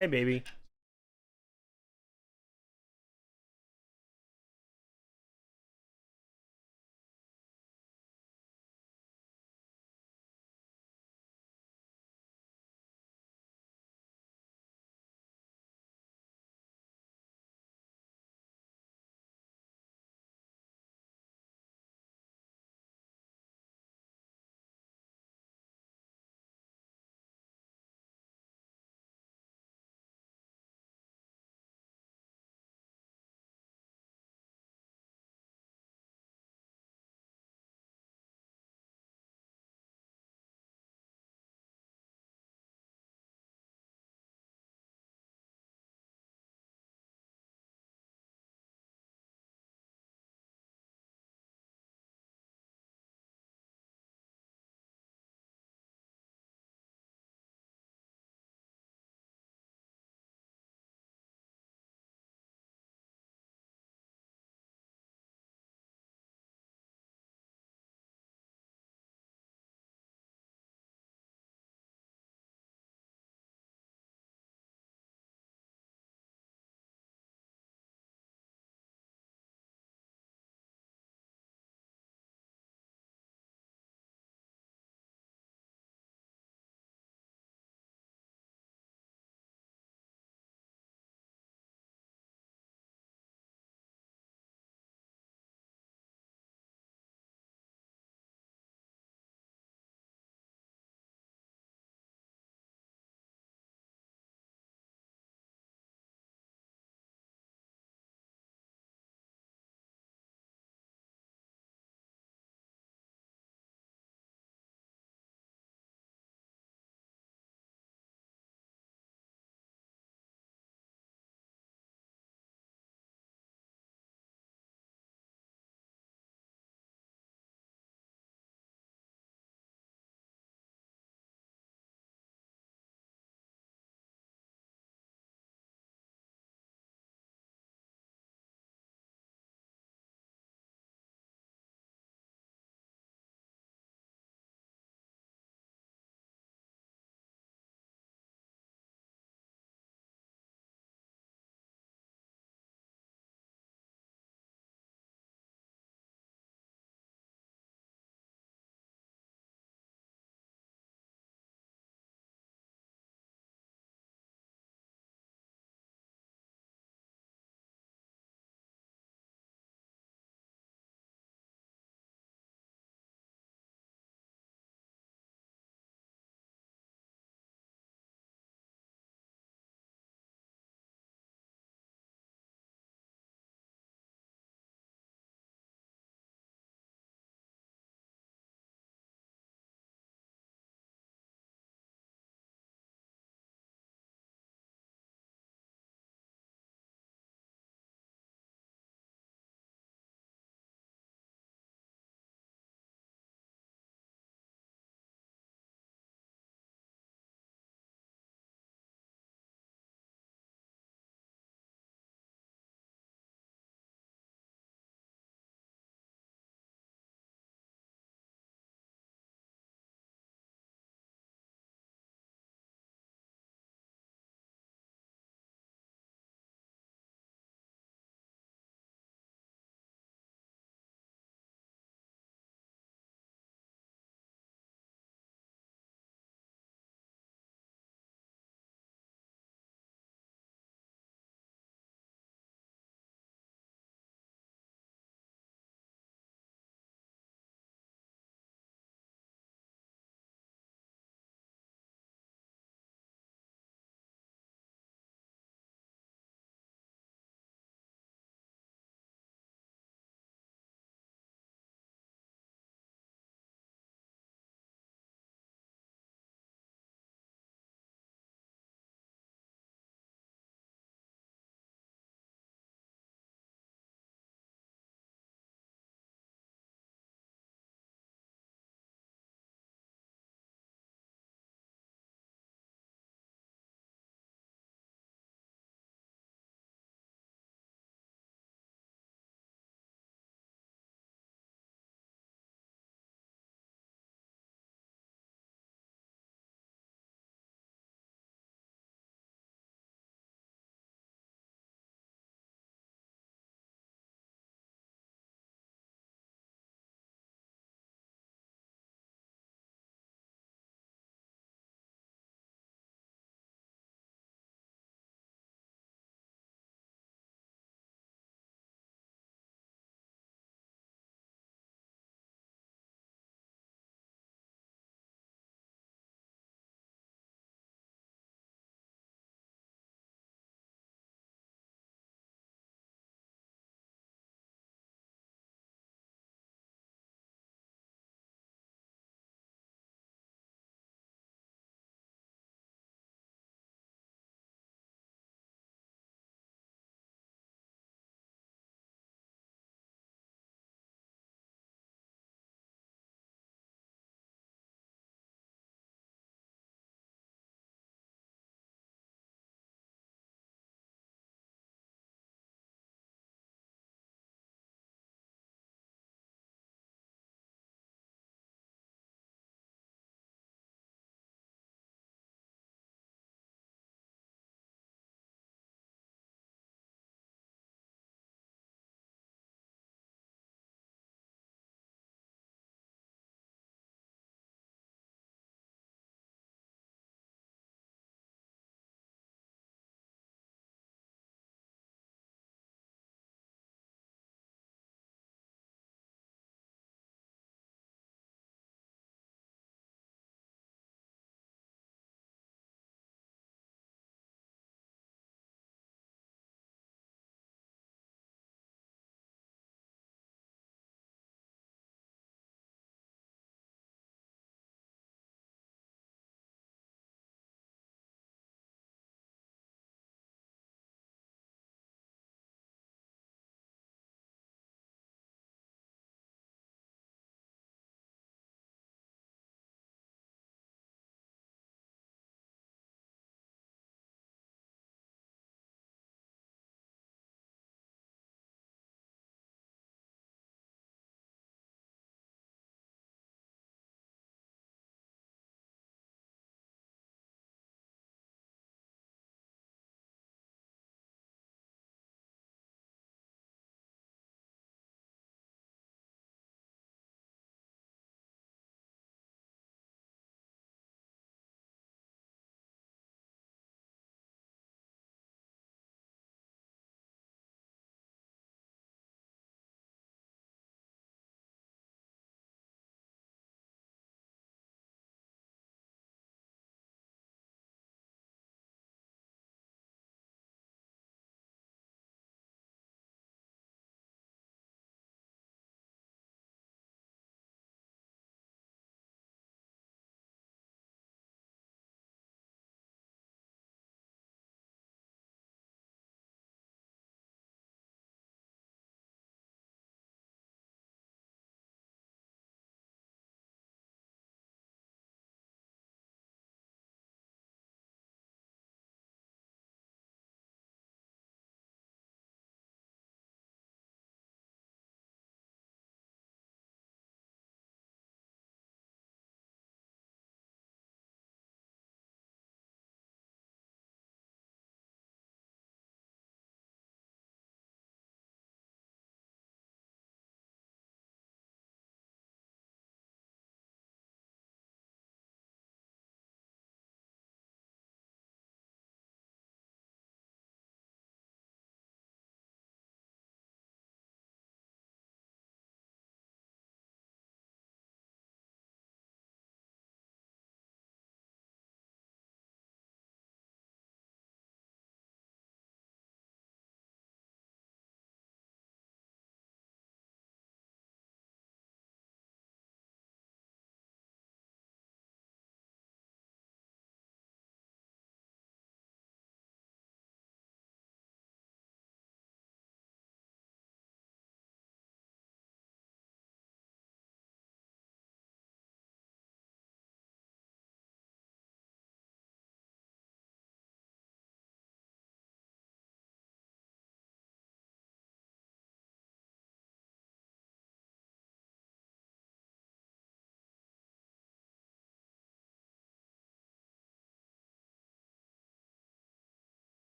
Hey, baby.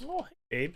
Oh, hey, babe.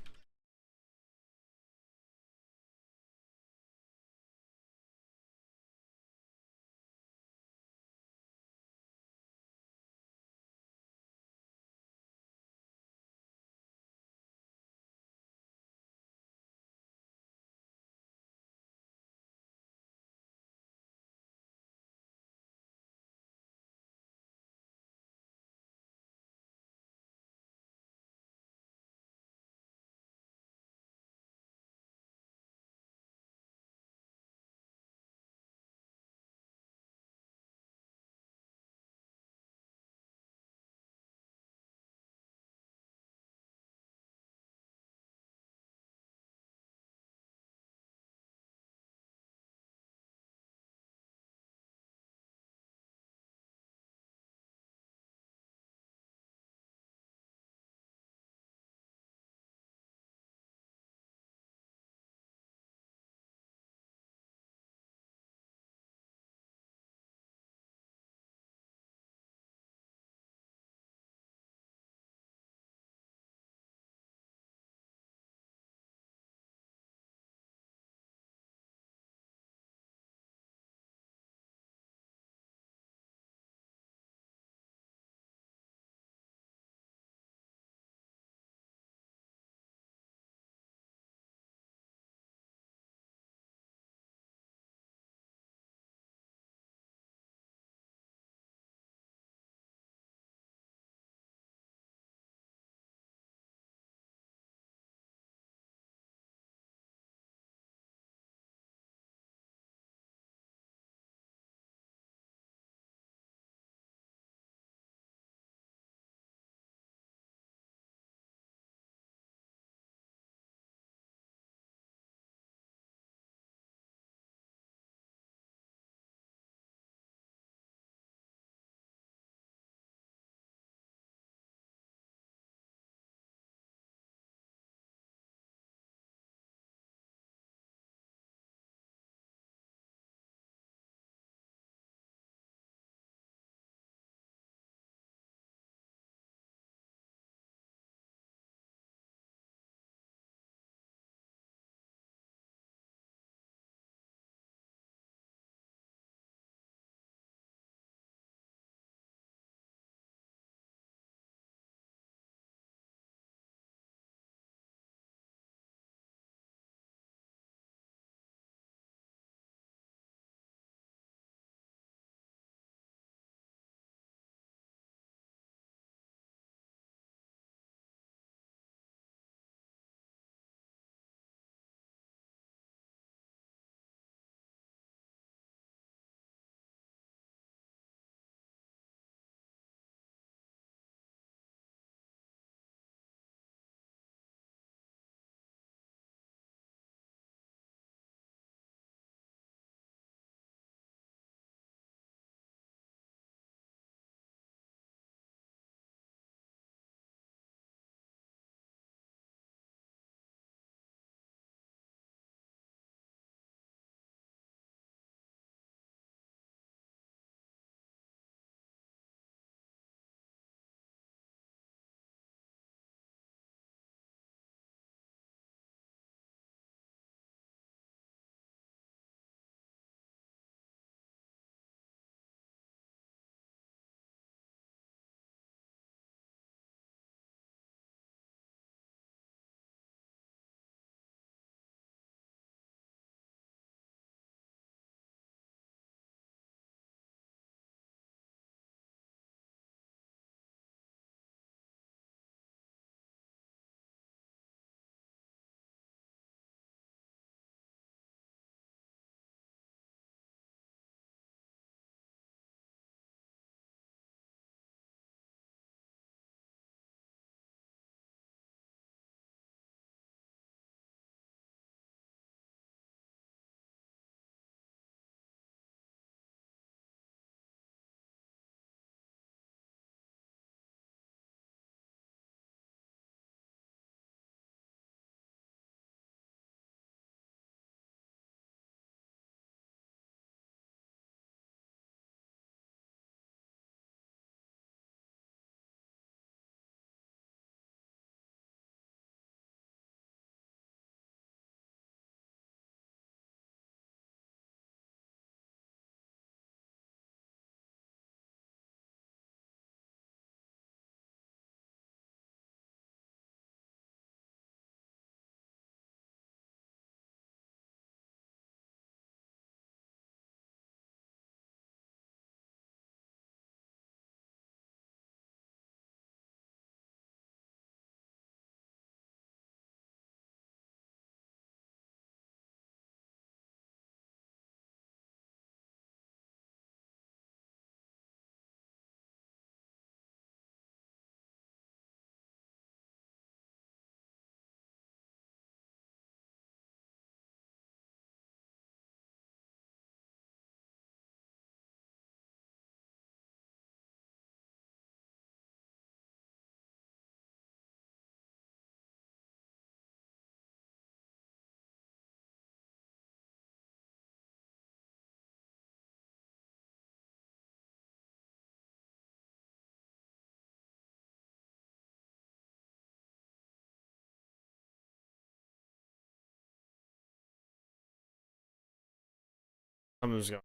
I'm just going.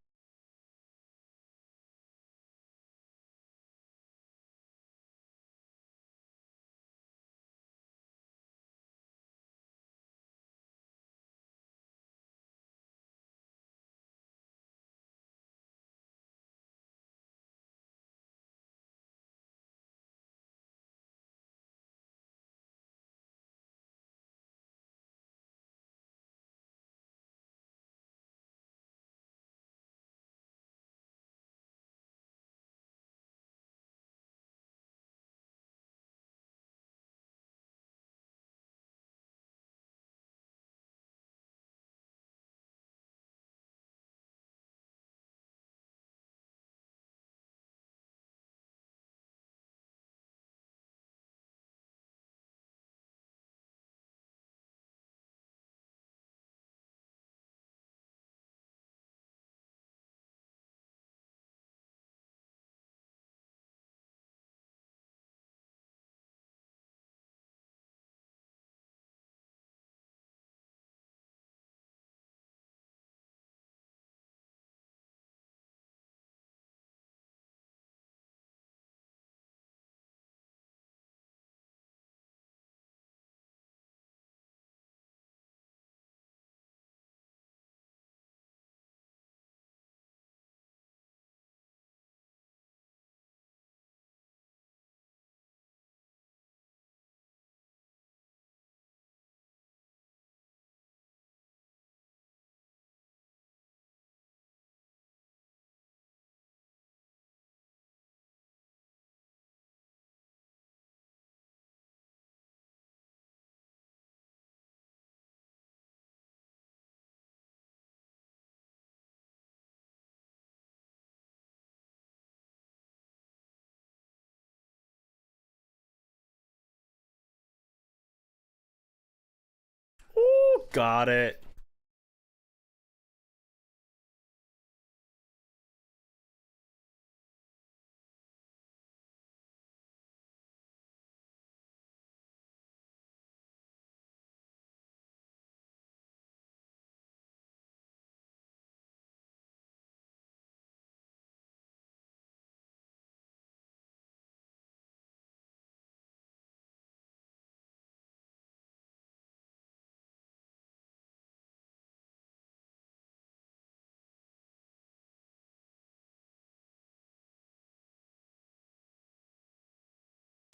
Ooh, got it.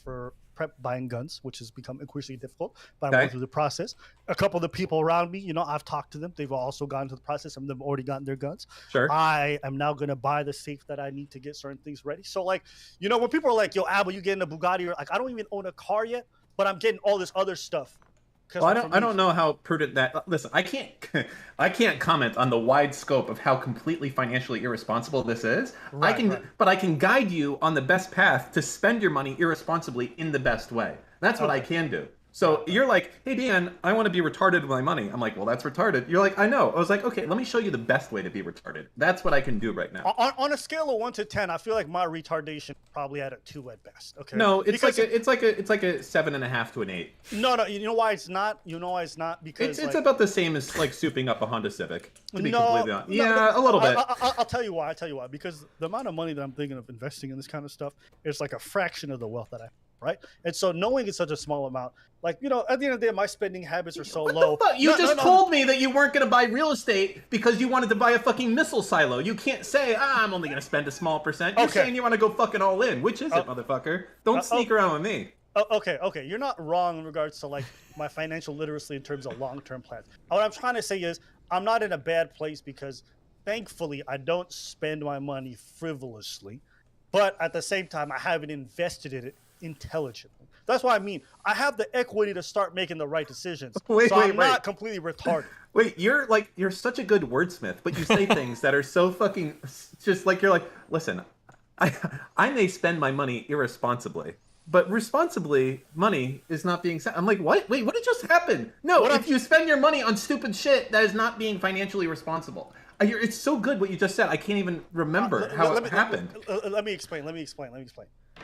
For prep buying guns, which has become increasingly difficult, but I'm Okay. going through the process. A couple of the people around me, I've talked to them. They've also gone through the process. Some of them have already gotten their guns. Sure. I am now going to buy the safe that I need to get certain things ready. So, like, when people are like, yo, Abel, you getting a Bugatti? Or like, I don't even own a car yet, but I'm getting all this other stuff. Well, I don't know how prudent that. Listen, I can't I can't comment on the wide scope of how completely financially irresponsible this is. Right. But I can guide you on the best path to spend your money irresponsibly in the best way. That's what I can do. So you're like, hey Dan, I want to be retarded with my money. I'm like, well, that's retarded. You're like, I know. I was like, okay, let me show you the best way to be retarded. That's what I can do right now. On a scale of 1 to 10, I feel like my retardation probably at a 2 at best. Okay. No, it's like a 7.5 to an 8. No. You know why it's not? You know why it's not? Because It's about the same as like souping up a Honda Civic. To be No, completely honest. Yeah, no, a little bit. I'll tell you why. Because the amount of money that I'm thinking of investing in this kind of stuff is like a fraction of the wealth that I have, right? And so knowing it's such a small amount, like, at the end of the day, my spending habits are so low. What the fuck? You just told me that you weren't going to buy real estate because you wanted to buy a fucking missile silo. You can't say, I'm only going to spend a small percent. You're saying you want to go fucking all in. Which is it, motherfucker? Don't sneak around with me. Okay. You're not wrong in regards to like my financial literacy in terms of long-term plans. What I'm trying to say is I'm not in a bad place because thankfully I don't spend my money frivolously, but at the same time I haven't invested in it intelligently. That's what I mean. I have the equity to start making the right decisions. I'm not completely retarded. Wait, you're such a good wordsmith, but you say things that are so fucking just like you're like, listen, I may spend my money irresponsibly, but responsibly, money is not being spent. I'm like, what? Wait, what did just happen? No, if you spend your money on stupid shit, that is not being financially responsible. It's so good what you just said. I can't even remember how it happened. Let me explain.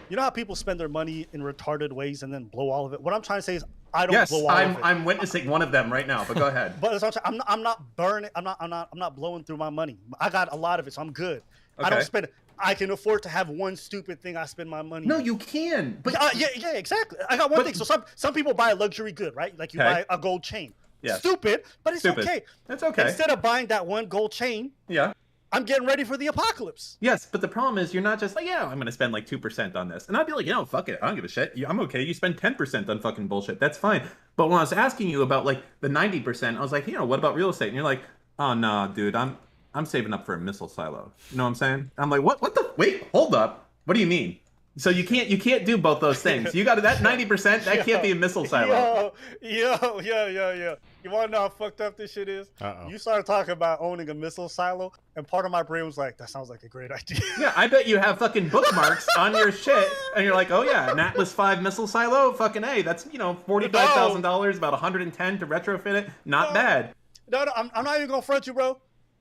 You know how people spend their money in retarded ways and then blow all of it? What I'm trying to say is I don't Yes, blow all of it. I'm witnessing one of them right now. But go ahead. But that's what I'm not burning. I'm not blowing through my money. I got a lot of it, so I'm good. I Okay. don't spend. I can afford to have one stupid thing I spend my money. No, on. you can. But Yeah, exactly. I got one But- thing. So some people buy a luxury good, right? Like you Okay. buy a gold chain. Yes. Stupid, but it's Stupid. okay. That's okay. Instead of buying that one gold chain, Yeah. I'm getting ready for the apocalypse. Yes, but the problem is you're not just like, yeah, I'm going to spend like 2% on this. And I'd be like, fuck it. I don't give a shit. I'm okay. You spend 10% on fucking bullshit. That's fine. But when I was asking you about like the 90%, I was like, what about real estate? And you're like, oh, no, dude, I'm saving up for a missile silo. You know what I'm saying? I'm like, what the, wait, hold up. What do you mean? So you can't do both those things. You got that 90%, that can't be a missile silo. Yo. You want to know how fucked up this shit is? Uh-oh. You started talking about owning a missile silo, and part of my brain was like, that sounds like a great idea. Yeah, I bet you have fucking bookmarks on your shit, and you're like, oh yeah, an Atlas 5 missile silo, fucking A, that's $45,000, about 110 to retrofit it, not bad. No, I'm not even gonna front you, bro.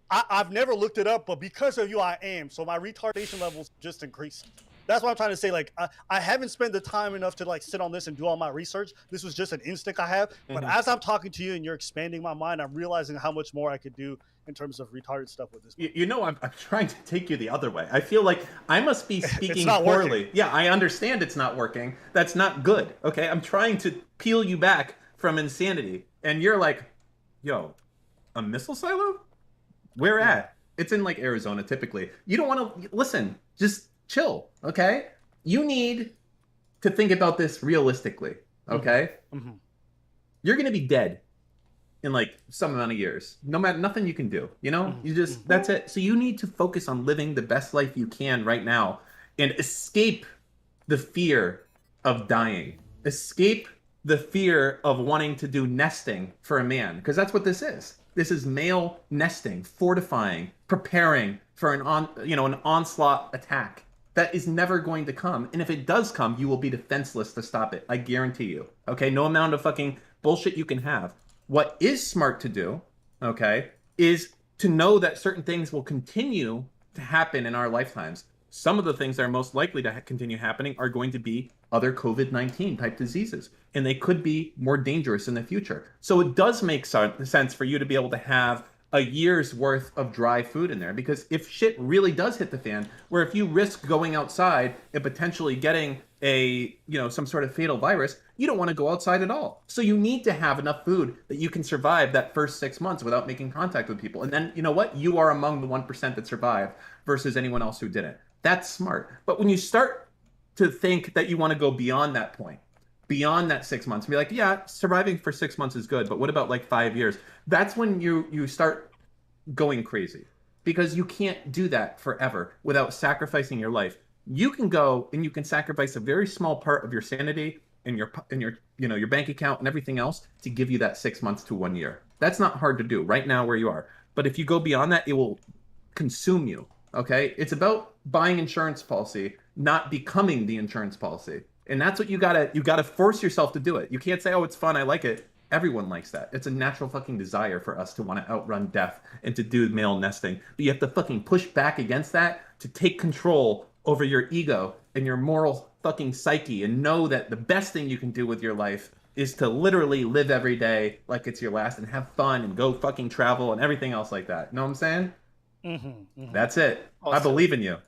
I've never looked it up, but because of you, I am. So my retardation levels just increased. That's what I'm trying to say. Like, I haven't spent the time enough to like sit on this and do all my research. This was just an instinct I have. But as I'm talking to you and you're expanding my mind, I'm realizing how much more I could do in terms of retarded stuff with this. I'm trying to take you the other way. I feel like I must be speaking not poorly. working. Yeah, I understand it's not working. That's not good. Okay, I'm trying to peel you back from insanity, and you're like, yo, a missile silo? Where at? It's in like Arizona typically. You don't want to listen. Just chill, okay? You need to think about this realistically, okay? Mm-hmm. You're gonna be dead in like some amount of years. No matter, nothing you can do, You just, that's it. So you need to focus on living the best life you can right now and escape the fear of dying. Escape the fear of wanting to do nesting for a man, because that's what this is. This is male nesting, fortifying, preparing for an onslaught attack that is never going to come. And if it does come, you will be defenseless to stop it. I guarantee you. Okay? No amount of fucking bullshit you can have. What is smart to do, okay, is to know that certain things will continue to happen in our lifetimes. Some of the things that are most likely to continue happening are going to be other COVID-19 type diseases, and they could be more dangerous in the future. So it does make sense for you to be able to have a year's worth of dry food in there, because if shit really does hit the fan, where if you risk going outside and potentially getting some sort of fatal virus, you don't want to go outside at all. So you need to have enough food that you can survive that first 6 months without making contact with people. And then, you know what? You are among the 1% that survived versus anyone else who didn't. That's smart. But when you start to think that you want to go beyond that point, beyond that 6 months, and be like, yeah, surviving for 6 months is good, but what about like 5 years? That's when you start going crazy, because you can't do that forever without sacrificing your life. You can go and you can sacrifice a very small part of your sanity and your bank account and everything else to give you that 6 months to 1 year. That's not hard to do right now where you are. But if you go beyond that, it will consume you. Okay? It's about buying insurance policy, not becoming the insurance policy. And that's what you gotta force yourself to do it. You can't say, oh, it's fun, I like it. Everyone likes that. It's a natural fucking desire for us to want to outrun death and to do male nesting. But you have to fucking push back against that to take control over your ego and your moral fucking psyche, and know that the best thing you can do with your life is to literally live every day like it's your last and have fun and go fucking travel and everything else like that. You know what I'm saying? Mm-hmm. That's it. Also, I believe in you.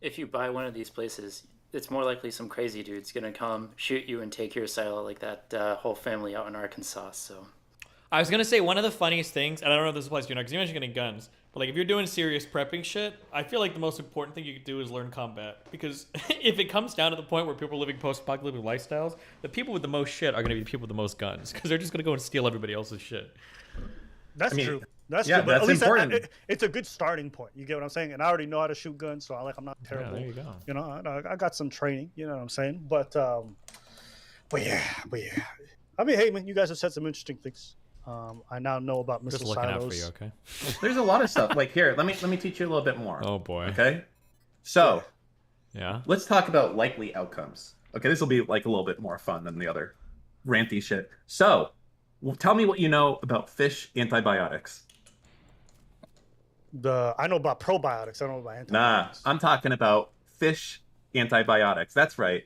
If you buy one of these places, it's more likely some crazy dude's gonna come shoot you and take your silo, like that whole family out in Arkansas. So I was gonna say one of the funniest things, and I don't know if this applies to you now because you mentioned getting guns, but like if you're doing serious prepping shit, I feel like the most important thing you could do is learn combat, because if it comes down to the point where people are living post-apocalyptic lifestyles, the people with the most shit are gonna be the people with the most guns, because they're just gonna go and steal everybody else's shit. That's true. That's yeah, true. But that's at least important. it's a good starting point. You get what I'm saying? And I already know how to shoot guns, so I'm not terrible. Yeah, there you go. You know, I got some training. You know what I'm saying? But yeah. I mean, hey man, you guys have said some interesting things. I now know about Just missile looking silos. out for you, okay? There's a lot of stuff. Like here, let me teach you a little bit more. Oh boy. Okay? So, Yeah. let's talk about likely outcomes. Okay, this will be like a little bit more fun than the other ranty shit. So, tell me what you know about fish antibiotics. I know about probiotics. I don't know about antibiotics. Nah, I'm talking about fish antibiotics. That's right.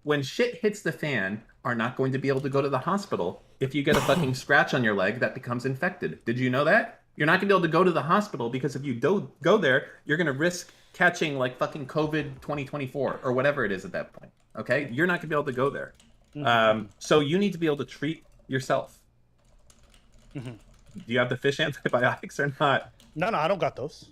When shit hits the fan, are not going to be able to go to the hospital if you get a fucking scratch on your leg that becomes infected. Did you know that? You're not going to be able to go to the hospital because if you do go there, you're going to risk catching like fucking COVID 2024 or whatever it is at that point. Okay? You're not going to be able to go there. So you need to be able to treat yourself. Do you have the fish antibiotics or not? No, I don't got those.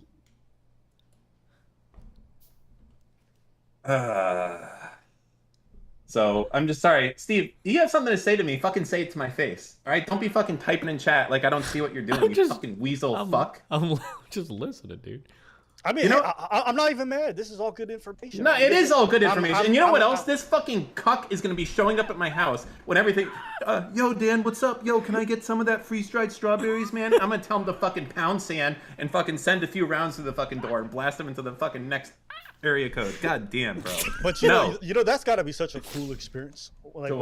So I'm just sorry, Steve. You have something to say to me? Fucking say it to my face. All right? Don't be fucking typing in chat like I don't see what you're doing. You fucking weasel fuck. I'm just listening, dude. I mean, I'm not even mad. This is all good information. No, it is all good information. And you know what else? This fucking cuck is going to be showing up at my house when everything... yo, Dan, what's up? Yo, can I get some of that freeze-dried strawberries, man? I'm going to tell him to fucking pound sand and fucking send a few rounds through the fucking door and blast him into the fucking next area code. God damn, bro. But you know that's got to be such a cool experience. Like,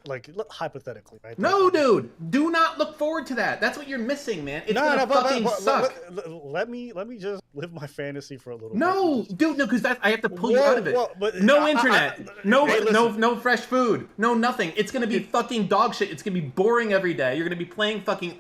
like hypothetically, right? No, dude. Do not look forward to that. That's what you're missing, man. It's gonna fucking suck. Let me just live my fantasy for a little bit. No, dude, no, because I have to pull you out of it. No internet. No fresh food. No nothing. It's gonna be fucking dog shit. It's gonna be boring every day. You're gonna be playing fucking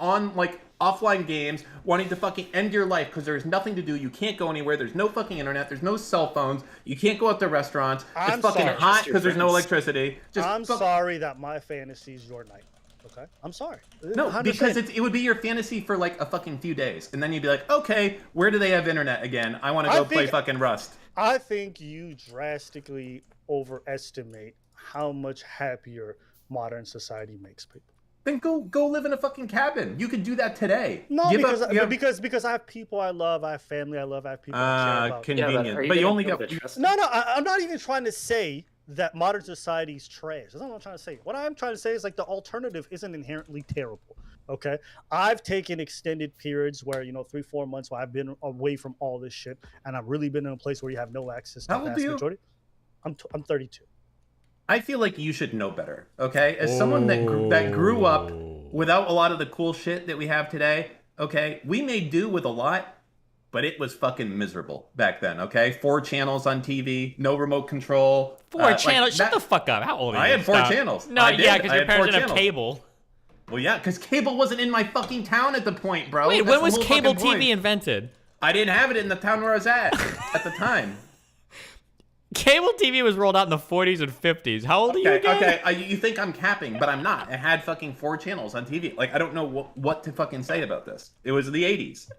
offline games, wanting to fucking end your life because there's nothing to do. You can't go anywhere. There's no fucking internet. There's no cell phones. You can't go out to restaurants. It's fucking hot because there's no electricity. I'm sorry that my fantasy is your night. Okay, I'm sorry. No, because it would be your fantasy for like a fucking few days, and then you'd be like, okay, where do they have internet again? I want to go play fucking Rust. I think you drastically overestimate how much happier modern society makes people. Then go live in a fucking cabin. You could do that today. No, because I have people I love, I have family I love, I have people I care about. Convenient, but you only got. No, I'm not even trying to say that modern society is trash. That's not what I'm trying to say. What I'm trying to say is like the alternative isn't inherently terrible. Okay, I've taken extended periods where 3-4 months where I've been away from all this shit, and I've really been in a place where you have no access to the vast majority. I'm 32. I feel like you should know better, okay? As someone that grew up without a lot of the cool shit that we have today, okay? We may do with a lot, but it was fucking miserable back then, okay? 4 channels on TV, no remote control. 4 channels? Shut the fuck up. How old are you? I had 4 channels. No, yeah, because your parents didn't have cable. Well, yeah, because cable wasn't in my fucking town at the point, bro. Wait, when was cable TV invented? I didn't have it in the town where I was at the time. Cable TV was rolled out in the 40s and 50s. How old are you again? Okay, you think I'm capping, but I'm not. I had fucking 4 channels on TV. Like, I don't know what to fucking say about this. It was the 80s.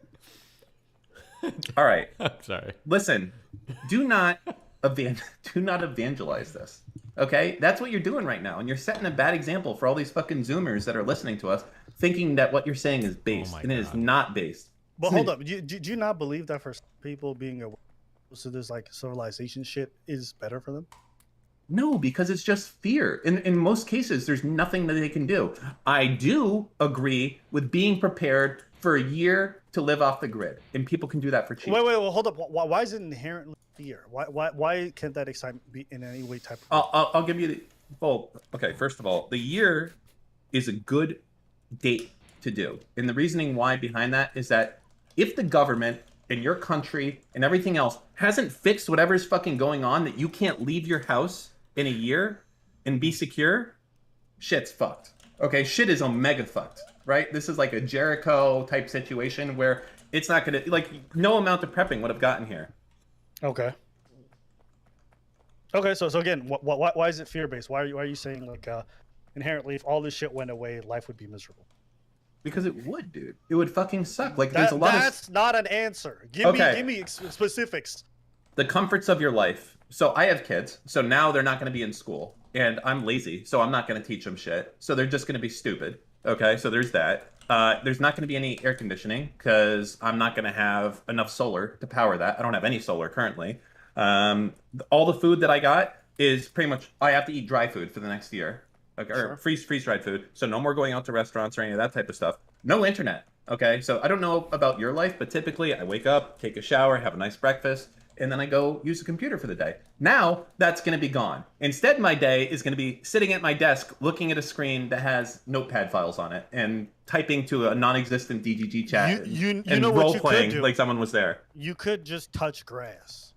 All right. I'm sorry. Listen, do not evangelize this. Okay? That's what you're doing right now. And you're setting a bad example for all these fucking Zoomers that are listening to us, thinking that what you're saying is based. And it is not based. But hold up. Do you not believe that for people being aware? So there's like civilization shit is better for them? No, because it's just fear. In most cases, there's nothing that they can do. I do agree with being prepared for a year to live off the grid, and people can do that for cheap. Wait, hold up. Why is it inherently fear? Why can't that excitement be in any way type of? I'll give you the. Well, okay. First of all, the year is a good date to do, and the reasoning why behind that is that if the government in your country and everything else hasn't fixed whatever's fucking going on, that you can't leave your house in a year and be secure, shit's fucked. Okay, shit is omega fucked, right? This is like a Jericho type situation where it's not gonna, like, no amount of prepping would have gotten here. Okay, so again, why is it fear based? Why are you saying like inherently if all this shit went away, life would be miserable? Because it would, dude. It would fucking suck. Like, there's a lot That's not an answer. Give me specifics. The comforts of your life. So I have kids. So now they're not going to be in school. And I'm lazy. So I'm not going to teach them shit. So they're just going to be stupid. Okay? So there's that. There's not going to be any air conditioning because I'm not going to have enough solar to power that. I don't have any solar currently. All the food that I got is pretty much, I have to eat dry food for the next year. Okay, or freeze-dried food. So no more going out to restaurants or any of that type of stuff. No internet. Okay, so I don't know about your life, but typically I wake up, take a shower, have a nice breakfast, and then I go use the computer for the day. Now that's going to be gone. Instead, my day is going to be sitting at my desk looking at a screen that has notepad files on it and typing to a non-existent DGG chat and role-playing like someone was there. You could just touch grass.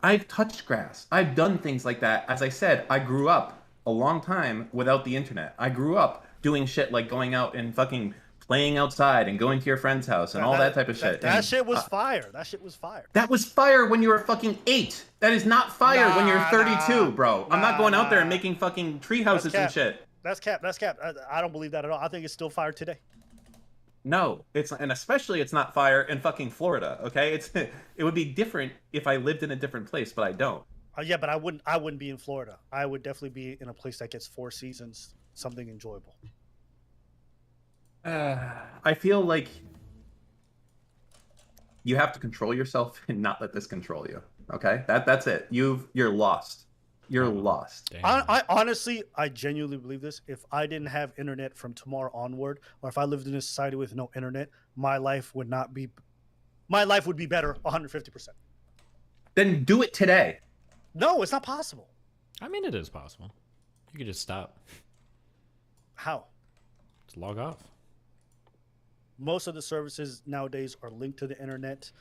I've touched grass. I've done things like that. As I said, I grew up a long time without the internet. I grew up doing shit like going out and fucking playing outside and going to your friend's house and all that type of shit. That And, shit was fire. That shit was fire. that was fire when you were fucking 8. That is not fire when you're 32, bro. I'm not going out there and making fucking tree houses and shit. That's cap. That's cap. I don't believe that at all. I think it's still fire today. No, and especially it's not fire in fucking Florida. Okay, it would be different if I lived in a different place, but I don't. Yeah, but I wouldn't be in Florida. I would definitely be in a place that gets 4 seasons, something enjoyable. I feel like you have to control yourself and not let this control you. Okay, that's it. You're lost. You're lost. Damn. I honestly, I genuinely believe this. If I didn't have internet from tomorrow onward, or if I lived in a society with no internet, my life would be better 150%. Then do it today. No, it's not possible. I mean, it is possible. You could just stop. How? Just log off. Most of the services nowadays are linked to the internet.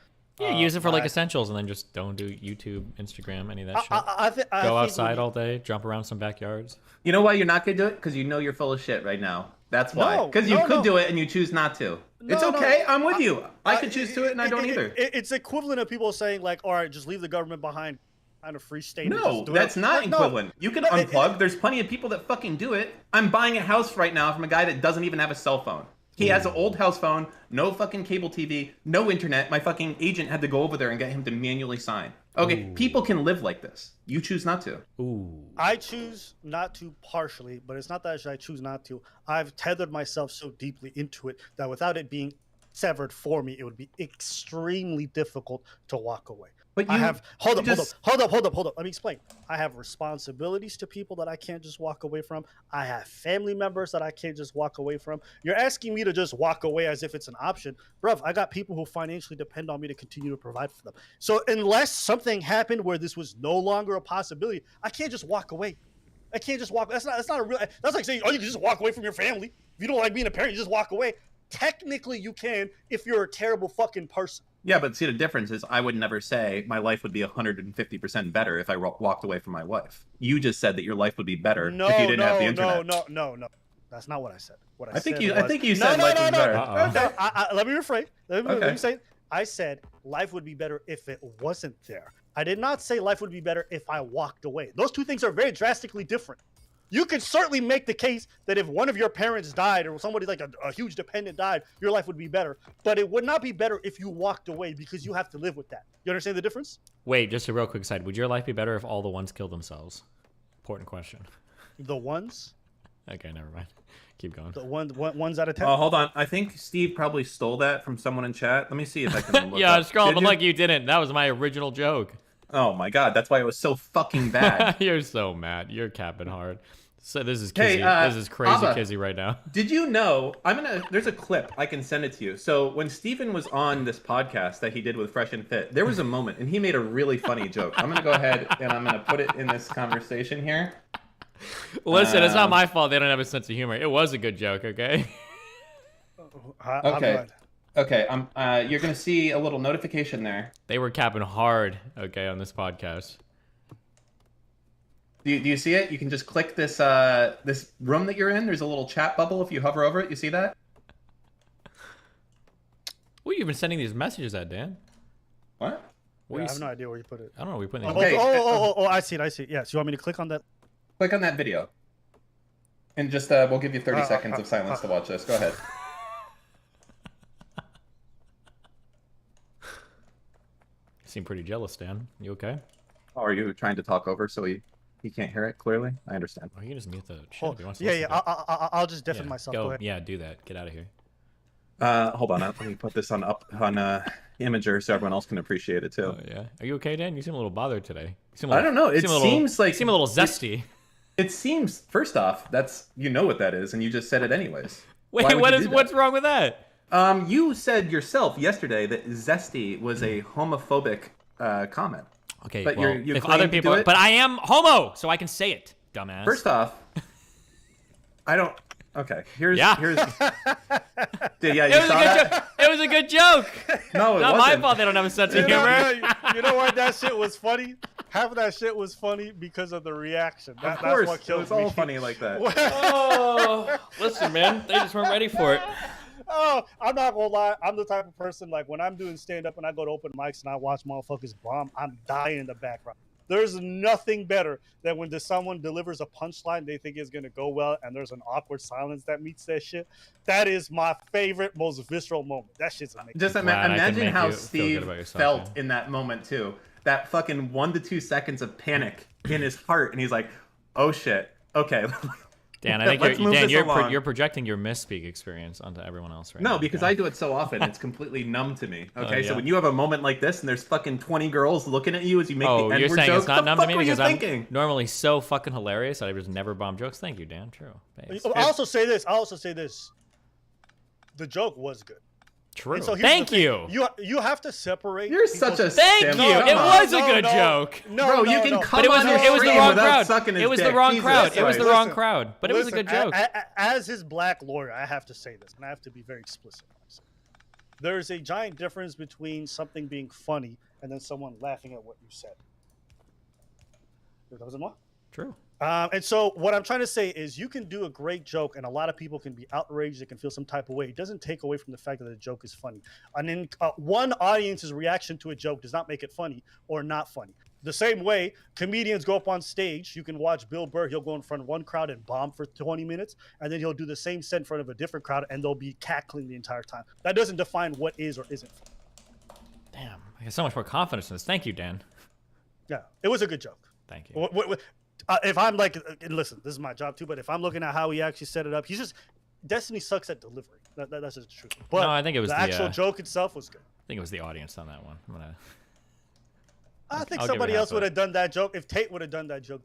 Yeah, use it for like essentials, and then just don't do YouTube, Instagram, any of that shit. I Go outside all day, jump around some backyards. You know why you're not gonna do it? Because you know you're full of shit right now. That's why. Because you could do it and you choose not to. It's okay. I'm with you. I could choose to it and I don't either. It's equivalent of people saying like, all right, just leave the government behind. Kind of free state. No, that's not equivalent. You can unplug. There's plenty of people that fucking do it. I'm buying a house right now from a guy that doesn't even have a cell phone. He has an old house phone, no fucking cable TV, no internet. My fucking agent had to go over there and get him to manually sign. Okay, people can live like this. You choose not to. Ooh. I choose not to partially, but it's not that I choose not to. I've tethered myself so deeply into it that without it being severed for me, it would be extremely difficult to walk away. But I have hold up. Let me explain. I have responsibilities to people that I can't just walk away from. I have family members that I can't just walk away from. You're asking me to just walk away as if it's an option. Bruv, I got people who financially depend on me to continue to provide for them. So unless something happened where this was no longer a possibility, I can't just walk away. I can't just walk. That's not a real. That's like saying, oh, you can just walk away from your family. If you don't like being a parent, you just walk away. Technically, you can if you're a terrible fucking person. Yeah, but see, the difference is I would never say my life would be 150% better if I walked away from my wife. You just said that your life would be better if you didn't have the internet. No. That's not what I said. What I think you said life would be better. Let me rephrase. Let me say. I said life would be better if it wasn't there. I did not say life would be better if I walked away. Those two things are very drastically different. You could certainly make the case that if one of your parents died or somebody like a huge dependent died, your life would be better. But it would not be better if you walked away because you have to live with that. You understand the difference? Wait, just a real quick side. Would your life be better if all the ones killed themselves? Important question. The ones? Okay, never mind. Keep going. The ones out of 10? Oh, hold on. I think Steve probably stole that from someone in chat. Let me see if I can look Yeah, up. scroll up. I'm like, you didn't. That was my original joke. Oh my god, that's why it was so fucking bad. You're so mad. You're capping hard. So this is Kizzy. This is crazy Abba, Kizzy right now. Did you know? There's a clip I can send it to you. So when Steven was on this podcast that he did with Fresh and Fit, there was a moment, and he made a really funny joke. I'm gonna go ahead and I'm gonna put it in this conversation here. Listen, it's not my fault they don't have a sense of humor. It was a good joke, okay? Okay. You're gonna see a little notification there. They were capping hard, okay, on this podcast. Do you see it? You can just click this this room that you're in. There's a little chat bubble. If you hover over it, you see that? What have you been sending these messages at, Dan? What? I have no idea where you put it. I don't know. We put these. Okay. I see it. Yeah. So you want me to click on that? Click on that video. And just we'll give you 30 seconds of silence to watch this. Go ahead. You seem pretty jealous, Dan. You okay? Oh, are you trying to talk over so he can't hear it clearly? I understand. Oh, you can just mute the shit if you want to. Yeah. I'll just deafen myself. Go Go ahead. Yeah, do that. Get out of here. Hold on. Let me put this on Imager so everyone else can appreciate it too. Oh, yeah. Are you okay, Dan? You seem a little bothered today. I don't know. It seems like you seem a little zesty. It seems. First off, you know what that is, and you just said it anyways. Wait, what's wrong with that? You said yourself yesterday that zesty was a homophobic comment. Okay, but well, you if other people, but I am homo, so I can say it, dumbass. First off, I don't. Okay, here's. Yeah, you saw that? It was a good joke. No, it not wasn't. my fault. They don't have a sense of humor. You know why that shit was funny? half of that shit was funny because of the reaction. Of course, that's what it killed was all me. funny like that. Oh, listen, man, they just weren't ready for it. Oh, I'm not gonna lie. I'm the type of person like when I'm doing stand up and I go to open mics and I watch motherfuckers bomb, I'm dying in the background. There's nothing better than when someone delivers a punchline they think is gonna go well and there's an awkward silence that meets that shit. That is my favorite, most visceral moment. That shit's amazing. Just Glad I can imagine make how you feel good Steve about yourself, felt yeah. in that moment too. That fucking 1 to 2 seconds of panic in his heart, and he's like, "Oh shit, okay." Dan, I think Let's move this along. you're projecting your misspeak experience onto everyone else right No, now. because okay? I do it so often, it's completely numb to me. Okay, yeah. so when you have a moment like this, and there's fucking 20 girls looking at you as you make Oh, the you're N-word saying joke, it's not what numb the to fuck me were you because I'm thinking? normally so fucking hilarious that I just never bomb jokes. Thank you, Dan. True. Thanks. I also say this. The joke was good. True. And so here's Thank the thing. you. You have to separate. You're such a Thank simp. you. Come It on. was a good joke. No, Bro, no, you can no. come But it was on your it was the stream wrong without crowd. sucking his It was the dick. wrong Jesus crowd. It was the Christ. wrong crowd. But it was a good joke. As his black lawyer, I have to say this, and I have to be very explicit. There's a giant difference between something being funny and then someone laughing at what you said. That was a more? True. And so what I'm trying to say is you can do a great joke and a lot of people can be outraged. They can feel some type of way. It doesn't take away from the fact that the joke is funny. And then one audience's reaction to a joke does not make it funny or not funny. The same way comedians go up on stage, you can watch Bill Burr. He'll go in front of one crowd and bomb for 20 minutes. And then he'll do the same set in front of a different crowd and they'll be cackling the entire time. That doesn't define what is or isn't funny. Damn. I got so much more confidence in this. Thank you, Dan. Yeah, it was a good joke. Thank you. If I'm like, listen, this is my job too, but if I'm looking at how he actually set it up, Destiny sucks at delivery. That's just the truth. But No, I think it was the the, actual joke itself was good. I think it was the audience on that one. I think I'll give somebody it half else of would it. have done that joke. If Tate would have done that joke,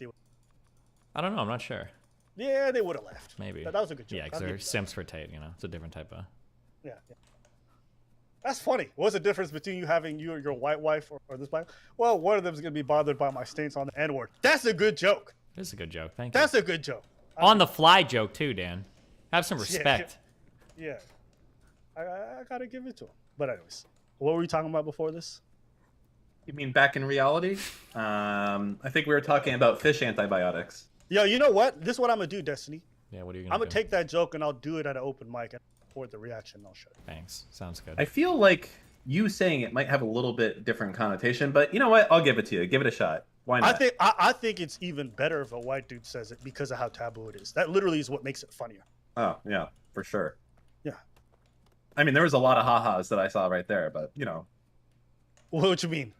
I don't know. I'm not sure. yeah, they would have laughed. Maybe. That was a good joke. Yeah, because I'll they're give you that. simps for Tate. You know, it's a different type of. Yeah. That's funny. What's the difference between you having your white wife or this black? Well, one of them is going to be bothered by my stance on the N-word. That's a good joke. This is a good joke. Thank you. That's a good joke. On the fly joke too, Dan. Have some respect. Yeah. I got to give it to him. But anyways, what were we talking about before this? You mean back in reality? I think we were talking about fish antibiotics. Yo, you know what? This is what I'm going to do, Destiny. Yeah. What are you I'm gonna going do? to take that joke and I'll do it at an open mic and record the reaction. I'll show you. Thanks. Sounds good. I feel like you saying it might have a little bit different connotation, but you know what? I'll give it to you. Give it a shot. Why not? I think it's even better if a white dude says it because of how taboo it is. That literally is what makes it funnier. Oh, yeah, for sure. Yeah. I mean, there was a lot of ha-has that I saw right there, but, you know. What you mean?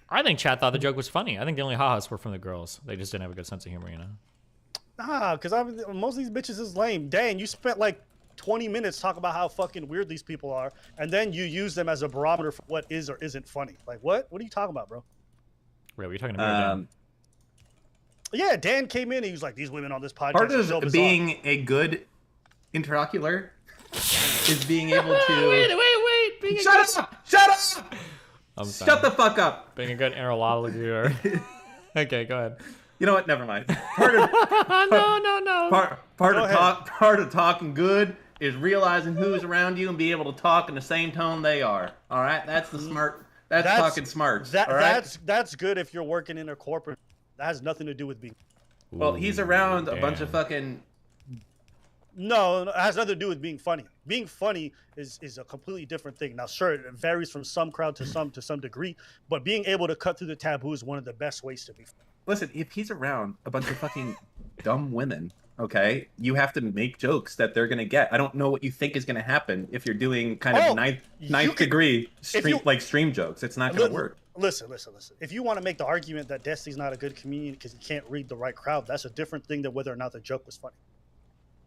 I think Chad thought the joke was funny. I think the only ha-has were from the girls. They just didn't have a good sense of humor, you know. Nah, because most of these bitches is lame. Dan, you spent like 20 minutes talking about how fucking weird these people are, and then you use them as a barometer for what is or isn't funny. Like, what? What are you talking about, bro? Wait, were you talking to me or Dan? Yeah, Dan came in and he was like, these women on this podcast Part are so of bizarre. being a good interocular is being able to... Wait. Being Shut up! Shut up! I'm Shut sorry. the fuck up! Being a good interlocutor. Okay, go ahead. You know what? Never mind. Part of No. part of talking good is realizing who's around you and be able to talk in the same tone they are. All right, that's the smart. That's talking smart. All right. That's good if you're working in a corporate. That has nothing to do with being. Well, he's around a bunch of damn. fucking. No, it has nothing to do with being funny. Being funny is a completely different thing. Now, sure, it varies from some crowd to some degree, but being able to cut through the taboo is one of the best ways to be funny. Listen, if he's around a bunch of fucking dumb women, okay, you have to make jokes that they're gonna get. I don't know what you think is gonna happen if you're doing kind of ninth degree stream jokes. It's not gonna work. Listen. If you want to make the argument that Destiny's not a good comedian because he can't read the right crowd, that's a different thing than whether or not the joke was funny.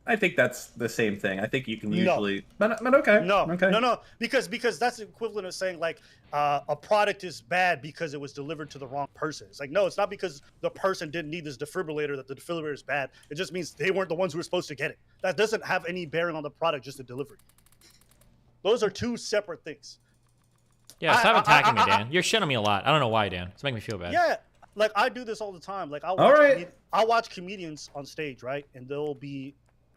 I think that's the same thing. I think you can No. usually, but okay. No, okay. no, because that's the equivalent of saying like a product is bad because it was delivered to the wrong person. It's like, no, it's not because the person didn't need this defibrillator that the defibrillator is bad. It just means they weren't the ones who were supposed to get it. That doesn't have any bearing on the product, just the delivery. Those are two separate things. Yeah, stop attacking me, Dan. You're shitting on me a lot. I don't know why, Dan. It's making me feel bad. Yeah, like I do this all the time. Like I watch comedians on stage, right? And they'll be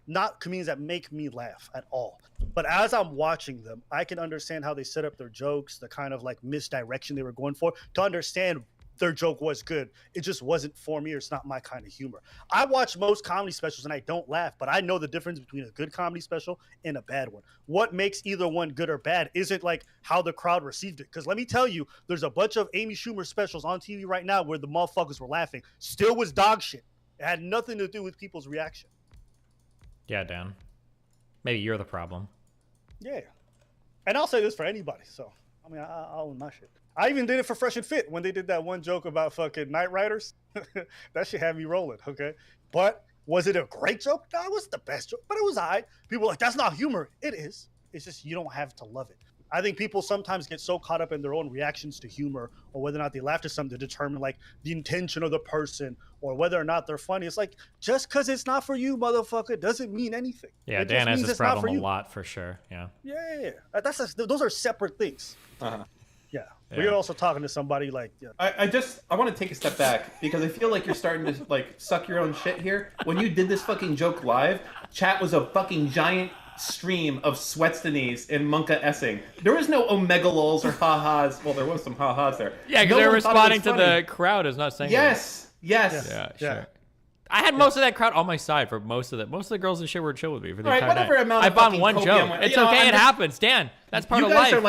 not comedians that make me laugh at all. But as I'm watching them, I can understand how they set up their jokes, the kind of like misdirection they were going for, to understand their joke was good. It just wasn't for me, or it's not my kind of humor. I watch most comedy specials and I don't laugh, but I know the difference between a good comedy special and a bad one. What makes either one good or bad isn't like how the crowd received it. Because let me tell you, there's a bunch of Amy Schumer specials on TV right now where the motherfuckers were laughing. Still was dog shit. It had nothing to do with people's reaction. Yeah, Dan. Maybe you're the problem. Yeah. And I'll say this for anybody. So, I mean, I'll own my shit. I even did it for Fresh and Fit when they did that one joke about fucking Night Riders. That shit had me rolling, okay? But was it a great joke? No, it wasn't the best joke, but it was all right. People were like, that's not humor. It is. It's just you don't have to love it. I think people sometimes get so caught up in their own reactions to humor or whether or not they laugh at something to determine like the intention of the person or whether or not they're funny. It's like, just because it's not for you, motherfucker, doesn't mean anything. Yeah, It Dan just has means this it's not problem for a you. lot for sure. Yeah. Yeah. Those are separate things. Uh-huh. Yeah. Yeah. We're also talking to somebody like, yeah. I want to take a step back because I feel like you're starting to like suck your own shit here. When you did this fucking joke live, chat was a fucking giant stream of Sweatstanies and Munka Essing. There was no omega lols or ha-has. Well, there was some ha-has there. Yeah, because No they're one thought it responding was to funny. the crowd as not saying Yes. Yes. Yeah, Yeah. sure. I had most of that crowd on my side for most of the girls and shit were chill with me for the All right, entire whatever night. amount I of bombed fucking one copium joke. went- It's you know, okay. I'm It just- happens, Dan. That's part You of guys life. are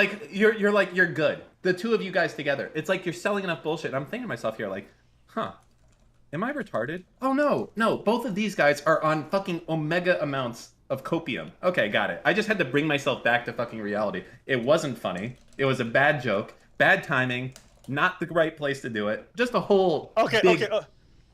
like you're good. The two of you guys together. It's like you're selling enough bullshit. I'm thinking to myself here like, huh. Am I retarded? Oh no. Both of these guys are on fucking omega amounts of copium. Okay, got it. I just had to bring myself back to fucking reality. It wasn't funny. It was a bad joke. Bad timing. Not the right place to do it. Just a whole big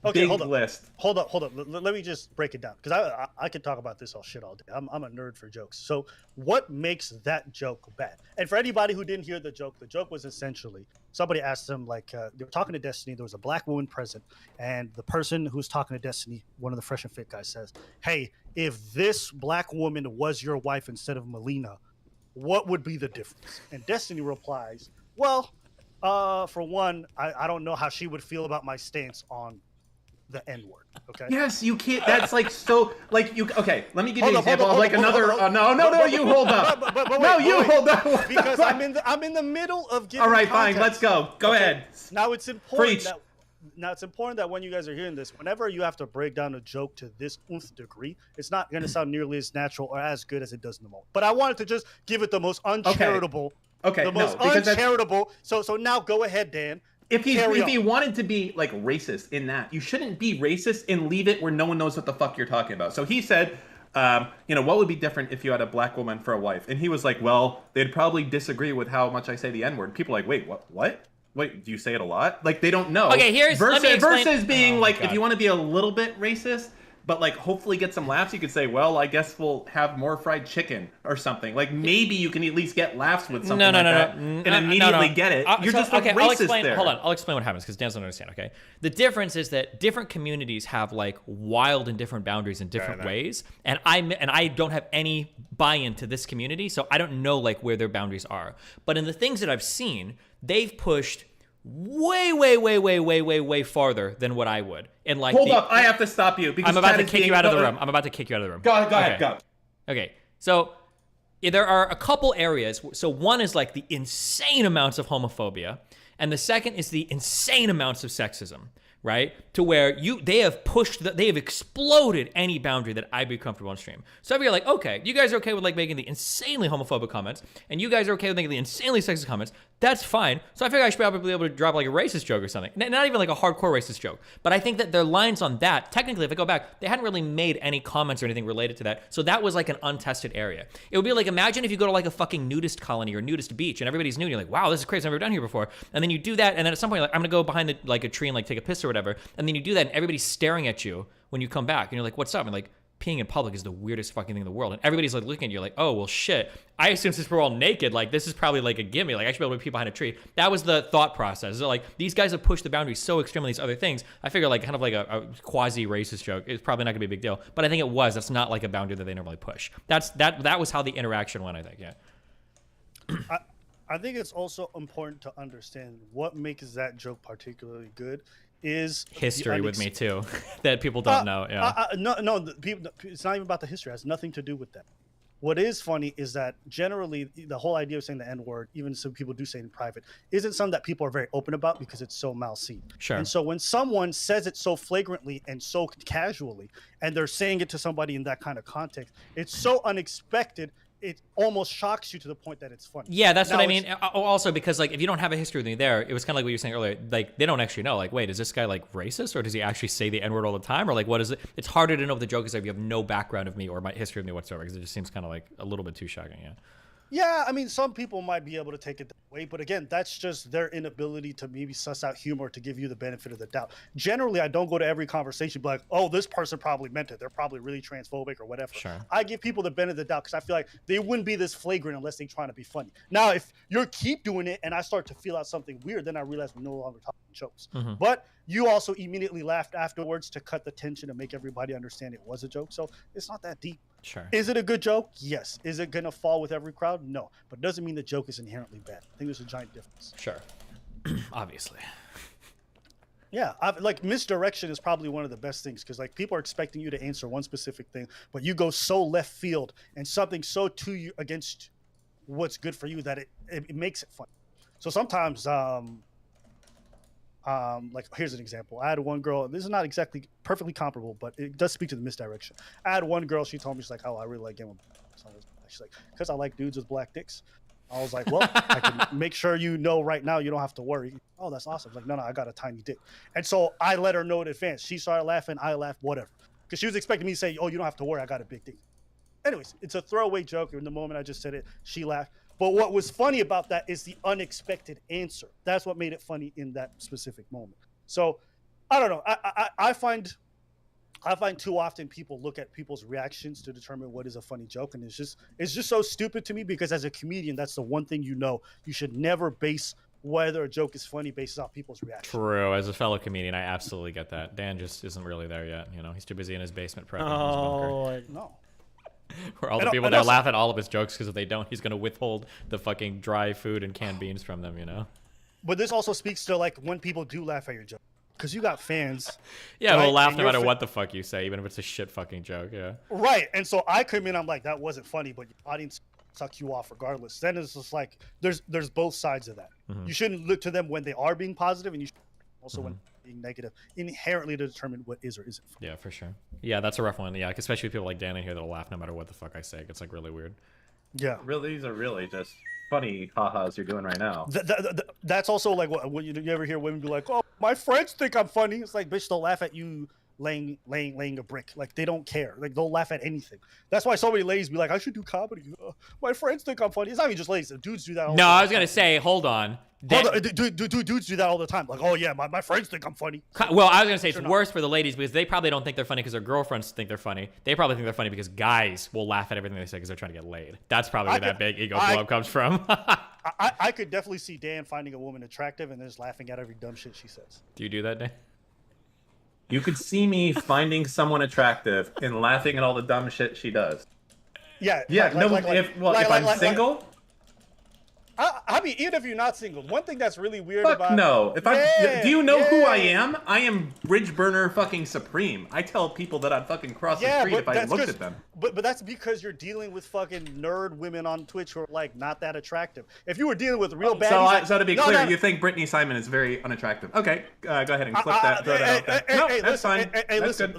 Okay, hold on. list. Hold up. Let me just break it down because I could talk about this all shit all day. I'm a nerd for jokes. So what makes that joke bad? And for anybody who didn't hear the joke was essentially somebody asked them like they were talking to Destiny. There was a black woman present, and the person who's talking to Destiny, one of the Fresh and Fit guys, says, "Hey, if this black woman was your wife instead of Melina, what would be the difference?" And Destiny replies, "Well, for one, I don't know how she would feel about my stance on the N-word." Okay. Yes, you can't. That's like so. Like you. Okay, let me give you Hold an up, hold example up, of hold like up, another. hold up. No, you hold up. But No, wait, you wait. hold up. What the Because fuck? I'm in the middle of giving. All right, fine. context. Let's go. Go Okay. ahead. Now it's important Preach. that it's important that when you guys are hearing this, whenever you have to break down a joke to this nth degree, it's not going to sound nearly as natural or as good as it does in the moment. But I wanted to just give it the most uncharitable, Okay, the no, most because that's- uncharitable. So now go ahead, Dan. If Carry he on. wanted to be like racist in that, you shouldn't be racist and leave it where no one knows what the fuck you're talking about. So he said, what would be different if you had a black woman for a wife? And he was like, well, they'd probably disagree with how much I say the N-word. People are like, wait, what? Wait, do you say it a lot? Like they don't know. Okay, let me explain. Versus being Oh, like, God. if you want to be a little bit racist, but like hopefully get some laughs, you could say, well, I guess we'll have more fried chicken or something. Like maybe you can at least get laughs with something like that and immediately get it. You're just like I'll racist explain. there. Hold on, I'll explain what happens because Dan doesn't understand. Okay, the difference is that different communities have like wild and different boundaries in different ways, and I don't have any buy-in to this community, so I don't know like where their boundaries are. But in the things that I've seen, they've pushed way farther than what I would. And like, Hold up, I have to stop you because I'm about Chad to is kick being- you out of the no, room. I'm about to kick you out of the room. Go ahead, go. Okay, so yeah, there are a couple areas. So one is like the insane amounts of homophobia, and the second is the insane amounts of sexism, right? To where they have exploded any boundary that I'd be comfortable on stream. So if you're like, okay, you guys are okay with like making the insanely homophobic comments, and you guys are okay with making the insanely sexist comments, that's fine. So I figure I should probably be able to drop like a racist joke or something. Not even like a hardcore racist joke, but I think that their lines on that, technically, if I go back, they hadn't really made any comments or anything related to that. So that was like an untested area. It would be like, imagine if you go to like a fucking nudist colony or nudist beach and everybody's nude and you're like, wow, this is crazy, I've never done here before. And then you do that, and then at some point you're like, I'm gonna go behind like a tree and like take a piss or whatever. And then you do that and everybody's staring at you when you come back and you're like, what's up? And like, peeing in public is the weirdest fucking thing in the world. And everybody's like looking at you like, oh, well, shit. I assume since we're all naked, like this is probably like a gimme. Like I should be able to pee behind a tree. That was the thought process. So like these guys have pushed the boundaries so extremely these other things. I figure like kind of like a quasi-racist joke is probably not gonna be a big deal. But I think it was. That's not like a boundary that they normally push. That was how the interaction went, I think, yeah. I think it's also important to understand what makes that joke particularly good is History with me too, that people don't know. Yeah. No, it's not even about the history. It has nothing to do with that. what is funny is that generally the whole idea of saying the N-word, even some people do say it in private, isn't something that people are very open about because it's so mal-seen. Sure. And so when someone says it so flagrantly and so casually, and they're saying it to somebody in that kind of context, it's so unexpected. It almost shocks you to the point that it's funny. Yeah, that's Now what I mean. Also, because like if you don't have a history with me there, it was kind of like what you were saying earlier. Like they don't actually know. Like, wait, is this guy like racist, or does he actually say the N-word all the time, or like what is it? It's harder to know if the joke is if you have no background of me or my history of me whatsoever, because it just seems kind of like a little bit too shocking. Yeah. Yeah, I mean, some people might be able to take it that way, but again, that's just their inability to maybe suss out humor to give you the benefit of the doubt. Generally, I don't go to every conversation be like, oh, this person probably meant it. They're probably really transphobic or whatever. Sure. I give people the benefit of the doubt because I feel like they wouldn't be this flagrant unless they're trying to be funny. Now, if you keep doing it and I start to feel out something weird, then I realize we're no longer talking jokes. Mm-hmm. But you also immediately laughed afterwards to cut the tension and make everybody understand it was a joke. So it's not that deep. Sure. Is it a good joke? Yes. Is it going to fall with every crowd? No. But it doesn't mean the joke is inherently bad. I think there's a giant difference. Sure. Obviously. Yeah. Like misdirection is probably one of the best things because like people are expecting you to answer one specific thing, but you go so left field and something so to you against what's good for you that it makes it fun. So sometimes, like here's an example. I had one girl, this is not exactly perfectly comparable, but it does speak to the misdirection. I had one girl, she told me, she's like, oh, I really like game with she's like, because I like dudes with black dicks. I was like, well, I can make sure you know right now you don't have to worry. Oh, that's awesome. I was like, no, I got a tiny dick. And so I let her know in advance. She started laughing, I laughed, whatever. Because she was expecting me to say, oh, you don't have to worry, I got a big dick. Anyways, it's a throwaway joke. In the moment I just said it, she laughed. But what was funny about that is the unexpected answer. That's what made it funny in that specific moment. So I don't know. I find too often people look at people's reactions to determine what is a funny joke, and it's just so stupid to me because as a comedian, that's the one thing you should never base whether a joke is funny based off people's reactions. True. As a fellow comedian, I absolutely get that. Dan just isn't really there yet. You know, he's too busy in his basement prepping. No. Where all the people there laugh at all of his jokes because if they don't, he's going to withhold the fucking dry food and canned beans from them, you know? But this also speaks to, like, when people do laugh at your joke. Because you got fans. Yeah, right? they'll laugh no matter what the fuck you say, even if it's a shit fucking joke, yeah. Right. And so I come in, I'm like, that wasn't funny, but your audience suck you off regardless. Then it's just like, there's both sides of that. Mm-hmm. You shouldn't look to them when they are being positive, and you should also when being negative, inherently to determine what is or isn't funny. Yeah, for sure. Yeah, that's a rough one. Yeah, especially with people like Dan in here that'll laugh no matter what the fuck I say. It's like really weird. Yeah. Really, these are really just funny ha-has you're doing right now. That's also like what you ever hear women be like, oh, my friends think I'm funny. It's like, bitch, they'll laugh at you laying a brick. Like, they don't care. Like, they'll laugh at anything. That's why so many ladies be like, I should do comedy. My friends think I'm funny. It's not even just ladies. Dudes do that all the time. No, I was going to say, hold on. Dudes do that all the time. Like, oh yeah, my friends think I'm funny. Well, I was gonna say it's worse for the ladies because they probably don't think they're funny because their girlfriends think they're funny. They probably think they're funny because guys will laugh at everything they say because they're trying to get laid. That's probably where that big ego blow up comes from. I could definitely see Dan finding a woman attractive and then just laughing at every dumb shit she says. Do you do that, Dan? You could see me finding someone attractive and laughing at all the dumb shit she does. Yeah. Yeah. If I'm single. I mean, even if you're not single, one thing that's really weird Fuck about no. Do you know who I am? I am bridge burner fucking supreme. I tell people that I'd fucking cross the street if I looked at them. But that's because you're dealing with fucking nerd women on Twitch who are like not that attractive. If you were dealing with real baddies, so to be clear, you think Brittany Simon is very unattractive? Okay, go ahead and clip that. Throw that out there. No, that's fine. Hey, listen.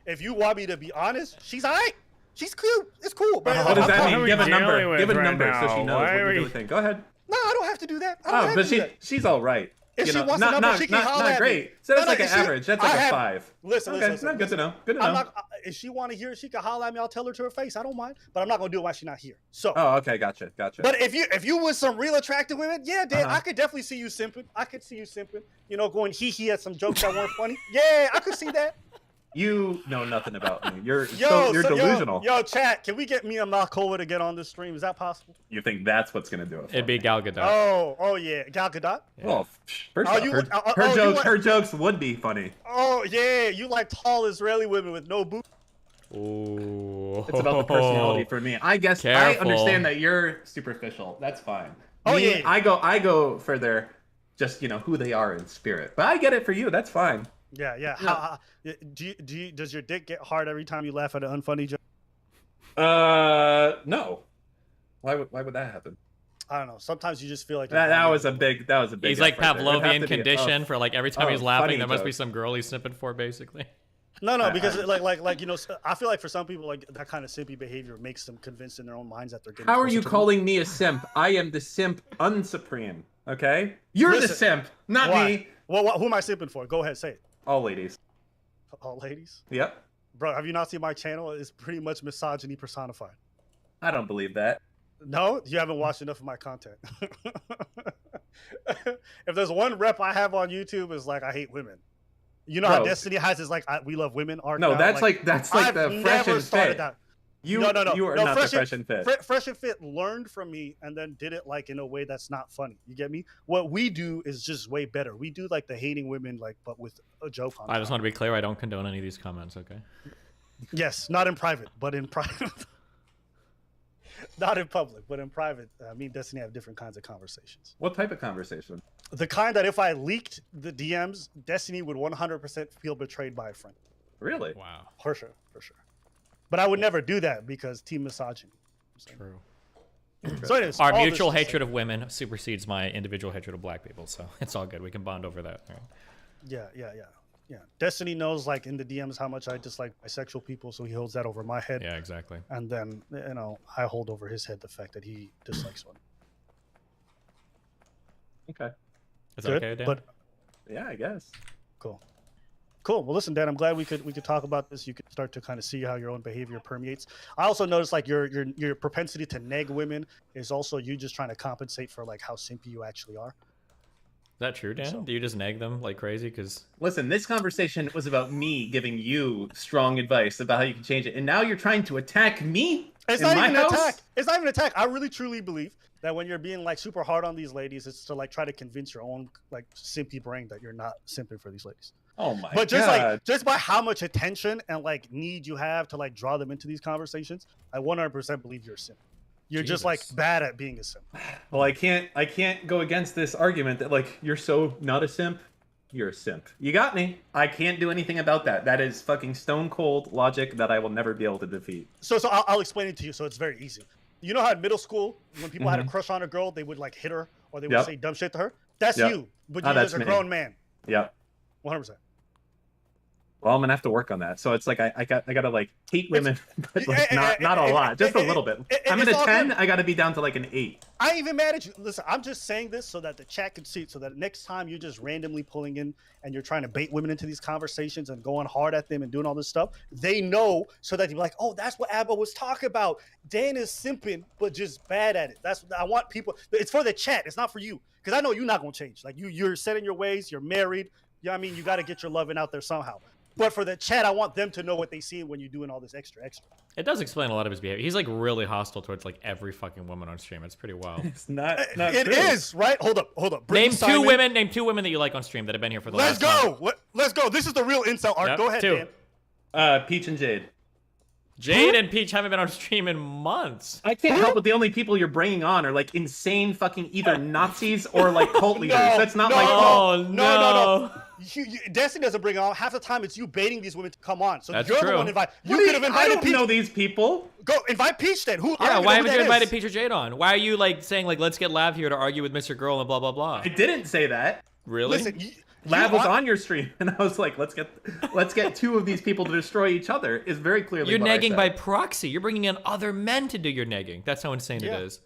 If you want me to be honest, she's alright. She's cute. It's cool. But what does that mean? Give a number. Give a number so she knows what you really think. Go ahead. No, I don't have to do that. But she's all right. If she wants a number, she can holler at me. Not great. So that's like an average. That's like a 5. Listen. Good to know. Good to know. If she want to hear it, she can holler at me. I'll tell her to her face. I don't mind. But I'm not going to do it while she's not here. So. Oh, okay. Gotcha. But if you with some real attractive women, yeah, Dan, I could definitely see you simping. I could see you simping. You know, going hee-hee at some jokes that weren't funny. Yeah, I could see that. You know nothing about me. You're delusional. Yo, chat, can we get Mia Malkova to get on this stream? Is that possible? You think that's what's gonna do it? It'd be Gal Gadot. Oh yeah, Gal Gadot. Yeah. Well, first off, her jokes would be funny. Oh yeah, you like tall Israeli women with no boots. Ooh. It's about the personality for me. I guess Careful. I understand that you're superficial. That's fine. Oh me, yeah. I go for their just who they are in spirit. But I get it for you. That's fine. Yeah. Does your dick get hard every time you laugh at an unfunny joke? No. Why would that happen? I don't know. Sometimes you just feel like That was a big He's like effort there. It'd have Pavlovian to be condition for like every time he's laughing, funny there must be joke. some girl he's snipping for, basically. No, because like you know, I feel like for some people like that kind of simpy behavior makes them convinced in their own minds that they're getting. How are closer you to me. calling me a simp? I am the simp unsupreme. Okay, you're the Listen, simp, not Why? me. Well, who am I simping for? Go ahead, say it. All ladies. All ladies, Yep. bro. Have you not seen my channel? It's pretty much misogyny personified. I don't believe that. No, you haven't watched enough of my content. If there's one rep I have on YouTube, is like I hate women. You know how Bro. Destiny has his like we love women arc. No, now? that's like I've the fresh never and started fit. that. You No. you are No, not the fresh and fit. Fresh and Fit learned from me and then did it like in a way that's not funny. You get me? What we do is just way better. We do like the hating women, like, but with a joke on I just top. want to be clear, I don't condone any of these comments, okay? Yes, not in private, but in private. Not in public, but in private. Me and Destiny have different kinds of conversations. What type of conversation? The kind that if I leaked the DMs, Destiny would 100% feel betrayed by a friend. Really? Wow. For sure. But I would never do that because team misogyny. True. So anyways, Our all this mutual to say- hatred of women supersedes my individual hatred of black people, so it's all good. We can bond over that. Right? Yeah. Destiny knows, like, in the DMs how much I dislike bisexual people, so he holds that over my head. Yeah, exactly. And then, you know, I hold over his head the fact that he dislikes one. Okay. Is that okay, Dan? But Yeah, I guess. cool. Well, listen, Dan, I'm glad we could talk about this. You could start to kind of see how your own behavior permeates. I also noticed like your propensity to neg women is also you just trying to compensate for like how simpy you actually are. Is that true, Dan? So- Do you just nag them like crazy? Because Listen, this conversation was about me giving you strong advice about how you can change it, and now you're trying to attack me. It's in not my even an house? attack. It's not even an attack. I really truly believe that when you're being like super hard on these ladies, it's to like try to convince your own like simpy brain that you're not simping for these ladies. Oh my But just god! like just by how much attention and like need you have to like draw them into these conversations, I 100% believe you're a simp. You're just like Jesus. bad at being a simp. Well, I can't go against this argument that like you're so not a simp. You're a simp. You got me. I can't do anything about that. That is fucking stone cold logic that I will never be able to defeat. So I'll explain it to you. So it's very easy. You know how in middle school, when people had a crush on a girl, they would like hit her or they would Yep. say dumb shit to her. That's Yep. you, but Oh, you that's as a me. grown man. Yep. 100%. Well, I'm gonna have to work on that. So it's like I gotta like hate women, but like eh, not a eh, lot, just a eh, little bit. eh, I'm at it's a all 10. good. I gotta be down to like an 8. I ain't even mad at you. Listen, I'm just saying this so that the chat can see it, so that next time you're just randomly pulling in and you're trying to bait women into these conversations and going hard at them and doing all this stuff, they know so that you're like, oh, that's what Abba was talking about. Dan is simping, but just bad at it. That's I want people. It's for the chat. It's not for you, because I know you're not gonna change. Like you're set in your ways. You're married. You know what I mean? You got to get your loving out there somehow. But for the chat, I want them to know what they see when you're doing all this extra. it does explain a lot of his behavior. He's like really hostile towards like every fucking woman on stream. It's pretty wild. It's not It true. is, right? Hold up. Name Brittany two Simon. women. Name two women that you like on stream that have been here for the Let's last month. go. Let's go. This is the real incel art. Yep, Go ahead, two. Dan. Peach and Jade. Jade and Peach haven't been on stream in months. I can't help it. The only people you're bringing on are like insane fucking either Nazis or like cult leaders. No, That's not no, my fault. Oh No. Destiny doesn't bring it on. Half the time, it's you baiting these women to come on. So That's you're the true. one invite. You What do could have I invited don't Peach. know these people. Go invite Peach then. Who? I Yeah, don't even why know who haven't you that invited is. Peach or Jade on? Why are you like saying like let's get Lav here to argue with Mr. Girl and blah blah blah? I didn't say that. Really? Listen, Lab was on your stream, and I was like, let's get two of these people to destroy each other. Is very clearly You're what I negging said. by proxy. You're bringing in other men to do your negging. That's how insane Yeah. it is.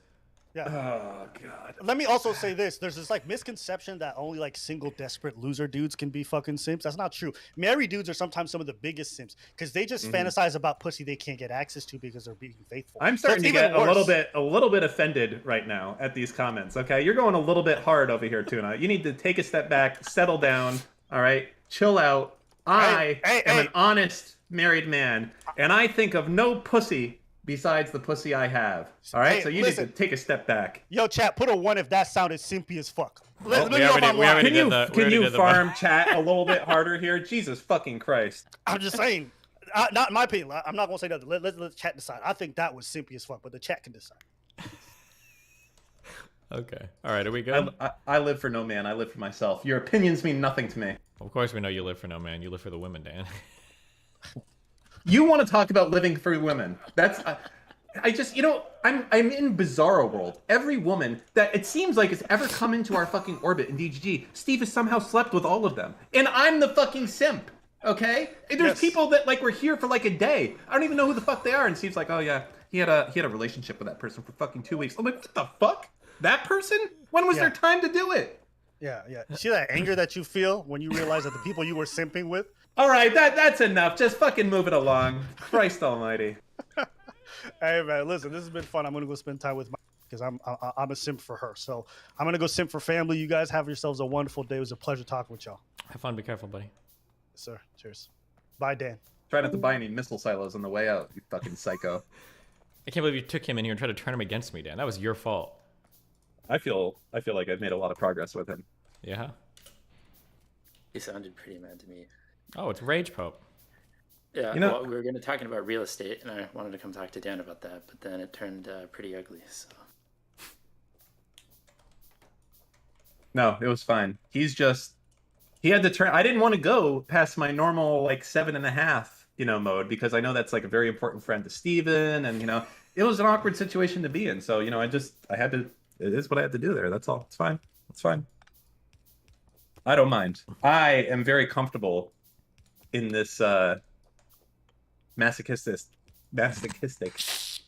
Yeah. Oh god. Let me also say this. There's this like misconception that only like single desperate loser dudes can be fucking simps. That's not true. Married dudes are sometimes some of the biggest simps because they just fantasize about pussy they can't get access to because they're being faithful. I'm starting That's to get even worse. a little bit offended right now at these comments. Okay, you're going a little bit hard over here, Tuna. You need to take a step back, settle down. All right, chill out. I am an honest married man, and I think of no pussy besides the pussy I have. All right, Hey, so you listen. need to take a step back. Yo, chat, put a 1 if that sounded simpy as fuck. Let we me know if already- I'm we lying. already Can did you that. We can already you did the farm chat a little bit harder here? Jesus fucking Christ! I'm just saying. Not in my opinion. I'm not gonna say nothing. Let the chat decide. I think that was simpy as fuck, but the chat can decide. Okay. All right. Are we good? I live for no man. I live for myself. Your opinions mean nothing to me. Of course, we know you live for no man. You live for the women, Dan. You want to talk about living for women? That's I just, I'm in bizarro world. Every woman that it seems like has ever come into our fucking orbit in DGG, Steve has somehow slept with all of them, and I'm the fucking simp. Okay, and there's people that like were here for like a day. I don't even know who the fuck they are, and Steve's like, oh yeah, he had a relationship with that person for fucking 2 weeks. I'm like, what the fuck? That person? When was there time to do it? Yeah. See that anger that you feel when you realize that the people you were simping with. All right, that's enough. Just fucking move it along. Christ Almighty. Hey man, listen, this has been fun. I'm gonna go spend time with my because I'm a simp for her. So I'm gonna go simp for family. You guys have yourselves a wonderful day. It was a pleasure talking with y'all. Have fun. Be careful, buddy. Yes, sir. Cheers. Bye, Dan. Try not to buy any missile silos on the way out, you fucking psycho. I can't believe you took him in here and tried to turn him against me, Dan. That was your fault. I feel like I've made a lot of progress with him. Yeah. He sounded pretty mad to me. Oh, it's Rage Pope. Yeah, well, we were going to talking about real estate, and I wanted to come talk to Dan about that, but then it turned pretty ugly. So. No, it was fine. He had to turn. I didn't want to go past my normal like 7.5, mode because I know that's like a very important friend to Steven, and it was an awkward situation to be in. So I had to. It is what I had to do there. That's all. It's fine. It's fine. I don't mind. I am very comfortable in this masochistic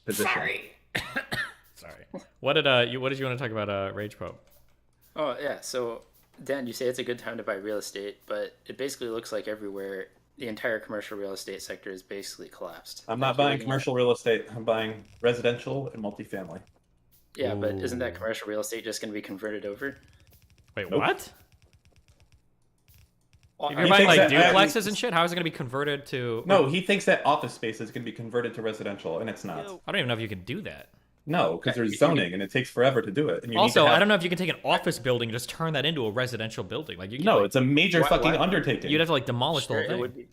position. Sorry. What did you want to talk about, Rage Pope? Oh yeah, so Dan, you say it's a good time to buy real estate, but it basically looks like everywhere the entire commercial real estate sector is basically collapsed. I'm not buying commercial real estate. I'm buying residential and multifamily. Yeah, but isn't that commercial real estate just going to be converted over? Wait, Nope. what? Well, You're buying like duplexes and shit? How is it going to be converted to... No, he thinks that office space is going to be converted to residential, and it's not. I don't even know if you can do that. No, because there's zoning, and it takes forever to do it. And you Also, need to have... I don't know if you can take an office building and just turn that into a residential building. Like you can, No, like, it's a major fucking undertaking. you'd have to like demolish the whole thing.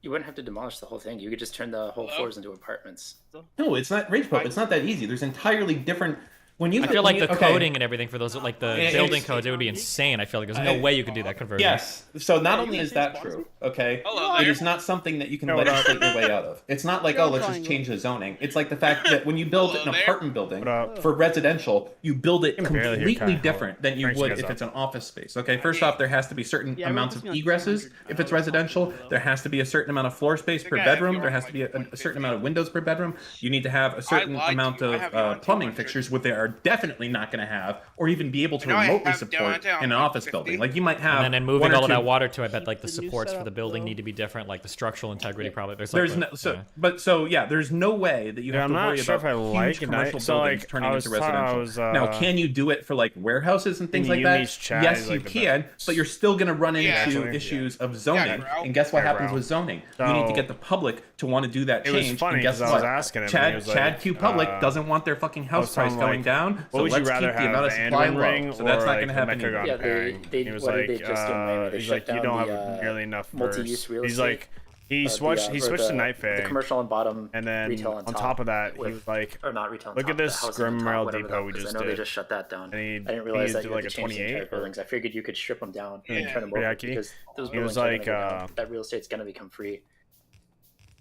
You wouldn't have to demolish the whole thing. You could just turn the whole floors into apartments. No, it's not Rage Pop. It's not that easy. There's entirely different. I feel like the coding and everything for those, like the building codes, it would be insane. I feel like there's no way you could do that conversion. Yes. So not only is that true, okay, it is not something that you can legislate your way out of. It's not like, oh, let's just change the zoning. It's like the fact that when you build an apartment building for residential, you build it completely different than you would if it's an office space. Okay, first off, there has to be certain amounts of egresses. If it's residential, there has to be a certain amount of floor space per bedroom. There has to be a certain amount of windows per bedroom. You need to have a certain amount of plumbing fixtures, which they are definitely not going to have, or even be able to remotely support in an office building. Like you might have, and then moving all of that water to, I bet like the supports for the building need to be different, like the structural integrity probably. There's there's no way that you have to worry about huge commercial buildings turning into residential. Now, can you do it for like warehouses and things like that? Yes, you can, but you're still going to run into issues of zoning. And guess what happens with zoning? You need to get the public to want to do that change. And guess what? Chad Q Public doesn't want their fucking house price going down. So let's keep the amount of supply low. So that's not going to happen. Yeah, they was what like, did they just do away? They he's shut like, you down don't the, have nearly enough multi-use real He's estate. like, he switched to Night the Fae, commercial on bottom, and then retail on top of that, he was like, or not retail on look top, at this the housing on top, Grimrail whatever depot we because just I know did. they just shut that down. And I didn't realize that did you had like to a change the entire 28 or buildings. I figured you could strip them down and turn them pretty over yucky. because those He buildings was are like, gonna go down. That real estate's gonna become free.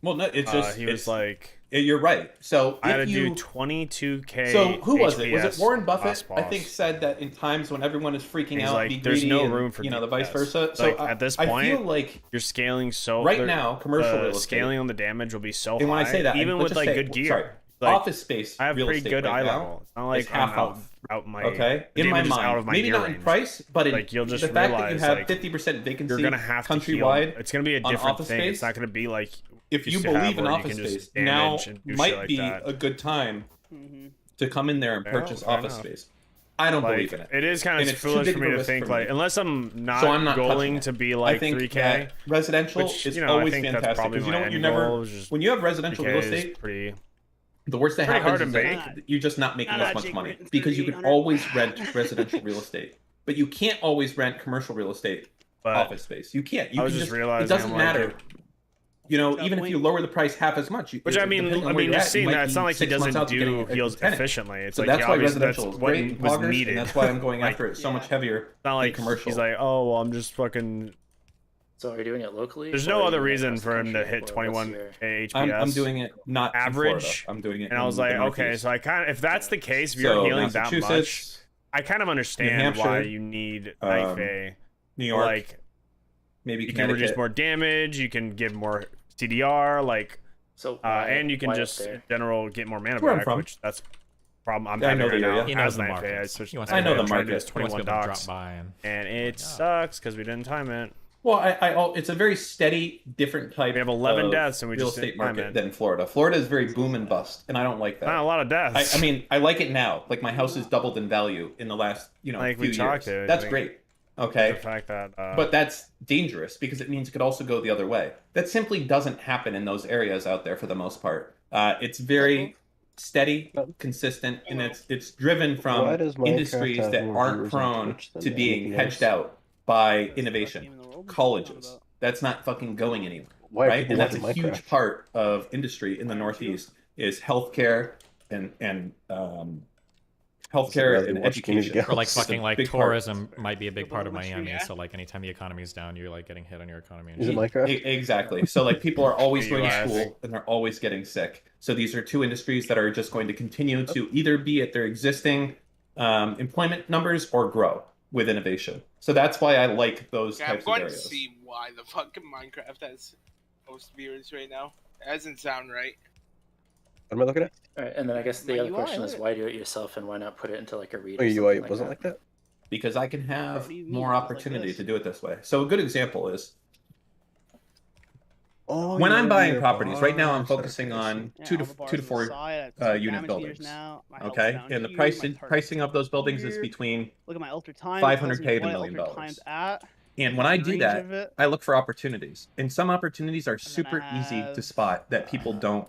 Well, no, it's just he was like, you're right. So I had to if do you 22K. So who was it? Was it HPS Warren Buffett? last I think boss. said that in times when everyone is freaking He's out, like, be there's greedy no and, room for the vice DPS. versa. So Like, at this point, I feel like you're scaling so right now, commercial the real estate. scaling on the damage will be so And when high. I say that, even let's with just like say- good gear, sorry, like, office space. I have real pretty estate good right eye now level. It's not is like half I'm off. out my Okay, in my damage is out of mind, my maybe gear not in range. price, but in Like, you'll just the fact that you realize, have like, 50% vacancy You're gonna have to countrywide. heal. It's gonna be a on different office thing. space. It's not gonna be like If you used to have, believe in where you office can just space, now damage and do shit might like be that. a good time to come in there and purchase office enough. space. I don't Like, believe in it. it is kind And of it's too foolish big for of me a to risk think for like, me. unless I'm not, So I'm not going touching it. to be I like think 3K. that residential which, is you know, I always think that's fantastic probably because my you end never goal, is just when you have residential 3K real is estate. pretty. The worst that Pretty hard happens to is that make. you're just not making Not as a much jig money written for because you can 800. always rent residential real estate, but you can't always rent commercial real estate But office space. You can't. You I was can just it realizing, doesn't I'm like, matter. You know, even if you lower the price half as much, Which I mean, depending on where you're just at, seeing you might that, it's be not like he 6 months doesn't out to getting do a heals tenant. efficiently. It's So like that's why obviously residential that's is what great in was poggers, needed. and that's why I'm going Like, after it so much heavier. It's not like commercial. he's like, oh well, I'm just fucking So are you doing it locally? There's or no are you other doing it reason across the for him to country, hit or what's 21 your- HPS. I'm doing it not in average, Florida. I'm doing it. and I was in like, the okay, Northeast. so I kind of, if that's the case, if you're So, healing that much, Massachusetts, I kind of understand Hampshire, why you need knife A. New York, Like, maybe you can Connecticut. reduce more damage, you can give more CDR, like, So and you can why up just there? in general get more mana Where I'm back, from. which that's a problem I'm Yeah, I having know the right now. area. He As knows the knife A, markets. switched He wants to I know knife A, the trying to do market. this He wants to 21 be able to docs, drop by and it yeah. sucks because we didn't time it. Well, it's a very steady, different type. We have 11 of deaths and we real just estate didn't time market it. than Florida. Florida is very boom and bust, and I don't like that. Not a lot of deaths. I mean, I like it now. Like my house has doubled in value in the last, Like we few talked years. to, That's like, great. the Okay, fact that, but that's dangerous because it means it could also go the other way. That simply doesn't happen in those areas out there for the most part. It's very steady, consistent, and it's driven Why from does Minecraft industries have that more aren't viewers on prone Twitch than to being anything hedged else? out by That's the best innovation. game in the world. Colleges. That's not fucking going anywhere. Why are Right? people And that's a watching huge Minecraft? part of industry in the Northeast is healthcare and healthcare rather and watch Community education. Or like It's a fucking like big part. tourism might be a big Go part of watch stream, Miami. yeah? So like anytime the economy is down, you're like getting hit on your economy. And Is it shit. Minecraft? Exactly. So like people are always The going to US. school and they're always getting sick. So these are two industries that are just going to continue to either be at their existing employment numbers or grow with innovation. So that's why I like those Yeah, I'm types of going to areas. see why the fucking Minecraft has most viewers right now. That doesn't sound right. What am I looking at? All right, and then I guess the My other UI, question look is at it. why do it yourself and why not put it into like a read? Oh, or your UI something wasn't like that? Because I can have What do you mean? more It's like opportunity this. to do it this way. So a good example is Oh, when you're I'm buying your properties, right now I'm bars. focusing Okay, I on see. Yeah, two all the to bars two to on the four side, I have some unit damage meters buildings. now, my health's Okay, down and the here, pricing my pricing of those buildings is here. between Look at my Ultra time. 500K to $1 $1 million. Times at. And when I do range that, of it. I look for opportunities. And some opportunities are then super I easy to have, spot that people don't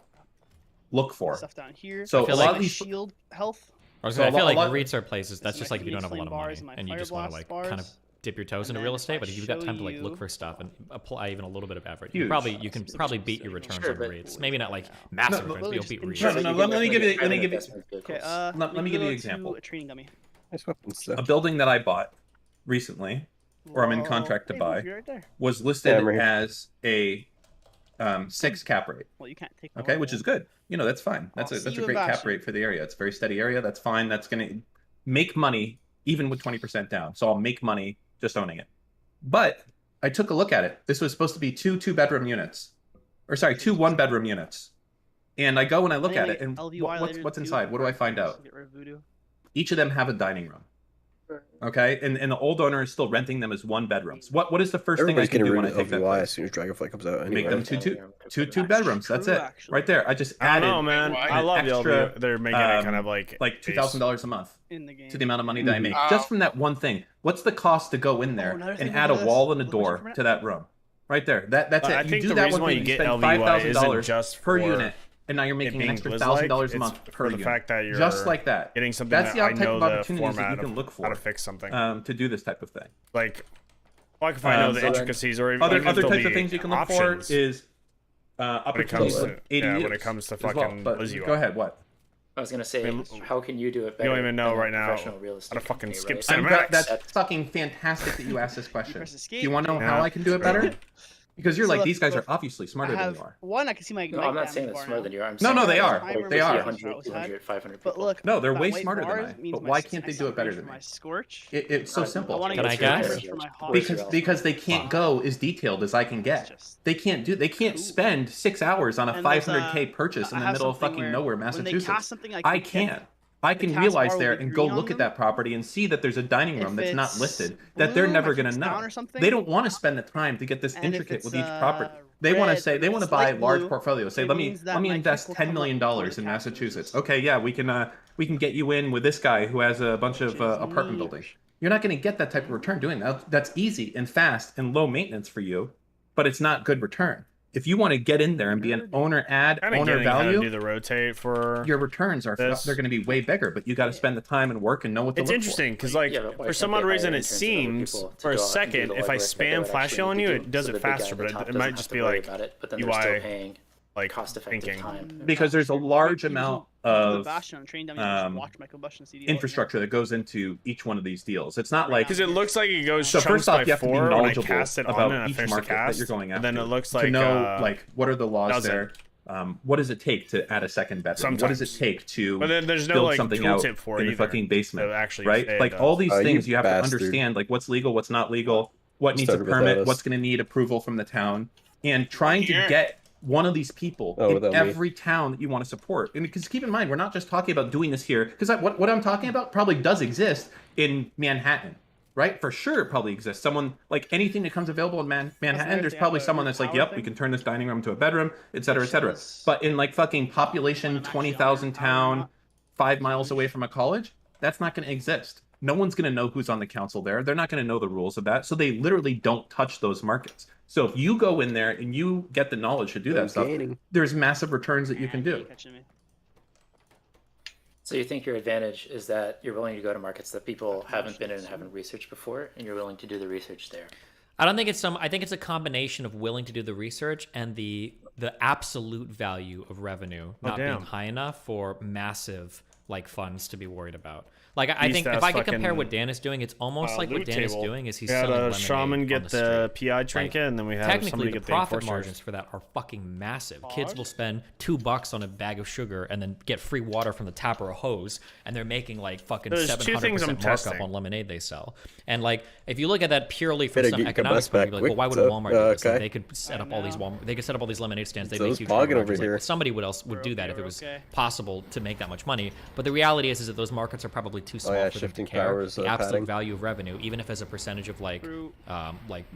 look for. Stuff down here. So I feel a like- lot of these shield health. I was So gonna, a I feel lot- like a lot- REITs are places. That's This is just my like if you don't have a lot of Flame money bars and my and you just want to Fire like kind of Blast dip your toes And into then real if estate. I But if you've got show time to like look you- for stuff and apply even a little bit of effort, Huge. you can probably beat your returns Sure, on but- REITs. Maybe not like No, massive no, returns, but you'll beat no, REITs. no, no, let me give you- let me give you- Okay, let me give you an example. A training dummy. Nice weapons stuff. A building that I bought recently, or I'm in Whoa. contract to Hey, buy, look, you're right there. was listed Yeah, I'm right here. as a 6 cap rate. Well, you can't take. my Okay, word which for is it. good. That's fine. That's I'll a see that's a you in great cap Bastion. rate for the area. It's a very steady area. That's fine. That's gonna make money even with 20% down. So I'll make money just owning it. But I took a look at it. This was supposed to be two 2-bedroom units, or sorry, 2 1-bedroom units. And I go and I look at it, and what's inside? What do I find out? Get rid of voodoo. Each of them have a dining room. Okay, and the old owner is still renting them as 1-bedrooms. What is the first thing I Everybody's can getting do when rid I of take that LVY as place? soon as Dragonflight comes out. Make Anyway. them two bedrooms. That's true, it, actually. right there. I just I added don't know, man. Why? I love the extra, LV. They're making it kind of like $2,000 a month In the game. to the amount of money that I make Mhm. just from that one thing. What's the cost to go in there another and thing, add a look at wall this. and a Look what you door print. to that room? Right there. That's But it. I You think do the that reason one why thing, you you get spend LVY isn't $5,000 just per for unit, and now you're it making an being extra Blizz-like, $1,000 a it's month per for the unit. fact that you're Just like that. getting something That's that the I type know of the opportunities that format you can of look for how to fix something. to do this type of thing. Like, well, if I know the so then intricacies, or Other even still types of be things you can look options for is when it opportunities comes with to ADUs when it comes to as well. fucking But Blizz UI. go ahead. What? I was gonna say, I mean, how can you do it You better? don't even know than a right now professional real how estate to fucking company, skip right? cinematics. That's fucking fantastic that you asked this question. Press Do escape. you want to know Yeah, how I can do it better? true. Because you're So like, look, these guys look, are obviously smarter I than have you are. one. I can see my. No, ignite I'm not damage saying they're bar smarter now. than you are. I'm No, saying no, they there's are. probably They are. 100, 200, 500 But people. look, No, they're that way white smarter than bars I. means But my why s- can't my they do it better range than for me? my scorch. It's so I simple. want to Can get I some guess? range for my hawk. Because they can't go as detailed as I can get. They can't cool. spend 6 hours on a And there's, 500K purchase in I the have middle of something fucking where nowhere, when they Massachusetts. cast something, I get can. I can cast realize bar there with the and go green on look at them. that property and see that there's a dining room If that's not it's listed that they're blue, never my going to kid's down know. or something. They don't want to spend the time to get this And if intricate it's, with each property. uh, They want to red, say if they want to it's buy light large blue, portfolios. Say it let me means that let me my invest kids will $10 come million up in with Massachusetts. taxes. Okay, yeah, we can get you in with this guy who has a bunch of Which is apartment neat. buildings. You're not going to get that type of return doing that. That's easy and fast and low maintenance for you, but it's not good return. If you want to get in there and be an owner Kind of owner getting how to do value, the rotate for. your returns are this. they're going to be way bigger, but you got to spend the time and work and know what to It's look interesting because, like, Yeah, but why for some can't odd they reason, hire it interns and other seems people to for a go out and do second the if I legwork that they spam would flash actually shell on need you, to it does so it the big guy faster, at but the top it doesn't might have just to be worry like about it, but then they're still UI. paying like cost-effective thinking. time. Because there's a large amount the of Bastion on the train down, you just um, watch my combustion CD infrastructure that goes into each one of these deals. It's not like Because it looks like it goes so. chunks First off, by you have to be 4 when I knowledgeable cast it on about and I each finish the market that cast. you're going after. And then it looks to like know like what are the laws does it? there. What does it take to add a second bedroom? What does it Sometimes. take to But then there's no build like something out tooltip for in it the fucking basement? to actually Right? say Like it all does. these You things you have bastard. to understand, like what's legal, what's not legal, what needs a Started with permit, those. what's going to need approval from the town, and trying to Here. get one of these people Oh, in without me. every town that you want to support. And because keep in mind, we're not just talking about doing this here, because what I'm talking about probably does exist in Manhattan, right? For sure, it probably exists. Someone like anything that comes available in Manhattan, if there's they probably have a someone that's like, tower yep, we thing. can turn this dining room to a bedroom, et cetera, et Which cetera. is- But in like fucking population When I'm actually 20,000 under power or town, not. 5 miles away from a college, that's not going to exist. No one's going to know who's on the council there. They're not going to know the rules of that. So they literally don't touch those markets. So if you go in there and you get the knowledge to do that stuff, Gaining. there's massive returns that you can do. Catching me. So you think your advantage is that you're willing to go to markets that people haven't been in and haven't researched before, and you're willing to do the research there. I don't think it's some. I think it's a combination of willing to do the research and the absolute value of revenue not being damn. high enough for massive like funds to be worried about. Like I think if Beast-ass I could compare fucking, what Dan is doing, it's almost like what loot Dan is table. doing is he's We had selling a lemonade shaman on get the street. PI trinket, and then we had Technically, somebody the get the profit enforcers. margins for that are fucking massive. Kids will spend $2 on a bag of sugar and then get free water from the tap or a hose, and they're making like fucking There's two 700% things I'm markup testing. on lemonade they sell. And like, if you look at that purely from Better some get your economics bus point of back view, like, well, why would quick, Walmart do this? Like, okay. they could set up all these they could set up all these lemonade stands. They So make it's huge Poggin margins. over Like, here. well, somebody would do that if it was possible to make that much money. But the reality is that those markets are probably too small yeah, for them to shifting care. powers, The absolute padding. value of revenue, even if as a percentage of like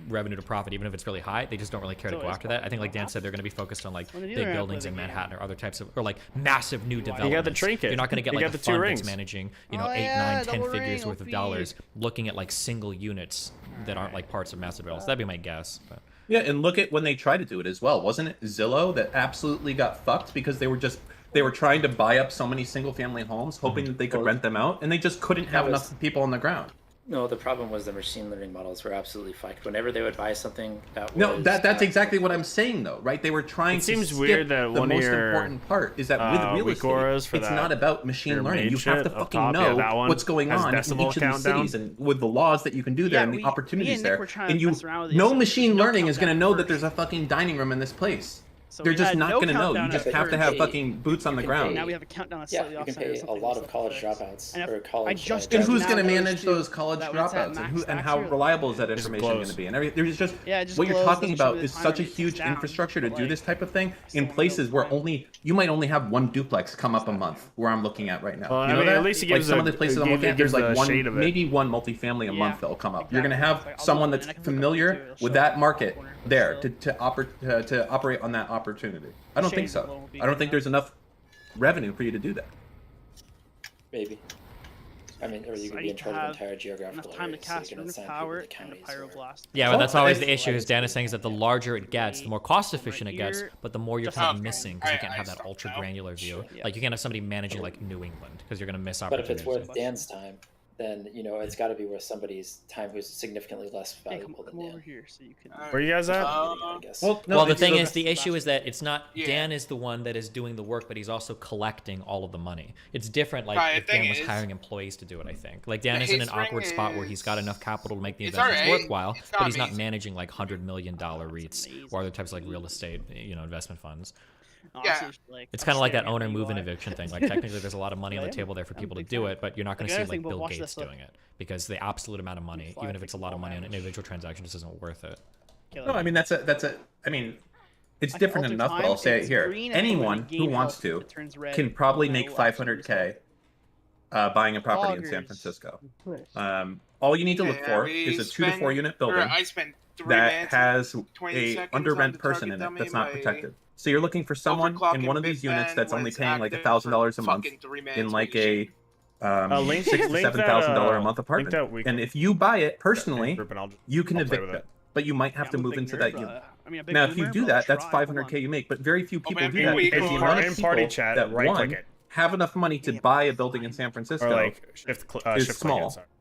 revenue to profit, even if it's really high, they just don't really care to go after that. I think like Dan said, they're going to be focused on like When they do big their buildings in app, Manhattan or other types of or like massive new got the developments. trinket. You're not going to get You like got a the two fund rings. that's managing Oh, 8, yeah, 9, 10 double figures ring, worth of OP. dollars, looking at like single units that aren't like parts of massive developments. That'd be my guess. But. Yeah, and look at when they tried to do it as well. Wasn't it Zillow that absolutely got fucked because they were trying to buy up so many single family homes, hoping that they could rent them out, and they just couldn't have was- enough people on the ground. No, the problem was the machine learning models were absolutely fucked. Whenever they would buy something that No, was that's exactly what I'm saying though, right? They were trying It to seems skip weird that the one of most your, important part is that with real weak auras estate, for it's that- not about machine your learning. main You have shit to up fucking top, yeah, know that one what's going has on in decibel each of these countdown. cities and with the laws that you can do there Yeah, and the me opportunities and Nick there. were trying to And you, mess around with no these, machine no learning is going to countdown know at that there's a first. fucking dining room in this place. So They're we just had not no going to know. You countdown just at have to first. have fucking boots on the You can ground. pay- Now we have a countdown that's Yeah, slightly you can offset or pay a something, lot so of college fixed. dropouts And if- or college. I just And Just who's now going to noticed, manage too, those college that when it's at dropouts and max how factor, reliable is that Just information glows. going to be? And there's just Yeah, it just what you're glows, talking doesn't show about me the is timer such a when it comes huge down, infrastructure to but, do like, this type of thing still in no places where time. you might only have one duplex come up a month where I'm looking at right now. Well, you I know mean, that? at least it Like gives some a- of the places it I'm looking at, gives there's like the shade of one, it. maybe one multifamily a Yeah, month that'll come up. You're exactly. going to have It's like, I'll someone look that's and I can look up familiar too, it'll with show that up market corner, but there still. to operate on that opportunity. I don't think Shades of so. little I don't think there's enough revenue for you to do that. Maybe. I mean, or you So could I be in need to charge of have entire geographical enough time to areas, so cast you can Runic assign Power people to and a counties or- Pyroblast. Yeah, Well, but that's always the it's- issue. Is Dan is saying is that the larger it gets, the more cost efficient it gets, Here, but the more you're just kind of okay. missing because you I- can't I have that stop ultra now. granular view. Yeah. Like you can't have somebody managing like New England because you're gonna miss But if opportunities. it's worth Dan's time, then it's got to be worth somebody's time who's significantly less Hey, valuable than come over Dan. here so you can. Where you guys at? I guess. Well, no, Well, the it's thing still- is, the issue is that it's not Yeah. Dan is the one that is doing the work, but he's also collecting all of the money. It's different, like Right, if the Dan thing was is- hiring employees to do it. I think like Dan The is in an hate spring awkward spot where he's got is- enough capital to make the it's investments alright. worthwhile, It's but not he's not amazing. managing like $100 million REITs amazing. or other types of like real estate, investment funds. Honestly, It's kind of like that staring at owner me move-in while I- eviction thing. Like technically, there's a lot of money on the I am. table there for I'm a people to big do fan. it, but you're not going to Like, see I think like we'll Bill watch Gates this stuff. doing it because the absolute amount of money, Fly even if it's a lot of money on an damage. individual transaction, just isn't worth it. Okay, No, I mean it's I can different alter enough, but time, I'll say it it's here. green, and when Anyone I who gain wants health, to it turns red, can probably and I make will actually 500K buying a property in San Poggers. Francisco. Nice. All you need to look Yeah, for we is a 2 to 4 unit building I spent 3 that minutes has 20 a seconds under on rent the person target in it dummy that's not by protected. So you're looking for someone in one of these units that's only paying like $1,000 a month in like a Link- $6,000 to link that, $7,000 a month link that apartment. week- And if you buy it personally, Group and I'll- you can I'll play evict with it. But you might have to I'm a move big into nerd, that but, unit. I mean, a big Now, if you boomer, do but that, I'll that's try, hold 500K on. you make, but very few people man, do that we because the can- amount in of party people chat, that right click one it. have enough money to buy a building in San Francisco Or like shift is click small. it, sorry.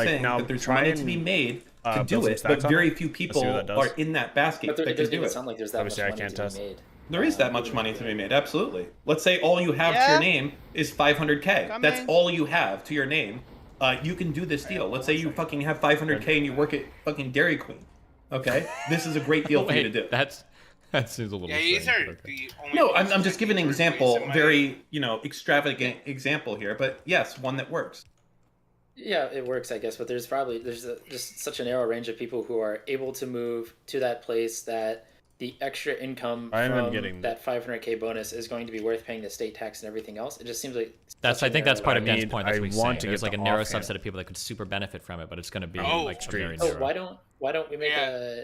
Like, saying now that there's try money and, to be made to build do some it, stacks but on very it. few Let's see people what that does. are in that basket But there, that it can doesn't do even it. sound like there's that Obviously, I much money can't to test. be made. There is that much money to be made, absolutely. Let's say all you have to Yeah. your name is 500K. Come That's in. all you have to your name. You can do this deal. Let's say you fucking have 500K and you work at fucking Dairy Queen. Okay? This is a great deal for you to do. That seems a little Yeah, these strange. are but okay. the only. No, I'm places just I giving an think we're example, wasting very, extravagant example here, but yes, one that works. Yeah, it works, I guess, but there's just such a narrow range of people who are able to move to that place that the extra income I am from getting- that 500K bonus is going to be worth paying the state tax and everything else. It just seems like I think that's part of Dan's point. That's I what he's want saying. to There's get like a the narrow offhand. subset of people that could super benefit from it, but it's going to be Oh, like very Oh, narrow. why don't we make Yeah.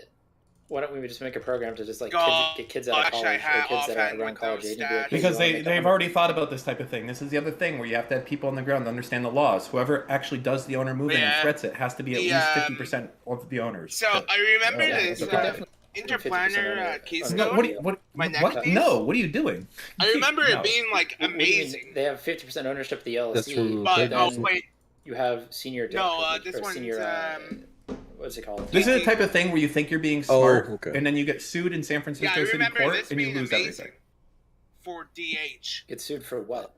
why don't we just make a program to just like God, get kids out of actually, college I have or kids that offhand are around with college those age and be like, stats. hey, Because you wanna they've make 100 already thought about this type of thing. This is the other thing where you have to have people on the ground to understand the laws. Whoever actually does the owner moving and Yeah. threats it has to be at The, least 50% of the owners. So I remember Yeah, this you could definitely interplanar case No, code. What? Do you, what? My next What? piece? No. What are you doing? I remember No. it being like What do you mean? amazing. They have 50% ownership of the That's LLC, from But then oh wait, you have senior debt No, privilege, this or one's, senior what's it called? This is the type of thing where you think you're being Oh, smart, okay. and then you get sued in San yeah, Francisco I City remember Court, this and you being lose amazing everything. for DH. Get sued for what?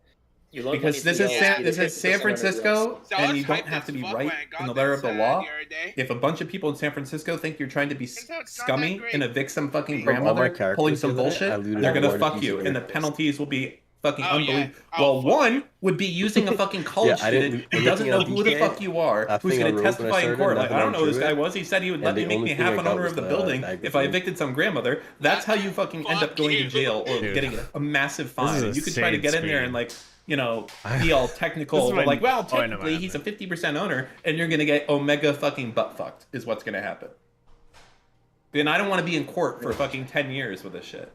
You loan Because money this to is the San, LLC, this they is 50% San owner of the Francisco, LLC. So I and was you don't hyped have to as be fuck right when I got in the letter of this, the law. the other day. If a bunch of people in San Francisco think you're trying to be Turns out it's not scummy that great. and evict some fucking From all my grandmother characters pulling the some other day, I bullshit, looted they're all gonna one fuck piece you, of and the earth. penalties will be fucking Oh, yeah. unbelievable. Oh, Well, fuck one you. would be using a fucking college I didn't student do who doesn't know anything who the else. fuck you are, That who's thing going on to Rose when I testify in started, court. Like, nothing I don't on know who this guy Druid. was. He said he would And let the me make only me thing half I an got owner was of the the building bag if I thing. evicted some grandmother. That's how you fucking end Fuck up going to you. jail or Dude. getting a massive fine. is And you could try to insane get in there speed. and like, be all This technical, is but my- like, well, oh, I know technically my he's a answer. 50% owner, and you're gonna get omega fucking butt fucked is what's gonna happen. And I don't want to be in court for fucking 10 years with this shit.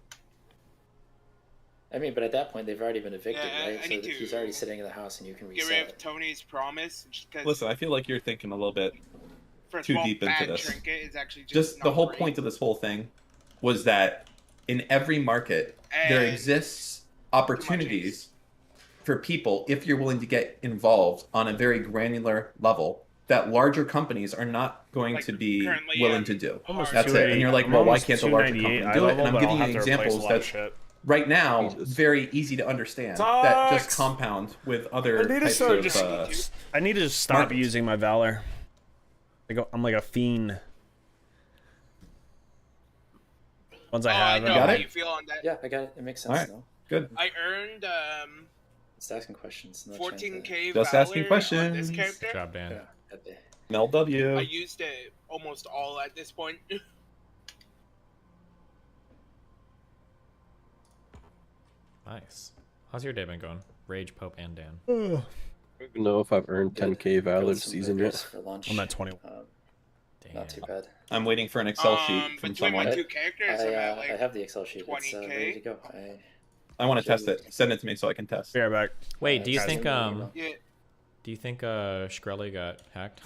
I mean, but at that point, they've already been evicted, Yeah, right? I So need he's to already sitting in the house, and you can Get reset rid of it. Tony's promise. Just 'cause Listen, I feel like you're thinking a little bit for a too small deep into bad this. trinket is actually just the not whole great. point of this whole thing was that in every market there And exists opportunities for people if you're willing to get involved on a very granular level that larger companies are not going Like to be currently, willing to do. Almost That's it. 280. And you're like, I'm well, why almost can't the larger 298 company do eye it? And level, I'm but giving I'll you have to replace a examples lot of that's shit. right now Jesus. very easy to understand that just Sucks. compound with other I need to types start of just. I need to stop markets. using my valor. I'm like a fiend. Once I Oh, I have know it, Got how it? you feel on that. Yeah, I got it. It makes sense. Alright. Though. good. I earned Just asking questions. Not trying to- 14k Just valor asking on questions. this Good character. job, Dan. Yeah, at the- Mel W. I used it almost all at this point. Nice. How's your day been going? Rage, Pope, and Dan. I don't even know if I've earned 10k valor grilled this some season burgers yet. for lunch. I'm at 20. Damn. Not too bad. I'm waiting for an Excel sheet from Between someone. my two characters, I'm at I like have the Excel sheet. It's 20K. ready to go. I want to test it. Send it to me so I can test. Be right back. Wait, do you Guys, think I'm yeah. Shkreli got hacked?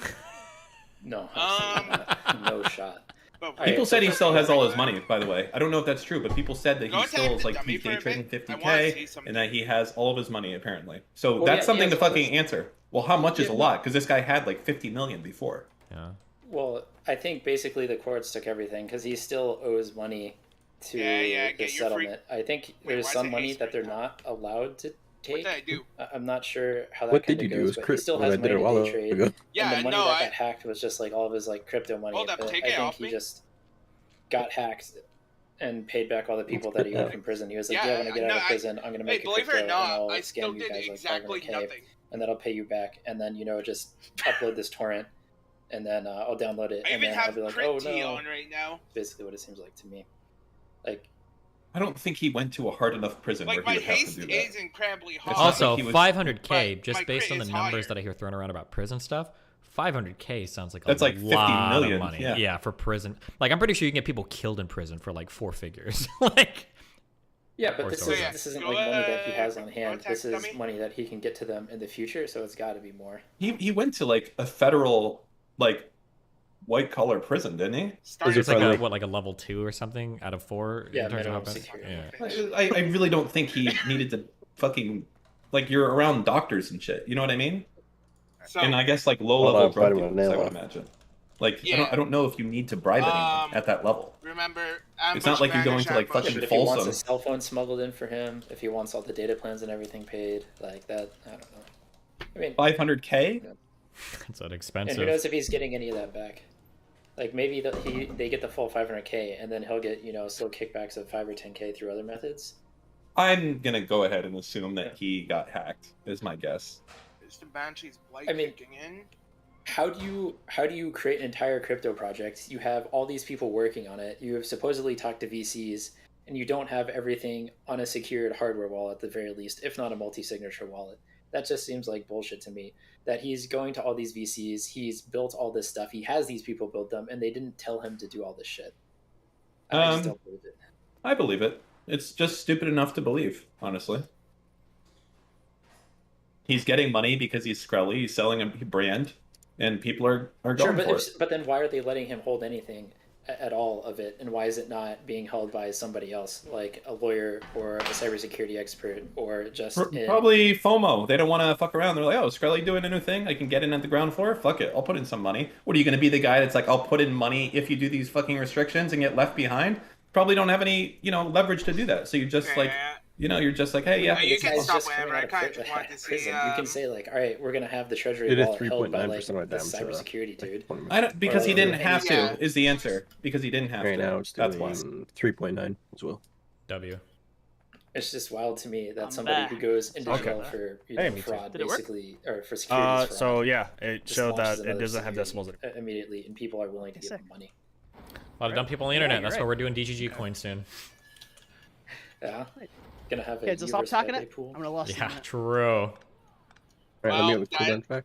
No, absolutely not. No shot. But People People Alright, said so he still has all his for- money, by the way. I don't know if that's true, but people said that Go he ahead, still is like dummy, for PK a trading bit. I wanna 50k, see something. and that he has all of his money apparently. So Well, that's yeah, something yeah, to fucking that's- answer. Well, how much is Yeah, a no. lot? Because this guy had like 50 million before. Yeah. Well, I think basically the courts took everything because he still owes money to Yeah, the get your free- settlement. I think Wait, there's why is some it money haste that they're right not allowed to What take. did I do? I'm not sure how that What kind did of you do? It goes, was but he crit still when has I did money it a to while day trade. ago. Yeah, and the money no, that I got hacked was just like all of his like crypto money. Hold up, but take I it think off he me. just got hacked and paid back all the people that he owed from prison. He was like, Yeah, "Yeah, when I get no, out of I- prison, I'm gonna make Hey, a believe crypto it or and not, I'll I still scam you did guys like exactly 500K, nothing. and then I'll pay you back, and then just upload this torrent, and then I'll download it, I and even then I'll have be like, crit oh tea no." on right now. Basically, what it seems like to me. Like, I don't think he went to a hard enough prison Like where my he would have to haste do that. is incredibly high. not Also, like he was- 500k, but just my based crit on the is numbers higher. that I hear thrown around about prison stuff, 500k sounds like a That's like 50 lot million, of money. yeah. For prison. Like, I'm pretty sure you can get people killed in prison for like 4 figures. Like, yeah, Or but this so. is Yeah, this isn't go, like money that he has on go hand. text This is dummy. money that he can get to them in the future, so it's got to be more. He went to like a federal like white collar prison, didn't he? Started it's like Friendly. like a level 2 or something out of 4 Yeah, in terms of minimum how fast- security. Yeah. I really don't think he needed to fucking like you're around doctors and shit. You know what I mean? So, And I guess like low Hold level on, drug fighting my dealers, I nail would off. imagine. Like Yeah. I don't know if you need to bribe anyone at that level. Remember, It's not like you're going to, like, Yeah, fucking but if he wants Folsom. a cell phone smuggled in for him, if he wants all the data plans and everything paid, like that, I don't know. I mean, 500K? It's that and expensive. who knows if he's getting any of that back? Like maybe they get the full 500K, and then he'll get still kickbacks of 5 or 10K through other methods. I'm gonna go ahead and assume that he got hacked. Is my guess. Is the Banshee's blight I mean- kicking in? How do you create an entire crypto project? You have all these people working on it. You have supposedly talked to VCs, and you don't have everything on a secured hardware wallet at the very least, if not a multi-signature wallet. That just seems like bullshit to me. That he's going to all these VCs, he's built all this stuff, he has these people build them, and they didn't tell him to do all this shit. I just don't believe it. I believe it. It's just stupid enough to believe, honestly. He's getting money because he's Skrelly. He's selling a brand, and people are going Sure, for it. but then why are they letting him hold anything at all of it, and why is it not being held by somebody else, like a lawyer or a cybersecurity expert, or just Probably FOMO. They don't want to fuck around. They're like, oh, Skrelly doing a new thing? I can get in at the ground floor? Fuck it. I'll put in some money. What, are you going to be the guy that's like, I'll put in money if you do these fucking restrictions and get left behind? Probably don't have any, leverage to do that. So you're just like, you're just like, hey, yeah. You can It's stop just whenever. coming I out of kind of just prison. wanted to see. Prison. You can say like, all right, we're gonna have the treasury It is wallet held by like 3.9% of my the damage, cybersecurity dude. I don't, because he didn't have Yeah. to, is the answer. Because he didn't have Right to. now it's That's doing why. 3.9 as well. W. It's just wild to me that I'm somebody back. who goes into Okay. jail for Hey, me too. fraud, Did it work? basically, or for securities fraud. So yeah, it just showed launches that it another doesn't have security decimals. immediately, and people are willing to give Sick. him money. A lot of dumb people on the internet. you're That's right. why we're doing DGG coins soon. Yeah, gonna have a Okay, so stop universe talking Pepe it. pool. I'm gonna lost Yeah, in that. true. Alright, let me Well, have a cooldown back.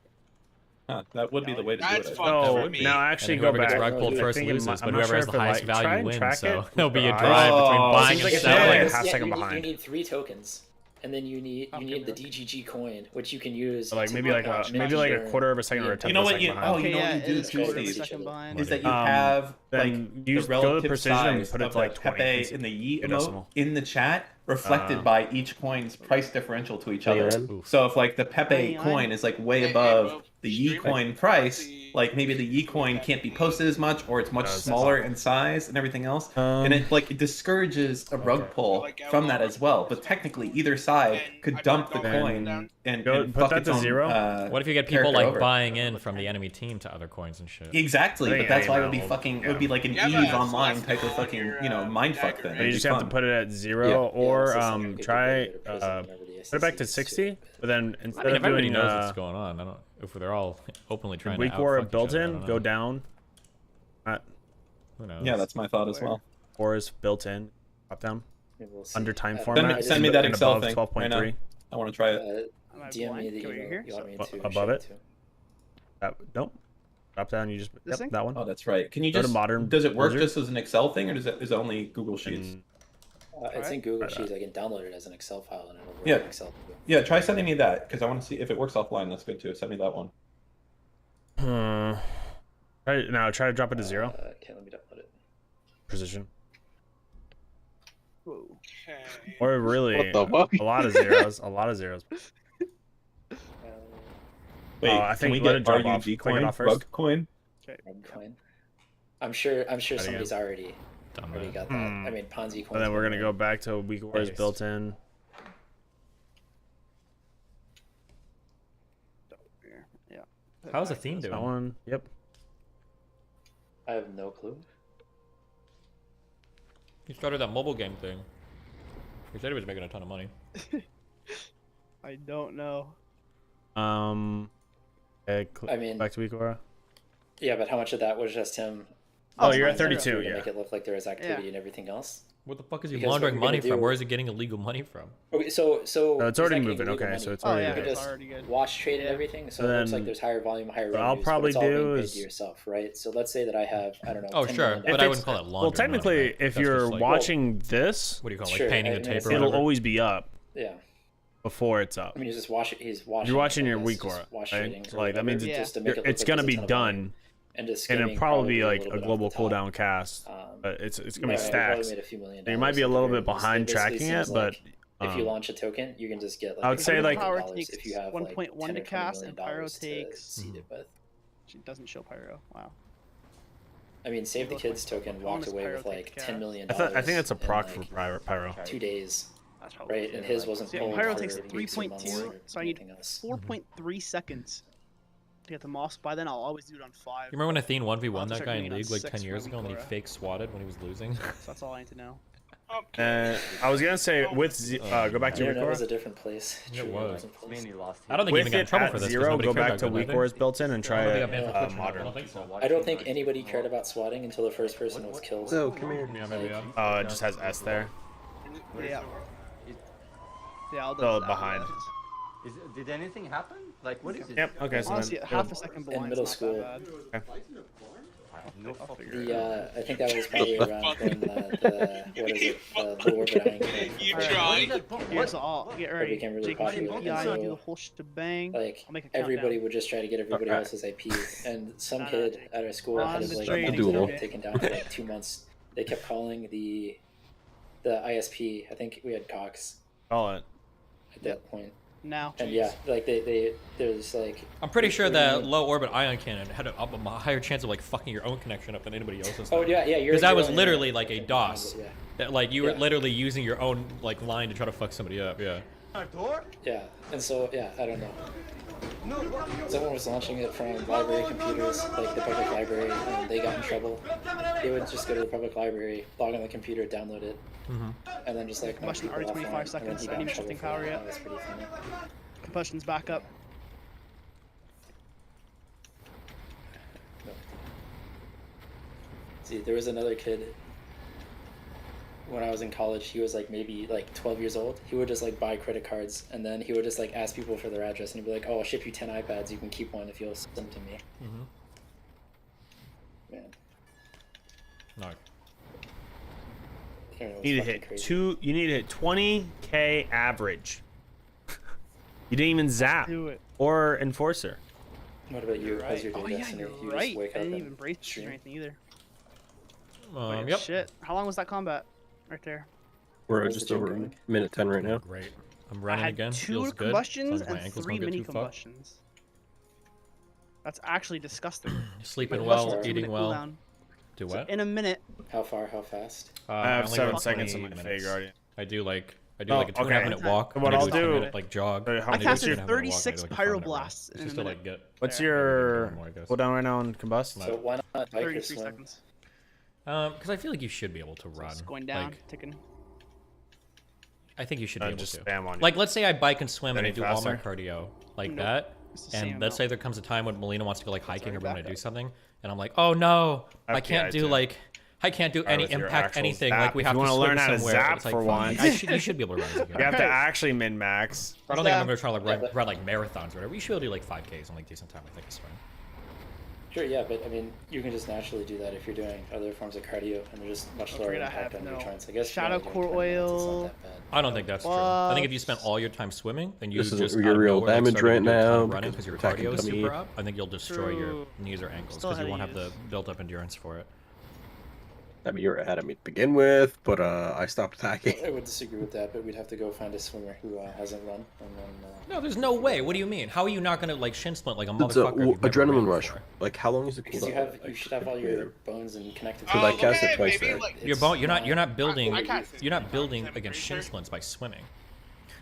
Huh, that would be the way to do That's it. fun. That Oh, would be. now actually And go whoever back. gets rug pulled I first think it loses, might- but I'm not whoever sure has if the it, highest like, try value and wins. track So it. there'll be a Oh, drive between buying seems and like it's selling. like a Yeah, half second you behind. need 3 tokens, and then you need Okay, the look. DGG coin, which you can use. So, like to maybe like a make maybe like a sure quarter of a second or a the- tenth You know of a what second you? behind. Oh, you know what yeah, you do it is too, quarter of a Steve? second behind. Is that you Um, have then like use- the go to relative precision and size put it of to, like, the 20 Pepe in the Yeet your emote decimal. in the chat reflected by each coin's price differential to each other. Oof. So if like the Pepe 99? coin is like way Hey, above bro, the stream Yeet it. coin price, See- like maybe the Yeet coin can't be posted as much, or it's much That's smaller awesome. in size and everything else, and it like discourages a rug pull Like, from that as well. But technically, either side could dump the coin and Go- and put fuck that its to own, 0. What if you get people character like over. buying in from the enemy team to other coins and shit? Exactly, I but think that's why it would be anyone fucking. will- It would be like an Yeah, Eve but online it's type of on fucking, your, mindfuck dagger thing. range. But you It'd just be have to fun. put it at 0, Yeah. or it's just like a good try way to go to prison whenever the put it back SEC to is 60. stupid. But then I instead mean, if of everybody doing knows what's going on, I don't. If they're all openly trying weak to war outfuck each built other, I in, don't go know. down. Who knows? Yeah, that's my thought as well. Or is built in, drop down Maybe we'll see. under time I- format. I just- Send me that and Excel above thing right now. 12.3. I want to try it. Am I DM me blind? the Can we email hear? you want me to Above share it? to. Nope. Drop down. You just This thing? that one. Oh, that's right. Can you Go to just modern Does it work browser. just as an Excel thing, or is it only Google Sheets? And It's in Alright. Google Sheets. I can download it as an Excel file and it'll work Yeah. in Excel too. Yeah, try sending me that because I want to see if it works offline. That's good too. Send me that one. try to drop it to 0. Okay, let me download it. Precision. Whoa. Okay. Or really, What the fuck? a lot of zeros. A lot of zeros. Wait, I can think we let get it drop off. RUG Click it coin, off first. rug coin? Red coin. I'm sure Again. somebody's already Done got that. Hmm. I mean, Ponzi coins. And then we're gonna been go back to weak wars Nice. built in. Yeah. How's the theme That doing? one. Yep. I have no clue. He started that mobile game thing. He said he was making a ton of money. I don't know. Okay, I mean- back to weak aura. Yeah, but how much of that was just him? Oh, it's you're fine, at zero. 32. To Yeah. make it look like there was activity and everything else. What the fuck is he Because what laundering you're gonna money from? do- Where is he getting illegal money from? Okay, so No, it's already he's not moving. getting Okay, illegal so money. it's Oh already yeah, You good. can it's just already good. wash trade and Yeah. everything, so So it looks then- like there's higher volume, higher what revenues. I'll but probably it's all do being paid is- to yourself, right? So let's say that I have, I don't know. Oh, $10 sure, million but I it's- wouldn't call it laundering. Well, technically, money, right? if That's you're just like, watching this, what do you call it, like Sure, painting I the mean, tape or it'll whatever? always be up Yeah, before it's up. I mean, he's just washing. He's washing. You're watching I your guess, weak just aura, wash right? trading or Like, that whatever, means just to make it look it's like gonna there's be a ton of volume. done, And just and it'll skimming probably be a like little a bit off global the top. cooldown cast, but it's gonna be Right, it probably stacked. made a few million You might be a dollars little at the bit very least. behind It basically tracking it, seems but like if you launch a token, you can just get like I would say, like- Power $100 takes if you have 1.1 like to 10 or $20 cast, million and Pyro to takes- seed it with. It doesn't show pyro. Wow. I mean, Save the Look Kids like token the walked bonus away pyro with take like the $10 cat. million. I think that's a in, proc like, for pyro. 2 days, That's probably right? And his wasn't See, pulled pyro for takes weeks or months 3.2, or so I need anything else. 4.3 seconds to get the moss. By then, I'll always do it on 5. You remember when Athene 1v1 I'll have to that start guy doing in it on League like 6 10 for years my ago and he week, fake swatted when he was losing? So that's all I need to know. Okay. I was gonna say with go back to Internet was Weekora. a different place. It Truly a was. different place. Mainly lost. I don't think he With even got in it trouble at for this. 'cause 0, nobody go cared back to about that, Weekora's built-in and I try don't think I got banned it for Twitch. I modern. don't think so. I don't think anybody cared about swatting until the first person was killed. So come here. Yeah, maybe yeah. Oh, it just has S there. Yeah. Yeah, I'll do So that. behind. Did anything happen? Like, what is it? Yep. Okay. So Honestly, then, half a second In blind. middle Not school. that bad. No I'll fucking. figure it out. I think that was probably around when the what is it? The lower dying You Alright. tried. Here's all. Get ready. became really Jake, popular, PI, so, do the whole shebang. like I'll make a everybody countdown. would just try to get everybody Okay. else's IP, and some No, no, kid Jake. at our school On had his the like trading duel. internet taken down for like 2 months. They kept calling the ISP. I think we had Cox call it. at that point. Now. And yeah, like there's like I'm pretty sure that low orbit ion cannon had a higher chance of like fucking your own connection up than anybody else's. oh yeah, yeah, Because that you're was on literally internet. like a DOS. Yeah, That like you were Yeah. literally using your own like line to try to fuck somebody up. Yeah. yeah, and so yeah, I don't know. Someone was launching it from library computers, like the public library, and they got in trouble. They would just go to the public library, log on the computer, download it, and then just like knock Combustion people already 25 offline, and then seconds, he got in enemy trouble shifting for that. power yet? That was pretty funny. Combustion's back up. See, there was another kid when I was in college. He was like maybe like 12 years old. He would just like buy credit cards, and then he would just like ask people for their address, and he'd be like, "Oh, I'll ship you 10 iPads. You can keep one if you'll send them to me." Man, No. I don't know, it was You need to fucking hit crazy. You need to hit 20k average. You didn't even zap Do it. or enforcer. What about you? How's your day, Oh yeah, Destiny? you're You right. just wake I up didn't and even brace you stream? or anything either. Wait, Yep. Shit. How long was that combat? Right there. We're How's just the gym over going? minute 10 right now. Great. I'm I running had again. 2 Feels good. combustions As long as my and ankles 3 don't get mini too fucked. combustions. That's actually disgusting. Sleeping Wait, well, what's the eating Minute well. cooldown. Do So what? in a minute, How far? How fast? I have only 7 run seconds on 20 my minutes. Fey Guardian. I do like Oh, a 2.5 okay. minute walk. What and I I'll do a 10 do- minute, like jog. How and many do a casted 2.5 minute walk, and I do, 36 like, a 4 minute pyroblasts rest. in It's a just to minute. like get. What's Yeah. your More, I guess. cooldown right now on combust? So why not bike or 33 swim? seconds. Because I feel like you should be able to run. It's going down, Like, ticking. I think you should be able Just to. spam on you. Like, let's say I bike and swim and I Any do all my faster? cardio like Nope. that, It's the same and let's amount. say there comes a time when Melina wants to go like hiking or we're gonna back do up. something, and I'm like, oh no, I can't FPI do too. like, I can't do any with your impact actual anything. zap. Like we If have you to wanna swim learn how to somewhere. zap It's like, for fine. once. You should be able to run as a You have to Right. actually min max. I don't think I'm Zap. gonna try to like run like marathons or whatever. You should be able to do like 5Ks in like decent time. I think it's fine. Sure, yeah, but I mean, you can just naturally do that if you're doing other forms of cardio, and they're just much Don't lower forget I impact have on your no joints. I guess if you're shadow only doing core 20 minutes, it's oil. not that bad. I don't think that's true. I think if you What? spent all your time swimming, then you This just isn't out your of real nowhere, like, damage started to right do a ton now of running because because your attacking cardio is dummy. super up. I think you'll destroy your True. knees or ankles Still because you had won't to have the use. built up endurance for it. I mean, you're ahead of me to begin with, but I stopped attacking. I would disagree with that, but we'd have to go find a swimmer who hasn't run, and then. No, there's no way. What do you mean? How are you not gonna like shin splint like a It's a motherfucker? if you've never adrenaline ran rush. before? Like, how long is the Because cooldown? you should have all your bones and connected. So, like, cast it okay, twice maybe, there. like, You're not building I can't say you're not that. building I'm against pretty shin sure. splints by swimming.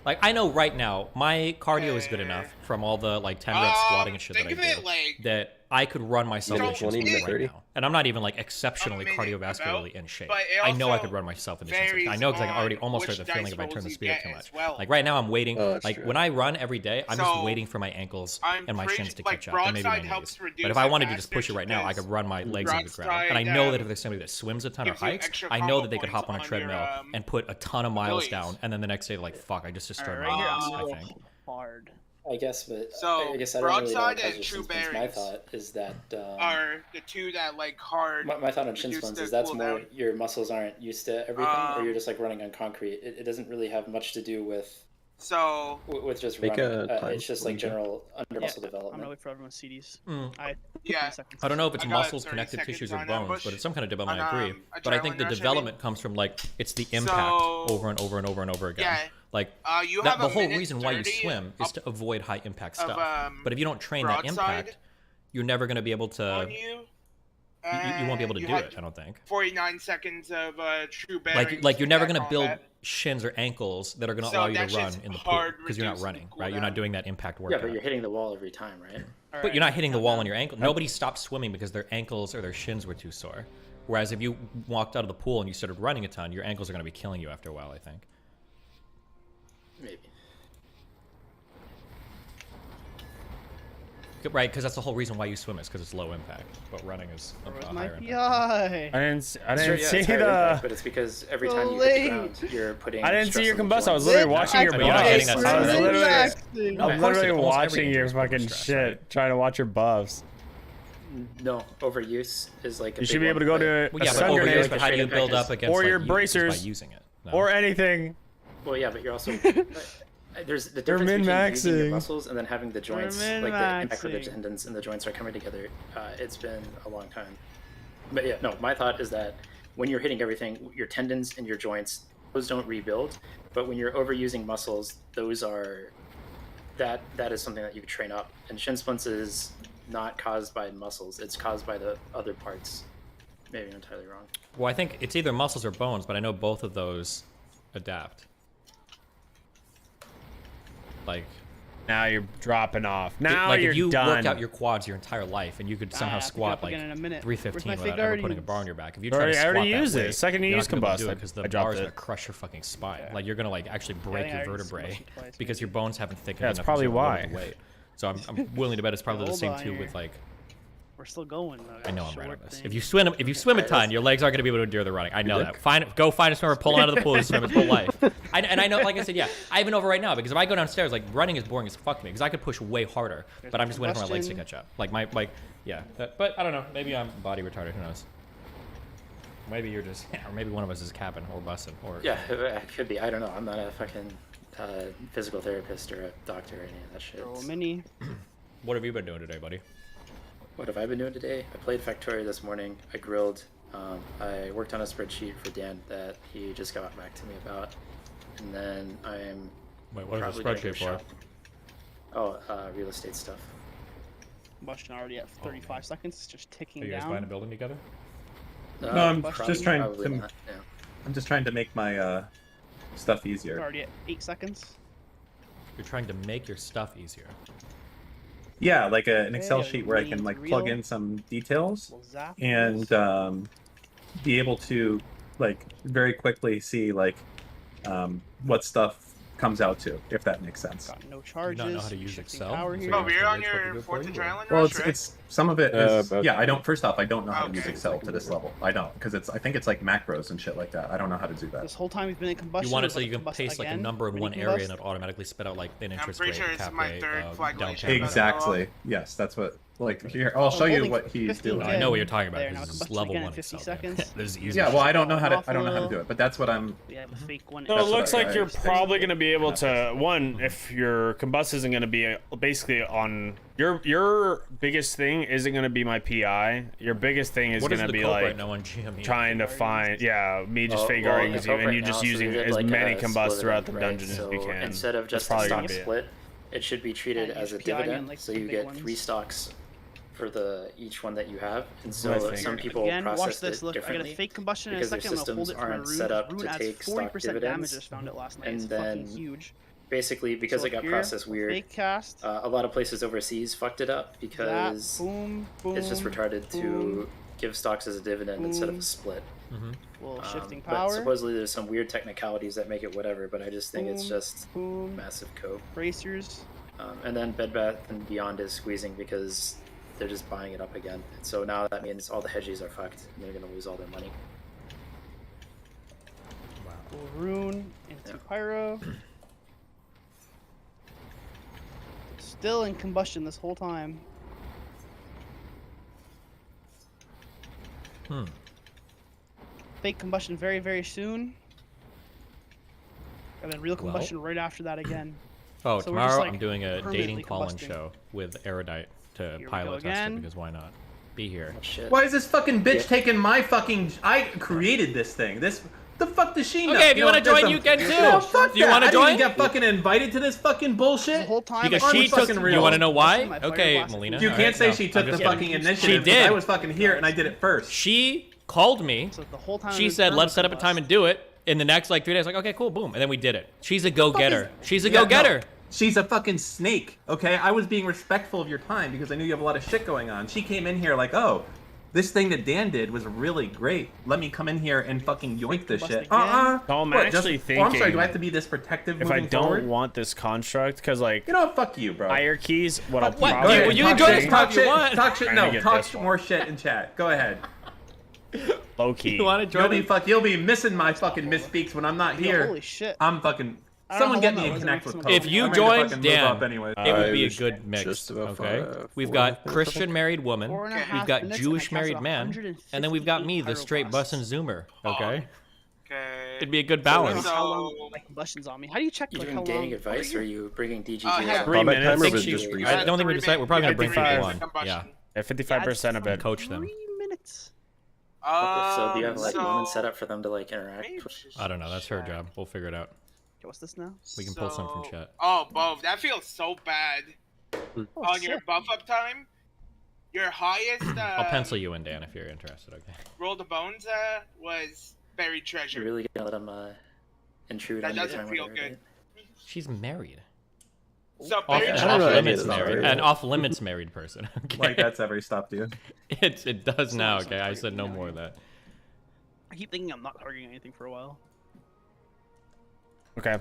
Like I know right now my cardio is good enough from all the like 10 rep squatting and shit that I think of do it like that I could run myself Minute into shin 20, splints minute right 30? now. And I'm not even like exceptionally minute cardiovascularly about, in shape. but it I know I also could run myself into shin splints. I varies know because I can already on almost which start the feeling dice if I turn rolls the you speed up get too as much. well. Like right now I'm waiting. Oh, that's Like true. when I run every day, I'm just So, waiting for my ankles I'm and my pretty shins to like, catch up, and maybe my broadside knees. helps reduce But if I the wanted to just push it faster right now, I because could run my legs into the ground. And I broadside, know that if there's somebody that swims a ton or gives you hikes, extra I know combo that they could hop on a points on your, treadmill and put a ton of miles abilities. down, and then the next day like fuck, I just destroyed Alright, my right knees. here, I I'm think. hard. I guess, but So, I guess I don't really know broadside because and of true shin splints. My bearings thought is that are the two that like hard. my thought on shin reduce splints the is that's more cooldown. your muscles aren't used to everything, or you're Um, just like running on concrete. It doesn't really have much to do with So just Make running. a time It's just like window. general under muscle I'm gonna development. wait for everyone's CDs. Mm. I yeah, 10 seconds. I don't know if it's I got muscles, 30 connective seconds tissues, or on bones, ambush but it's some kind of development. on, I agree. a But I think the trial rush, development comes from like it's the impact So, over and over and over and over again. yeah, Like you that, have the a whole minute reason why you 30 swim is up to avoid high impact of, stuff. But if you don't train that broadside impact, you're never going to be able to. on you. You won't be able to You do had it. I don't think. 49 seconds of true bearings. Like you're never gonna attack build combat. shins or ankles that are gonna So allow you that to run shit's in the pool hard because you're not reducing running, the right? You're not cooldown. doing that impact Yeah, workout. but you're hitting the wall every time, right? But you're not hitting the wall on your ankle. Nobody stopped swimming because their ankles or their shins were too sore. Whereas if you walked out of the pool and you started running a ton, your ankles are gonna be killing you after a while, I think. Maybe. Right, because that's the whole reason why you swim is because it's low impact, but running is Where's a my higher impact. PI? I didn't Sure, yeah, see it's higher the. impact, but it's because every So time you hit the late. ground, you're putting. I didn't see stress your on the combust. I was joints. literally watching your But you're not getting buffs. that I was stress. literally, Relaxing. No, of I'm course, literally almost every watching game your is over fucking stress, shit, right? trying to watch your buffs. No, overuse is like a You big should be able to one, go but- to Well, a yeah, but sun over grenade years, but how do you build up against or your like, bracers by using it? No. or anything. Well, yeah, but you're also there's the They're difference between using your min-maxing. muscles and then having the joints, like the impact of the min-maxing. tendons and the joints are coming together. It's been a long time, but yeah, no. My thought is that when you're hitting everything, your tendons and your joints, those don't rebuild. But when you're overusing muscles, those are that is something that you can train up. And shin splints is not caused by muscles; it's caused by the other parts. Maybe I'm entirely wrong. Well, I think it's either muscles or bones, but I know both of those adapt. Like, Now you're dropping off. Now like you're if you done. work out your quads your entire life and you could somehow I'll pick it squat up like again in a minute. 315 Where's my without fake ever putting a guardians? bar on your back. If you I try to already squat used that it. weight, Second you you're use not gonna be able to combust, do it because the I dropped bar is it. gonna crush your fucking spine. Yeah. Like you're gonna like actually break think your I already used vertebrae combust twice, because maybe. your bones haven't thickened Yeah, it's enough. probably to absorb why. the weight. So I'm willing to bet it's probably the Hold same on too here. with like. We're still going. I know I'm right on Short this. thing. If you swim a ton, your legs aren't gonna be able to endure the running. I know that. Go find a swimmer, pull him out of the pool, and swim his whole life. And I know, like I said, yeah, I even over right now because if I go downstairs, like running is boring as fuck to me because I could push way harder, but I'm just waiting for my legs to catch up. Like yeah. But I don't know. Maybe I'm body retarded. Who knows? Maybe you're just, or maybe one of us is capping or busting or. Yeah, it could be. I don't know. I'm not a fucking physical therapist or a doctor or any of that shit. Throw a mini. What have you been doing today, buddy? What have I been doing today? I played Factorio this morning. I grilled. I worked on a spreadsheet for Dan that he just got back to me about. And then I'm Wait, what is the probably gonna spreadsheet go for? shop. Oh, real estate stuff. Combustion already at 35 seconds. It's just Are ticking you guys down. buying a building together? No, I'm Probably- just trying Probably to. not, yeah. I'm just trying to make my stuff We're easier. already at 8 seconds. You're trying to make your stuff easier. Yeah, like an Excel Okay, sheet where I green can like reel. plug in some details We'll zap and those. be able to like very quickly see like what stuff comes out to, if that makes sense. Got no Do you charges. not know how to use shifting Excel? power So here. you Oh, have you're to on wait for it to your do it for 4th of you? July Well, rush, right? it's some of it is but- yeah. I don't. First off, I don't know how to use Okay. Excel to this level. I don't because I think it's like macros and shit like that. I don't know how to do that. This whole time he's been in combustion. You want it we're so you about can to paste combust like a again. number in Mini one area combust. and it automatically spit out like an interest pretty rate, sure it's cap my rate, third flag down launcher. payment. Exactly. Yes, that's what. Like here, I'll show you holding what he's 15 doing. I know what you're talking about. There, now This is combustion level again one in 50 Excel. man. seconds. This is easy. Yeah, well, I don't know how to. Off I don't know how to little- do it, but that's what I'm. We have a fake one. So it That's what looks I like you're understand. probably going to be able to if your combust isn't going to be basically on your biggest thing isn't going to be my PI. Your biggest thing is What is going to the be cope like right now on GME? trying to find me just fake Well, guarding it's you up and right you now, just so we using did, as like, many a combust split throughout up, the right? dungeon as So you can. instead of just a probably stock gonna be it. split, it should be treated Yeah, as a use PI on, dividend. like, So the you big get ones. 3 stocks for each one that you have. And I so think. some people Again, watch process this. it Look, I got a differently. fake combustion in a because their second. I'm gonna hold systems it for my aren't rune. set up Rune to adds take stock 40% damage. dividends. I just found it last night. And It's then fucking huge. Basically, because So it got here, processed weird, Fake cast. a lot of places overseas fucked it up That, because boom, boom. it's just retarded to boom, give stocks as a dividend instead of boom. a split. Little shifting But power. supposedly there's some weird technicalities that make it whatever, but I just think it's Boom, just boom. massive cope. Bracers. And then Bed Bath and Beyond is squeezing because they're just buying it up again. So now that means all the hedgies are fucked and they're gonna lose all their money. Little rune into Yeah. pyro. Still in combustion this whole time. Fake combustion very, very soon. And then real combustion right after that again. Oh, So we're just, tomorrow like, I'm doing a permanently dating call-in combusting. show with Erudite to we pilot go test it again. because why not? Be here. Shit. Why is this fucking bitch Yeah. taking my fucking? I created this thing. This The fuck does she know? Okay, if you want to there's join, some- you can too. No, fuck Do you that. want to I didn't even join? get fucking invited to this fucking bullshit. The whole time. Because I'm she took. fucking real. You want to know why? My player Okay, class- Melina. You all can't right, say no, she I'm took the just fucking kidding. initiative. She did. I was fucking here and I did it first. She called me. So the whole time. She said, "Let's set up a time and do it." In the next like 3 days, like, okay, cool, boom, and then we did it. She's a go-getter. She's a Yeah, go-getter. no, she's a fucking snake. Okay, I was being respectful of your time because I knew you have a lot of shit going on. She came in here like, oh, this thing that Dan did was really great. Let me come in here and fucking yoink this shit. No, I'm What, actually Oh, I'm sorry. thinking Do I have to be this protective? if I moving don't forward? want this construct, because like You know what? Fuck you, bro. hierarchies, what I'll what? probably Go You- ahead, you talk can join shit, us if talk you shit, want. talk shit. Trying No, to get talk this one. more shit in chat. Go ahead. low key. You want to join? You'll be missing my fucking misspeaks when I'm not Yo, here. holy shit. I'm fucking. I don't Someone know get how me long and that connect was. with If Pope. you I'm ready to join, fucking Dan, move up anyway. It would be a was good mix. just about Okay, 5, we've 4 got minutes, I Christian think. married woman, 4.5 we've got minutes, Jewish and I married casted man, and then we've got me, the straight bus and zoomer. Okay, Okay. it'd be a good I don't know balance. how long like combustions on me. How do you check You like doing how gaining long? advice, or are you bringing DGG? Oh, yeah. up? 3 Combat minutes. timer think was she- just I reset. don't think we decided. We're probably gonna bring 55. people on. Yeah, At 55% of it. coach them. 3 minutes. So do you have like so moments set up for them to like interact? maybe I don't know. That's her job. We'll figure it out. Okay, what's this now? We can pull some from So- chat. Oh, Bove, that feels so bad. Oh, On your shit. buff up time, your highest I'll pencil you in, Dan, if you're interested. Okay. roll the bones was buried treasure. You're really gonna let them intrude That on your doesn't time feel whatever, good. right? She's married. So Off, buried I an don't off know treasure. any limits of this married. already. An off limits married person. Okay. Like that's ever stopped you. It does now. Okay, I said no more of that. I keep thinking I'm not targeting anything for a while. Okay.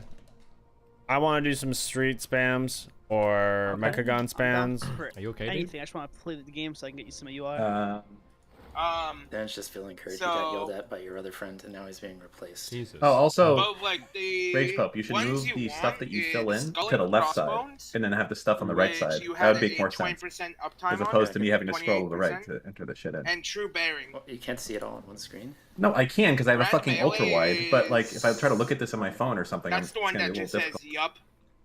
I want to do some street spams or Okay. mecha gun I'm down spams. for Are you okay, dude? anything. I just want to play the game so I can get used to my UI. Dan's just feeling hurt. He So- got yelled at by your other friend, and now he's being replaced. Jesus. Oh, also, Bove, like the Rage Pope, you should ones move you the want stuff that you is fill in skull to the and left side, crossbones, and then have the stuff on the right which side. you That had would make a more sense, 20% uptime as on, opposed to me having to scroll to the right 28%, to enter the shit in. and true bearing. You can't see it all on one screen. No, I can because I have a Red fucking ultra wide. melee But like, if I is- try to look at this on my phone or something, That's it's the one gonna that be a just little says difficult. yup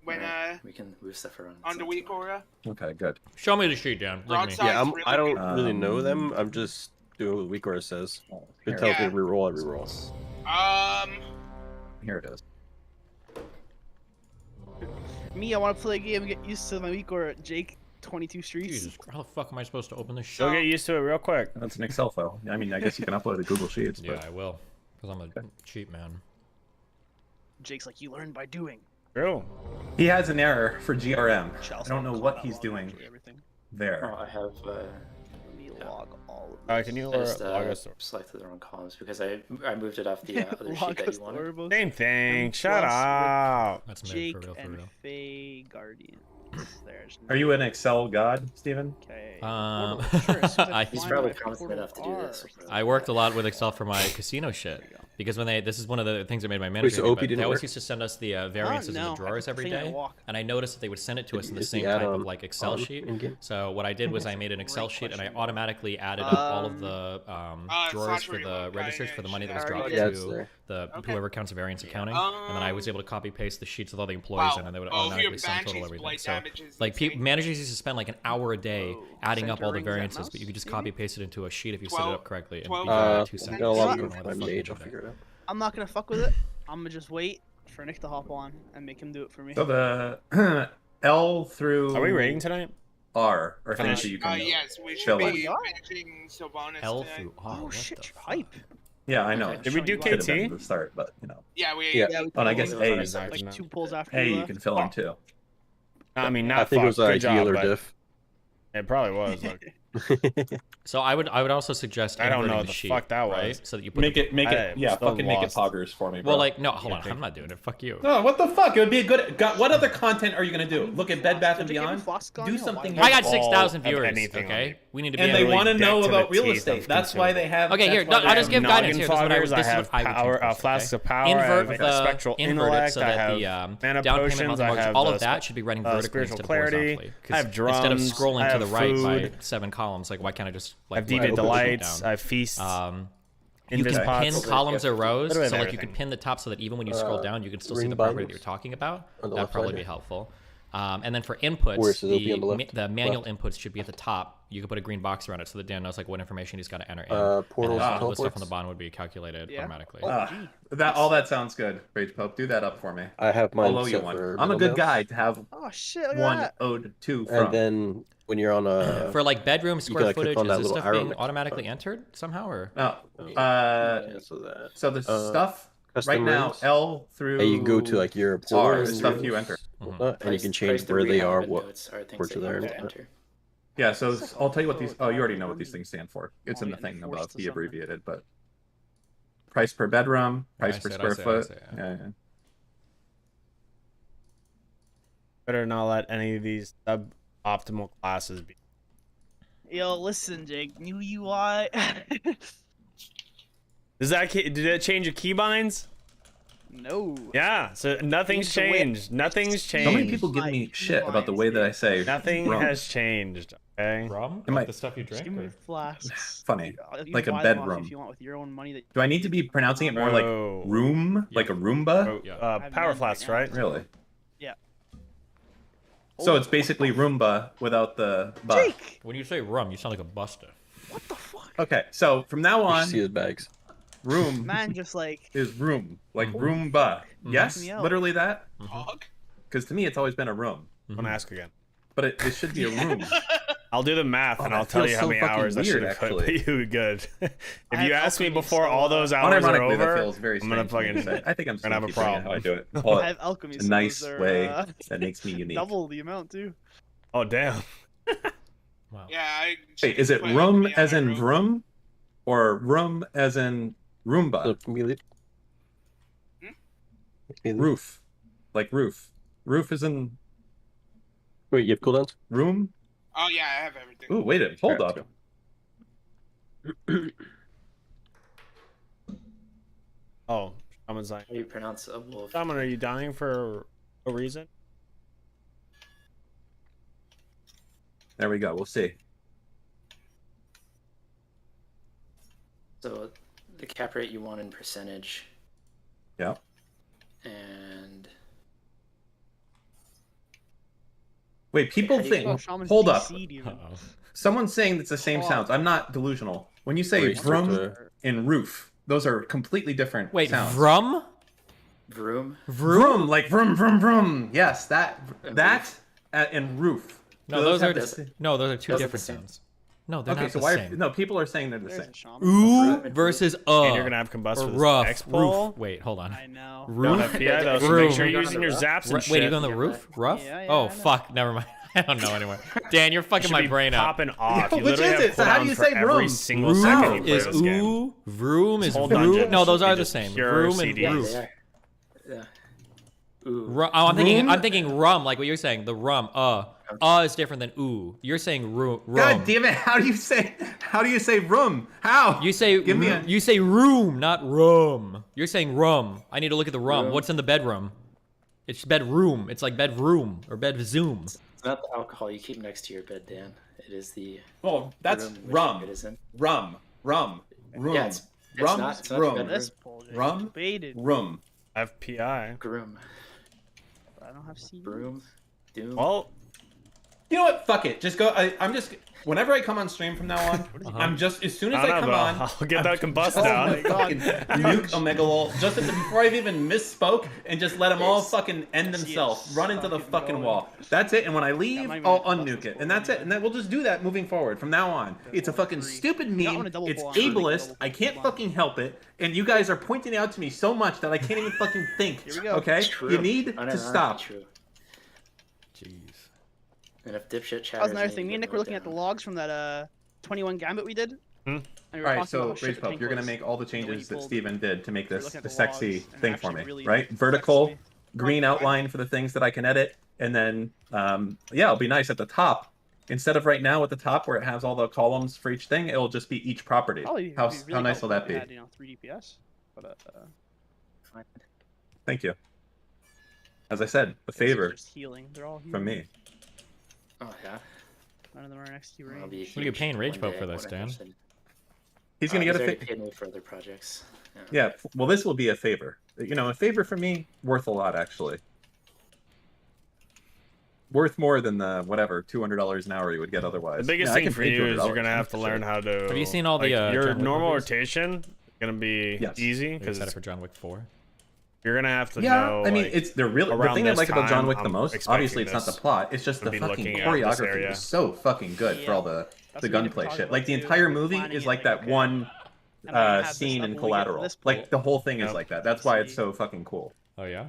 when We can move stuff around. on the weak aura. Okay, good. Show me the sheet, Dan. Look at me. Broadside. Yeah, Side's really I don't good. really know them. I'm just doing what Weaker says. It Here, tells Yeah. me reroll, I reroll. here it is. Me, I want to play a game and get used to my week or Jake 22 streets. Jesus, how the fuck am I supposed to open this shit? She'll get used to it real quick. That's an Excel file. I mean, I guess you can upload it to Google Sheets. Yeah, But I will, because I'm a cheap man. Jake's like, you learn by doing. True. he has an error for GRM. Shall I don't know call what that he's log doing entry, everything. there. Oh, I have. Let me log all of this. Can you I just log us? selected the wrong columns because I moved it off the other sheet Log that us you wanted. Orbos. Same thing. And Shut plus up. That's mid Jake for real, for and real. Faye Guardians. There's Are you an Excel god, Steven? Okay. Um, Sure, as soon as I- He's find probably my competent portal enough to do this. R. I worked a lot with Excel for my casino shit. Because when this is one of the things that made my manager. so happy, OP but didn't they always work? used to send us the variances in no, the I drawers kept every saying I day, walk. and I noticed that they would send it to us in the Is the same type add-on of like Excel on sheet. in-game? So what I did was I made an Excel Great sheet and I question. automatically added up all of the drawers slash for the reload, registers for the money that was yeah, dropped yeah, it's to there. the Okay. whoever counts the variance accounting, and then I was able to copy paste the sheets with all the employees Wow. in, and they would Oh, automatically your sum total Banshee's everything. blight So damage is like insane. managers used to spend like an hour a day Whoa. adding up all the Center rings at variances, mouse, but you could just maybe? copy paste it into a sheet if you set 12 it up correctly. And 12 be done in 2 I seconds. got a lot I of don't know how the my fuck they mage, did I'll that. figure it out. I'm not gonna fuck with it. I'm gonna just wait for Nick to hop on and make him do it for me. So the L through Are we rating tonight? R or things that you can. Yes, we should fill in. be in. finishing Sylvanas L tonight. through R. Oh what shit, the you're fuck? hype. Yeah, I know. Okay. Did we do Show you Could have been KT? at the start, but you know. Yeah, we. Yeah. Yeah, we Oh, and I guess can A. do is- it, like 2 pulls after A, you you left. can fill in too. I mean, not I think it was fuck. a Good job, healer but diff. It probably was. Look. So I would also suggest I don't know inverting what the the sheet, fuck that right? was. So that you put Make the- it, I'm yeah, still fucking make it lost. poggers for me, bro. Well, like no, hold on, I'm not doing it. Fuck you. No, what the fuck? It would be a good. What other content are you gonna do? Look at Bed Bath and Did they give you Beyond. flask on Do you? something. Why- I got All 6,000 of viewers. anything on Okay, it. we need to be. And they able to- want to Really know get to about the real teeth estate. of That's why they have. Okay, that's here, why no, they I'll just have- give guidance here. This is what I would- foggers, this is I what have I would power, change first, flasks okay? of power. I Invert have the spectral invert it intellect. so I that have the mana down payment potions. monthly I mortgage, have all the of that should be running vertically spiritual instead of clarity. horizontally. 'Cause I have drums. instead of scrolling I to have the right by food. 7 columns, like why can't I just I have like deviant move it delights. down? I have feasts. You can Invis pin pots. columns or rows, Literally so like you everything. can pin the top so that even when you scroll down, you can still see ring the property that buttons you're talking about. on the That'd left probably side, be yeah. helpful. And then for inputs, Where should it be on the left? the manual inputs should be at the top. You could put a green box around it so that Dan knows like what information he's got to enter in. Portals and and all the stuff on teleports? the bottom would be calculated automatically. All that sounds good. Rage Pope, do that up for me. I have mine I'll owe you set one. for I'm a middle good mouse. guy to have Oh shit! Look at one that. owed to from. And then when you're on a For like bedroom square gotta click footage, on is that this little stuff arrow being next to automatically entered somehow, or? No. cancel that. So the stuff Custom right now, rings. L through And you can go to like your R portal is stuff you enter. and you can change where they are, what ports are there. and whatnot. Yeah, so I'll tell you what these. Oh, you already know what these things stand for. It's in the thing enforced above, to the something. abbreviated, but price per bedroom, price I per see it, square I see it, I foot. see it, Yeah, yeah. Better not let any of these suboptimal classes be. Yo, listen, Jake. New UI. Did that change your keybinds? No. Yeah, so nothing's Used to win. changed. Nothing's changed. So many people give me shit about the way that I say Nothing rum. has changed. Okay. Rum? Am I- Like the stuff you Just drink? give me Or? flasks. Funny. You Like a buy them off bedroom. If you want with your own money. That Do I need to be pronouncing it more like Bro. room, like a Roomba? Oh, Yeah. I have power none flasks, right right? Really? Yeah. So it's basically Roomba without the buff. Jake. When you say rum, you sound like a buster. What the fuck? Okay, so from now You on, should see his bags. room Man, just like is room, like Roomba. Yes, Me out. literally that. Hog? Because to me, it's always been a room, I'm gonna ask again. but it should be a room. I'll do the math and that I'll tell feels you how so many fucking hours I should weird, have put. actually. But you good. If I you have ask me alchemy, before so, all those hours are Unironically, that over, feels very I'm gonna strange. to me to fucking. say. I think I'm just gonna have a keep doing it how I problem. do it. I Call it have alchemy. a so nice those are, way that makes me unique. double the amount too. Oh damn. Wow. Yeah, I. Wait, is it Wait, room yeah, as I in wrote- vroom, or room as in Roomba? So, can we leave? Hmm? Can we leave? Roof, like roof. Roof is in Wait, you have cooldowns? room. Oh yeah, I have everything. Ooh, wait a minute. Hold Alright, up. let's Oh, Shaman's like. How do you pronounce a wolf? Shaman, are you dying for a reason? There we go. We'll see. So the cap rate you want in percentage, Yeah. and Wait, people How do you think. Oh, Shaman's Hold up. DC'd even. Uh-oh. Someone's saying it's the same sounds. I'm not delusional. When you say Wait, vroom start and roof, those are completely different Wait, sounds. Vrum? vroom. Vroom, like vroom, vroom, vroom. Yes, that and roof. No, Do those have are the same- no, those are two Those are the different same. sounds. No, they're Okay, not so the why? same. No, people are saying they're the There's same. a shaman. Ooh versus And you're gonna have combust or for this rough X poll. roof. Wait, hold on. I know. Don't Roof. have PI though, so Room. make sure you're You're using on your the zaps and Wait, shit. you go on the Yeah, roof? Rough? Yeah, yeah, oh I know. fuck, never mind. I don't know anymore. Dan, you're fucking Should my be brain up. popping off. You Which literally is have it? So how do you cooldowns for say every room? single second you Room play is this game. ooh, vroom is whole vroom. dungeon No, those should are be the just same. pure Vroom and CDs. Yeah, roof. they are. Yeah. Ooh. Oh, I'm thinking. Room? I'm thinking rum, like what you're saying. The rum. Is different than ooh. You're saying rum. God damn it! How do you say room? How? You say Give me a- you say room, not rum. You're saying rum. I need to look at the rum. Room. What's in the bedroom? It's bedroom. It's like bedroom or bed zoom. It's not the alcohol you keep next to your bed, Dan. It is the Well, that's room which rum. It is in. Rum. Room. Yeah, it's Rum's not- it's not room. bedroom. This poll, Jake. Rum? Debated. Room. I have PI. Groom. I don't have CD. Broom. Doom. Well, You know what? Fuck it. Just go. I'm just. Whenever I come on stream from now on, I'm just as soon as I I don't come know, on, I'll get that combust oh down. my god, nuke Omegalol just before I've even misspoke, and just let them all fucking end themselves, run into the fucking wall. That's it. And when I leave, might even I'll combust unnuke this it, and that's it. And then we'll just do that moving forward from now on. It's a fucking stupid got one meme. a double It's blind. ableist. Double I can't blind. fucking help it. And you guys are pointing out to me so much that I can't even fucking think. Here we go. Okay? True. You need to Unironically stop. True. Jeez. And if dipshit chatters, That was another need thing. to Me and get Nick were looking at the down. logs from that 21 Gambit we did. Hmm? And we were All right, talking so about how shit Rage the Pump, tank you're gonna was. make all the when you changes that pulled- Steven did to make we were this looking at the the sexy logs, and it thing for actually me, really right? affects Vertical, me. green outline for the things that I can edit, and then yeah, it'll be nice at the top. Instead of right now at the top where it has all the columns for each thing, it'll just be each property. Probably How be really how nice will helpful that if be? we had, 3 DPS. But Fine. Thank you. As I said, a it's favor just healing. They're all healing. from me. Oh yeah. None of them are next to I'll range. be What are you huge paying Rage one Pope day for this, when I Dan? finish them. He's gonna get He's a already favor. paid me for other projects. Yeah, well, this will be a favor. A favor for me, worth a lot, actually. worth more than the whatever $200 an hour you would get otherwise. The biggest Yeah, I thing can for pay you is $200 you're gonna have to for learn sure. how to. Have you seen all the, like, your John Wick normal movies? rotation? Gonna be easy Are you because excited for John Wick 4? you're gonna have to Yeah, know. I mean, like, it's the around thing I this like about John time, Wick the I'm most. expecting Obviously, it's not the this plot. It's just to the be fucking looking at this choreography area. is so fucking good for all the That's what we need to gunplay talk shit. about Like the too. entire We're movie planning is it like that okay. one And I'm gonna have this scene up in when we get to Collateral. this Like pool. the whole thing is Yep. like that. That's why it's See. so fucking cool. Oh yeah.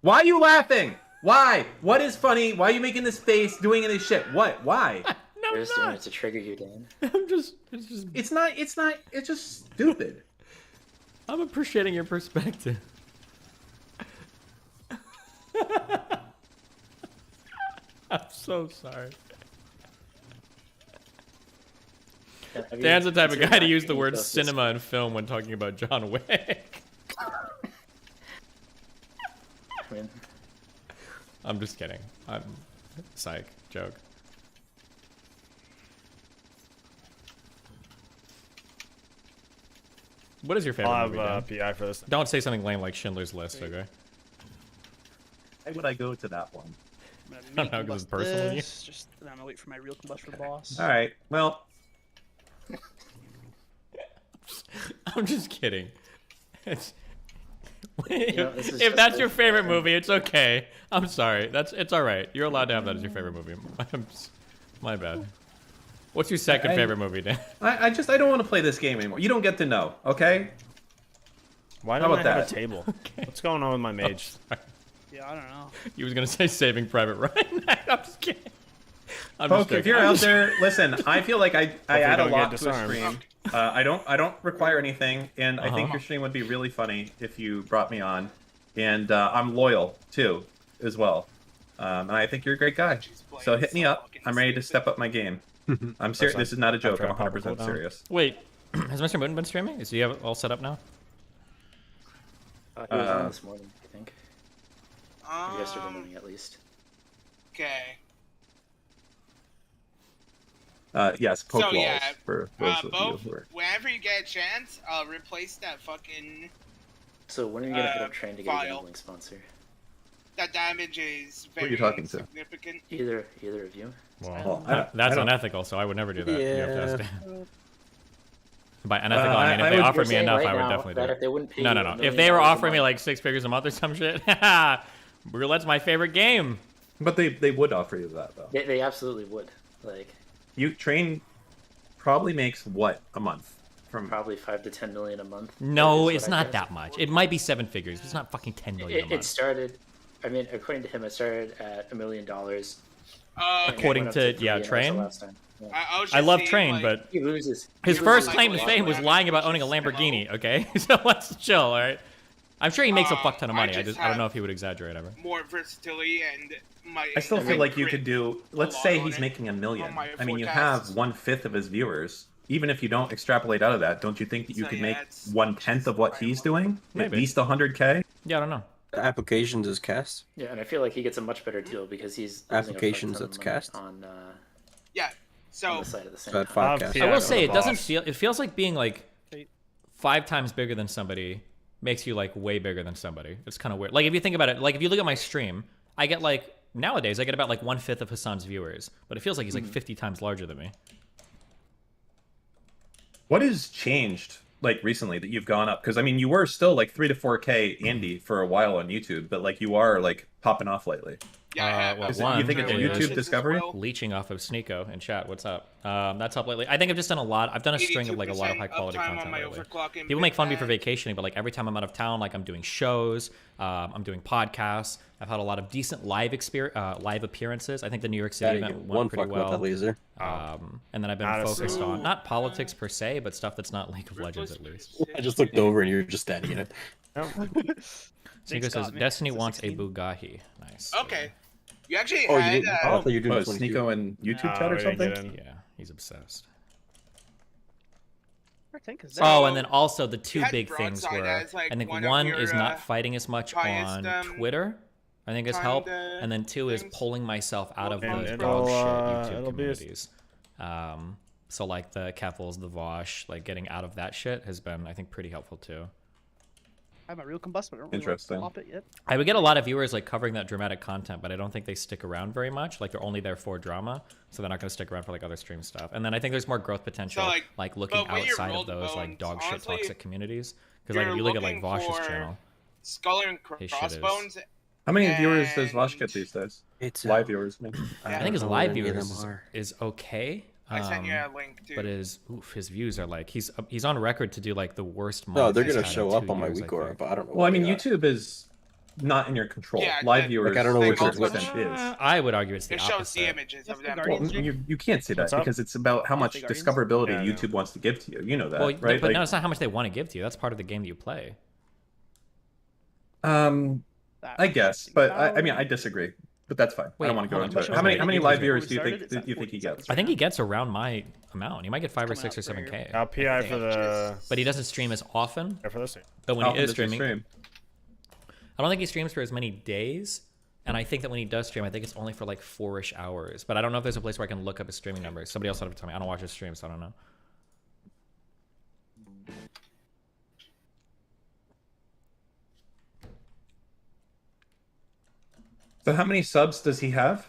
Why are you laughing? Why? What is funny? Why are you making this face, doing any shit? What? Why? No, They're just doing it to trigger you, Dan. I'm just. It's just. It's not. It's just stupid. I'm appreciating your perspective. I'm so sorry. Have you Dan's the type of considered guy to use the watching word those- cinema and film when talking about John Wick. I mean, I'm just kidding. I'm psych joke. What is your favorite I'll movie? have Dan? PI for this. Don't say something lame like Schindler's List, okay? Why would I go to that one? I don't know, 'cause it's personal to you. Just then I'm gonna wait for my real combustion boss. All right. Well, I'm just kidding. It's, know, this is if just that's your like- favorite movie, it's okay. I'm sorry. It's all right. You're allowed to have that as your favorite movie. My bad. What's your second favorite movie, Dan? I don't want to play this game anymore. You don't get to know, okay? Why How don't I about have that? a table? What's going on with my mage? Yeah, I don't know. You was gonna say Saving Private Ryan. I'm just kidding. I'm just Poke, if joking. you're I'm out just- there, listen. I feel like I add a don't lot get to a disarmed. stream. I don't require anything, and I think Uh-huh. your stream would be really funny if you brought me on. And I'm loyal too, as well. And I think you're a great guy. So hit me up. I'm ready to step up my game. I'm serious. This is not a joke. I'm 100% serious. Wait, has Mr. Moon been streaming? Is he have it all set up now? he was on this morning, I think. Or yesterday Um, morning, at least. Okay. Yes, poke So, walls yeah, for those of you both. who are. Whenever you get a chance, replace that fucking. So when are you gonna hit up Train to get a file. gambling sponsor? That damage is Who are very you talking to? significant. Either of you. Well, That's I don't- unethical, so I would never do that. You have to ask Yeah. Dan. By unethical, I mean if I they would- offered You're me saying enough, right I would now definitely do that it. if they wouldn't pay No, you no, $1 no. If million they were a offering me month- like 6 figures a month or some shit, Roulette's my favorite game. But they would offer you that though. they absolutely would. Like You train probably makes what a month from. probably 5 to 10 million a month. No, is it's what I not guess. that much. It might be 7 figures. It's not fucking 10 million a It month. started. I mean, according to him, it started at $1 million. According to, yeah, Train? I was I just love saying, Train, like, but He loses. his He first loses claim to like a fame lot. was lying about owning a Lamborghini, okay? So let's chill, alright? I'm sure he makes a fuck ton of I money. I just don't know have- if he would exaggerate ever. more versatility and my. I still feel like you could do. Let's lot say on he's it, making $1 million. on my I mean, you forecasts. have 1/5 of his viewers. Even if you don't extrapolate out of that, don't you think that you So, could yeah, make it's- 1/10 of what he's doing? At Maybe. least 100K. Yeah, I don't know. Applications is cast. Yeah, and I feel like he gets a much better deal because he's losing a fuck Applications ton of that's money cast? on Yeah. on So the side at the same So at time. 5 I'll cast. see I Yeah, will for say the it doesn't boss. feel. It feels like being like 5 times bigger than somebody makes you like way bigger than somebody. It's kind of weird. Like if you think about it, like if you look at my stream, I get like nowadays I get about like 1/5 of Hassan's viewers, but it feels like he's like 50 times larger than me. What has changed like recently that you've gone up? Because I mean, you were still like 3 to 4K indie for a while on YouTube, but like you are like popping off lately. yeah, I have, well, Is it- one, you think it's it YouTube is discovery? leeching off of Sneeko in chat. What's up? That's up lately. I think I've just done a lot. I've done a string of like a lot of high quality uptime on content my lately. overclocking People make fun of me bit for bad. vacationing, but like every time I'm out of town, like I'm doing shows, I'm doing podcasts. I've had a lot of decent live appearances. I think the New York City Gotta event get went one pretty fuck with that well. laser. And then I've been Not a focused single- on not politics per se, but stuff that's not League of Legends at least. I just looked over and you're just standing in it. Sneeko says Scott, man. Destiny It's a wants a 16. Bugatti. Nice. Okay. You actually Oh, you had. didn't? I thought you were What, doing is 22. Sneeko in YouTube No, chat or we didn't something? get in. Yeah, he's obsessed. I think is Oh, So, and then also the two had big things Broadside were, as, like, I think one of one your, is not fighting as much highest, on Twitter. I think has helped, kinda and then 2 is things. pulling myself out of And the it'll, dog shit it'll YouTube be a- communities. So like the Keffels, the Vosh, like getting out of that shit has been, I think, pretty helpful too. I have my real combust, but I don't really Interesting. pop it yet. I would get a lot of viewers like covering that dramatic content, but I don't think they stick around very much. Like they're only there for drama, so they're not going to stick around for like other stream stuff. And then I think there's more growth potential, So, like looking but when you outside of rolled those like bones, dog shit honestly, toxic communities. Because like if you're you look at like looking Vosh's for channel, Skull and his shit is- Crossbones. How many viewers does And- Vosh get these days? It's Live viewers. I mean. I think his don't know live what any of viewers them are. is okay. I sent you a link too. But his views are like he's on record to do like the worst. No, month they're he's gonna had in show 2 up on my years, I week or think. but I don't know. Well, I what mean, they are. YouTube is not in your control. Yeah, Live that- viewers. Like, I don't know to which a is certain which. extent is. I would argue it's the It shows opposite. the images of the them. Guardians Well, stream? you can't say that What's up? because it's about how much the Guardians? discoverability Yeah, I know. YouTube wants to give to you. You know that, Well, right? but Like, no, it's not how much they want to give to you. That's part of the game that you play. That I guess, interesting. but I mean, I disagree. But that's fine. Wait, I don't want to go hold on. into it. How many- How many how live many viewers do you started? think It's at you think he 14 gets? I think he gets around my amount. He might get 5 or Coming 6 or out for 7K. I'll PI I for think. the. But he doesn't stream as often. Yeah, for this. But when How he often is does he streaming, stream? I don't think he streams for as many days. And I think that when he does stream, I think it's only for like 4-ish hours. But I don't know if there's a place where I can look up his streaming numbers. Somebody else will have to tell me. I don't watch his streams, so I don't know. So how many subs does he have?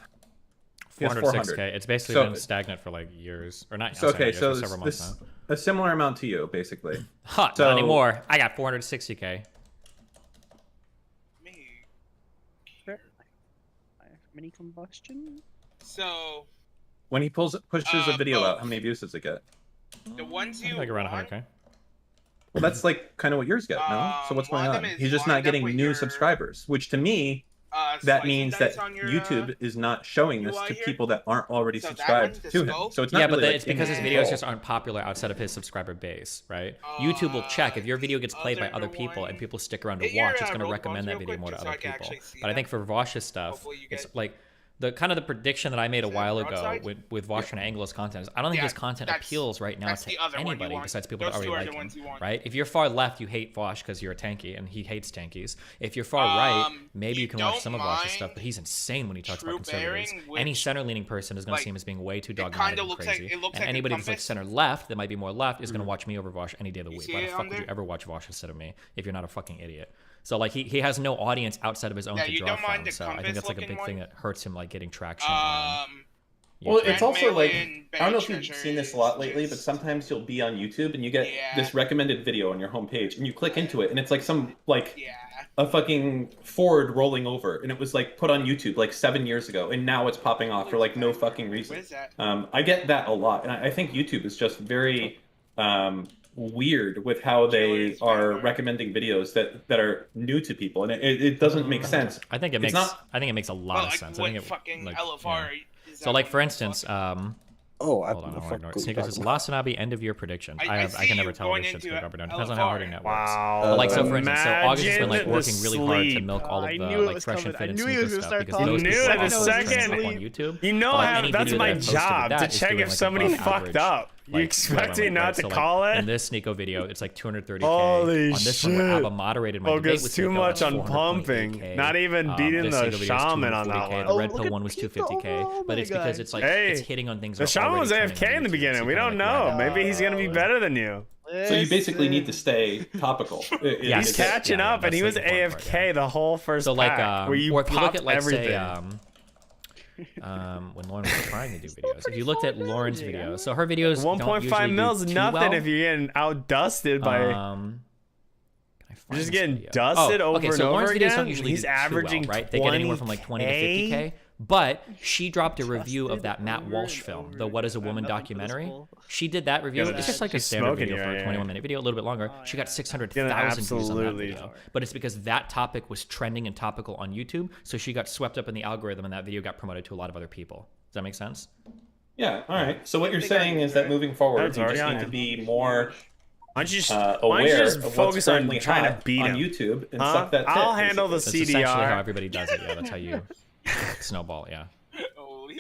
He has 406K. It's basically So- been stagnant for like years, or not. So okay, stagnant, so years, for several months this now. a similar amount to you, basically. Huh, so- not anymore. I got 460K. Me. Sure. I have mini combustion. So When he pushes a video out, both. how many views does it get? the ones you Like around want, 100K. Well, that's like kind of what yours get, no? So what's one going of on? them is He's just not lined up getting with new your, subscribers, which to me that slicing means dice that on your, YouTube is not showing this UI to here. people that aren't already So that subscribed one, the to him. scope? So it's not Yeah, really but like it's because his in videos control. just aren't popular outside of his subscriber base, right? YouTube will check if your video gets played by other people and people stick around to Hit your, watch. It's going to roll recommend bones that real video quick, more to just so other I can people. actually see But I think them. for Vosh's stuff, Hopefully you it's guys- like the kind of the prediction that I made a Is that while ago broadside? with Vosh trying to angle his content is I don't think Yeah, his content that's- appeals right now that's to the other one you anybody want. besides people Those that two already are like the ones him, you want. right? If you're far left, you hate Vosh because you're a tanky and he hates tankies. If you're far right, maybe you can watch don't some of Vosh's mind stuff, but he's insane when he talks true about conservatives. bearing, Any which, center-leaning person is going to like, see him as being way too it kinda dogmatic and looks like- crazy. it looks And like a anybody that's like compass. center left that might be more left is going to watch me over Vosh any day of the You week. see Why the it fuck on would you there? ever watch Vosh instead of me if you're not a fucking idiot? So like he has no audience outside of his own Yeah, to you draw don't mind from. the So I think that's like a big compass-looking thing one? that hurts him like getting traction. on Well, YouTube. it's also like Million I don't know if buried you've seen this a lot lately, but treasures. sometimes you'll be on YouTube and you get Yeah. this recommended video on your homepage, and you click into it, and it's like some like Yeah. a fucking Ford rolling over, and it was like put on YouTube like 7 years ago, and now it's popping off for like no fucking reason. What is that? I get that a lot, and I think YouTube is just very weird with how they are recommending videos that are new to people, and it doesn't make sense. I think it It's makes not- I think it makes a lot Well, of like, sense. I what think it fucking like, LFR yeah. is So that like one? for instance, Oh, I hold on, I the want to fuck ignore it. was Sneakers is lost and I'll be end of year prediction. I I see can never you tell going if shit's into going up or down. Depends on how LFR. hard your net works. Wow. But like so for instance, so August has been like Imagine working the really hard to sleep. milk all of I the knew it like was fresh and coming. I fit and knew he was sneaker gonna stuff start because talking. those You people knew it are the also trending second. up on YouTube. You know, But, like, any that's video my that posted with job that to is check doing, if like, somebody above fucked average, up. You like, expect whatever, me not right? to So, like, call it? in this Nico video, it's like 230K. Holy on this one, where shit. Abba moderated my debate Focus with too Nico, much that's on pumping. 428K. Not even beating this the Nico video is shaman on that 240K. one. The Oh, red look pill at one was Nico. 250K, Oh but my it's because God. it's like Hey, it's hitting on things. The that are shaman was already AFK trending in the on YouTube, beginning. so We you don't kinda, like, know. Maybe he's gonna be better than you. So you basically need to stay topical. Yeah, He's it's- catching yeah, up, and that's he the was important part, AFK the whole first So like, pack, where you or if you look popped at like everything. say, when Lauren was trying to do videos, if you looked at Lauren's videos, so her videos 1.5 mils is nothing if you're getting outdusted by. Can I You're find just this getting video? dusted over okay, and so Lauren's over videos again. don't usually He's do too well, averaging right? They get anywhere from like 20 to 20K. 50K. But she dropped a review of Trusted that Matt over Walsh and film, over the What is a again. Woman Nothing for this documentary. bull. She did that review. Yeah, It's just like a she's standard smoking, video for yeah, a yeah. 21-minute video, a little bit longer. Oh, She got yeah. 600,000 views on that Absolutely. video. But it's because that topic was trending and topical on YouTube, so she got swept up in the algorithm, and that video got promoted to a lot of other people. Does that make sense? Yeah, all right. So what you're saying is that moving forward, That's you just already need on to you. be more Why don't you just, aware why don't you just of what's focus on currently trying to hot beat on him? YouTube and Huh? suck that tit, I'll handle the That's essentially how CDR. everybody does it. Yeah, that's how you snowball. Yeah. Holy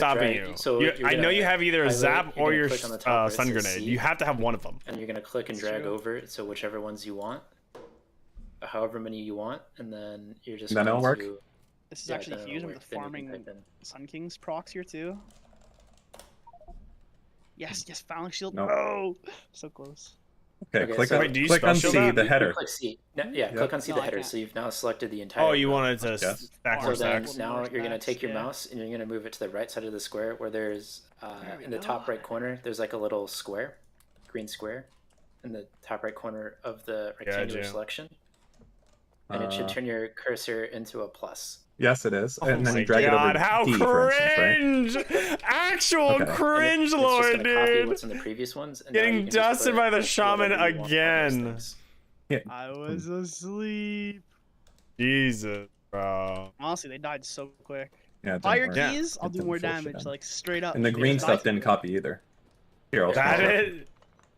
stopping drag- you. so you're I know gonna you have either a highlight, zap you're or gonna your click on the top where it stun says grenade. C, You have to have one of them. and you're gonna click and That's drag true. over it, so whichever ones you want, however many you want, and then you're just Then going it'll work? to. This is Yeah, actually then it'll fused with work. the Then you can farming type in- Sun King's procs here too. Yes, Phalanx Shield. Nope. No, so close. Okay, Okay, click so- on, Wait, do you click on special C, that? the You header. click C. No, yeah, Yep. click on C No, the I header. can't. So you've now selected the entire. Oh, you row. wanted to Yes. stack Oh, more So then stacks. now you're gonna stacks, take your yeah. mouse and you're gonna move it to the right side of the square where there's There we in the go. top right corner there's like a little square, green square, in the top right corner of the rectangular Gotcha. selection, and it should turn your cursor into a plus. Yes, it is. Oh And then my you drag God, it over how D, for instance, right? cringe! Actual Okay. And cringe, it's just lord, gonna copy dude. what's in the previous ones. And now you Getting can just dusted put by the whatever shaman you want on those again. things. I was asleep. Jesus, bro. Honestly, they died so quick. Yeah, it didn't Fire work. Yeah. keys, I'll It do didn't more fill shit damage, in. like straight up. And the They green just stuff died didn't too copy either. Here, I'll That switch it. it?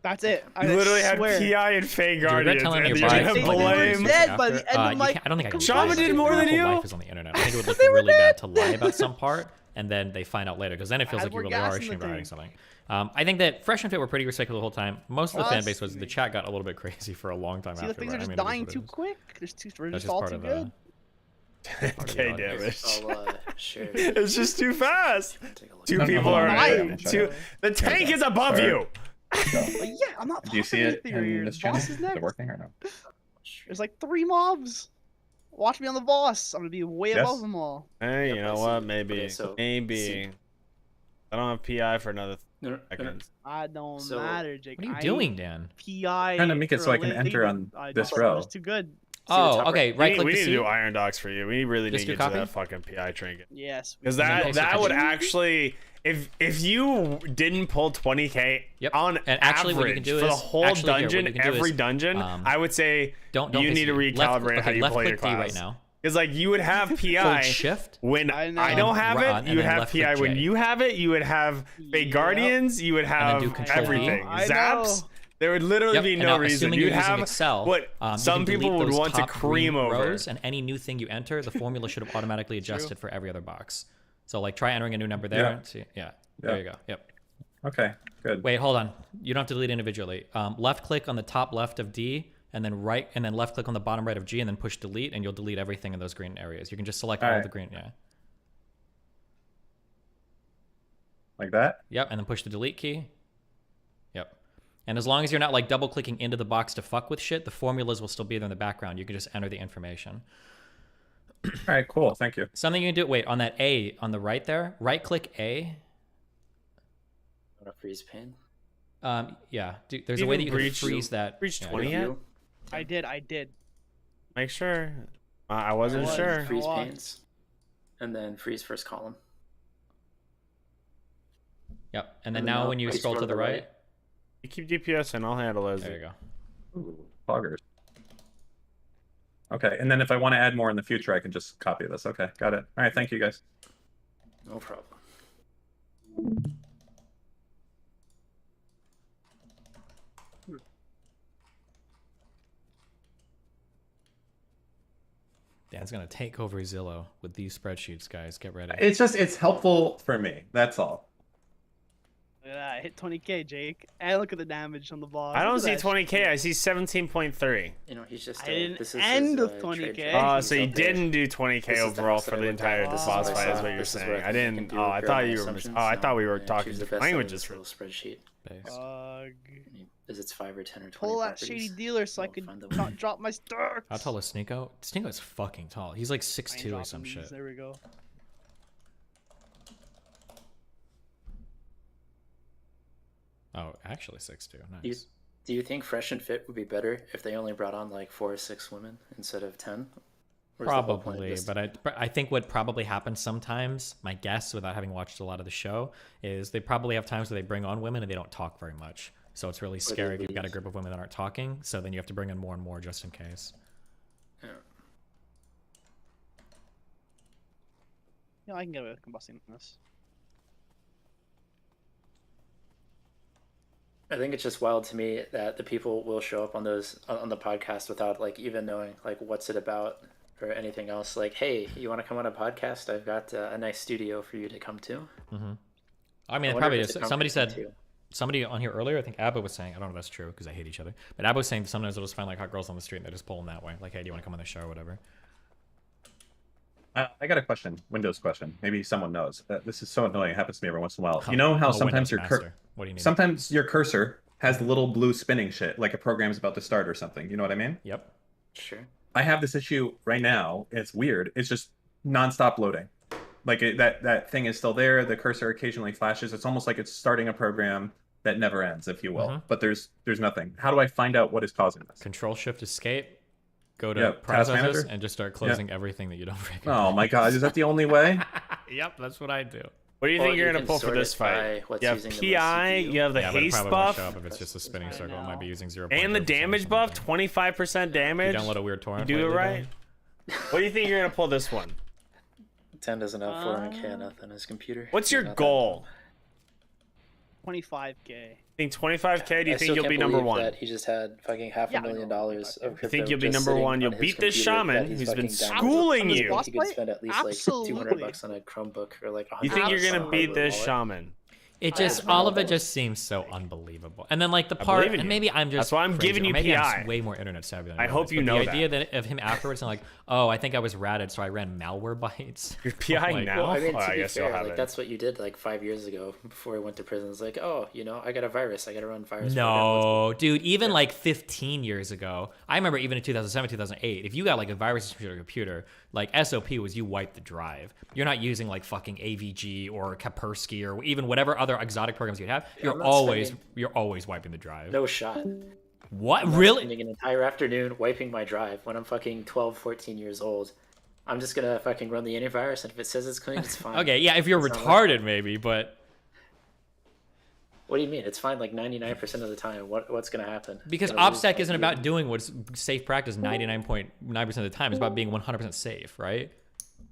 That's it. I You literally had swear. PI and Fey Do you regret Guardians, telling and me you're your gonna life? They were blame. dead by the After- end of you my can't- I don't think I can Shaman lie. did more Your than whole you? life is on the internet. I think it would look really bad to lie about some part, and then they find out later, because then it feels had like you more really gas are in the actually hiding thing. something. I think that Fresh and Fit were pretty respectful the whole time. Most of the fan Us? base was the chat got a little bit crazy for a long time See, the after things that. are just I mean, it is dying what it too is. quick. There's too, we're That's just just all part too of good. Okay, the damn it. I'll share. It's just too fast. Take a look. Two No, no, people hold on, are Why? two. The tank is above Sorry. you. But yeah, I'm not. Do you see popping it anything here. in this channel? Boss is Is next. it working or no? There's like 3 mobs. Watch me on the boss. I'm gonna be way Yes. above them all. Hey, you Yep, know I what? see. Maybe. Okay, so Maybe. see. I don't have PI for another No, no, no, no. seconds. I don't So- matter, Jake. What are you I doing, Dan? PI. Trying to make it so I can related. enter on I this just- row. I'm just too good. the Oh, top okay. We, Right need, click we to need to see. do iron docs for you. We really need Just to do get to copy? that fucking PI trinket. Yes. Because And then that paste it that to would you. actually, if you didn't pull 20k Yep. on And actually what you average can do for the is- whole actually here, what dungeon, you can do every is, dungeon, I would say Don't you face need to me. recalibrate how you left play your click D class. right now. Because like you would have PI Hold shift. when I know. I don't have And it. and You would then have left click PI when J. you have it. You would have Fake Yep. Guardians. You would then have do Control V. everything. I Zaps. know. There would literally Yep, be and no now, reason. assuming You'd you're using have Excel, what you some can people delete would those want to top green cream over. rows, and any new thing you enter, the formula should have automatically adjusted for every other box. So like try entering a new number there. Yeah. And see, yeah. There you go. Yep. Okay, good. Wait, hold on. You don't have to delete individually. Left click on the top left of D, and then right, and then left click on the bottom right of G, and then push delete, and you'll delete everything in those green areas. You can just select all Alright. the green. Yeah. Like that? Yep, and then push the delete key. Yep. And as long as you're not like double clicking into the box to fuck with shit, the formulas will still be there in the background. You can just enter the information. All right, cool. Thank you. Something you can do. Wait, on that A on the right there, right click A. Want to freeze pane? Yeah. There's a way that you can Breach- freeze that. Breach yeah. 20 yet? View, I did. Make sure. I wasn't was. sure. freeze Go on. panes, and then freeze first column. Yep. And then And now now when you please scroll go to the right, You keep DPS and I'll handle it. there you go. Ooh, poggers. Okay, and then if I want to add more in the future, I can just copy this. Okay, got it. All right, thank you guys. No problem. Dan's gonna take over Zillow with these spreadsheets, guys. Get ready. It's helpful for me. That's all. Look at that. I hit 20k, Jake. And look at the damage on the boss. I don't Look see at that 20k. shit. I see 17.3. You know, he's just. I didn't this is end his, with trade 20K. trade. Oh, He's so you out there. didn't do 20k This is the overall house for that I the looked at. entire This is boss what I fight, is saw. what you're This is saying. where I think you didn't. can Oh, do I your thought own you were. assumptions, Oh, I thought we were and talking choose the different best out of languages this for. little spreadsheet. Base. Is it's 5 or 10 or 20 Pull that properties. shady dealer so I We'll could find the not one. drop my stacks. How tall is Sneeko? Sneeko is fucking tall. He's like I ain't 6'2" or dropping some these. shit. There we go. Oh, actually 6'2". You- Nice. Do you think Fresh and Fit would be better if they only brought on like 4 or 6 women instead of 10? Or is the whole point of Probably, this- but I think what probably happens sometimes, my guess without having watched a lot of the show, is they probably have times where they bring on women and they don't talk very much. So it's really scary if you've got a leave. group of women that aren't talking. So then you have to bring in more and more just in case. Yeah. Yeah, I can get away with combusting this. I think it's just wild to me that the people will show up on those on the podcast without like even knowing like what's it about or anything else. Like, hey, you want to come on a podcast? I've got a nice studio for you to come to. I mean, it wonder probably if is. it's a Somebody company said, too. somebody on here earlier, I think Abba was saying, I don't know if that's true because I hate each other, but Abba was saying that sometimes they'll just find like hot girls on the street and they just pull them that way. Like, hey, do you want to come on the show or whatever? I got a question, Windows question. Maybe someone knows. This is so annoying. It happens to me every once in a while. Oh, You know how I'm a sometimes Windows your master. What do you need? Sometimes your cursor has the little blue spinning shit, like a program's about to start or something. You know what I mean? Yep. Sure. I have this issue right now. It's weird. It's just nonstop loading. Like that thing is still there. The cursor occasionally flashes. It's almost like it's starting a program that never ends, if you will. But there's nothing. How do I find out what is causing this? Control Shift Escape. Go to Task processes manager? and just start closing everything that you don't recognize. Oh my god, is that the only way? Yep, that's what I do. What do you Well, think you're you gonna can pull for sort this it by fight? what's You have using the most PI, CPU. you have the Yeah, but it haste probably buff, won't show up if it's just a spinning circle. It might be using 0. and the damage buff, 25% damage. You download a weird torrent. You do it lately, right. What do you think you're gonna pull this one? 10 doesn't have 4K enough on his computer. What's your Not that goal? 25K. Think 25K? Do you I think still you'll be can't number believe one? That he just had fucking $500,000 of crypto. You think you'll be just number sitting one? You'll on beat his this computer that shaman he's who's been fucking downloaded schooling from his you. book. He could spend at least like Absolutely. $200 on a Chromebook or like $100. You think you're gonna on beat hardware this wallet. shaman? It just all of it just seems so unbelievable. And then like the part, believe in and you. maybe I'm just That's why I'm crazy, giving or you maybe PI. I'm way more internet savvy than I hope you know the idea that of him afterwards and like, oh, I think I was ratted, so I ran malware bytes. You're PI Like, now. Well, I mean, Oh, to I be guess you'll fair, have like it. that's what you did like 5 years ago before I went to prison. It's like, oh, you know, I got a virus. I got to run virus. No, dude, even like 15 years ago, I remember even in 2007, 2008, if you got like a virus in your computer, like SOP was you wipe the drive. You're not using like fucking AVG or Kaspersky or even whatever other exotic programs you have. I'm not You're always wiping the drive. No shot. What? I'm not Really? spending an entire afternoon wiping my drive when I'm fucking 12, 14 years old. I'm just gonna fucking run the antivirus, and if it says it's clean, it's fine. Okay, yeah, if you're It's not retarded, maybe, but What do you mean? It's fine like 99% of the time. What's gonna happen? because Gonna lose OPSEC isn't my about doing what's safe practice 99.9% of the time. It's about being 100% safe, right?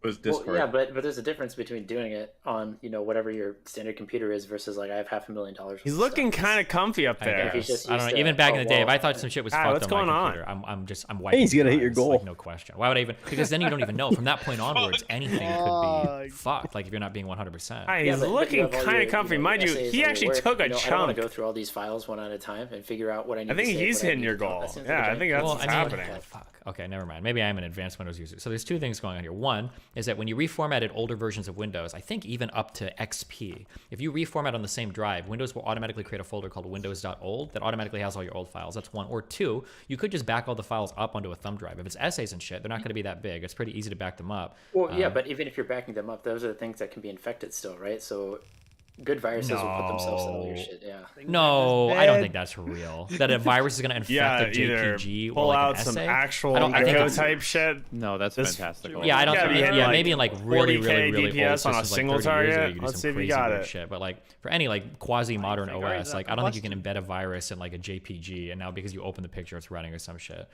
Was Well, Discord? yeah, but there's a difference between doing it on whatever your standard computer is versus like I have $500,000. He's looking kind of comfy up I there. he's just guess. I don't used know. to- Even back in oh, the day, if well, I thought some shit was Ah, fucked what's on going my on? computer, I'm wiping. He's gonna the hit your drives, goal. like, no question. Why would I even? Because then you don't even know. From that point onwards, anything could be fucked. Like if you're not being 100%. Hi, Yeah, he's but you looking have all kind your, of comfy. your Mind you, essays, he all your actually work. took a I don't want chunk. to go through all these files one at a time and figure out what I need. I think to save, he's what I hitting need your to delete. goal. That seems Yeah, like a I think giant that's Well, what's I mean, happening. fuck. Okay, never mind. Maybe I am an advanced Windows user. So there's two things going on here. One is that when you reformatted older versions of Windows, I think even up to XP, if you reformat on the same drive, Windows will automatically create a folder called windows.old that automatically has all your old files. That's one. Or two, you could just back all the files up onto a thumb drive. If it's essays and shit, they're not going to be that big. It's pretty easy to back them up. Well, yeah, but even if you're backing them up, those are the things that can be infected still, right? So good viruses will put themselves in all your No. shit. Yeah. No, I don't think that's real. That a virus is going to infect Yeah, a either JPG pull or like out an some essay. actual I think echo it's- type shit. No, that's This- fantastical. Yeah, I don't gotta think. be hitting, Yeah, like, maybe in like really, 40K really, really old DPS on a systems, like single 30 years ago, target. you do Let's some see if you crazy got weird it. shit. But like for any like quasi-modern figure out OS, that like I don't think you can combustion. embed a virus in like a JPG, and now because you open the picture, it's running or some shit.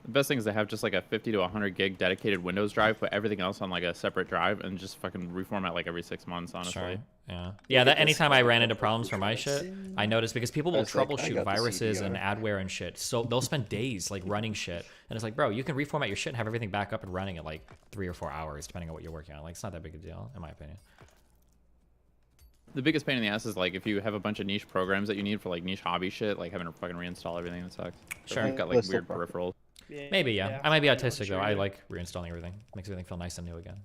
The best thing is to have just like a 50 to 100 gig dedicated Windows drive, put everything else on like a separate drive, and just fucking reformat like every 6 months. Honestly, Sure. Yeah. Yeah. That anytime I ran into problems for my shit, I noticed because people will It's like, I troubleshoot got the viruses and CDR. adware and shit. So they'll spend days like running shit, and it's like, bro, you can reformat your shit and have everything back up and running in like 3 or 4 hours, depending on what you're working on. Like it's not that big a deal, in my opinion. the biggest pain in the ass is like if you have a bunch of niche programs that you need for like niche hobby shit, like having to fucking reinstall everything. That sucks. Sure. You've got like Let's weird look peripherals. Maybe, yeah. I might be autistic though. I Sure. like reinstalling everything. Makes everything feel nice and new again.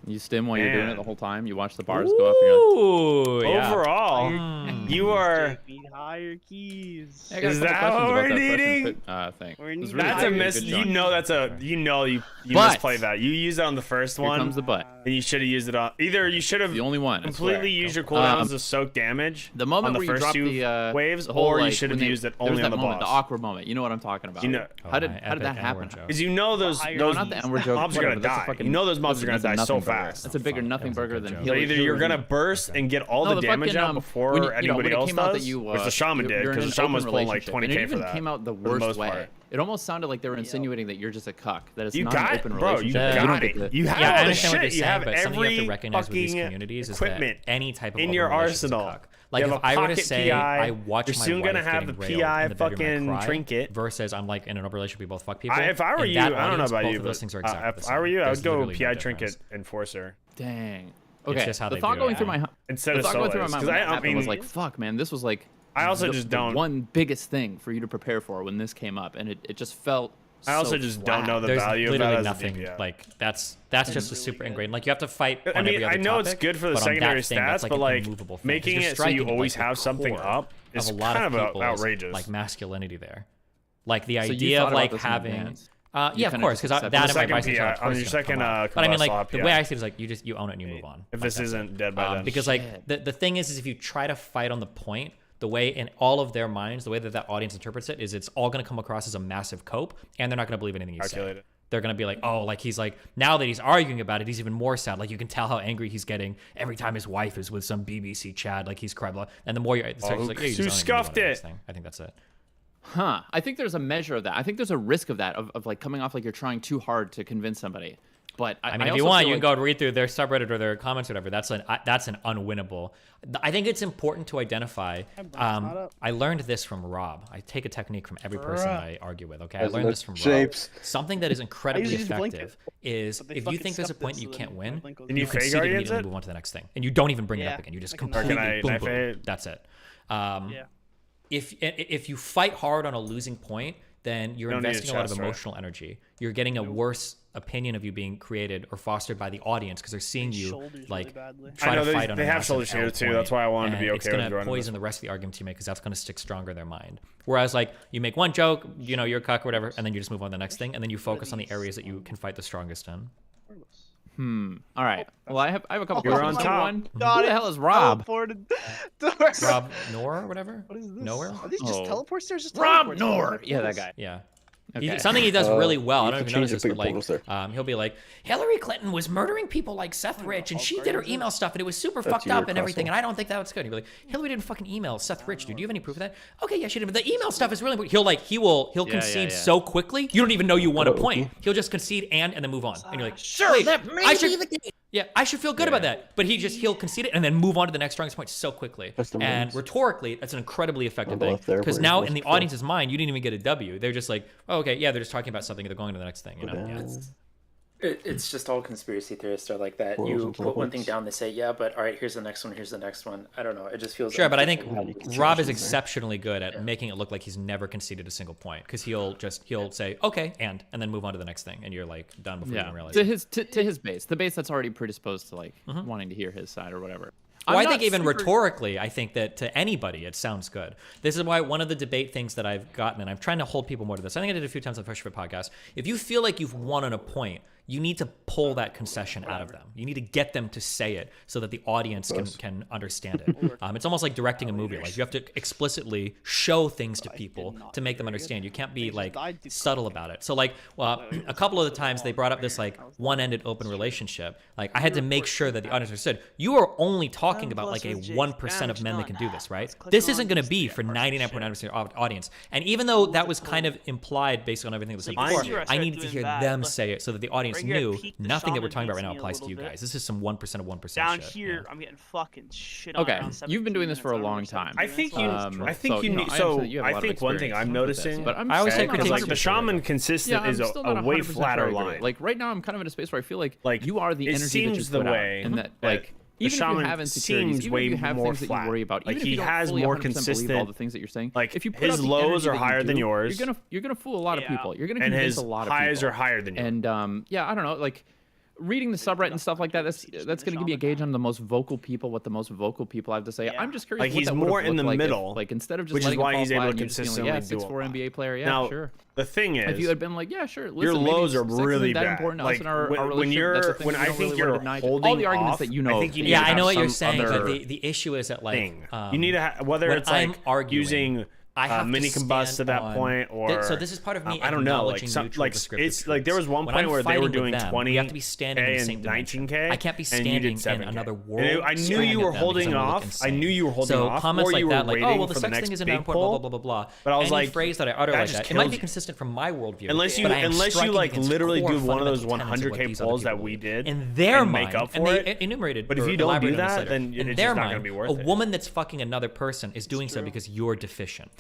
You stim while you're doing Man. it the whole time. You watch the bars go up. And you're like, Ooh, yeah. Overall, Mm. you are. Beat higher keys. I got a Is couple that questions what about we're that question needing? fit, thing. We're It was needing really That's a good miss. You chunk. know that's a. You know you But- misplay that. You used it on the first Here one. comes the butt. And you should have used it on. Either you should have The only one. I completely swear. used your cooldowns Um, to soak damage. The moment on the where you first drop two the waves, the whole, or you like, should have when they- used it there was only on that the moment, boss. the awkward moment. You know what I'm talking about. You know- Oh, how did my that epic happen? N-word joke. Because you know those Higher- those not the N-word joke. mobs are whatever, gonna that's a die. fucking- You know those mobs are gonna that's a die so nothing burger. fast. That's a bigger Funny. nothing That was a burger good than joke. So healing. either you're gonna burst and get all the damage out before when you know, anybody when it else came out does, that you, which the shaman did, you're in because the an shaman was open pulling like relationship, 20k and it for even that. came out the for the worst most way. part. It almost sounded like they were insinuating that you're just a cuck. That it's You not got an it, open bro. You relationship. got don't it. get the- You have Yeah, I all the understand what shit. you're You saying, have but something you have to every recognize with these fucking communities is equipment that any type of in open your relationship is a arsenal. cuck. Like You if have a I were to pocket say PI, I watch you're my soon gonna wife have getting the railed PI in the bedroom and I fucking cry, trinket. versus I'm like in an open relationship, we both fuck people. If I were in you, that I don't know audience, about both you, of those but things are exactly the if same. I were you, I There's would go literally no PI difference. trinket enforcer Dang. Okay. just how the they thought do going it, through yeah. my instead the of thought going through my solos. mind Because when that I happened mean, was like, fuck, man, this was like I also the just don't. one biggest thing for you to prepare for when this came up, and it just felt I also so just flat. don't know the There's value of literally that as a nothing. DPS. Like that's just a super ingrained. Like you have to fight. I On mean, every other I know it's topic, good for the but on that secondary thing, that's stats, like but an like immovable thing. 'Cause making you're it so you striking, always like, have the something core up is of a lot kind of of people's, outrageous. like masculinity there. Like the So you idea thought of about like this in having. advance? Yeah, You of kinda course, just because accept that it. and my second bicycle PI, are, of on course, your gonna second, come up. combust, But I mean, like I'll the PI. way I see it is like you own it and you move on. If Like, this that's it. isn't dead by then. Because like the thing is if you try to fight on the point, the way in all of their minds, the way that audience interprets it is it's all going to come across as a massive cope, and they're not going to believe anything you say. Calculated. They're going to be like, oh, like he's like, now that he's arguing about it, he's even more sad. Like you can tell how angry he's getting every time his wife is with some BBC Chad, like he's crying. And the more you're, it's like, yeah, you who just own it and move on scuffed to the next it? thing. I think that's it. Huh. I think there's a measure of that. I think there's a risk of that, of like coming off like you're trying too hard to convince somebody. But I mean, if you also want, feel you like- can go read through their subreddit or their comments or whatever. That's an unwinnable. I think it's important to identify. I learned this from Rob. I take a technique from every person I argue with. Okay, I Doesn't learned look this from shapes. Rob. Something that is incredibly usually just blink effective it. is But they if you fucking think there's a scuffed point it, you so can't then win, my blink goes Can you down. fake concede guardians immediately and it? move on to the next thing, and you don't even bring it Yeah, up again. You just I can completely I boom, boom. fade? That's it. Yeah. If you fight hard on a losing point, then you're Don't need a investing a lot of chest, right? emotional energy. You're getting a worse opinion of you being created or fostered by the audience because they're seeing you Shoulders like really badly. try I know to fight on they a have massive shoulders here L too. point, That's why I wanted to be and okay it's with gonna joining poison this. the rest of the arguments you make because that's gonna stick stronger in their mind. Whereas like you make one joke, you know, you're a cuck or whatever, and then you just move on to the next thing, and then you focus on the areas that you can fight the strongest in. All right. Well, I have a couple You're questions. on top. One, Got who the it. hell is Rob? Teleported. Rob Nor or whatever. What is this? Nowhere. Are these just Oh. teleports? There's just Rob teleports. Nor. Yeah, that guy. Yeah. Okay. Something he does really well. I you don't can even notice change this, the but like, portals there. he'll be like, Hillary Clinton was murdering people like Seth Rich, and she did her email stuff, and it was super fucked your up and everything, crosswalk. and I don't think that was good. He'll be like, Hillary didn't fucking email Seth Rich, dude. Do you have any proof of that? Okay, yeah, she did. But the email stuff is really important. He'll concede yeah. so quickly, you don't even know you won a Oh, point. okay. He'll just concede and then move on, and you're like, Sure, wait, that may I be should, the case. yeah, I should feel good about that. But he'll concede it and then move on to the next strongest point so quickly. That's the And rules. rhetorically, that's an incredibly effective On the thing. left there Because where now it in the was before. audience's mind, you didn't even get a W. They're just like, oh, okay, yeah, they're just talking about something. They're going to the next thing. You know? Yeah. It's just all conspiracy theorists are like that. Portals You and put one teleports. thing down, they say, yeah, but all right, here's the next one, here's the next one. I don't know. It just feels Sure, but I think How do you control Rob is things there? exceptionally good at making it look like he's never conceded a single point because he'll say okay and then move on to the next thing, and you're like done before you Yeah. even realize. To his base, the base that's already predisposed to like wanting to hear his side or whatever. Well, I'm I think not even super- rhetorically, I think that to anybody it sounds good. This is why one of the debate things that I've gotten, and I'm trying to hold people more to this. I think I did it a few times on the Fresh Fit podcast. If you feel like you've won on a point, you need to pull that concession out of them. You need to get them to say it so that the audience can understand it. It's almost like directing a movie. Like you have to explicitly show things to people to make them understand. You can't be like subtle about it. So like, well, a couple of the times they brought up this like one-ended open relationship. Like I had to make sure that the audience understood. You are only talking about like a 1% of men that can do this, right? This isn't going to be for 99.9% of the audience. And even though that was kind of implied based on everything that was said before, I needed to hear them say it so that the audience knew nothing that we're talking about right now applies to you guys. This is some 1% of 1% Down shit. here, Yeah. I'm getting fucking shit on. Okay, around you've been doing this 17 for a minutes. long I'm time. I think you. I think so, you you know, need. I So understand that you have a I lot of think one thing experience I'm with this, noticing, but I'm I always still say not because like 100% the sure. shaman consistent Yeah, is I'm still a not way 100% flatter sure I agree. line. Like right now, I'm kind of in a space where I feel like Like, you are the it energy that you seems the put out, way and that that like the even if you shaman have insecurities, seems even way if you have more things that flat. you worry about, Like, even if he you don't has fully more 100% believe all consistent- the things that you're saying, like, if you put his out the lows energy are that you higher than do, yours. you're gonna fool a lot of Yeah. people. You're gonna And convince his a lot of highs people. are higher than yours. And yeah, I don't know, like reading the subreddit and stuff like that. That's gonna give me a gauge on the most vocal people, what the most vocal people have to say. Yeah. I'm just curious. Like, what he's that would've more in looked the like if, middle, like instead of just which is letting it why fall he's flat able and to you just being consistently like, yeah, do a 6'4" lot. NBA player, yeah, Now, sure. the thing is, If you had been like, yeah, sure, listen, your maybe lows are sex isn't really that bad. important to us Like in our when relationship. That's a you're thing when we I don't think really you're want to deny. holding all the arguments off, that you know. I think you need Yeah, to I know have what you're some saying, but other the issue is that like thing. You need to whether when it's I'm like arguing, using I have to mini combust stand to that on- point, or so this is part of me I don't know, like acknowledging some, neutral like descriptive it's like there truths. was one When point I'm where they were fighting with doing them, 20 we have to be standing in the same and dimension. 19K. I can't be and you standing did in 7K. another And world. I knew screaming you were at them holding because I'm gonna look off. I insane. knew you were holding so off. comments or like you that, were like, oh waiting well, the for sex next thing isn't big important, blah pull. blah blah blah blah. But I was Any like, phrase that I utter that like just that, it might kills be you. consistent from my worldview. Unless you but I am striking like against literally core do one of those fundamental tenets 100K what these other polls that people we believe. did in their and mind, make up and for they it. enumerated. But if or you don't do elaborated on this that, later. then in it's their just not mind, gonna be worth a it. woman that's fucking another person is doing so because you're deficient.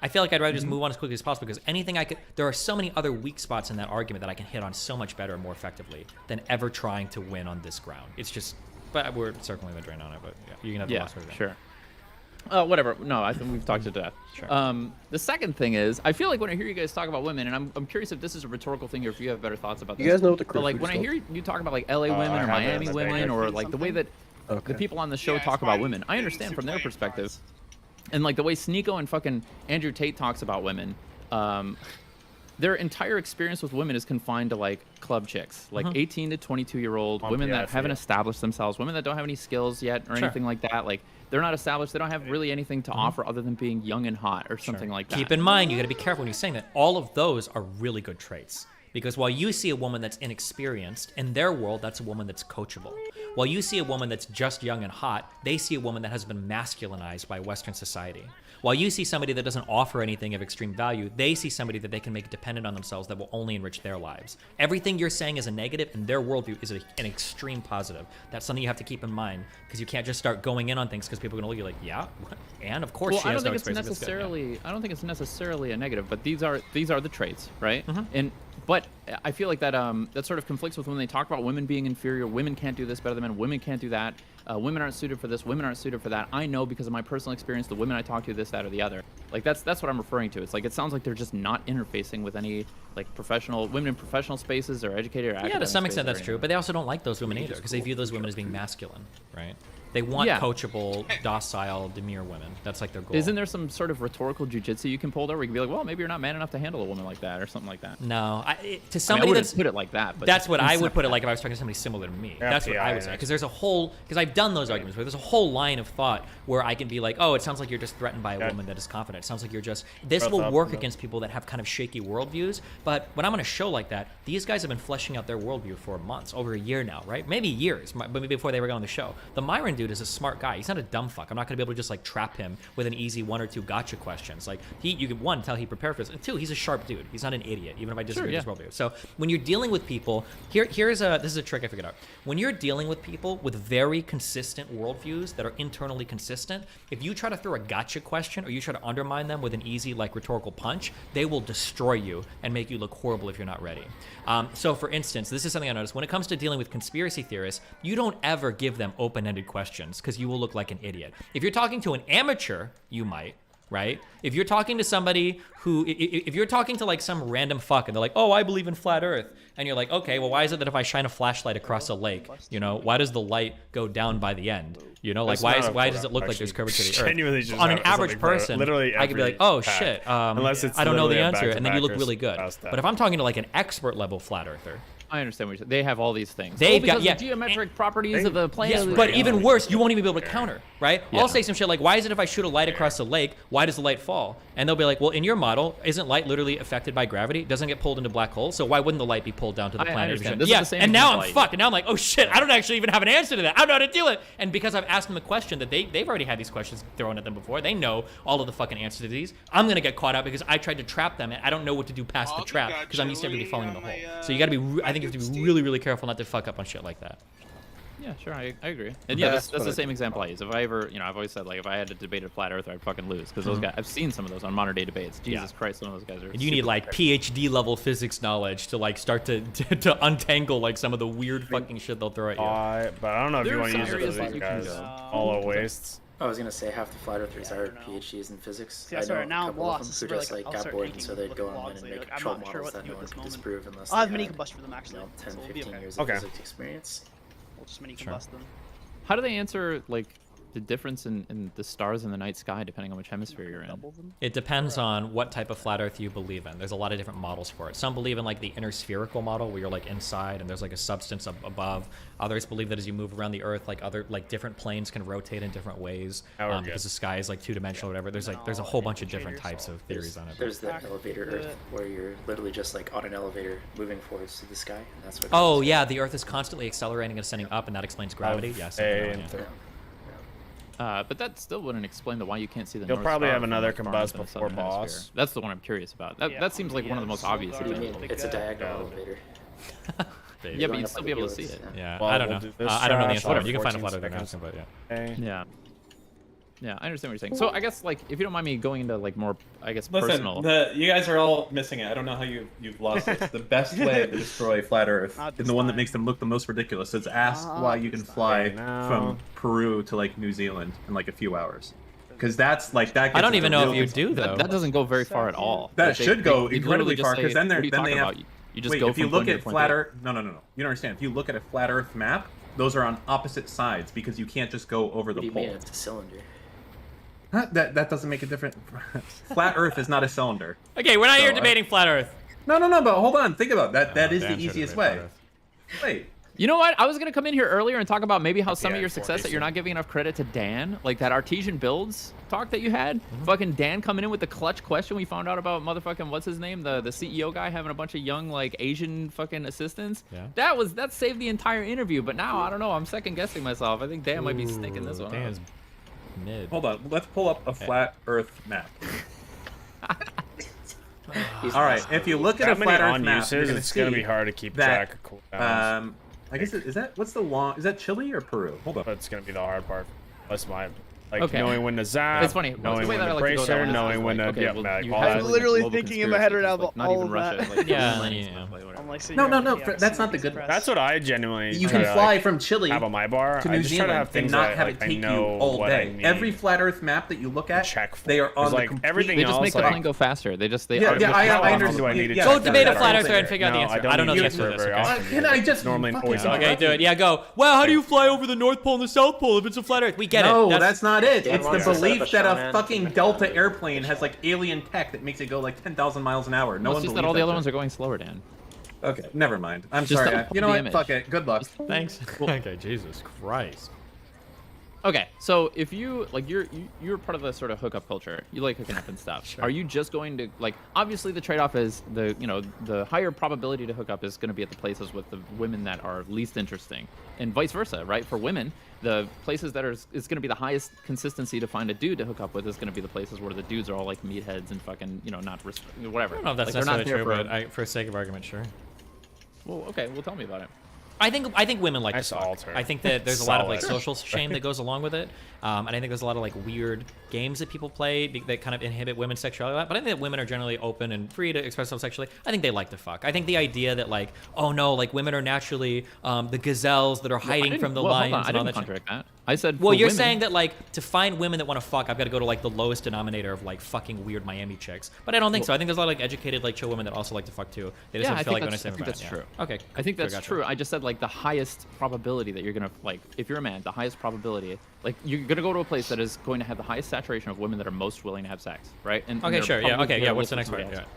I feel like I'd rather just move on as quickly as possible because anything I could, there are so many other weak spots in that argument that I can hit on so much better and more effectively than ever trying to win on this ground. It's just, but we're circling the drain on it. But yeah, you can have the last word. Sure. Whatever. No, I think we've talked to death. Sure. The second thing is, I feel like when I hear you guys talk about women, and I'm curious if this is a rhetorical thing or if you have better thoughts about this. You guys know what the But like when I hear you talk about like LA women or Miami women or like the way that the people on the show talk about women, I understand from their perspective. And like the way Sneeko and fucking Andrew Tate talks about women, their entire experience with women is confined to like club chicks, like 18 to 22-year-old women that haven't established themselves, women that don't have any skills yet or anything like that. Like they're not established. They don't have really anything to offer other than being young and hot or something like that. Keep in mind, you got to be careful when you're saying that. All of those are really good traits. Because while you see a woman that's inexperienced, in their world, that's a woman that's coachable. While you see a woman that's just young and hot, they see a woman that has been masculinized by Western society. While you see somebody that doesn't offer anything of extreme value, they see somebody that they can make dependent on themselves that will only enrich their lives. Everything you're saying is a negative, and their worldview is an extreme positive. That's something you have to keep in mind, because you can't just start going in on things because people are going to look at you like, yeah, and of course Well, she I has don't no think it's experience. That's good, yeah. necessarily. I don't think it's necessarily a negative, but these are the traits, right? But I feel like that that sort of conflicts with when they talk about women being inferior. Women can't do this better than men. Women can't do that. Women aren't suited for this. Women aren't suited for that. I know because of my personal experience. The women I talk to, this, that, or the other. Like that's what I'm referring to. It's like it sounds like they're just not interfacing with any like professional women in professional spaces or educated or Yeah, to academic some extent spaces or that's true, anything. but they also don't like those women either because they view those women as being masculine, right? They want Yeah. coachable, docile, demure women. That's like their goal. Isn't there some sort of rhetorical jujitsu you can pull there where you can be like, well, maybe you're not man enough to handle a woman like that or something like that? No, to I mean, I somebody wouldn't that's put it like that. But that's what I would it's put it not like if I was talking to somebody similar to me. Yeah, That's what I would say. Because there's a whole, because I've done those arguments where there's a whole line of thought where I can be like, oh, it sounds like you're just threatened by a woman that is confident. It sounds like you're just, this will work against people that have kind of shaky worldviews. But when I'm on a show like that, these guys have been fleshing out their worldview for months, over a year now, right? Maybe years, but maybe before they were going on the show. The Myron dude is a smart guy. He's not a dumb fuck. I'm not going to be able to just like trap him with an easy 1 or 2 gotcha questions. Like you can, one, tell he prepared for this, and 2, he's a sharp dude. He's not an idiot, even if I disagree with his worldview. So when you're dealing with people, this is a trick I figured out. When you're dealing with people with very consistent worldviews that are internally consistent, if you try to throw a gotcha question or you try to undermine them with an easy like rhetorical punch, they will destroy you and make you look horrible if you're not ready. So for instance, this is something I noticed when it comes to dealing with conspiracy theorists, you don't ever give them open-ended questions because you will look like an idiot. If you're talking to an amateur, you might, right? If you're talking to somebody who, if you're talking to like some random fuck and they're like, oh, I believe in flat earth. And you're like, okay, well, why is it that if I shine a flashlight across a lake, you know, why does the light go down by the end? You know, like why does it look like there's curvature to the earth? Just On an average person, literally I could be like, oh shit, unless it's I don't know the literally a answer, and then you look back-to-back really good. past that. But if I'm talking to like an expert level flat earther, I understand what you're saying. They have all these things. They've because got- yeah. of the geometric properties of the plane. yes, but even worse, you won't even be able to counter, right? I'll say some shit like, why is it if I shoot a light across the lake, why does the light fall? And they'll be like, well, in your model, isn't light literally affected by gravity? It doesn't get pulled into black holes, so why wouldn't the light be pulled down to the I planet? understand. This is Yeah, the same and now example I'm I fucked, and now I'm like, oh shit, I don't actually even have an answer to that. I don't know how to do it. And because I've asked them a question that they've already had these questions thrown at them before, they know all of the fucking answers to these. I'm gonna get caught out because I tried to trap them, and I don't know what to do past the trap because I'm used to everybody falling in the hole. So you gotta be, I think you have to be really, really careful not to fuck up on shit like that. Yeah, sure, I agree. And yeah, that's the same example I use. If I ever, I've always said like if I had to debate a flat earther, I'd fucking lose because those guys. I've seen some of those on modern day debates. Jesus Christ, some of those guys are. And you need like PhD level physics knowledge to like start to untangle like some of the weird fucking shit they'll throw at you. But I don't know if There you are want to some use it areas for that these you can guys. go. Hollow wastes. I was gonna say half the flat earthers are PhDs in physics. See, I I know swear, a now I'm couple of lost. them This who is just where, like I'll got start bored and making so they'd go looking online vlogs and later. make Like, I'm troll not sure models what to that do no at one this could moment. disprove unless I'll they have mini had, combust for them actually. 10, So we'll be 15 okay. years of Okay. physics experience. We'll just mini combust them. How do they answer like the difference in the stars in the night sky depending on which hemisphere you're in? It depends on what type of flat earth you believe in. There's a lot of different models for it. Some believe in like the inner spherical model where you're like inside and there's like a substance up above. Others believe that as you move around the earth, like different planes can rotate in different ways because the sky is like two-dimensional or whatever. There's a whole bunch of different types of theories on it. There's the elevator Earth where you're literally just like on an elevator moving forwards to the sky, and that's what. Oh yeah, the earth is constantly accelerating and ascending up, and that explains gravity. Yes. But that still wouldn't explain the why you can't see the. You'll North probably Star have from, another like, far enough combust in the before southern boss. hemisphere. That's the one I'm curious about. That seems like one of the most obvious What do you mean? examples. It's a diagonal elevator. Yeah, but you'd still be able to see it. Yeah, Well, I don't we'll know. do this I don't know the trash, answer. You can find a 14 flat earther seconds. answer, but yeah. Yeah. Yeah, I understand what you're saying. So I guess like if you don't mind me going into like more, I guess Listen, personal. you guys are all missing it. I don't know how you've lost it. The best way to destroy flat Earth and the one that makes them look the most ridiculous is ask why you can fly from Peru to like New Zealand in like a few hours. Because that's like that. I don't even know if you do though. That doesn't go very far at all. That Like, should go they incredibly literally just far say, because then "What are you they talking have. about?" You just Wait, go if you from look point A at to point flat B. Earth, no. You don't understand. If you look at a flat Earth map, those are on opposite sides because you can't just go over What the do you pole. mean it's a cylinder? Huh? That doesn't make a difference. Flat Earth is not a cylinder. Okay, we're not here So, debating flat Earth. No, but hold on. Think about that. That is the damn, should've easiest made flat way. Earth. Wait. You know what? I was gonna come in here earlier and talk about maybe how some Yeah, of your success that you're not giving enough credit to Dan, like that Artesian Builds talk that you had. Fucking Dan coming in with the clutch question we found out about motherfucking what's his name, the CEO guy having a bunch of young like Asian fucking assistants. Yeah. That saved the entire interview. But now I don't know. I'm second guessing myself. I think Dan might be sneaking this one. Dan's mid. Hold on, let's pull up a flat Earth map. All right, if you look at a That many flat Earth on map, uses, you're gonna it's gonna see be hard to keep that, track of cooldowns. I guess is that what's the long? Is that Chile or Peru? Hold up. That's gonna be the hard part. That's my like Okay. knowing when to zap. It's funny. Knowing The way when that I to like to go bracer, down is knowing when to okay, yeah, well, like, you all have that. to I'm literally global thinking in my head right now conspiracy, about like, not all even of Russia. that. Like, Yeah, Greenland, yeah. stuff, like, whatever. I'm like, sitting No, here no, like, no, yeah, that's I'm not the good- impressed. That's what I genuinely You try can to, fly like, from Chile have on my bar. to I New just try to have Zealand things and not that have like, it I take you know all what I day. need. Every flat Earth map that you look at, check for. they are on like the everything They just else, make the like, plane go faster. They Yeah, artificially- I how often understand. do I need to Yeah, check Go that? debate a That's flat the earther thing. and figure out the No, answer. I don't know the need answer to to this. very Okay? often Can I because just it's normally fucking always talk? Okay, do it. Yeah, go. Well, how do you fly over the North Pole and the South Pole if it's a flat Earth? We get No, it. that's not it. Dan It's the wants to set up belief a that straw a man fucking to Delta make airplane has like alien tech that makes it go like 10,000 miles an hour. No Well, one it's just believes that all the other shit. ones are going slower, Dan. Okay, never mind. I'm Just sorry. uphold You know the what? image. Fuck it. Good luck. Thanks. Okay, Jesus Christ. Okay, so if you like you're part of the sort of hookup culture. You like hooking up and stuff. Sure. Are you just going to like obviously the trade-off is the higher probability to hook up is going to be at the places with the women that are least interesting, and vice versa, right? For women, the places that is going to be the highest consistency to find a dude to hook up with is going to be the places where the dudes are all like meatheads and fucking not whatever. I don't know if that's like, they're not necessarily there true, but for sake of argument, sure. Well, okay, well tell me about it. I think women like Nice to fuck. alter. I think that there's a lot of like Solid. social shame that goes along with it, and I think there's a lot of like weird games that people play that kind of inhibit women's sexuality. But I think that women are generally open and free to express themselves sexually. I think they like to fuck. I think the idea that like, oh no, like women are naturally the gazelles that are hiding from the lions Hold on, and all I that. didn't shit. contradict that. I said. Well, for you're women, saying that like to find women that want to fuck, I've got to go to like the lowest denominator of like fucking weird Miami chicks. But I don't think so. I think there's a lot of like educated like chill women that also like to fuck too. They just Yeah, don't I feel think like that's, going I to think say that's true. Okay, I think that's gotcha. true. I just said like the highest probability that you're gonna like if you're a man, the highest probability like you're gonna go to a place that is going to have the highest saturation of women that are most willing to have sex, right? And Okay, they're sure. Yeah. probably Okay. gonna Yeah. look What's the for next part? somebody Yeah. else.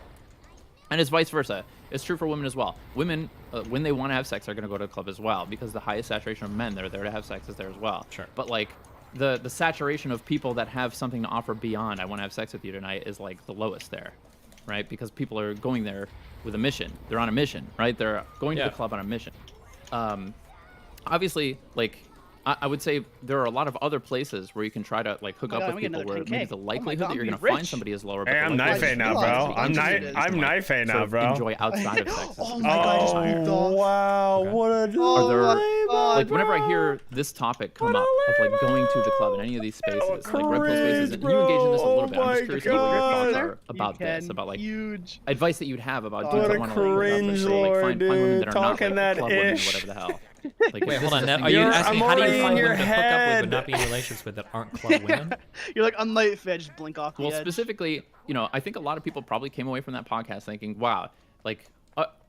And it's vice versa. It's true for women as well. Women, when they want to have sex, are going to go to a club as well because the highest saturation of men that are there to have sex is there as well. Sure. But like the saturation of people that have something to offer beyond I want to have sex with you tonight is like the lowest there, right? Because people are going there with a mission. They're on a mission, right? They're going to Yeah. the club on a mission. Obviously, like I would say there are a lot of other places where you can try to like hook Oh my up God, with I'm getting people where another maybe 10K. the Oh my likelihood God, that you're I'm going to getting find rich. somebody is lower. but Hey, the I'm likelihood knife that now, you're bro. going to I'm find knife. somebody I'm is knife sort now, of bro. enjoy outside of sex. Oh my God, I just moved off. wow! What a Oh Are there my God, like whenever I hear this topic come up of like going to the club in any of these spaces, like red pill spaces, and you engage in this a little bit. I'm just curious about what your thoughts are about this, about like huge. advice that you'd have about What dudes a that want to like, cringe find women lord, that are not talking like that club women or ish. whatever the hell. Like, Wait, is hold this on. a Now, thing are you that- asking I'm how do you already find in your women to hook up with head. but not be in relationships with that aren't club women? You're like, I'm light fed, just blink off the Well, edge. specifically, I think a lot of people probably came away from that podcast thinking, "Wow, like."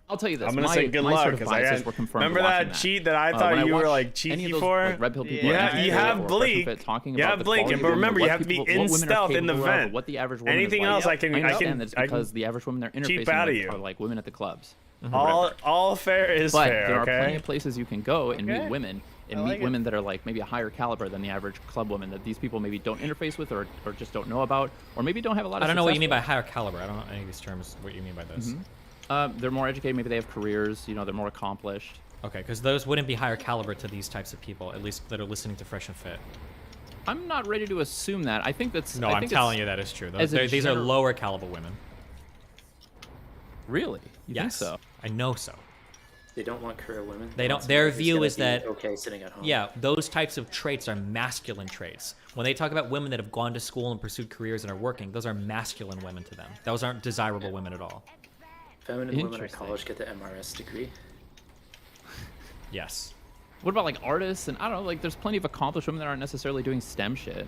I'll tell you this. I'm gonna my, say good my luck sort of because biases were confirmed. remember watching that cheat that I when thought you were watch like any cheeky of those, for? like, red pill people, Yeah, or you Fresh have and Bleak. Fit talking You about have the Bleak, quality but of remember, women, you what have to be people- in what women are stealth in the capable of, vent. what the average woman Anything is like. else I can understand that it's I can because the average women they're cheat interfacing out of with you. are like women at the clubs. all fair is But fair. there are plenty Okay. of places you can go and Okay. meet women and I meet like it. women that are like maybe a higher caliber than the average club woman that these people maybe don't interface with or just don't know about or maybe don't have a lot of I don't know what you success mean by with. higher caliber. I don't know any of these terms. What you mean by this? They're more educated, maybe they have careers, they're more accomplished. Okay, because those wouldn't be higher caliber to these types of people, at least that are listening to Fresh and Fit. I'm not ready to assume that. I think that's No, I I'm think telling it's- you that is true. as a These are general- lower caliber women. Really? You think Yes, so? I know so. They don't want career women. They don't- want their somebody who's view gonna is be that- okay sitting at home. Yeah, those types of traits are masculine traits. When they talk about women that have gone to school and pursued careers and are working, those are masculine women to them. Those aren't desirable women at all. Feminine women at Interesting. college get the MRS degree. Yes. What about like artists and I don't know, like there's plenty of accomplished women that aren't necessarily doing STEM shit.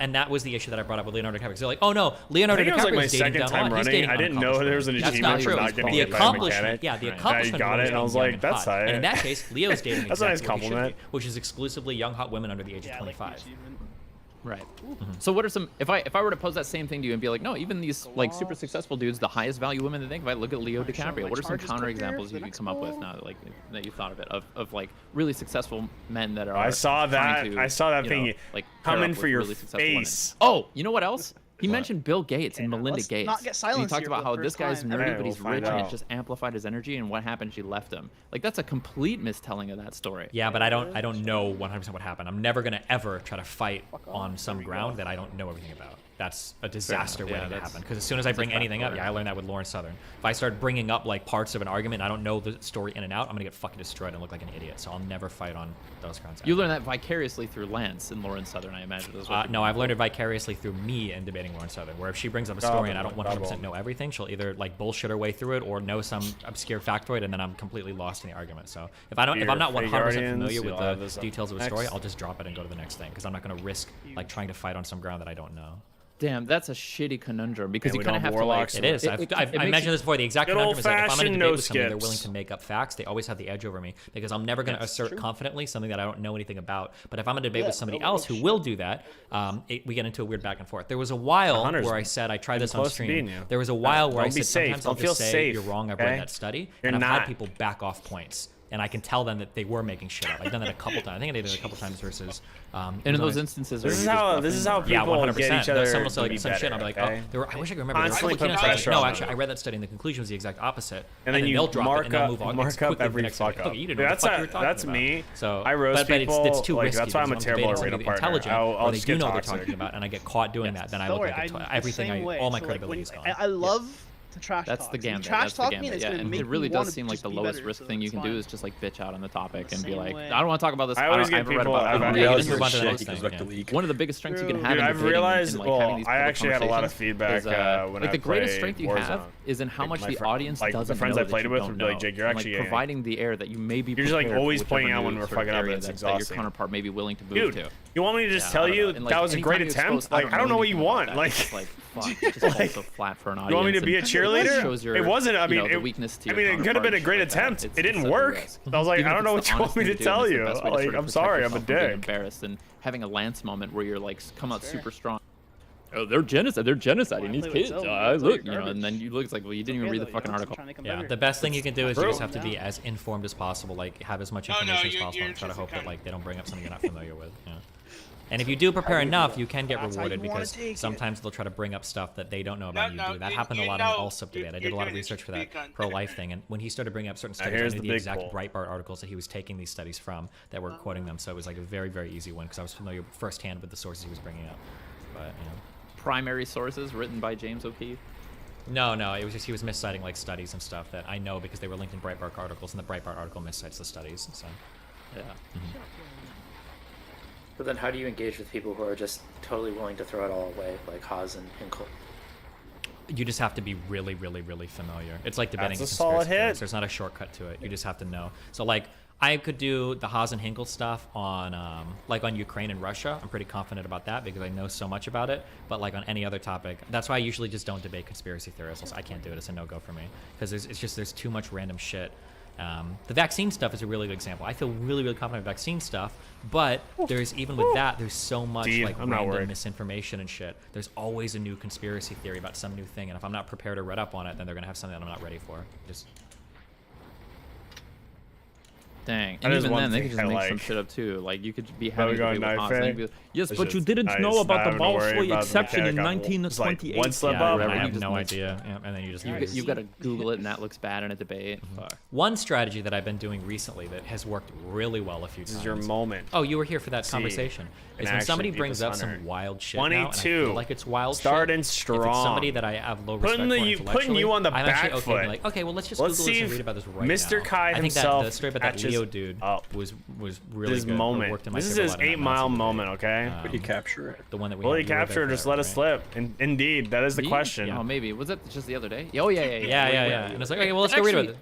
and that was the issue that I brought up with Leonardo DiCaprio. They're like, oh no, Leonardo I think it was like DiCaprio my is dating second down the time line. He's running. dating I didn't know there was an That's achievement not for true. not getting The hit by a mechanic. accomplishment, yeah, the accomplishment. got was it, and I was young like, and that's hot. tight. And in that case, Leo's dating That's a nice exactly what he should compliment. be, which is exclusively young hot women under the age of Yeah, I like the 25. achievement. Right. So what are some? If I were to pose that same thing to you and be like, no, even these like super successful dudes, the highest value women they think. If I look at Leo DiCaprio, what are some counter examples you could come up with now that that you thought of it of like really successful men that are? I saw that. trying to, I saw that you thing know, like pair coming up for with your really successful women. face. Oh, you know what else? He mentioned Bill Gates and Melinda let's Gates. not get And he silence talked here about for how the this first guy's time. nerdy, Alright, but we'll he's find rich, and out. it just amplified his energy. And what happened? She left him. Like that's a complete mistelling of that story. Yeah, but I don't know 100% what happened. I'm never gonna ever try to fight on some ground that I don't know everything about. that's a disaster enough. Yeah, waiting to that's- happen. Because as soon as I bring anything up, I learned that with Lawrence Southern. If I start bringing up like parts of an argument, I don't know the story in and out, I'm gonna get fucking destroyed and look like an idiot. So I'll never fight on those grounds. You learned that vicariously through Lance and Lawrence Southern, I imagine. No, I've learned it vicariously through me in debating Lawrence Southern, where if she brings up a story and I don't 100% know everything, she'll either like bullshit her way through it or know some obscure factoid, and then I'm completely lost in the argument. So if I'm not 100% familiar with the details of a story, I'll just drop it and go to the next thing, because I'm not gonna risk like trying to fight on some ground that I don't know. Damn, that's a shitty conundrum, because you kind of have to like... It is. I've mentioned this before. The exact conundrum is that if I'm in a debate with somebody, they're willing to skips. make up facts. They always have the edge over me, because I'm never going to assert confidently something that I don't know anything about. But if I'm in a debate with somebody else who will do that, we get into a weird back and forth. There was a while where I said, I tried this on stream. There was a while where I said, sometimes I'll just say, you're wrong, I've read that study. And I've had people back off points. And I can tell them that they were making shit up. I've done that a couple times. I think I did it a couple times versus. And in those instances, this is how people 100%. get each other. Someone will say like to be some shit, and I'll be like, better, oh, I wish I could remember. There were a couple Constantly put keynotes where I was pressure like, no, on actually, them. I read that study, and the conclusion was the exact opposite. And then you they'll drop mark it, and they'll up, move on. mark It's up quickly every the next fuck thing. up. Look, you didn't know what the fuck you were talking That's about. me. So I roast but people. it's too like, risky. that's why I'm a because terrible if I'm arena debating partner. somebody intelligent, I'll or they just do get know what they're toxic. talking about, and I get caught doing that, then I look like everything. All my credibility is gone. I love to trash That's talk. the You gambit. trash That's the talk me, gambit. and it's Yeah, gonna and make it really me does wanna seem like just the be lowest better, risk so thing you it's can do fine. is just like bitch out on the topic and be Same like, way. I don't want to talk about this. I always get haven't read people- about I've it. had Yeah, realized just move on to the shit, next he goes thing. back to Yeah. league. One of the biggest strengths you can True. have Dude, in I've debating realized. and, like, having these I public actually had a lot of conversations feedback is, when like I the greatest played strength you Warzone. have is in how much My the audience like, the doesn't friends know I played that it with you would don't be like, know. Jake, you're And, actually like, getting- providing the air that you may be You're just, like, prepared for always whichever pointing out when new we're sort of fucking up, area it's that exhausting. your counterpart may be willing to move Dude, to. you want me to just Yeah, tell I don't you know. And, that was a anytime great you expose, attempt? Like, I don't know what you anything about want. that, Like, it's just like, fuck, it just falls so flat for an audience. you want me to be a and cheerleader? shows your, It wasn't. I you mean, know, the it, weakness to I your mean, it could have been a counterpart, great shit like that. attempt. It's It didn't such a work. risk. I was like, Even I if don't know it's what the you want me to honest thing tell do, you. and it's the best way to Like, sort of I'm protect sorry, I'm a yourself from being dick. embarrassed and having a Lance moment where you're like come out super strong. Oh, they're genociding these kids. Look, you know, and then you look, it's like, well, you didn't even read the fucking article. Yeah, the best thing you can do is you just have to be as informed as possible, like have as much information as possible, and try to hope that like they don't bring up something you're not familiar with. Yeah. And if you do prepare enough, you can get rewarded, because sometimes they'll try to bring up stuff that they don't know about you do. That happened a lot in the Allsup debate. I did a lot of research for that pro-life thing, and when he started bringing up certain studies, I knew the exact Breitbart articles that he was taking these studies from that were quoting them, so it was like a very, very easy one, because I was familiar firsthand with the sources he was bringing up. But, you know. Primary sources written by James O'Keefe? No, it was just he was misciting like studies and stuff that I know because they were linked in Breitbart articles, and the Breitbart article miscites the studies. So, yeah. But then how do you engage with people who are just totally willing to throw it all away, like Haas and Hinkle? You just have to be really, really, really familiar. It's like debating That's a conspiracy solid hit. theories. There's not a shortcut to it. You just have to know. So like I could do the Haas and Hinkle stuff on like on Ukraine and Russia. I'm pretty confident about that because I know so much about it. But like on any other topic, that's why I usually just don't debate conspiracy theorists. I can't do it. It's a no-go for me because there's too much random shit. The vaccine stuff is a really good example. I feel really, really confident with vaccine stuff, but there's even with that, there's so much like random misinformation and shit. There's always a new conspiracy theory about some new thing, and if I'm not prepared or read up on it, then they're gonna have something that I'm not ready for. Just dang. And even then, they could just make some shit up too. Like you could be having a debate with Haas, and they'd be like, yes, but you didn't know about the Bolshoi exception in 1928. One slip Yeah, up, I have no idea. Yeah, and then you just you gotta Google it, and that looks bad in a debate. Fuck. One strategy that I've been doing recently that has worked really well a few times. This is your moment. Oh, you were here for that conversation. Is when somebody brings up some wild shit now, and I feel like it's wild starting shit. strong. If it's somebody that I have low respect for Putting you on the I'm back actually foot. okay, like, okay, well let's just Google this and read about this right Mr. now. Kai I think that himself the story about that catches Leo dude was really this good. moment. Worked in my This is favor a his lot in that 8 Mile Nazi moment, debate. okay? Did he capture it? The one that we Will had, he you were there capture or for just that, let it right? slip? Indeed, that is the Me? question. Yeah, maybe. Was that just the other day? Oh yeah. Yeah. And it's like, okay, well let's go read about it.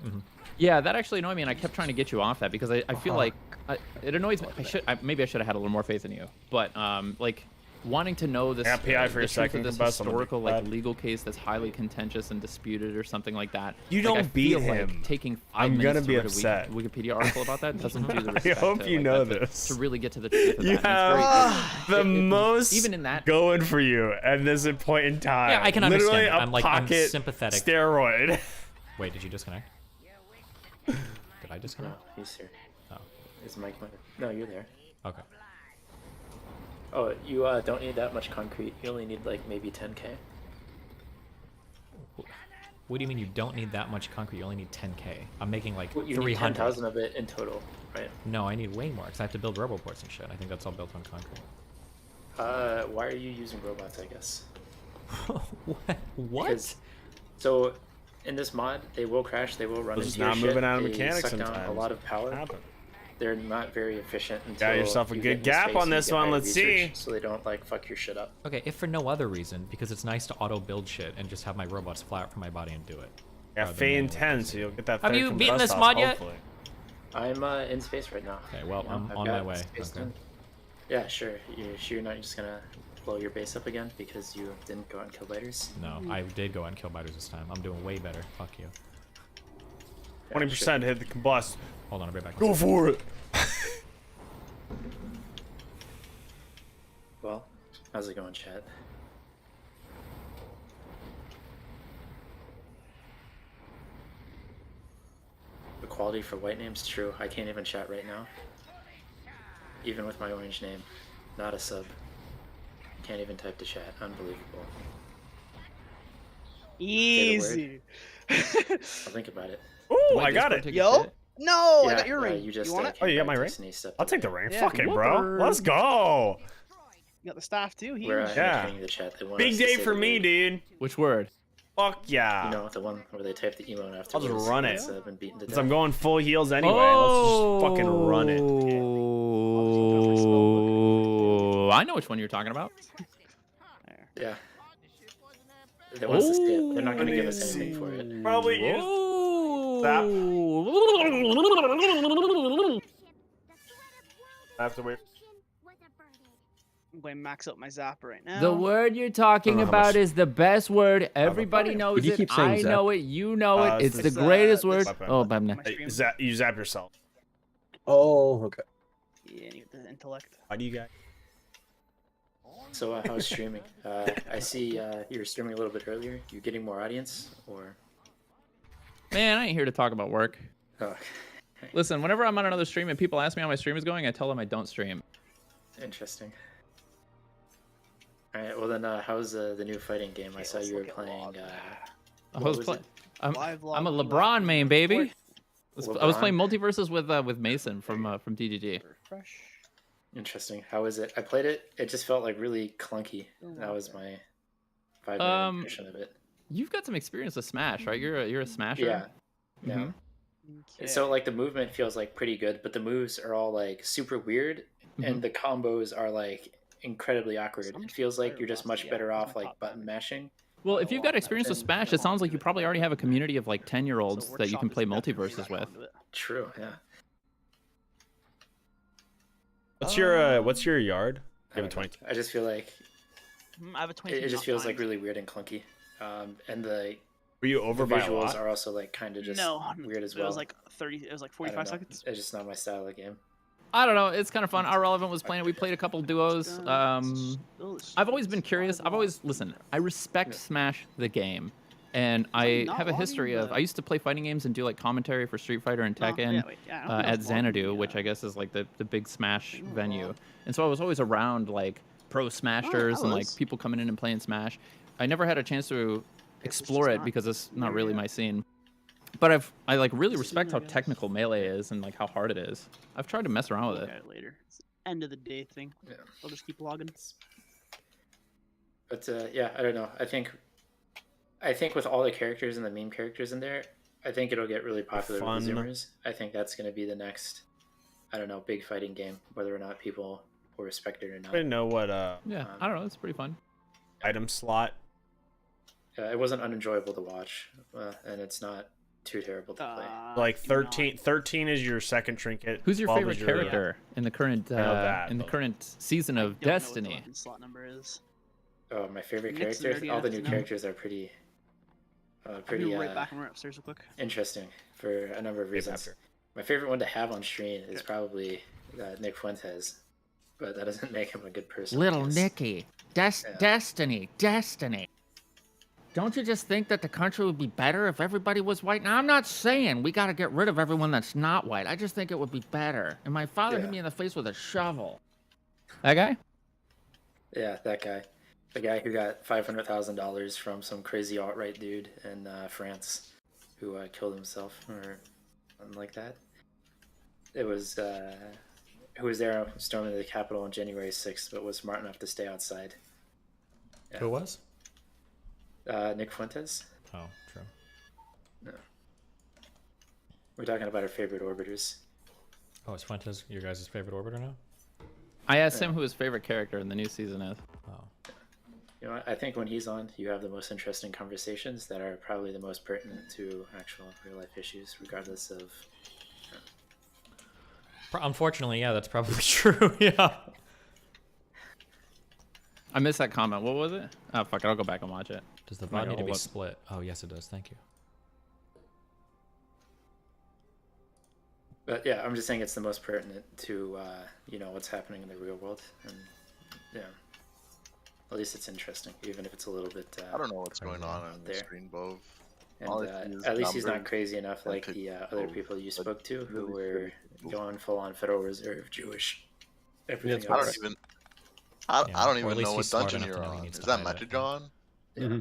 Yeah, that actually annoyed me, and I kept trying to get you off that because I feel like it annoys me. Maybe I should have had a little more faith in you, but like wanting to know this, Yeah, PI for the a truth second, of this combust on the historical big like bad. legal case that's highly contentious and disputed or something like that. You Like, I don't beat feel him. Like taking 5 I'm minutes gonna to be read a upset. Wikipedia article about that doesn't do the I respect hope to, you like, know that, this. to really get to the truth of You that. have the most even in that going for you at this point in time. Yeah, I can Literally understand. a I'm pocket sympathetic. steroid. Wait, did you disconnect? Did I disconnect? No, he's here. Oh. Is Mike? No, you're there. Okay. Oh, you don't need that much concrete. You only need like maybe 10k. What do you mean you don't need that much concrete? You only need 10k. I'm making like Well, you need 300. 10,000 of it in total, right? No, I need way more because I have to build roboports and shit. I think that's all built on concrete. Why are you using robots? I guess. What? Because- so in this mod, they will crash. They will run It's into your not shit. moving out of They mechanics suck down sometimes. a lot of power. Happen. They're not very efficient until Got yourself a you good get in gap space on and you this get one. higher Let's see. research, so they don't like fuck your shit up. Okay, if for no other reason, because it's nice to auto build shit and just have my robots fly out from my body and do it. Yeah, rather than Fey manually. 10, so you'll get that. Have third you beaten combust this off, mod yet? hopefully. I'm in space right now. Okay, well, You know, I'm I've on got my way. space Okay. done. Yeah, sure. You're sure you're not just gonna blow your base up again because you didn't go out and kill biters? No, I did go out and kill biters this time. I'm doing way better. Fuck you. 20% hit the combust. Hold on, I'll be back. Go for it. Well, how's it going, chat? Equality for white names? True. I can't even chat right now. Even with my orange name. Not a sub. Can't even type to chat. Unbelievable. Easy. I'll think about it. Ooh, I got it. Yo. No, I Yeah, got your ring. You just want it? Oh, you got my came ring? back and stepped I'll take the away. ring. Yeah, Fuck it, bro. whooper. Let's go. You got the staff too. We're Huge. Yeah. entertaining the chat. They want Big us to day say for the me, word. dude. Which word? Fuck yeah. You know, the one where they type the emo after. I'll just run it. Been beaten to Since death. I'm going full heals anyway, let's just fucking run it. Oh, I know which one you're talking about. Yeah. They want us to say it, but they're not going to give us anything for it. Probably use that. I have to wait. I'm going to max out my zapper right now. The word you're talking I don't know how about much- is the best word. Everybody knows Would you it. keep saying I zap? know it. You know it. It's the it's, greatest this- word. weapon. Oh, Bamna. My stream. You zap yourself. Oh, okay. Yeah, you get the intellect. Why do you guys? So, how's streaming? I see you were streaming a little bit earlier. You getting more audience, or? Man, I ain't here to talk about work. Oh, Listen, whenever I'm on another stream and people ask me how my stream is going, I tell them I don't stream. interesting. All right. Well, then, how's the new fighting game? I saw let's you were look at playing. log. I What was was playing. it? Live log I'm a log LeBron main, baby. report. I was LeBron? playing multiverses with Mason from DGG. Refresh. Interesting. How was it? I played it. It just felt like really clunky. That was my 5-minute impression of it. You've got some experience with Smash, right? You're a Smasher. Yeah. Yeah. Mhm. Okay. So like the movement feels like pretty good, but the moves are all like super weird, and the combos are like incredibly awkward. It feels like you're just much better off like button mashing. Well, if you've got experience with Smash, it sounds like you probably already have a community of like 10-year-olds So that you can workshop play is better. multiverses with. True. Yeah. What's your yard? I You have a don't know. 22. I just feel like I have a 20. it just feels like really weird and clunky, and the Were you over by a visuals lot? are also like kind of just weird as well. It was like 30. It was like I don't 45 know. seconds. It's just not my style of game. I don't know. It's kind of fun. Our Relevant was playing it. We played a couple duos. I've always been curious. Listen, I respect Smash the game. And I not have a logging history of. the- I used to play fighting games and do like commentary for Street Fighter and No, Tekken yeah, wait, yeah, I don't think at I was logging Xanadu, the, which I guess is like the big Smash Oh, venue. log. And so I was always around like pro Smashers and like was. people coming in and playing Smash. I never had a chance to explore just it not because it's not near really yet. my scene. But I like really It's respect how sooner, I guess. technical Melee is and like how hard it is. I've tried to mess around with Look it. at it later. It's end of the day thing. Yeah. I'll just keep logging. But yeah, I don't know. I think with all the characters and the meme characters in there, I think it'll get really popular with the Fun. Zoomers. I think that's going to be the next, I don't know, big fighting game, whether or not people will respect it or not. I didn't know what Yeah, I don't know. It's pretty fun. item slot. It wasn't unenjoyable to watch, and it's not too terrible to play. Like 13 is your second trinket. Who's your 12 favorite is character in the current I know that, in the but- current season of Don't know what the Destiny? weapon slot number is. Oh, my favorite Nick's character? nerdy All the enough new to know. characters are pretty I'll be right back and run upstairs real quick. interesting for a number of reasons. after. My favorite one to have on stream is probably Nick Fuentes, but that doesn't make him a good person. Little because- Nicky, Yeah. Destiny. Don't you just think that the country would be better if everybody was white? Now, I'm not saying we got to get rid of everyone that's not white. I just think it would be better. And my father hit Yeah. me in the face with a shovel. That guy? Yeah, that guy. The guy who got $500,000 from some crazy alt-right dude in France who killed himself or something like that. It was who was there storming the Capitol on January 6th, but was smart enough to stay outside. Yeah. Who was? Nick Fuentes. Oh, true. No. We're talking about our favorite orbiters. Oh, is Fuentes your guys' favorite orbiter now? I asked him who his favorite character in the new season is. Oh. You know, I think when he's on, you have the most interesting conversations that are probably the most pertinent to actual real life issues, regardless of. Unfortunately, yeah, that's probably true. Yeah. I missed that comment. What was it? Oh, fuck it. I'll go back and watch it. Does the I'm not VOD need to gonna be look. split? Oh, yes, it does. Thank you. But yeah, I'm just saying it's the most pertinent to what's happening in the real world, and yeah, at least it's interesting, even if it's a little bit. I don't know what's going on the there. screen, Bove. And at least he's not crazy enough like the other people you spoke to who were going full on Federal Reserve Jewish. Everything I else. don't even. I don't or even at least know what he's smart dungeon enough to you're know he on. needs Is to that hide it. Metajon? Yeah.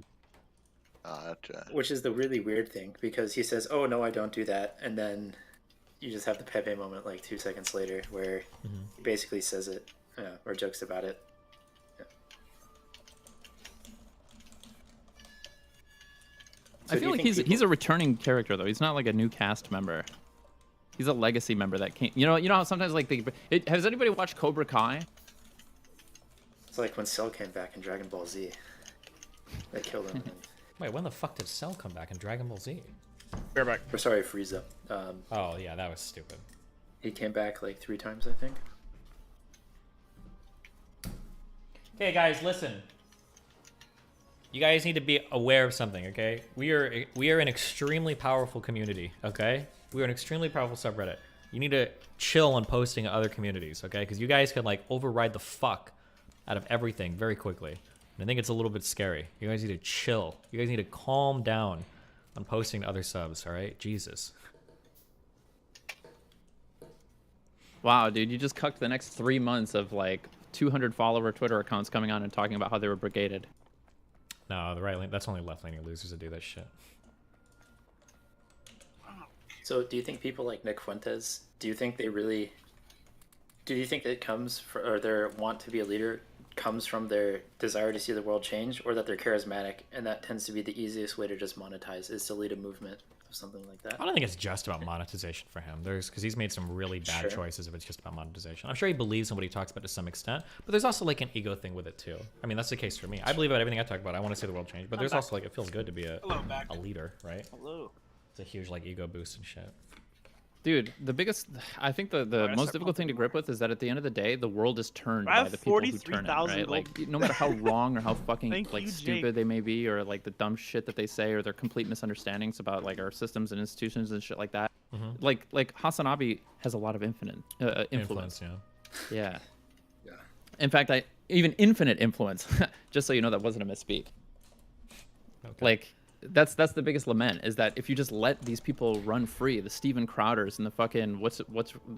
Gotcha. Which is the really weird thing because he says, "Oh no, I don't do that," and then you just have the Pepe moment like 2 seconds later where he basically says it or jokes about it. Yeah. So I feel like he's a returning character though. He's not like a new cast member. He's a legacy member that came. You know how sometimes like has anybody watched Cobra Kai? It's like when Cell came back in Dragon Ball Z. They killed him. Wait, when the fuck did Cell come back in Dragon Ball Z? We're back. Or sorry, Frieza. Oh yeah, that was stupid. He came back like 3 times, I think. Okay, guys, listen. You guys need to be aware of something, okay? We are an extremely powerful community, okay? We are an extremely powerful subreddit. You need to chill on posting to other communities, okay? Because you guys can like override the fuck out of everything very quickly. And I think it's a little bit scary. You guys need to chill. You guys need to calm down on posting to other subs, all right? Jesus. Wow, dude, you just cucked the next 3 months of like 200 follower Twitter accounts coming on and talking about how they were brigaded. No, the right lane. That's only left-leaning losers that do that shit. So do you think people like Nick Fuentes, do you think that it comes or their want to be a leader comes from their desire to see the world change, or that they're charismatic and that tends to be the easiest way to just monetize is to lead a movement or something like that? I don't think it's just about monetization for him. Because he's made some really bad choices if it's just about monetization. I'm sure he believes in what he talks about to some extent, but there's also like an ego thing with it too. I mean, that's the case for me. I believe about everything I talk about. I want to see the world change, but there's also like it feels good to be a leader, right? Hello. It's a huge like ego boost and shit. Dude, I think the most difficult thing to grip with is that at the end of the day, the world is turned by the people who turn it, right? Like, no matter how wrong or how fucking like stupid they may be, or like the dumb shit that they say, or their complete misunderstandings about like our systems and institutions and shit like that. Like Hasanabi has a lot of influence. Yeah. In fact, even infinite influence. Just so you know, that wasn't a misspeak. Okay. Like. That's the biggest lament, is that if you just let these people run free, the Steven Crowders and the fucking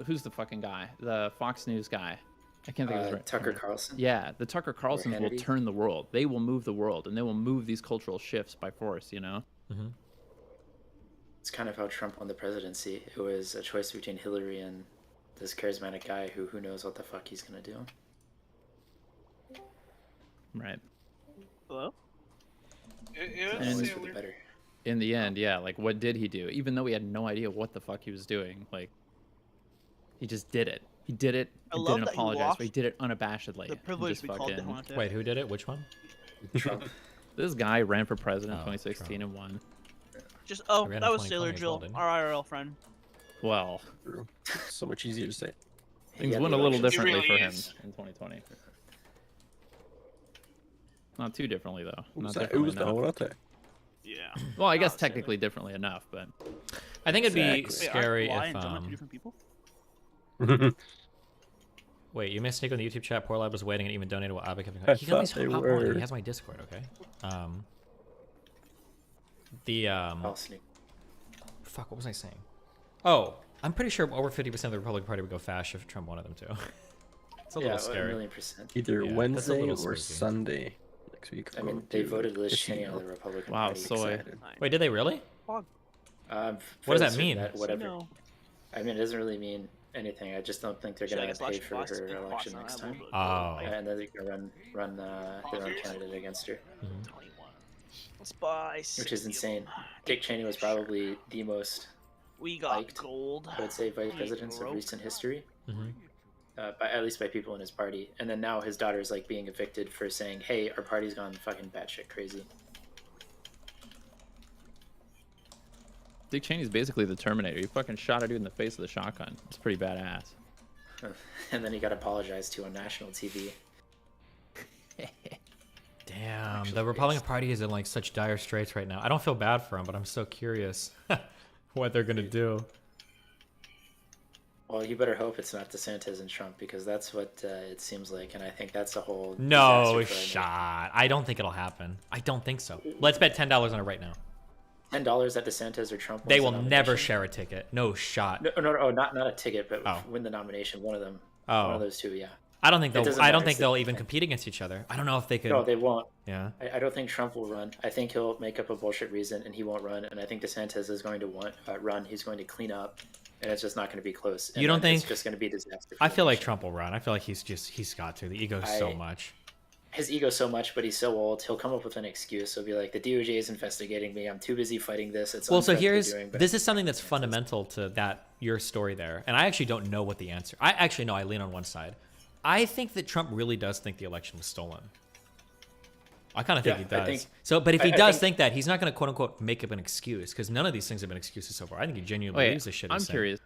who's the fucking guy, the Fox News guy, I can't think of his name. Tucker Carlson. Yeah, the Tucker Carlsons will turn the world. They will move the world, and they will move these cultural shifts by force. You know. It's kind of how Trump won the presidency. It was a choice between Hillary and this charismatic guy who knows what the fuck he's gonna do. Right. Hello? In the end, yeah, like what did he do? Even though he had no idea what the fuck he was doing, like he just did it. He did it and didn't apologize, but he did it unabashedly. The privilege we called it. Wait, who did it? Which one? Trump. This guy ran for president in 2016 and won. That was Sailor Jill, our IRL friend. Well, so much easier to say. Things went a little differently for him in 2020. Not too differently though. Not differently enough. Yeah. Well, I guess technically differently enough, but I think it'd be scary if different people? Wait, you missed Nick on the YouTube chat. Poor Lab was waiting and even donated what Abe kept. He has my Discord, okay? Fuck, what was I saying? Oh, I'm pretty sure over 50% of the Republican Party would go fascist if Trump wanted them to. It's a little scary. 1,000,000%. Either Wednesday or Sunday next week. I mean, they voted Liz Cheney on the Republican Party. Soy. Wait, did they really? What does that mean? Whatever. I mean, it doesn't really mean anything. I just don't think they're going to pay for her election next time. Oh. And then they're going to run their own candidate against her. Let's buy. which is 60 of insane. them. Dick Cheney was probably the most We got liked, gold. I would say, vice We presidents of broke. recent history. Mhm. At least by people in his party. And then now his daughter's like being evicted for saying, "Hey, our party's gone fucking batshit crazy." Dick Cheney's basically the Terminator. He fucking shot a dude in the face with a shotgun. It's pretty badass. And then he got apologized to on national TV. Damn, the Republican Party is in like such dire straits right now. I don't feel bad for them, but I'm so curious what they're gonna do. Well, you better hope it's not DeSantis and Trump, because that's what it seems like, and I think that's a whole No disaster for shot. I don't think it'll happen. I don't think so. Let's bet $10 on it right now. $10 that DeSantis or Trump. They wins will the never nomination. share a ticket. No shot. No, not a ticket, but Oh. win the nomination. One of them. Oh. One of those two. Yeah. I don't think It they'll. doesn't I don't matter, think it's they'll the- even compete against each other. I don't know if they could. No, they won't. Yeah. I don't think Trump will run. I think he'll make up a bullshit reason and he won't run. And I think DeSantis is going to run. He's going to clean up, and it's just not going to be close. And You don't then think? it's just going to be a disaster? for I the feel like nation. Trump will run. I feel like he's got to. The ego's so much. His ego so much, but he's so old. He'll come up with an excuse. He'll be like, "The DOJ is investigating me. I'm too busy fighting this." It's Well, so unfair to here's doing, but this is something that's fundamental to your story there, and I actually don't know what the answer. I actually know I lean on one side. I think that Trump really does think the election was stolen. I kind of think Yeah, he I does. think- So, but if he I does think- think that, he's not going to quote unquote make up an excuse, because none of these things have been excuses so far. I think he genuinely Wait, believes the shit. I'm he's saying. curious.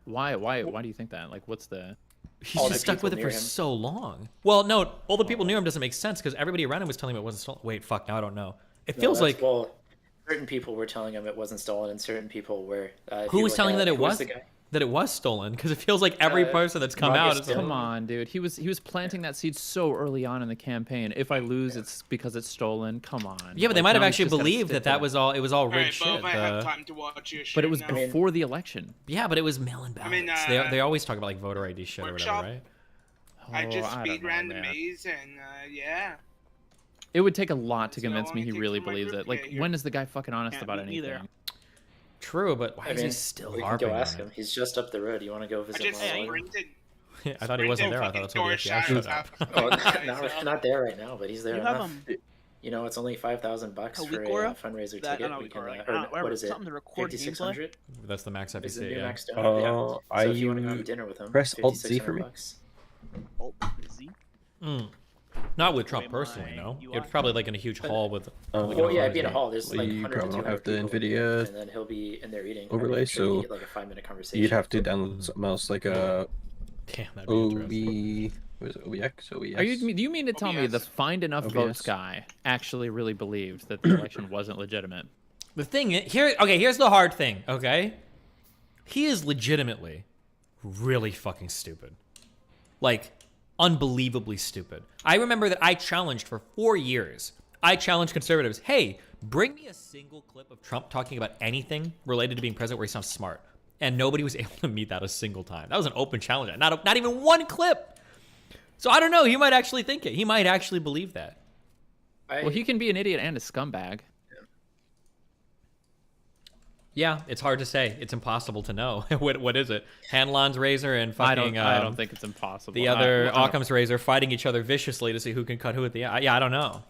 Why do you think that? Like, what's the? He's All just the stuck with it people for near him. so long. Well, no, all the people near him doesn't make sense because everybody around him was telling him it wasn't stolen. Wait, fuck, now I don't know. It No, feels that's- like well, certain people were telling him it wasn't stolen, and certain people were. If who you was look telling him at- that it who was the guy? that it was stolen? Because it feels like every person that's come Roger out is Stone. Come on, dude. He was planting that seed so early on in the campaign. If I lose, it's because it's stolen. Come on. Yeah, but they Like, might have now he's actually just gotta believed stick that that with was all. It was all All right, rigged Bo, shit. if I have time to watch your shit But it was now. before the election. Yeah, but it was mail-in ballots. mean, They always talk about like voter ID shit or Workshop? whatever, right? I just Oh, I don't speed know, ran the man. maze, and yeah. It would take a lot to That's how convince long me it he takes really for my believes group it. to Like, get here. when is the guy fucking honest Can't about me either. anything? True, but why I is mean, he still we can harping go on ask it? him. He's just up the road. You want to go I visit just him? sprinted. I thought he wasn't there. I thought that's what the FBI showed up. Oh, not there right now, but he's there You have enough. them. You know, it's only $5,000 a for week, a Aura? fundraiser That- ticket. not a We week, can, Aura, or whatever, what is it? something to record gameplay. 5,600. That's the max Is the FEC, new yeah. max done? Yeah. So if you want to go have I dinner with him, press Alt-Z for me. $5,600. Oh, busy. Not with Trump Way personally, my no. UI. It's probably like in a huge hall with. like, Well, yeah, a it'd be in a hall. There's like You 100 to probably don't 200 have the people, NVIDIA and then he'll be in there eating. overlay, I'm sure he'll so get, like a 5-minute conversation. you'd have to download something else like a Damn, that'd be interesting. what is it, OBX? OBS? Do you mean to tell me the OBS. find enough OBS. votes guy actually really believed that the election wasn't legitimate? The thing here's the hard thing, okay? He is legitimately really fucking stupid. Like, unbelievably stupid. I remember that I challenged for 4 years. I challenged conservatives, hey, bring me a single clip of Trump talking about anything related to being president where he sounds smart. And nobody was able to meet that a single time. That was an open challenge. Not even one clip. So I don't know. He might actually think it. He might actually believe that. Well, he can be an idiot and a scumbag. Yeah, it's hard to say. It's impossible to know. What is it? Hanlon's razor and fucking. I don't think it's impossible. The other I- Occam's razor fighting each other viciously to see who can cut who at the end. Yeah, I don't know.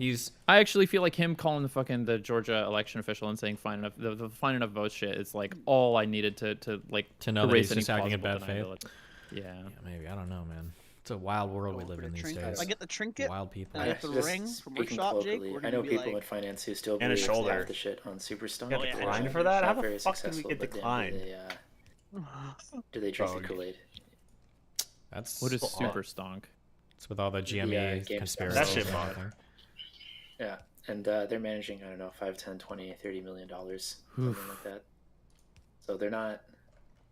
I actually feel like him calling the Georgia election official and saying find enough the find enough votes shit is like all I needed to know that erase he's any just acting in plausible bad faith. deniability. Yeah. Maybe. I don't know, man. It's a wild world we live in these Trinket. days. If I get the trinket, Wild people. and I get the Just ring from speaking Workshop, Jake, colloquially, we're I gonna know be people like, in finance who still And a believe shoulder. half the shit on Superstar. You have to yeah. grind It's for that? How not the very fuck can we successful, get but damn, declined? Do they drink Bug. the Kool-Aid? That's What is super stonk? It's with all the GME GameStop. conspiracies. That shit and bug. everything. Yeah, and they're managing, I don't know, 5, 10, 20, 30 million dollars, something like that. So they're not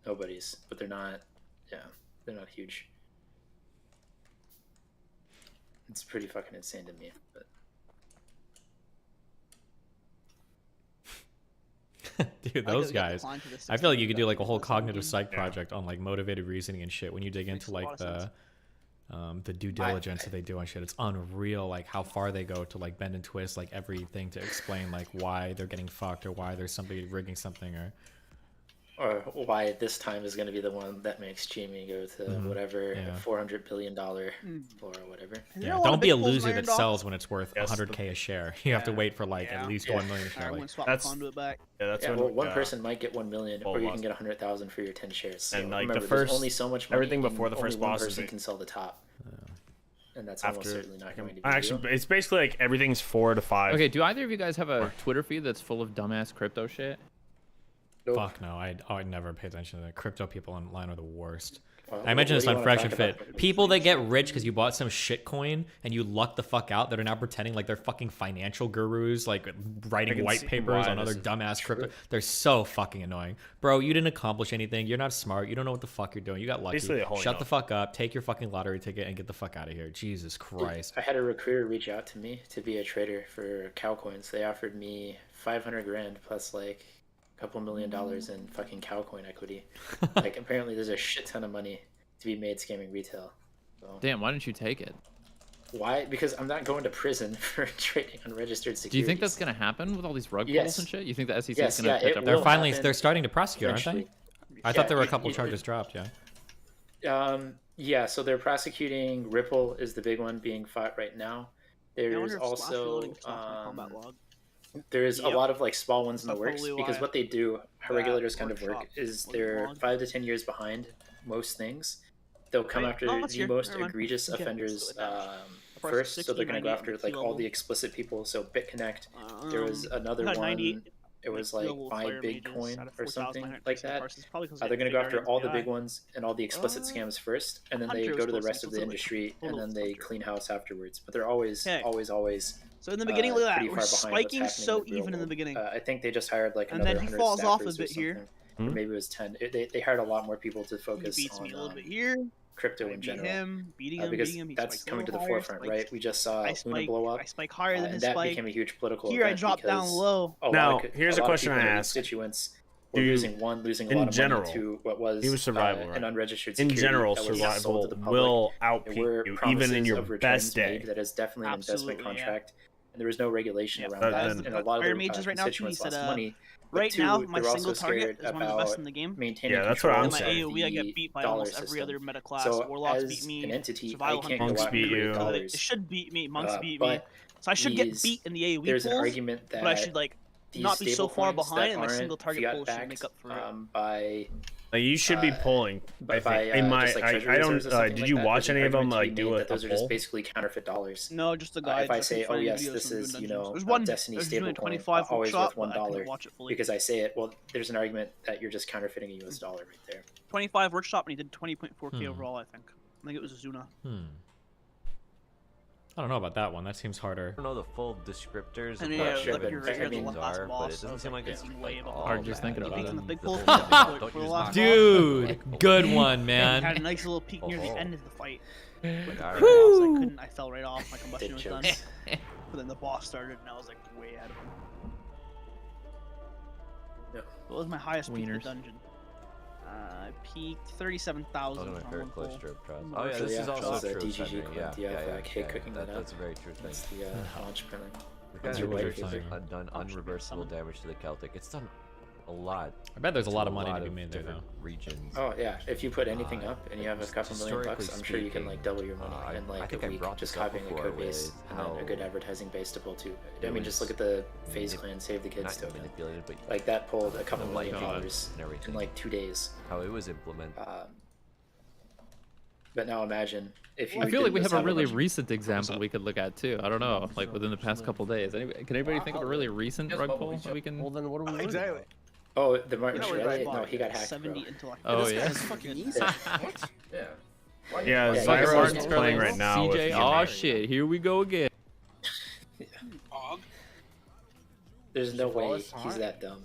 nobodies, but they're not huge. It's pretty fucking insane to me. But Dude, those guys. I feel like you could do like a whole cognitive psych project on like motivated reasoning and shit when you dig into like the due diligence that they do on shit. It's unreal, like how far they go to like bend and twist like everything to explain like why they're getting fucked or why there's somebody rigging something or. or why this time is going to be the one that makes streaming go to whatever $400 billion or whatever. Yeah, don't be a loser that sells when it's worth 100K a share. You have to wait for like at least 1 million a share. Like, that's well, one person might get 1 million, or you can get 100,000 for your 10 shares. So and like remember, the first, there's only so much money, everything before the and first only one boss person is can sell the top. And that's after, almost certainly not going to be. Actually, it's basically like everything's 4 to 5. Okay, do either of you guys have a Twitter feed that's full of dumbass crypto shit? Nope. Fuck no, I'd never pay attention to that. Crypto people online are the worst. Well, I mentioned this what do on you Fresh wanna and talk Fit. about? People that get rich because you bought some shit coin and you lucked the fuck out that are now pretending like they're fucking financial gurus, like writing can white see papers why on other this is dumbass crypto. They're so fucking annoying. Bro, you didn't accomplish anything. You're not smart. You don't know what the fuck you're doing. You got lucky. Basically a whole Shut note. the fuck up. Take your fucking lottery ticket and get the fuck out of here. Jesus Christ. I had a recruiter reach out to me to be a trader for cow coins. They offered me 500 grand plus like a couple $1 million in fucking cow coin equity. Like apparently there's a shit ton of money to be made scamming retail. So, Damn, why didn't you take it? why? Because I'm not going to prison for trading unregistered securities. Do you think that's gonna happen with all these rug pulls Yes. and shit? You think the SEC Yes, is gonna yeah, catch it up? will. They're finally happen they're starting to prosecute, aren't they? eventually. I thought there were a Yeah, couple it- charges dropped, yeah. Yeah, so they're prosecuting Ripple is the big one being fought right now. There's also there's a lot of like small ones in the works because what they do, how regulators kind of work, is they're 5 to 10 years behind most things. They'll come after the most egregious offenders first, so they're going to go after like all the explicit people. So BitConnect, there was another one. It was like Buy Bitcoin or something like that. They're going to go after all the big ones and all the explicit scams first, and then they go to the rest of the industry, and then they clean house afterwards. But they're always. So in the beginning, look at that. pretty We're far behind what's spiking happening so in the real even in the world. beginning. I think they just hired like And another then he 100 falls off a staffers or bit here. something. Or maybe it was 10. They hired a lot more people to He focus beats on me a little bit here. crypto in Beat general. him, beating because him. He that's spikes a coming to the little higher, forefront, spikes- right? We just saw I Luna spike, blow up. I spike higher than and his that spike. became a huge political Here I event drop down because low. Now, here's a question I ask. Constituents were Do you- losing a in lot of general, money to what was he was survival, an right? unregistered In security general, that was sold survival to the public. will There outpeak were you even promises in your of returns best day. made. That is definitely an Absolutely, investment yeah. contract, and there was no regulation around But that. then- And a lot of Fire their mages right now, too, he constituents said, lost money. But right two, now, my they're also single target scared is one of the best about in the game. maintaining Yeah, that's what control I'm In my saying. AoE, I of get the beat by dollar almost every system. other meta class. So Warlocks as beat me. an entity, I Survival can't Hunters Monks go beat after you. They dollars. should beat me. Monks beat me. But So I should get these- beat in the AoE there's an pools, argument that but I should like these not be so far stablecoins behind, that and my aren't single target fiat pool should backed, make up for it. by Like you should be pulling. I think. In my, just, like, treasury I don't. reserves or something Did like you that. watch There's an any of them argument to like be do made a that those are just poll? basically counterfeit dollars. No, just the guide. If I say, oh yes, this is There's one Destiny there's doing a stablecoin, 25 always workshop, worth but I couldn't $1, watch it fully. because I say it, well, there's an argument that you're just counterfeiting a US dollar right there. 25 workshop, and he did 20.4k overall. I think it was Azuna. I don't know about that one. That seems harder. I don't know the full descriptors And of yeah, what sure, like but you're Shivan the mean, last are, but boss. it doesn't seem like it's way like above all Hard just bad. thinking about Beating it. the big The bull whole fight thing for about the Dodger's last not- Dude, good one, Had a man. nice little peek near the Oh. end of the fight. Alright. I fell right off. My combustion was done. jokes. But then the boss started, and I was like way ahead of him. No. What was my highest peak in the Wieners. dungeon? I peaked 37,000. Those are my on favorite one close pull. strip trust. Mm, Oh yeah, actually, this is yeah, also it's a true. DGG Sentry. coin. Yeah, Do you have, yeah, like, hate yeah, cooking that up? That's a very true thing. That's the launch printing. The That's guy your who white paper. had done unreversible damage to the Celtic. It's done a lot. I bet there's a lot to of money to be made there, different though. Regions. Oh yeah, if you put anything up and you have a just couple $1 million, historically I'm sure you can speaking, like double your money in I like think a I week. brought Just this up copying a before code base with and then a how good advertising base to pull too. I it mean, just was look at the FaZe Clan Save the Kids not token. manipulated, but Like that pulled a couple the $1 million light in and everything. like 2 days. How it was implemented. But now imagine if you. I feel like we didn't have a really bunch- recent example we could look at too. I don't know, like within the past couple days. Anybody, can anybody think of a really recent rug pull that we can? Well, then what are we worried Exactly. Oh, the Martin You know, Shkreli? we're No, he got hacked, 70 bro. intellect. Oh yeah. fucking easy. Yeah. Yeah, Yeah, Zyro's Martin playing right now with CJ. Yumi. Oh shit, here we go again. There's no way Wallace, he's that dumb.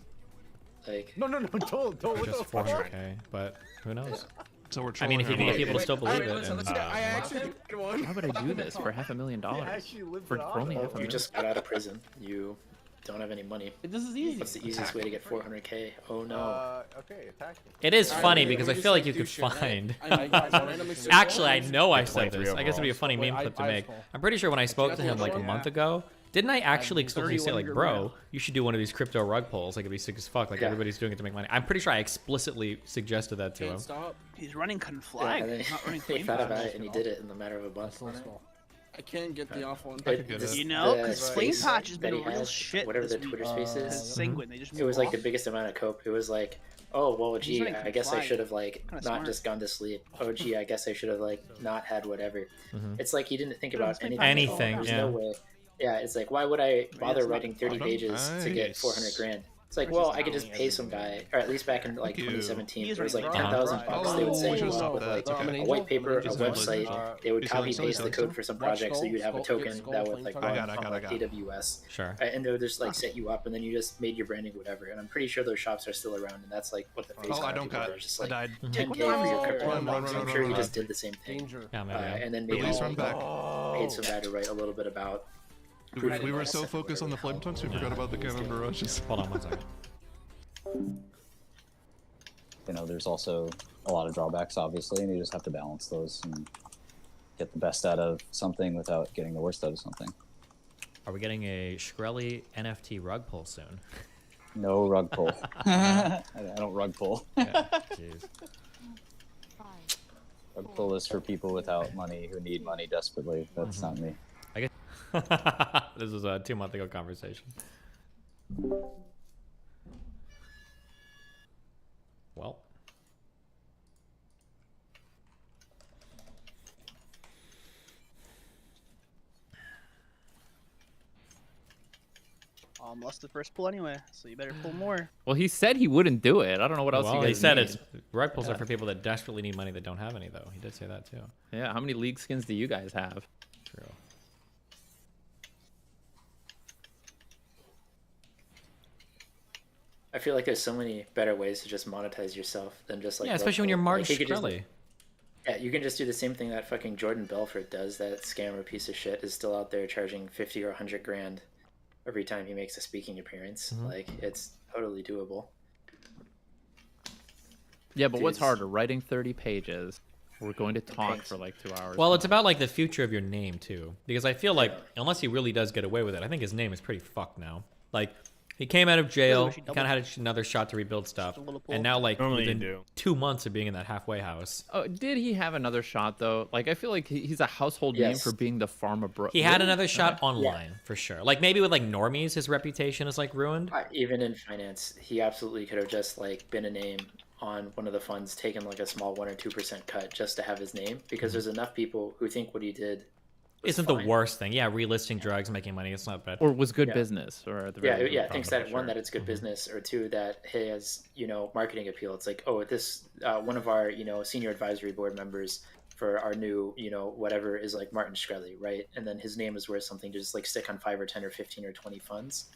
Like, No, don't. What the Just fuck? 400K, but who knows? So we're I mean, if you can get people to still believe it. listen, and- I actually come on. Why would I do this for $500,000? actually lived For it only off. half a you million? just got out of prison. You don't have any money. This is easy. What's the easiest way to get 400K? Oh no. Okay, attack me. It is funny because I feel like you could find. Actually, I know I said this. I guess it'd be a funny meme clip to make. I'm pretty sure when I spoke to him like a month ago, Didn't I actually explicitly say, 31 like, year bro, round. you should do one of these crypto rug polls? Like, it'd be sick as fuck. Like, Yeah. everybody's doing it to make money. I'm pretty sure I explicitly suggested that to him. Can't stop. He's running Yeah, conflag. and then He's not running he flame thought patch. about it and he did it in the matter of a month. I can't get the off one. But get this- it. You know, the because flame space patch has been that a he real has, shit. whatever this the Twitter week. space is, Sanguine, they just it was like the moved biggest amount of cope. It was like, oh well, gee, running I guess I compliant. should have like Kinda not smart. just gone to sleep. Oh gee, I guess I should have like not had whatever. Mhm. It's like he didn't think Dude, about it's like anything. at all. Anything, There's yeah. no way. Yeah, it's like why would I bother it's not writing 30 fun. pages to get Nice. 400 grand? It's like, It's well, just I could just not pay some guy, or at least back in like Thank you. 2017, He's it was like running 10,000 Right. bucks. They would say Oh, you stop with that. like It's okay. a white paper, a Just website. They would is copy it paste the like code for some project, so you'd have a token that would like I run got it, on like I got it. AWS. Sure. And they would just like set you up, and then you just made your branding whatever. And I'm pretty sure those shops are still around, and that's like what the face. Oh, I don't people got are, it. just I like died. 10K No. for your crypto. Run, run, So run, I'm run, sure he run. just did the same thing. Yeah, maybe. And then maybe Please run like, back. paid some guy to write a little bit about. We were so focused on the flame tongues, we forgot about the cannon barrages. Hold on one second. You know, there's also a lot of drawbacks, obviously, and you just have to balance those and get the best out of something without getting the worst out of something. Are we getting a Shkreli NFT rug pull soon? No rug pull. I don't rug pull. Yeah, jeez. Rug pull is for people without money who need money desperately. That's not me. I guess this was a 2 month ago conversation. Well, Lost the first pull anyway, so you better pull more. Well, he said he wouldn't do it. I don't know what else well, you guys he said need. it's rug pulls are for people that desperately need money that don't have any, though. He did say that too. Yeah, how many league skins do you guys have? True. I feel like there's so many better ways to just monetize yourself than just like Yeah, especially when you're Martin Like, he could just- Shkreli. Yeah, you can just do the same thing that fucking Jordan Belfort does. That scammer piece of shit is still out there charging 50 or 100 grand every time he makes a speaking appearance. Mhm. Like, it's totally doable. Yeah, but what's Dudes. harder, writing 30 pages? We're going to talk Thanks. for like 2 hours. Well, it's about like the future of your name too, because I feel like unless he really does get away with it, I think his name is pretty fucked now. Like he came out of jail, he kind of had another shot to rebuild stuff, and now like Normally you within do. 2 months of being in that halfway house, Oh, did he have another shot though? Like I feel like he's a household name Yes. for being the pharma bro. he had Really? another shot online for sure. Like maybe with like normies, his reputation is like ruined. Even in finance, he absolutely could have just like been a name on one of the funds, taken like a small 1 or 2% cut just to have his name, because there's enough people who think what he did was Isn't fine. the worst thing. Yeah, relisting drugs, making money, it's not bad. Or was good Yeah. business, or at the Yeah, very least, yeah. Thinks that profitable, one, sure. that it's good business, or two, that he has, you know, marketing appeal. It's like, oh, this one of our, you know, senior advisory board members for our new, you know, whatever is like Martin Shkreli, right? And then his name is worth something to just like stick on 5 or 10 or 15 or 20 funds,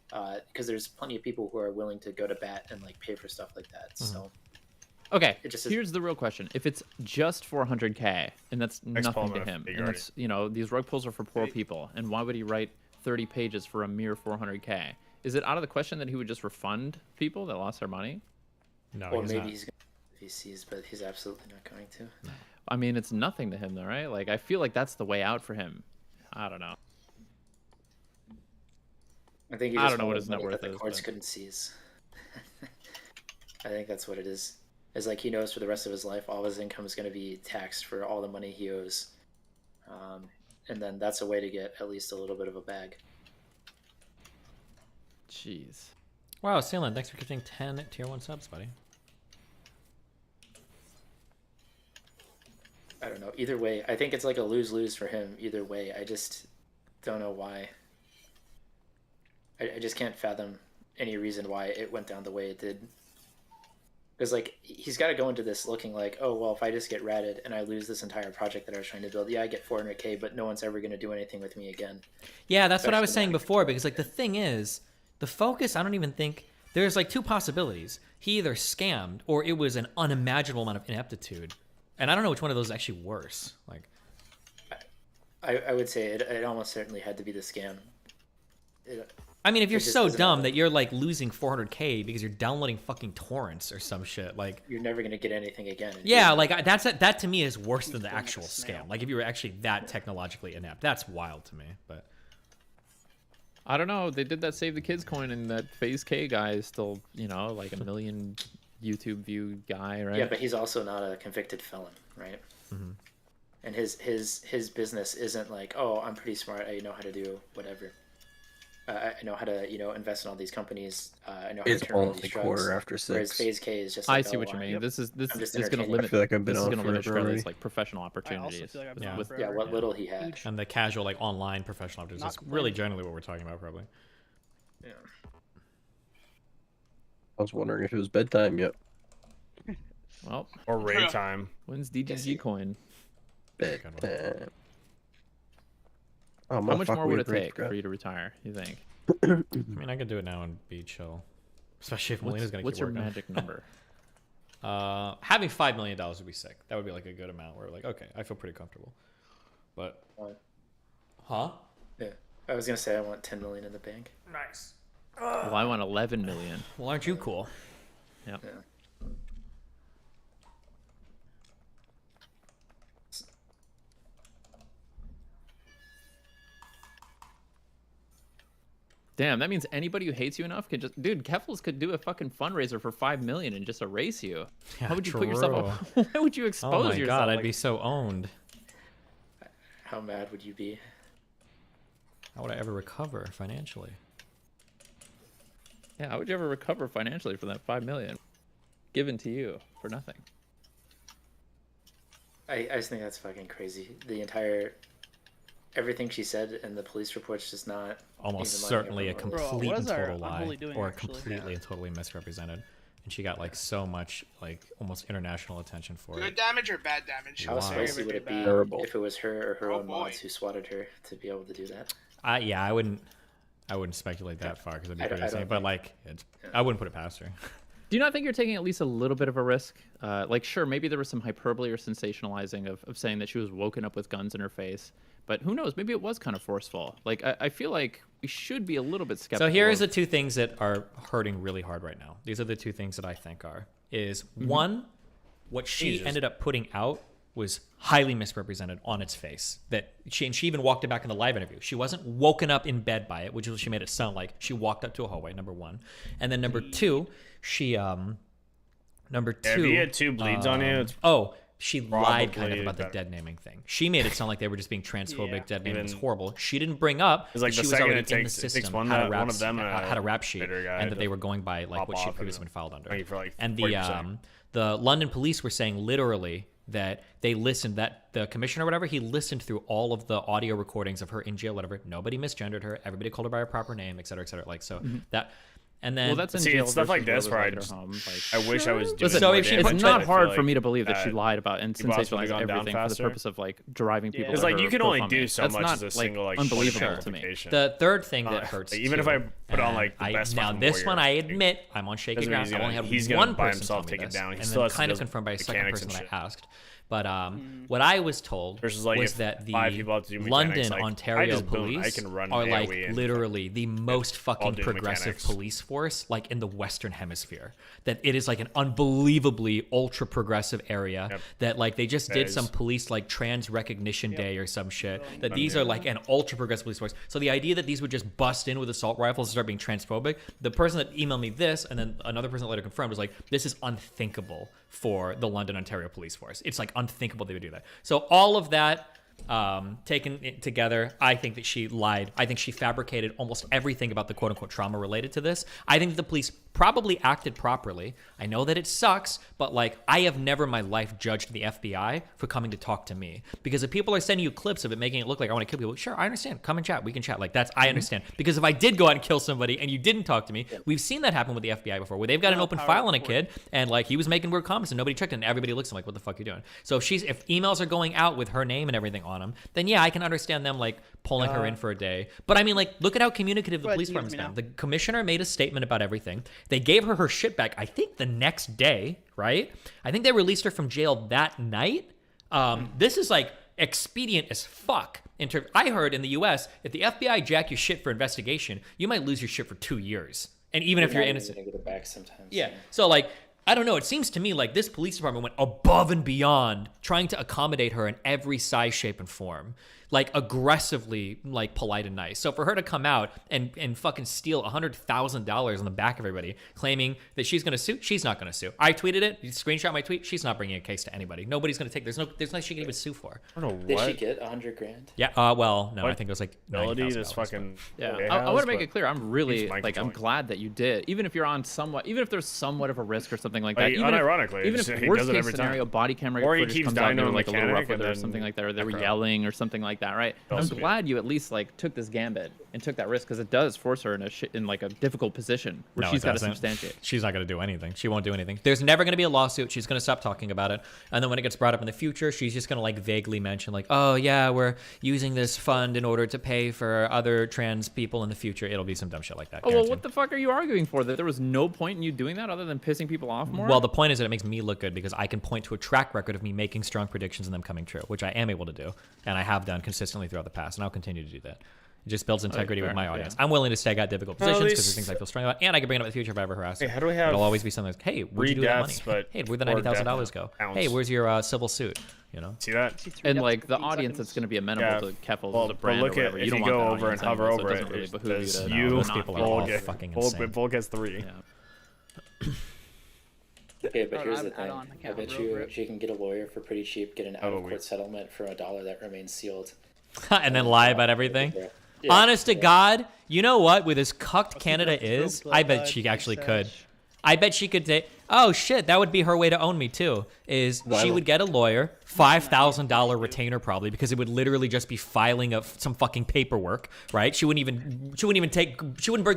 because there's plenty of people who are willing to go to bat and like pay for stuff like that. So Okay, it just is- here's the real question. If it's just 400K, and that's nothing to Palmer, him, figure and already. it's, you know, these rug pulls are for poor people, and why would he write 30 pages for a mere 400K? Is it out of the question that he would just refund people that lost their money? No, or he's maybe not. he's going to VCs, but he's absolutely not going to. I mean, it's nothing to him though, right? Like, I feel like that's the way out for him. I don't know. I think he I just don't know what wanted his net money worth that the is, courts but- couldn't seize. I think that's what it is. It's like he knows for the rest of his life all his income is going to be taxed for all the money he owes, and then that's a way to get at least a little bit of a bag. Jeez. Wow, Sealand, thanks for gifting 10 tier 1 subs, buddy. I don't know. Either way, I think it's like a lose-lose for him. Either way, I just don't know why. I just can't fathom any reason why it went down the way it did. Because like he's got to go into this looking like, oh well, if I just get ratted and I lose this entire project that I was trying to build, yeah, I get 400K, but no one's ever going to do anything with me again. Yeah, that's what I was Especially saying now. before, because like the thing is, the focus, I don't even think there's like 2 possibilities. He either scammed or it was an unimaginable amount of ineptitude. And I don't know which one of those is actually worse. Like I would say it almost certainly had to be the scam. I mean, if you're It just so doesn't dumb matter. that you're like losing 400K because you're downloading fucking torrents or some shit, like You're never going to get anything again. yeah, like that to me is worse than the actual scam. Like if you were actually that technologically inept, that's wild to me. But I don't know. They did that Save the Kids coin, and that FaZe K guy is still, you know, like a million YouTube view guy, right? Yeah, but he's also not a convicted felon, right? Mm-hmm. And his business isn't like, oh, I'm pretty smart. I know how to do whatever. I know how to, invest in all these companies. I know how It's to turn all only these quarter drugs. after Whereas 6. FaZe K is just. I Like, see what you mean. yep. This is I'm just going to entertaining. limit. I feel like I've been this is on going to limit forever Shkreli's already. like professional I also opportunities. feel like I've been Yeah. on Yeah, forever. what little he had. And the casual, like, online professional opportunities. Not That's really complaining. generally what we're talking about, probably. Yeah. I was wondering if it was bedtime yet. Well, Or raid time. when's DGG coin? Bedtime. Oh, How much motherfucker, more we would it had raid take forgot. for you to retire? You think? I mean, I could do it now and be chill. Especially if Melina's going to What's keep your working. magic number? Having $5 million would be sick. That would be like a good amount where, like, okay, I feel pretty comfortable. But, huh? Yeah. I was gonna say I want 10 million in the bank. Nice. Well, I want 11 million. Well, aren't you cool? Yep. Yeah. Damn, that means anybody who hates you enough could just, dude. Keffels could do a fucking fundraiser for 5 million and just erase you. Yeah, How would you put yourself? Why would you expose Oh my yourself? god, I'd like- be so owned. How mad would you be? How would I ever recover financially? Yeah, how would you ever recover financially for that 5 million given to you for nothing? I just think that's fucking crazy. The entire everything she said in the police report's just not Almost even certainly a lining up. Bro, complete what and is our total lie, unholy doing, or actually? completely and totally misrepresented, and she got like so much, like almost international attention for Good it. damage or bad damage? How Wow. spicy would it be Terrible. if it was her or her Oh, own boy. mods who swatted her to be able to do that? Yeah, I wouldn't speculate that far because it'd be I don't- pretty I insane. don't But think- like, I wouldn't put it past her. Do you not think you're taking at least a little bit of a risk? Like, sure, maybe there was some hyperbole or sensationalizing of saying that she was woken up with guns in her face, but who knows? Maybe it was kind of forceful. Like, I feel like we should be a little bit skeptical. So here's of- the two things that are hurting really hard right now. These are the two things that I think is one, what she Jesus. ended up putting out was highly misrepresented on its face. That she even walked it back in the live interview. She wasn't woken up in bed by it, which is what she made it sound like. She walked up to a hallway, number one. And then number two, she number two, If you had 2 bleeds on you, it's she lied kind of probably about the better. dead naming thing. She made it sound like they were just being transphobic. Yeah. Dead naming was Even- horrible. She didn't bring up It's like that the she was second already it in the takes- it takes system, one had a that- rap, one of them, had a rap sheet, bitter guy and that they to were going by like pop what she off previously and been filed under. argue for, like, And 40%. the London police were saying literally that they listened, that the commissioner or whatever, he listened through all of the audio recordings of her in jail, whatever. Nobody misgendered her. Everybody called her by her proper name, et cetera, et cetera. Like, so that, and then Well, that's in See, jail it's stuff like versus this where where I it was, just, like, at her home, like- I wish I was doing Listen, more so if she damage, put- It's but not I hard feel for me like to believe that she that lied about and people also sensationalized gone down everything for the faster. purpose of like driving people. Because to like her you can only GoFundMe. do so That's much not, as a like, single like unbelievable short to me. notification. the third thing that Like, hurts even if too, I put on and like the best now fucking this warrior, one I like, admit I'm on shaky doesn't mean ground. I only had he's gonna one by person himself tell me take it this, down. He and still then has to kind of do confirmed by a second mechanics person and that I shit. asked. But what I was told Versus, like, was if that the 5 people have to do mechanics, London, like, I Ontario just boom, I police can run are like AoE and literally the most fucking do progressive mechanics. police force like in the Western Hemisphere. That it is like an unbelievably ultra progressive area. Yep. That like they just That did is- some police like trans recognition day or some shit. That these are like an ultra progressive police force. So the idea that these would just bust in with assault rifles and start being transphobic, the person that emailed me this and then another person that later confirmed was like, this is unthinkable for the London, Ontario police force. It's like unthinkable they would do that. So all of that taken together, I think that she lied. I think she fabricated almost everything about the quote unquote trauma related to this. I think that the police probably acted properly. I know that it sucks, but like I have never in my life judged the FBI for coming to talk to me. Because if people are sending you clips of it making it look like I want to kill people, sure, I understand. Come and chat. We can chat. Like that's I understand. Because if I did go out and kill somebody and you didn't talk to me, we've seen that happen with the FBI before, where they've got an open file on a kid and like he was making weird comments and nobody checked it and everybody looks at him like, what the fuck are you doing? So if emails are going out with her name and everything on them, then yeah, I can understand them like pulling her in for a day. But I mean, like, look at how communicative the Go ahead, police use department's me been. now. The commissioner made a statement about everything. They gave her her shit back, I think the next day, right? I think they released her from jail that night. This is like expedient as fuck. I heard in the US, if the FBI jack your shit for investigation, you might lose your shit for 2 years. And even if you're not innocent. gonna get it back sometimes. Yeah. So like, I don't know. It seems to me like this police department went above and beyond trying to accommodate her in every size, shape, and form. like aggressively like polite and nice. So for her to come out and fucking steal $100,000 on the back of everybody, claiming that she's gonna sue, she's not gonna sue. I tweeted it. You screenshot my tweet. She's not bringing a case to anybody. Nobody's gonna take. There's nothing she can even sue for. I don't know Did what. she get $100,000? Yeah. Well, no, What I think it was like ability $90,000. this fucking Yeah, it I want has, to make but it clear. I'm really keeps Michael like I'm going. glad that you did. Even if you're on somewhat, even if there's somewhat of a risk or something like that. Like, Even unironically, even it's if just- he worst does it case every time. scenario, body camera Or he footage keeps comes out and they dyno were the like a little mechanic rough with and her or then something like that, or they were necro. yelling or something like that, right? I'm Also be- glad you at least like took this gambit and took that risk because it does force her in like a difficult position where No, she's it got to doesn't. substantiate. She's not going to do anything. She won't do anything. There's never going to be a lawsuit. She's going to stop talking about it. And then when it gets brought up in the future, she's just going to like vaguely mention like, oh yeah, we're using this fund in order to pay for other trans people in the future. It'll be some dumb shit like that. Oh well, guaranteed. what the fuck are you arguing for? That there was no point in you doing that other than pissing people off more? Well, the point is that it makes me look good because I can point to a track record of me making strong predictions and them coming true, which I am able to do, and I have done consistently throughout the past, and I'll continue to do that. It just builds integrity with fair my enough, audience. yeah. I'm willing to stay at difficult Well, at positions because least- there's things I feel strong about, and I can bring it up in the future if I ever harass Hey, her. how do we have It'll always be something like, hey, where'd you do that money? deaths, but Hey, where'd the four $90,000 death go? counts? Hey, where's your civil suit? You know? See that? And like the audience that's going to be amenable Yeah. to Keffels Well, as a but brand look or whatever. at if you don't you want go that over and audience hover anyway, so over it doesn't really it, behoove you does to you, those people are all Vol get, fucking Vol, insane. Vol gets 3. Yeah. Okay, but Oh, here's I'm the thing. on. I I can't bet hover over you it. she can get a lawyer for pretty cheap, get an Oh, out-of-court wait. settlement for $1 that remains sealed. And then lie about everything? Yeah. Honest to God, you know what? With as cucked Canada that's real is, blood I bet died, she big actually could. sash. I bet she could say, oh shit, that would be her way to own me too. Is she would get a lawyer, $5,000 retainer probably, because it would literally just be filing of some fucking paperwork, right? She wouldn't break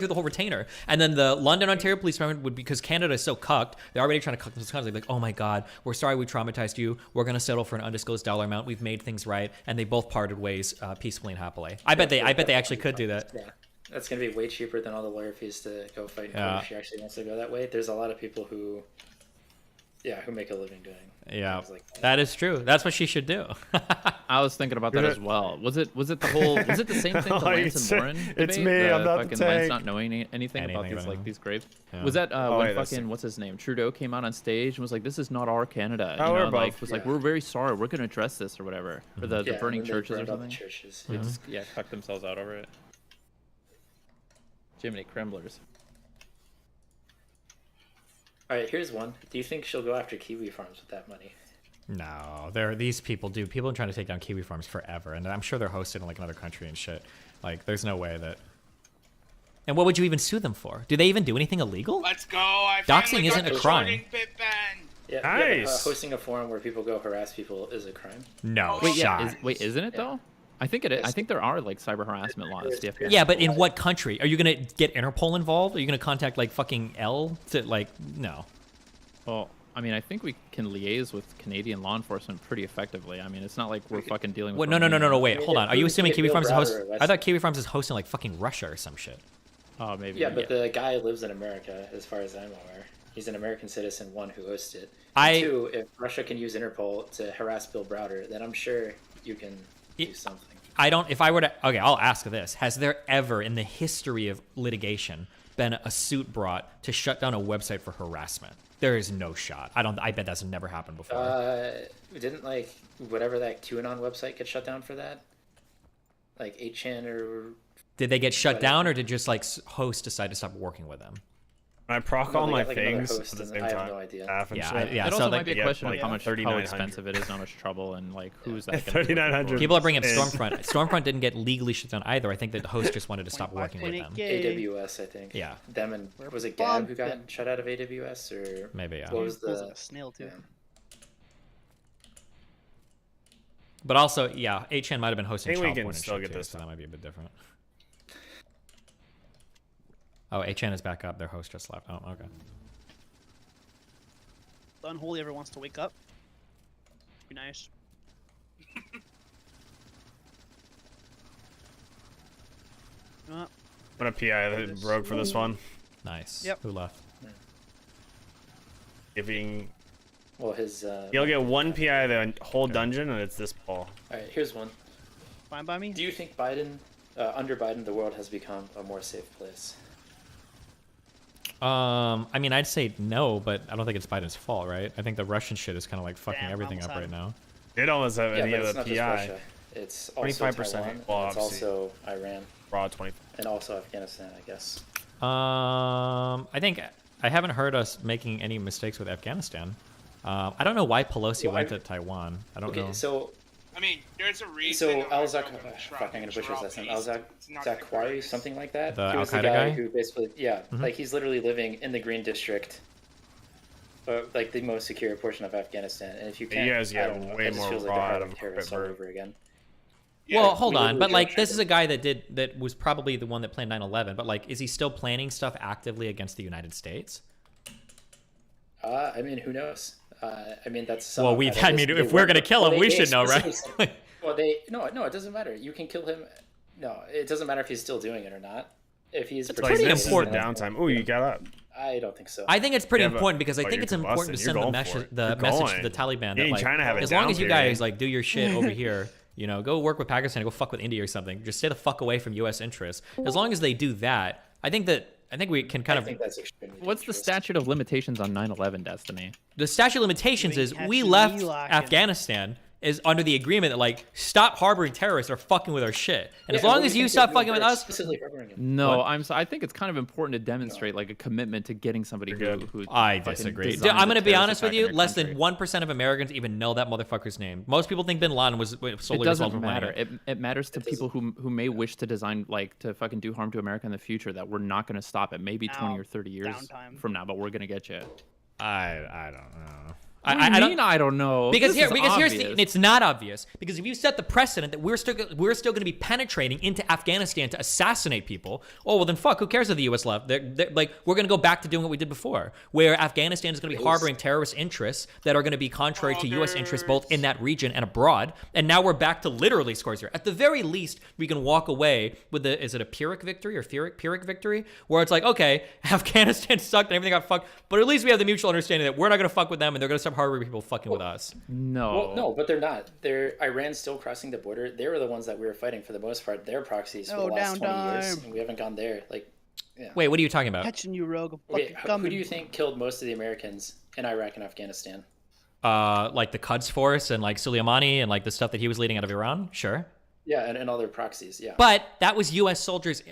through the whole retainer. And then the London, Ontario Police Department would, because Canada is so cucked, they're already trying to cuck themselves. They're like, oh my God, we're sorry we traumatized you. We're gonna settle for an undisclosed dollar amount. We've made things right, and they both parted ways peacefully and happily. I bet they actually could do that. Yeah. That's going to be way cheaper than all the lawyer fees to go fight in court Yeah. if she actually wants to go that way. There's a lot of people who make a living doing Yeah, things like that. that is true. That's what she should do. I was thinking about that Is as it- well. Was it the same thing the Oh, Lance it's- and Warren it's debate? me, The I'm not the fucking Lance tank. not knowing anything about Anything these about like it. these graves. Yeah. Was that Oh, when wait, that's- fucking what's his name Trudeau came out on stage and was like, "This is not our Canada." Oh, You we're know, like both- was like, yeah. "We're very sorry. We're going to address this or whatever." Or the Yeah, burning and they churches or burned all the something. churches. They just cucked themselves out over it. Jiminy Kremblers. All right, here's one. Do you think she'll go after kiwi farms with that money? No, these people do. People are trying to take down kiwi farms forever, and I'm sure they're hosted in like another country and shit. Like, there's no way that. And what would you even sue them for? Do they even do anything illegal? Let's go. I Doxing finally isn't got a the crime. sorting bit banned. Yeah, Nice. but, hosting a forum where people go harass people is a crime. No, Wait, shot. isn't it though? I think it is. I think there are like cyber harassment laws. The FBI. Yeah, but in what country? Are you gonna get Interpol involved? Are you gonna contact like fucking L to like? No. Well, I mean, I think we can liaise with Canadian law enforcement pretty effectively. I mean, it's not like we're fucking dealing with. What? No. Wait, mean, hold on. Are you who assuming can Kiwi Bill Farms is host? Browder arrested? I thought Kiwi Farms is hosting like fucking Russia or some shit. Oh, maybe. Yeah, but the guy lives in America, as far as I'm aware. He's an American citizen, one, who hosts it. And two, if Russia can use Interpol to harass Bill Browder, then I'm sure you can do something. I don't. If I were to, okay, I'll ask this: has there ever, in the history of litigation, been a suit brought to shut down a website for harassment? There is no shot. I bet that's never happened before. Didn't like whatever that QAnon website get shut down for that? Like 8chan or Did they get shut down, or did just like host decide to stop working with them? I proc No, all they my got, like, another things host, at the and same I have time. no idea. Staff and Yeah, shit. yeah. It So also like, might be a yeah, question like, of how much how 3,900. expensive it is, how much trouble, and like who's that? gonna be 3,900. for? people are bringing up is- Stormfront. Stormfront didn't get legally shut down either. I think that the host just wanted to stop working with them. AWS, I think. Yeah. Them and was it Gab who got shut out of AWS or Maybe, yeah. What was Pulls the like a snail too. But also, yeah, 8chan might have been hosting I think we child can porn and still shit get too, this so that might be a bit different. Oh, 8chan is back up. Their host just left. Oh, okay. The Unholy ever wants to wake up. Be nice. I'm gonna PI the rogue for this one. Nice. Yep. Who left? Giving. Well, his. You'll get one PI the whole dungeon, and it's this ball. All right, here's one. Fine by me. Do you think Biden, under Biden, the world has become a more safe place? I mean, I'd say no, but I don't think it's Biden's fault, right? I think the Russian shit is kind of like fucking Damn, everything almost up had right him. now. They don't almost have Yeah, any but of it's the not just PI. Russia. It's also 25%. Taiwan, Well, and it's obviously. also Iran, Raw 20. and also Afghanistan, I guess. I think I haven't heard us making any mistakes with Afghanistan. I don't know why Pelosi went to Taiwan. I don't know. So I mean, there's a reason. So why Al-Zak, they're gonna try fuck, I'm gonna butcher his last name. It's not the Al-Zakwari, greatest. something like that. The He was the Al-Qaeda guy guy? who basically, yeah, Mhm. like he's literally living in the Green District, like the most secure portion of Afghanistan. And if you can't, You guys I get don't know, way it just more feels like raw they're out hiring of terrorists all Pittsburgh. over again. Well, hold we on, literally but like don't this check is a guy that was probably the one that planned 9/11. But like, is he still planning stuff actively against the United States? I mean, who knows? I mean, that's Well, some- we. don't I know, mean, they if we're were- gonna kill well, him, we they should know, right? explicitly- well, no, it doesn't matter. You can kill him. No, it doesn't matter if he's still doing it or not. If he's It's pretty important. Downtime. Oh, you got up. I don't think so. I think it's pretty Yeah, but- important because I but think you're it's important to combusting. send You're the, going for it. You're message to going. the Taliban You that ain't like, trying to have a as long down as you period. guys like do your shit over here, you know, go work with Pakistan, go fuck with India or something. Just stay the fuck away from U.S. interests. As long as they do that, I think we can kind I of. think that's extremely What's the statute of limitations on 9/11, Destiny? The statute of limitations You is ain't we catching left me lacking. Afghanistan is under the agreement that like stop harboring terrorists or fucking with our shit. And as Yeah, long what as do you think stop they're fucking doing with for us, explicitly harboring him? No, What? I think it's kind of important to demonstrate like a commitment to getting somebody who I fucking disagree. designed I'm a going to be terrorist honest with attack in you. their Less country. than 1% of Americans even know that motherfucker's name. Most people think Bin Laden was solely It responsible doesn't for matter. planning It matters to people who may wish to design like to fucking do harm to America in the future. That we're not going to stop it. Maybe 20 Now, or 30 years downtime. from now, but we're going to get you. I don't know. I mean, I don't know. Because This is here's obvious. it's not obvious because if you set the precedent that we're still going to be penetrating into Afghanistan to assassinate people, oh well then fuck, who cares if the U.S. left? They're, like we're going to go back to doing what we did before, where Afghanistan is going to be harboring terrorist interests that are going to be contrary to U.S. interests both in that region and abroad, and now we're back to literally score zero. At the very least, we can walk away with is it a Pyrrhic victory or Pyrrhic victory, where it's like okay, Afghanistan sucked and everything got fucked, but at least we have the mutual understanding that we're not going to fuck with them and they're going to stop harboring people fucking with us. No. Well, no, but they're not. Iran's still crossing the border. They were the ones that we were fighting for the most part. Their proxies for the last 20 years, and we haven't gone there. Like, yeah. Wait, what are you talking about? Catching you, Rogue. I'm Okay, fucking who coming. do you think killed most of the Americans in Iraq and Afghanistan? Like the Quds Force and like Soleimani and like the stuff that he was leading out of Iran, sure. Yeah, and all their proxies. Yeah. But that was U.S. soldiers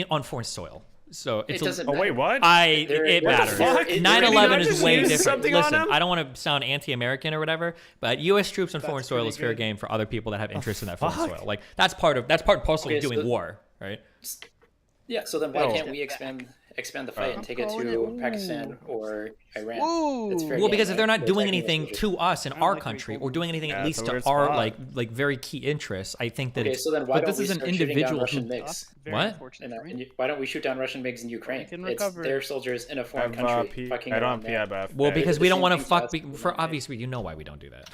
on foreign soil. So it's It doesn't Oh, wait, what? it matters. fuck? 9/11 is way different. something on Listen, him? I don't want to sound anti-American or whatever, but U.S. troops on foreign soil pretty is fair good. game for other people that have interest in that foreign fuck? soil. Like that's part and parcel Okay, of doing so- war, right? Yeah. So then why Oh. can't we expand the fight and take it calling to it- Pakistan or Iran? Ooh. It's fair Well, game, because if they're right? not doing attacking anything us. to us in I our like country, people. or doing anything Yeah, at it's least a to weird our spot. like very key interests, I think that Okay, it's. so then why But don't this we is an start shooting down individual Russian who- MiGs? Very What? unfortunate for me. Why don't we shoot down Russian MiGs in Ukraine? can It's recover. their soldiers in a I foreign have, country fucking I don't around have there. PIBF. Well, because the we don't same want to thing fuck. as For the obvious reasons, you know why we don't do that.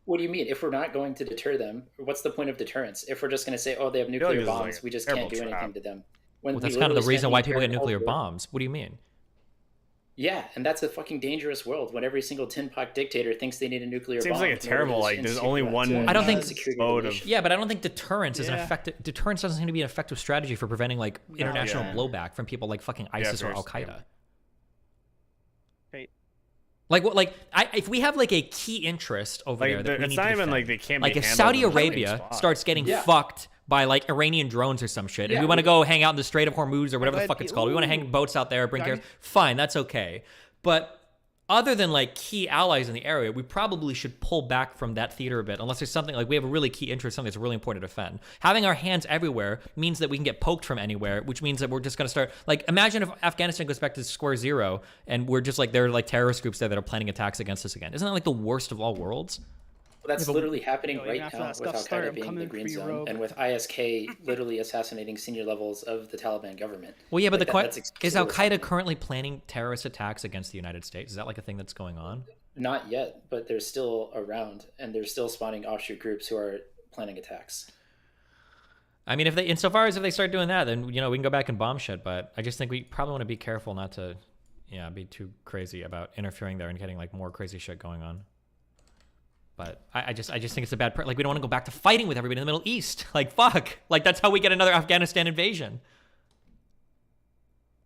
What do you mean? If we're not going to deter them, what's the point of deterrence? If we're just going to say, oh, they have like nuclear this is bombs, like we just terrible can't do anything trap. to them. When Well, we that's kind of the literally reason spent why people get entire nuclear Cold War- bombs. What do you mean? Yeah, and that's a fucking dangerous world when every single tin pot dictator thinks they need a nuclear Seems bomb. like a in order terrible, to like, there's institute only that. one I don't think- security mode relation. of Yeah, but I don't think deterrence is an Yeah. effective. Deterrence doesn't seem to be an effective strategy for preventing like international Yeah. blowback from people like fucking ISIS or there's- Al Qaeda. Right. Like what? Like if we have like a key interest over there, like that we it's need not to even defend, like they can't like be if handled Saudi in the same Arabia spot. starts getting Yeah. fucked by like Iranian drones or some shit, and Yeah, we want to we- go hang out in the Strait of Hormuz or whatever the ahead, fuck it's Pete. called, we want to hang Ooh. boats out there, bring Johnny. carriers. Fine, that's okay. But other than like key allies in the area, we probably should pull back from that theater a bit, unless there's something like we have a really key interest, something that's really important to defend. Having our hands everywhere means that we can get poked from anywhere, which means that we're just going to start like imagine if Afghanistan goes back to square zero and we're just like there are like terrorist groups there that are planning attacks against us again. Isn't that like the worst of all worlds? Well, that's Yeah, but- literally happening Yo, right even after now that with stuff Al started, Qaeda I'm being in the coming green for you, zone Rogue. and with ISK literally assassinating senior levels of the Taliban government. Well, yeah, but Like the that's question is Al exactly Qaeda what's currently planning terrorist attacks against the United States? Is that like a thing that's going on? Not yet, but they're still around, and they're still spawning offshoot groups who are planning attacks. I mean, if they, insofar as if they start doing that, then we can go back and bomb shit. But I just think we probably want to be careful not to, be too crazy about interfering there and getting like more crazy shit going on. But I just think it's a bad like we don't want to go back to fighting with everybody in the Middle East. Like fuck, like that's how we get another Afghanistan invasion.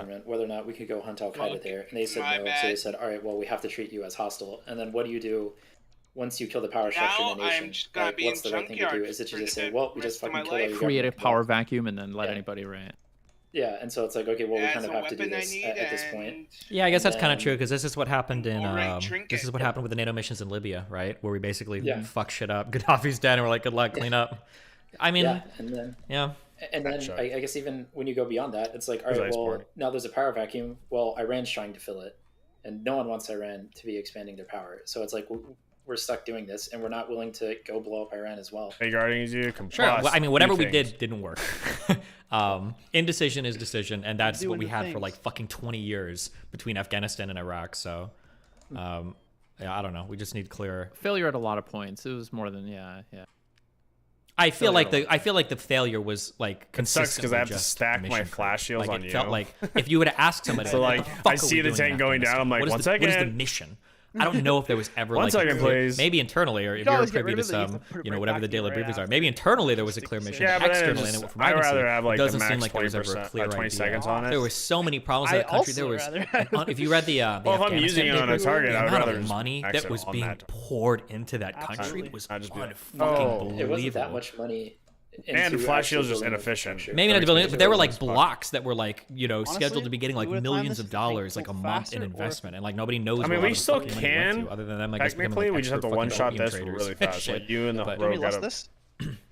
government whether or not we could go hunt Al Qaeda there, and they said my no. bad. So they said, all right, well, we have to treat you as hostile. And then what do you do once you kill the power structure in the Now I'm nation? just gonna Like, be what's in the right thing to do? junkyard Is it to for just the say, well, we rest just of my fucking kill all life. your Create a government power people? vacuum and then let Yeah. anybody rant. Yeah, and so it's like, okay, well, we That's kind of a have to do weapon I this need, at this point. and Yeah, I guess that's kind of then- true because this is what happened in Alright, this trinket. is what happened with the NATO missions in Libya, right? Where we basically Yeah. fuck shit up. Gaddafi's dead, and we're like, good luck, clean up. I mean, Yeah, and then yeah. And then Sure. I guess even when you go beyond that, it's like, all There's right, ice well, board. now there's a power vacuum. Well, Iran's trying to fill it, and no one wants Iran to be expanding their power. So it's like we're stuck doing this, and we're not willing to go blow up Iran as well. Hey, Guardians, you Sure. combust, Well, I mean, whatever do we things. did didn't work. Indecision is decision, and that's what doing we the had for things. like fucking 20 years between Afghanistan and Iraq. So, yeah, I don't know. We just need clear. Failure at a lot of points. It was more than yeah. I feel like Failure. I feel like the failure was like It sucks because consistently I have to just stack my mission flash shields like, on it you. felt like if you would have asked somebody, So, what like, the fuck I are see we the doing tank in going down, Afghanistan? I'm like, What is 1 the, What is the second. mission? I don't know if there was ever 1 like second, a clear, please. maybe internally, or if You you're always get privy rid to of it, you have some, to put it you know, right whatever back the to you daily right briefings are. after. Maybe internally there was a Just clear to mission. Yeah, but but then externally, it's and just, from I'd our rather seat, have like it the doesn't seem max like there was ever a 20%, clear 20 idea. seconds on it. There were so many problems in I that country. There also was, rather- if you read the Well, if I'm Afghanistan using it on a paper, target, the I would amount rather of just money max that it was on being that. poured into that country Absolutely. was I'd just be like, unfucking It wasn't that believable. much money. And into flash actually shields just building inefficient. infrastructure. Maybe That not makes the me billion, but there were like as fuck. blocks that were like, you know, scheduled Honestly, to be getting like we would've timed millions this of to think dollars like a go month faster in or- investment, and like nobody knows. I where mean, a lot we of the still fucking money went can. to, other than them, like, just becoming, Technically, like, we just have to expert fucking one-shot opium this traders really and fast. shit. Like you and the But- Did we rogue less gotta. this?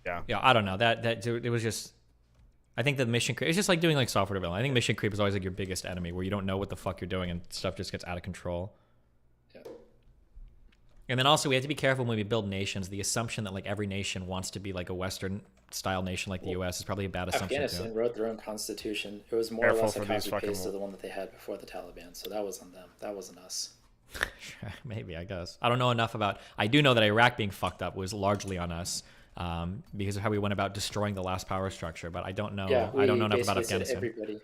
Yeah. Yeah, I don't know. That it was just. I think the mission creep. It's just like doing like software development. I think mission creep is always like your biggest enemy, where you don't know what the fuck you're doing and stuff just gets out of control. Yeah. And then also we have to be careful when we build nations. The assumption that like every nation wants to be like a Western style nation like the U.S. is probably a bad assumption. Afghanistan wrote their own constitution. It was more Careful or less a for these copy fucking paste of the one that they had before the Taliban. So that wasn't them. That wasn't us. Maybe, I guess. I don't know enough about. I do know that Iraq being fucked up was largely on us, because of how we went about destroying the last power structure. But I don't know. Yeah, I don't know enough basically about said Afghanistan. everybody.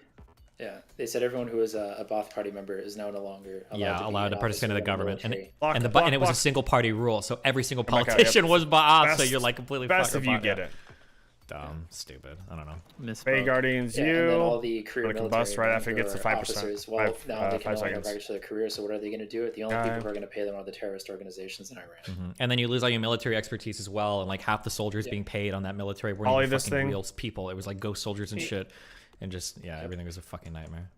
Yeah, they said everyone who was a Ba'ath Party member is now no longer Allowed to participate in the government, and Block, and block, it was a block. single party rule, so every single Oh my God, politician yep. was Ba'ath. So Best- you're like completely Best fucked if you up. get it. Dumb, stupid. I don't know. Hey, Misspoke. Guardians, Yeah, you. and then all the career Gonna military combust right after it gets to or 5%. officers, well, now they can 5 no longer seconds. register their career. So what are they going to do? The only Time. people who are going to pay them are the terrorist organizations in Iran. And then you lose all your military expertise as well, and like half the soldiers being paid on that military weren't Ollie even this fucking thing. real people. It was like ghost soldiers and shit, and just everything was a fucking nightmare.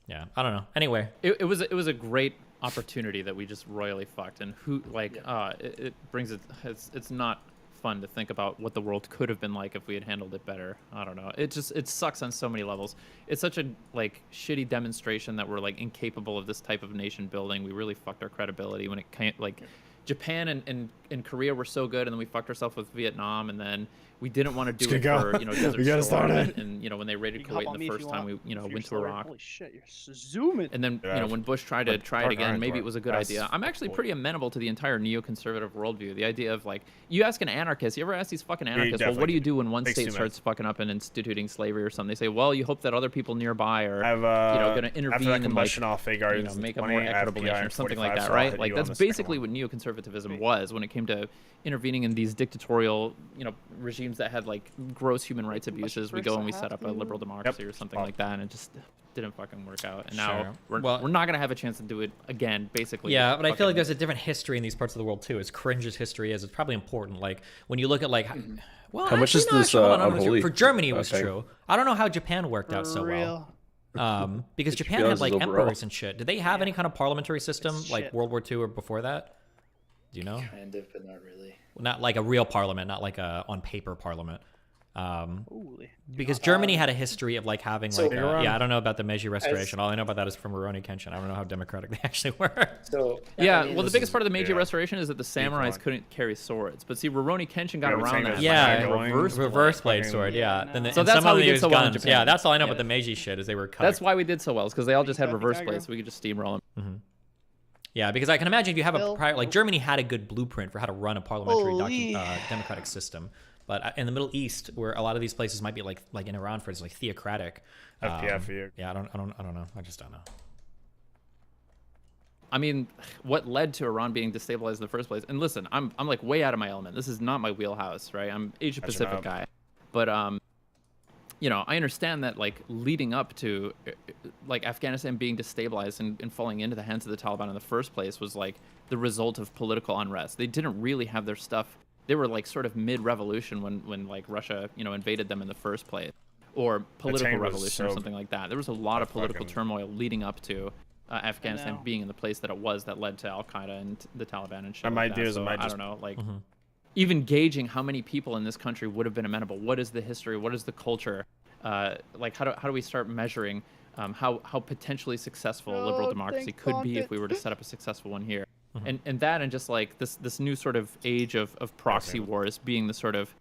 Yeah, I don't know. Anyway, It was a great opportunity that we just royally fucked, and who like it brings it. It's not fun to think about what the world could have been like if we had handled it better. I don't know. It sucks on so many levels. It's such a like shitty demonstration that we're like incapable of this type of nation building. We really fucked our credibility when it came like Japan and Korea were so good, and then we fucked ourselves with Vietnam, and then we didn't want to do it for Desert We gotta Storm, start it. and when they raided You can hop Kuwait on in me the if first you time want, we if you're went to slower. Iraq. Holy shit, you're zooming. And then, Yeah. when Bush tried to try it again, maybe it was a good That's idea. I'm actually cool. pretty amenable to the entire neoconservative worldview. The idea of, like, you ask an anarchist, you ever ask these fucking anarchists, well, what do you do when one Takes state 2 starts minutes. fucking up and instituting slavery or something? They say, well, you hope that other people nearby are, I've going to after intervene that and, like, combustion off, hey, Guardians, make a 20, more I have equitable PI nation or at something 45, like that, so I'll right? hit Like, you on that's the second basically one. what neoconservatism was when it came to intervening in these dictatorial, regimes that had, like, gross human rights abuses. We go and we set up a liberal democracy or something like that, and it just didn't fucking work out. And now Sure. we're not going to have a chance to do it again, basically. yeah, but I feel fucking- like there's a different history in these parts of the world too. As cringe as history is, it's probably important. Like when you look at like, well, How much actually, is no, this, actually, hold on, hold on. unholy For Germany, it was thing? true. I don't know how Japan worked out so well. Because Japan had honest, like is overall. emperors and shit. Did they have any kind of parliamentary system like shit. World War II or before that? Do you know? Kind of, but not really. Not like a real parliament, not like a on paper parliament. Holy. Because Germany had a history of like having So- like I don't know about the Meiji Restoration. All I know about that is from Rurouni Kenshin. I don't know how democratic they actually were. So Yeah, I mean, well, the this biggest is- part of the Meiji yeah. Restoration is that the samurais one. couldn't carry swords. But see, Rurouni Kenshin got Yeah, but around saying that. that- by Yeah, having a reverse reverse blade fucking- sword. Yeah. Then So and that's some how of we them did used so well in guns. Japan. Yeah, that's all I know Yeah. about the Meiji shit is they were cut. That's why we did so well, because they all just had got the reverse aggro. blades, so we could just steamroll them. Yeah, because I can imagine if you have a Bill. like Germany had a good blueprint for how to run a parliamentary Holy. democratic system, but in the Middle East, where a lot of these places might be like in Iran, for instance, like theocratic. FPF. Yeah, I don't know. I just don't know. I mean, what led to Iran being destabilized in the first place? And listen, I'm like way out of my element. This is not my wheelhouse, right? I'm Asia Pacific up. guy, but I understand that like leading up to like Afghanistan being destabilized and falling into the hands of the Taliban in the first place was like the result of political unrest. They didn't really have their stuff they were like sort of mid-revolution when like Russia, you know, invaded them in the first place, or political change was revolution or so- something like that. There was a lot of political fucking- turmoil leading up to Afghanistan know. being in the place that it was, that led to Al Qaeda and the Taliban and shit. I like might that. do is I So, might I just- don't know, like Mm-hmm. even gauging how many people in this country would have been amenable. What is the history? What is the culture? Like how do we start measuring how potentially successful liberal democracy could be if we were to set up a successful one here? Mm-hmm. And that, and just like this new sort of age of proxy wars being the sort of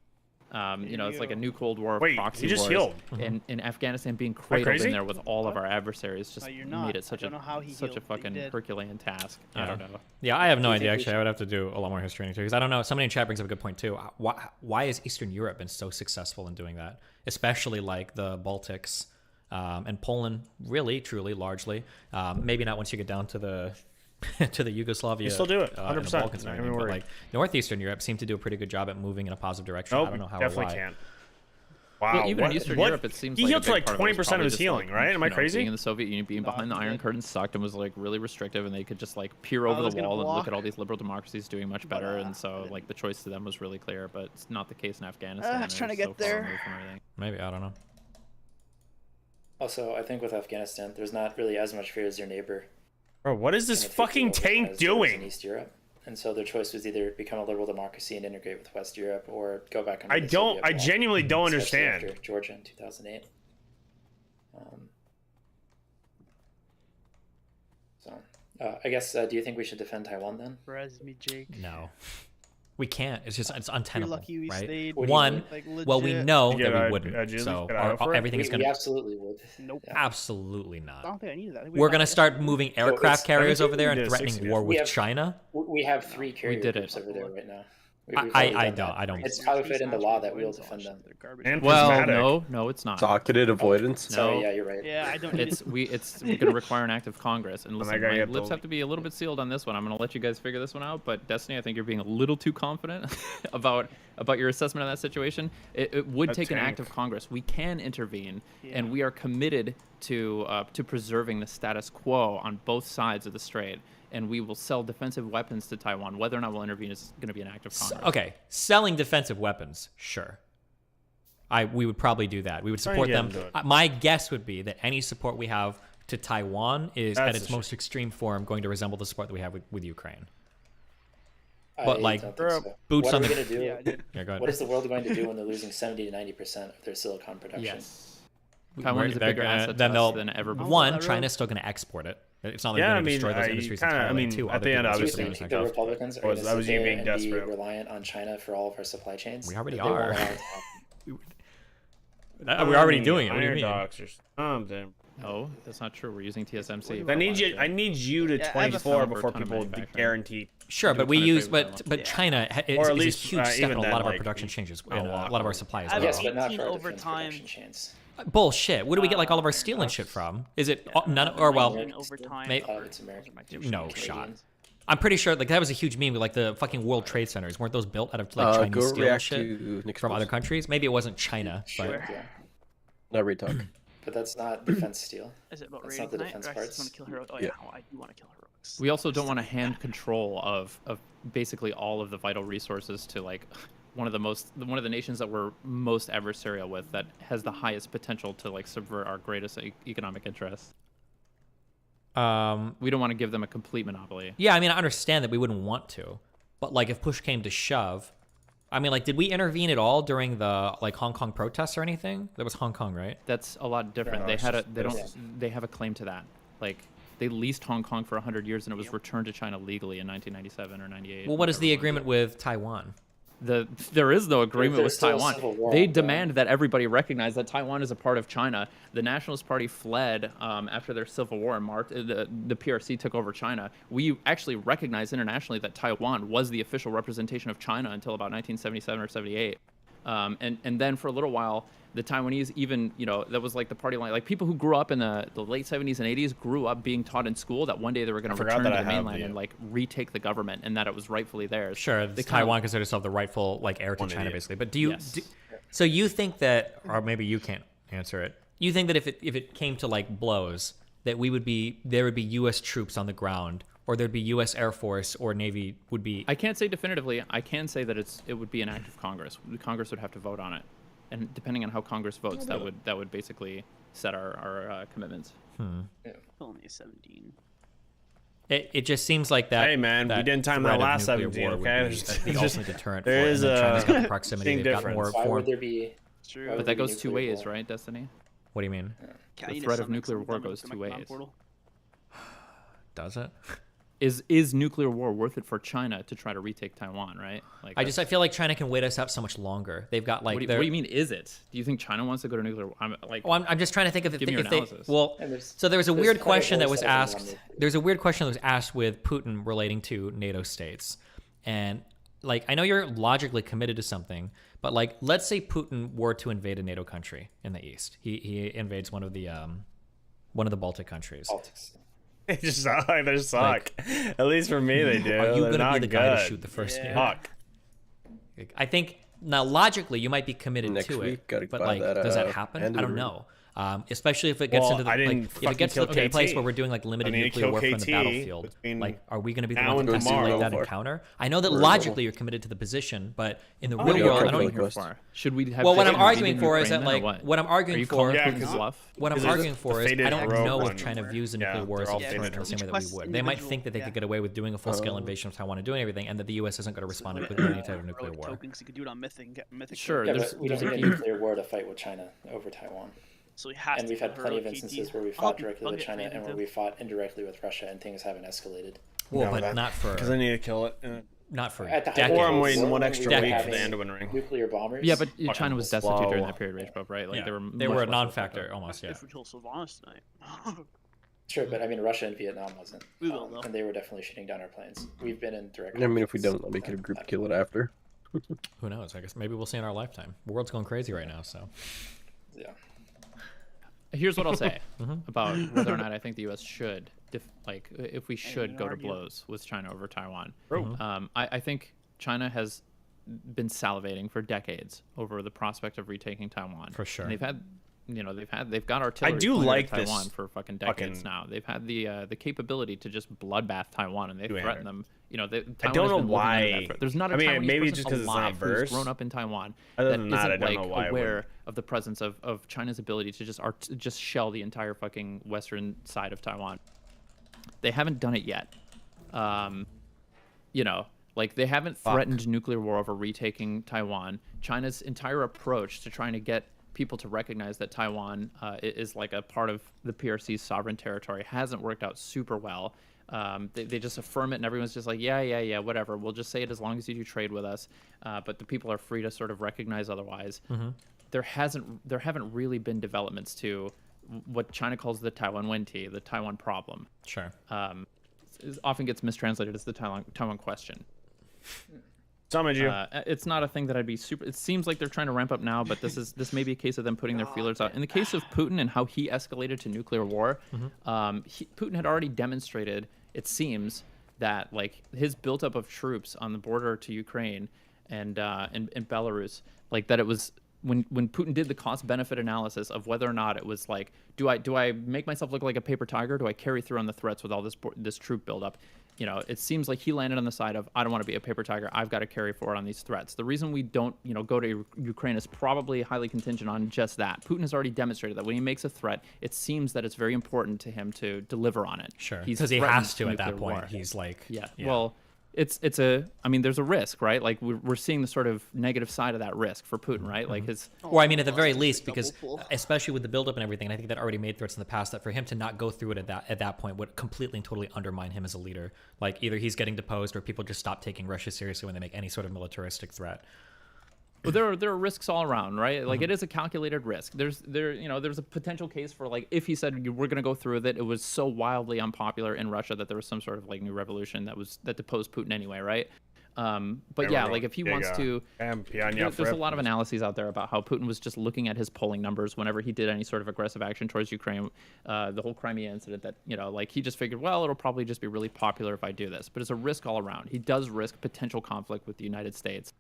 you know, it's like a new Cold War of Wait, proxy you just wars. healed. And in Afghanistan being cradled crazy? in there with all of our adversaries just No, you're not. made it I such don't know how he such a healed, but he fucking did. Herculean task. I Yeah. don't know. Yeah, I have no Do you idea. think we Actually, I would have to do a lot more history into it because I don't know. Somebody in chat brings up a good point too. Why has Eastern Europe been so successful in doing that? Especially like the Baltics and Poland, really, truly, largely. Maybe not once you get down to the to the Yugoslavia. You still do it, and the 100%. Balkans and Not everything, even but worried. like Northeastern Europe seemed to do a pretty good job at moving in a positive direction. Nope, I don't know how definitely or why. can't. Wow. Well, even what, in Eastern what? Europe, it seems he like healed a to big like part of it was 20% of probably his just, healing, like, right? Am I you know, crazy? Being in the Soviet Union, being behind the Iron Curtain sucked and was like really restrictive, and they could just like peer over was the gonna wall and look block. at all these liberal democracies doing much better, and so like the choice to them was really clear. But it's not the case in Afghanistan. I was trying to They're get so far there. removed from everything. Maybe I don't know. Also, I think with Afghanistan, there's not really as much fear as your neighbor. Bro, what is this gonna take fucking you over tank as there was in doing? East Europe. And so their choice was either become a liberal democracy and integrate with West Europe, or go back under I the don't. Soviet I wall, genuinely don't especially understand. After Georgia in 2008. I guess, do you think we should defend Taiwan then? Res me, Jake. No, we can't. It's just it's You're untenable, lucky we right? stayed. One, Like, well, we legit. know You that get we a- wouldn't. a Julie So get out for it? everything is We gonna absolutely would. Nope. absolutely I not. don't think I needed that. We're gonna start moving aircraft it's- carriers over there we and did threatening 60. war We with have- China. We have 3 carrier did groups it. over there right now. I already I done don't that. I don't. It's codified into law that we'll defend them. And Well, prismatic. no, it's not. Docketed avoidance. Sorry, No. yeah, you're right. Yeah, I don't need It's we're gonna require an act of Congress. And I listen, gotta my get lips the- have to be a little bit sealed on this one. I'm gonna let you guys figure this one out. But Destiny, I think you're being a little too confident about your assessment of that situation. It would A take an act tank. of Congress. We can intervene, Yeah. and we are committed to preserving the status quo on both sides of the strait. And we will sell defensive weapons to Taiwan. Whether or not we'll intervene is going to be an act of Congress. Okay, selling defensive weapons, sure. We would probably do that. We would Try and support get them. them to it. My guess would be that any support we have to Taiwan is That's at a its shame. most extreme form going to resemble the support that we have with Ukraine. I But, like, don't think so. boots what on are we the- gonna do? Yeah, dude. Yeah, go ahead. What is the world going to do when they're losing 70 to 90% of their silicon production? Yes. Taiwan is a They're bigger gonna- asset to then us they'll than ever before. one. that road. China's still going to export it. It's not like Yeah, they're I going to mean, destroy those you industries kinda- I entirely. mean, Two, at other the end, people Do you obviously, are think gonna the go. Republicans are Was- going that to was sit you there being and desperate. be reliant on China for all of our supply chains? We already They won't are. allow it to happen. We're already doing it. What do you Iron mean? Docs or something. No, that's not true. We're using TSMC. I need you. I need you to Yeah, I have a 24 phone for a before ton of people manufacturing. guarantee. Sure, do but a we ton of use, trade with but them. but China is, Or at is least, a huge step even in a then, lot of our like, production changes, a and a lot lot of our more. supplies. I as have well. Yes, but not 18 for our over defense time. production chains. Bullshit. Where do we get like all of our steel and shit from? Is it none? Or well, over time. may- It's American. no Canadian. shot. I'm pretty sure like that was a huge meme with like the fucking World Trade Centers. Weren't those built out of like Chinese Go steel and react shit to Nick's from other post. countries? Maybe it wasn't China, but Yeah, No retalk. but that's not defense steel. Is it about That's raiding not the tonight? defense Or I just parts. want to kill heroics. Oh Yeah. yeah, I do want to kill heroics. We also don't want to hand control of basically all of the vital resources to like one of the nations that we're most adversarial with, that has the highest potential to like subvert our greatest economic interests. We don't want to give them a complete monopoly. yeah, I mean I understand that we wouldn't want to, but like if push came to shove, I mean like did we intervene at all during the like Hong Kong protests or anything? That was Hong Kong, right? That's a lot different. No, They it's had a just- they don't it's- they have a claim to that. Like they leased Hong Kong for 100 years and it was returned to China legally in 1997 or 98. Well, what is the whichever one. agreement with Taiwan? There is no agreement There's with still a Taiwan. civil war They ongoing. demand that everybody recognize that Taiwan is a part of China. The Nationalist Party fled after their civil war, and the PRC took over China. We actually recognized internationally that Taiwan was the official representation of China until about 1977 or 78. And then for a little while, the Taiwanese even, that was like the party line. Like people who grew up in the late 70s and 80s grew up being taught in school that one day they were going I to forgot return to that the I have mainland the- and like retake the government, and that it was rightfully theirs. Sure, They Taiwan considers itself the rightful like heir to One China, idiot. basically. But do you? Yes. So you think that, or maybe you can't answer it. You think that if it came to like blows, that there would be U.S. troops on the ground, or there'd be U.S. Air Force or Navy would be. I can't say definitively. I can say that it would be an act of Congress. Congress would have to vote on it, and depending on how Congress votes, that would basically set our commitments. Only 17. It just seems like that. Hey man, we didn't time that last 17. Okay, There's the ultimate deterrent. There is China's got the proximity. thing They've got difference. more. Why would there be? But that goes two ways, right, Destiny? What do you mean? The threat of nuclear war goes two ways. Does it? Is nuclear war worth it for China to try to retake Taiwan, right? Like I feel like China can wait us out so much longer. They've got like. What do you mean? Is it? Do you think China wants to go to nuclear war? I'm just trying to think of Give me your if they. analysis. Well, so there was a weird question that was asked. numbers. There's a weird question that was asked with Putin relating to NATO states, and like I know you're logically committed to something, but like let's say Putin were to invade a NATO country in the east. He invades one of the Baltic countries. Baltics. They just suck. They suck. At least for me, they do. Are you going to be the guy to shoot the first? Fuck. I think now logically you might be committed Next to week, it, gotta but buy like, that, does that happen? end I of don't the know. Especially if it gets Well, into the I didn't if it gets to fucking a place kill where we're doing like limited I need to nuclear kill warfare on the KT battlefield. between Like, are we going to be the now ones to and do like tomorrow. that encounter? I know that We're logically you're committed to the position, but in the real yeah, world, I okay, don't. Quest. Should we have? Well, what I'm Putin arguing invade for is Ukraine that then, or like what I'm arguing for. calling Yeah, Putin's 'cause- bluff? What I'm Because arguing the for is faded I don't rogue know if one. China views the Yeah, nuclear war they're as a all deterrent in the faded same way that rogue. we would. They might Individual, think that they could get away with doing a full-scale invasion of Taiwan and doing everything, and that the U.S. isn't going to respond with any type of nuclear war. Tokens, you could do it on Mythic. And get Mythic. Sure, Yeah, there's but we don't a need a nuclear war to fight with China over Taiwan. So he has And to we've had convert plenty of KT. instances where we I'll fought get- directly I'll with get China faded and where then. we fought indirectly with Russia and things haven't escalated. Well, but not for Because I need to kill it. not for At the height decades. of Or I'm Cold waiting War, one when extra we were week for the having Anduin ring. Nuclear bombers. Yeah, but China was destitute slow. during that period, Rage Pub, right? Like Yeah. they were a much less non-factor effective. almost. Yeah. If we kill Sylvanas tonight. Sure, but I mean, Russia and Vietnam wasn't. We will, though. And they were definitely shooting down our planes. We've been in direct. I mean, if we conflicts don't, we could with group that. kill it after. Who knows? I guess maybe we'll see in our lifetime. The world's going crazy right now, so. Yeah. Here's what I'll say about whether or not I think the U.S. should, if we should go to argue. blows with China over Taiwan. I think China has been salivating for decades over the prospect of retaking Taiwan. For sure. And they've got artillery. do pointed at like this Taiwan for fucking decades now. They've had the capability to just bloodbath Taiwan, and they threaten them. Taiwan I don't has know been living under that why. threat. There's not a I mean, Taiwanese maybe person just 'cause it's not alive who's verse. grown up in Taiwan Other that than that, I isn't don't know why I aware wouldn't. of the presence of China's ability to just shell the entire fucking western side of Taiwan. They haven't done it yet. They haven't threatened nuclear war over retaking Taiwan. China's entire approach to trying to get people to recognize that Taiwan is like a part of the PRC's sovereign territory hasn't worked out super well. They just affirm it, and everyone's just like, yeah, whatever. We'll just say it as long as you do trade with us. But the people are free to sort of recognize otherwise. There haven't really been developments to what China calls the Taiwan Wenti, the Taiwan problem. Sure. It often gets mistranslated as the Taiwan question. Summon you. It's not a thing that I'd be super. It seems like they're trying to ramp up now, but this may be a case of them putting their feelers out. In the case of Putin and how he escalated to nuclear war, Putin had already demonstrated, it seems, that like his buildup of troops on the border to Ukraine and Belarus, like that it was when Putin did the cost benefit analysis of whether or not it was like, do I make myself look like a paper tiger? Do I carry through on the threats with all this troop buildup? It seems like he landed on the side of, I don't want to be a paper tiger. I've got to carry forward on these threats. The reason we don't, go to Ukraine is probably highly contingent on just that. Putin has already demonstrated that when he makes a threat, it seems that it's very important to him to deliver on it. Sure. He's Because he threatened has to at that nuclear point. war. He's like, Yeah. Well, there's a risk, right? Like we're seeing the sort of negative side of that risk for Putin, right? Like his. Or I mean, at the very least, because especially with the buildup and everything, and I think that already made threats in the past. That for him to not go through it at that point would completely and totally undermine him as a leader. Like either he's getting deposed, or people just stop taking Russia seriously when they make any sort of militaristic threat. Well, there are risks all around, right? Like it is a calculated risk. There's a potential case for like if he said we're going to go through with it, it was so wildly unpopular in Russia that there was some sort of like new revolution that deposed Putin anyway, right? But yeah, like if he wants to, there's a lot of analyses out there about how Putin was just looking at his polling numbers whenever he did any sort of aggressive action towards Ukraine. The whole Crimea incident, that like he just figured, well, it'll probably just be really popular if I do this. But it's a risk all around. He does risk potential conflict with the United States.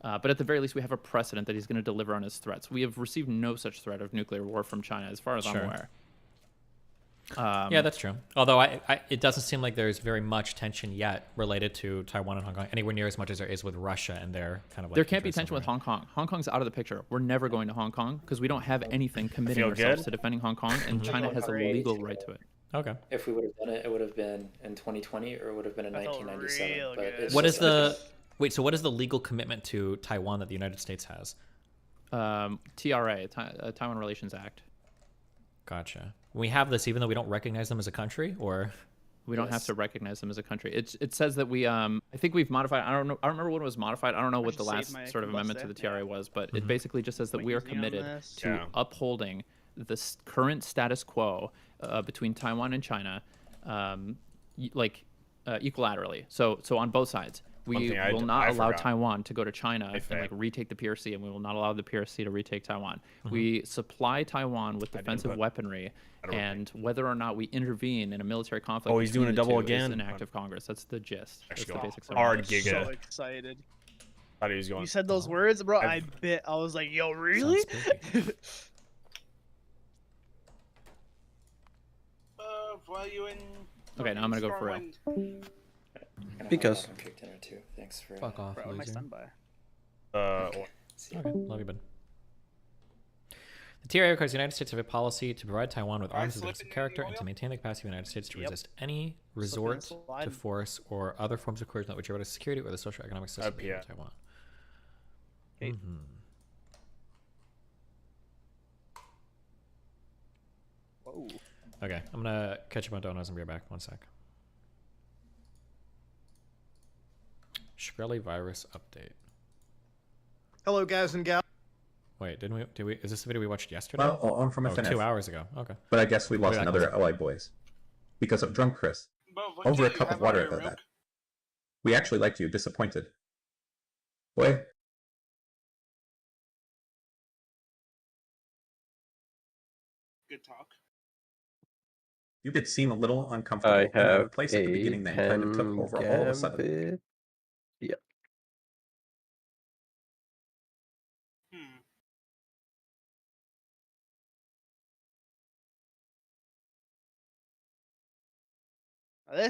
But at the very least, we have a precedent that he's going to deliver on his threats. We have received no such threat of nuclear war from China, as far as I'm aware. Yeah, that's true. Although it doesn't seem like there's very much tension yet related to Taiwan and Hong Kong, anywhere near as much as there is with Russia and their kind of like. There can't be tension with Hong Kong. Hong Kong's out of the picture. We're never going to Hong Kong because we don't have anything committing Feel ourselves good? to defending Hong Kong, and China has a legal right to it. Okay. If we would have done it, it would have been in 2020 or it would have been in 1997. But it's What is just the wait? So what is the legal commitment to Taiwan that the United States has? TRA, Taiwan Relations Act. Gotcha. We have this even though we don't recognize them as a country, or we don't have to recognize them as a country. It says that we I think we've modified. I don't know. I don't remember when it was modified. I don't know what the last sort of amendment to the TRA was, but it basically just says that we are committed to upholding the current status quo between Taiwan and China, equilaterally. So on both sides. We will not allow Taiwan to go to China and like retake the PRC, and we will not allow the PRC to retake Taiwan. We supply Taiwan with defensive weaponry, and whether or not we intervene in a military conflict. Oh, he's doing a double again. Is an act of Congress. That's the gist. That's the basic hard I'm giga. so excited. Thought he was going. You said those words, bro. I was like, yo, really? Okay, now I'm gonna go for real. Because. Cooked dinner too. Thanks for. Fuck off, Bro, am I loser. stunned by? Okay, love you, bud. The TRA requires the United States to have a policy to provide Taiwan with arms of defensive character and to maintain the capacity of the United States to resist any resort to force or other forms of coercion that would jeopardize security or the social economic system of Taiwan. Whoa. Okay, I'm gonna catch up on donuts and be right back. 1 sec. Shkreli virus update. Hello, guys and gals. Wait, did we? Is this the video we watched yesterday? Well, I'm from FNF. 2 hours ago. Okay. But I guess we lost Maybe that another goes- LA boys. Because of drunk Chris. What Over a do you cup of have water on your about milk? that. We actually liked you, disappointed. Boy. Good talk. You did seem a little uncomfortable I in the have place at the beginning then kind of took over all of a sudden. Gambit. Yep.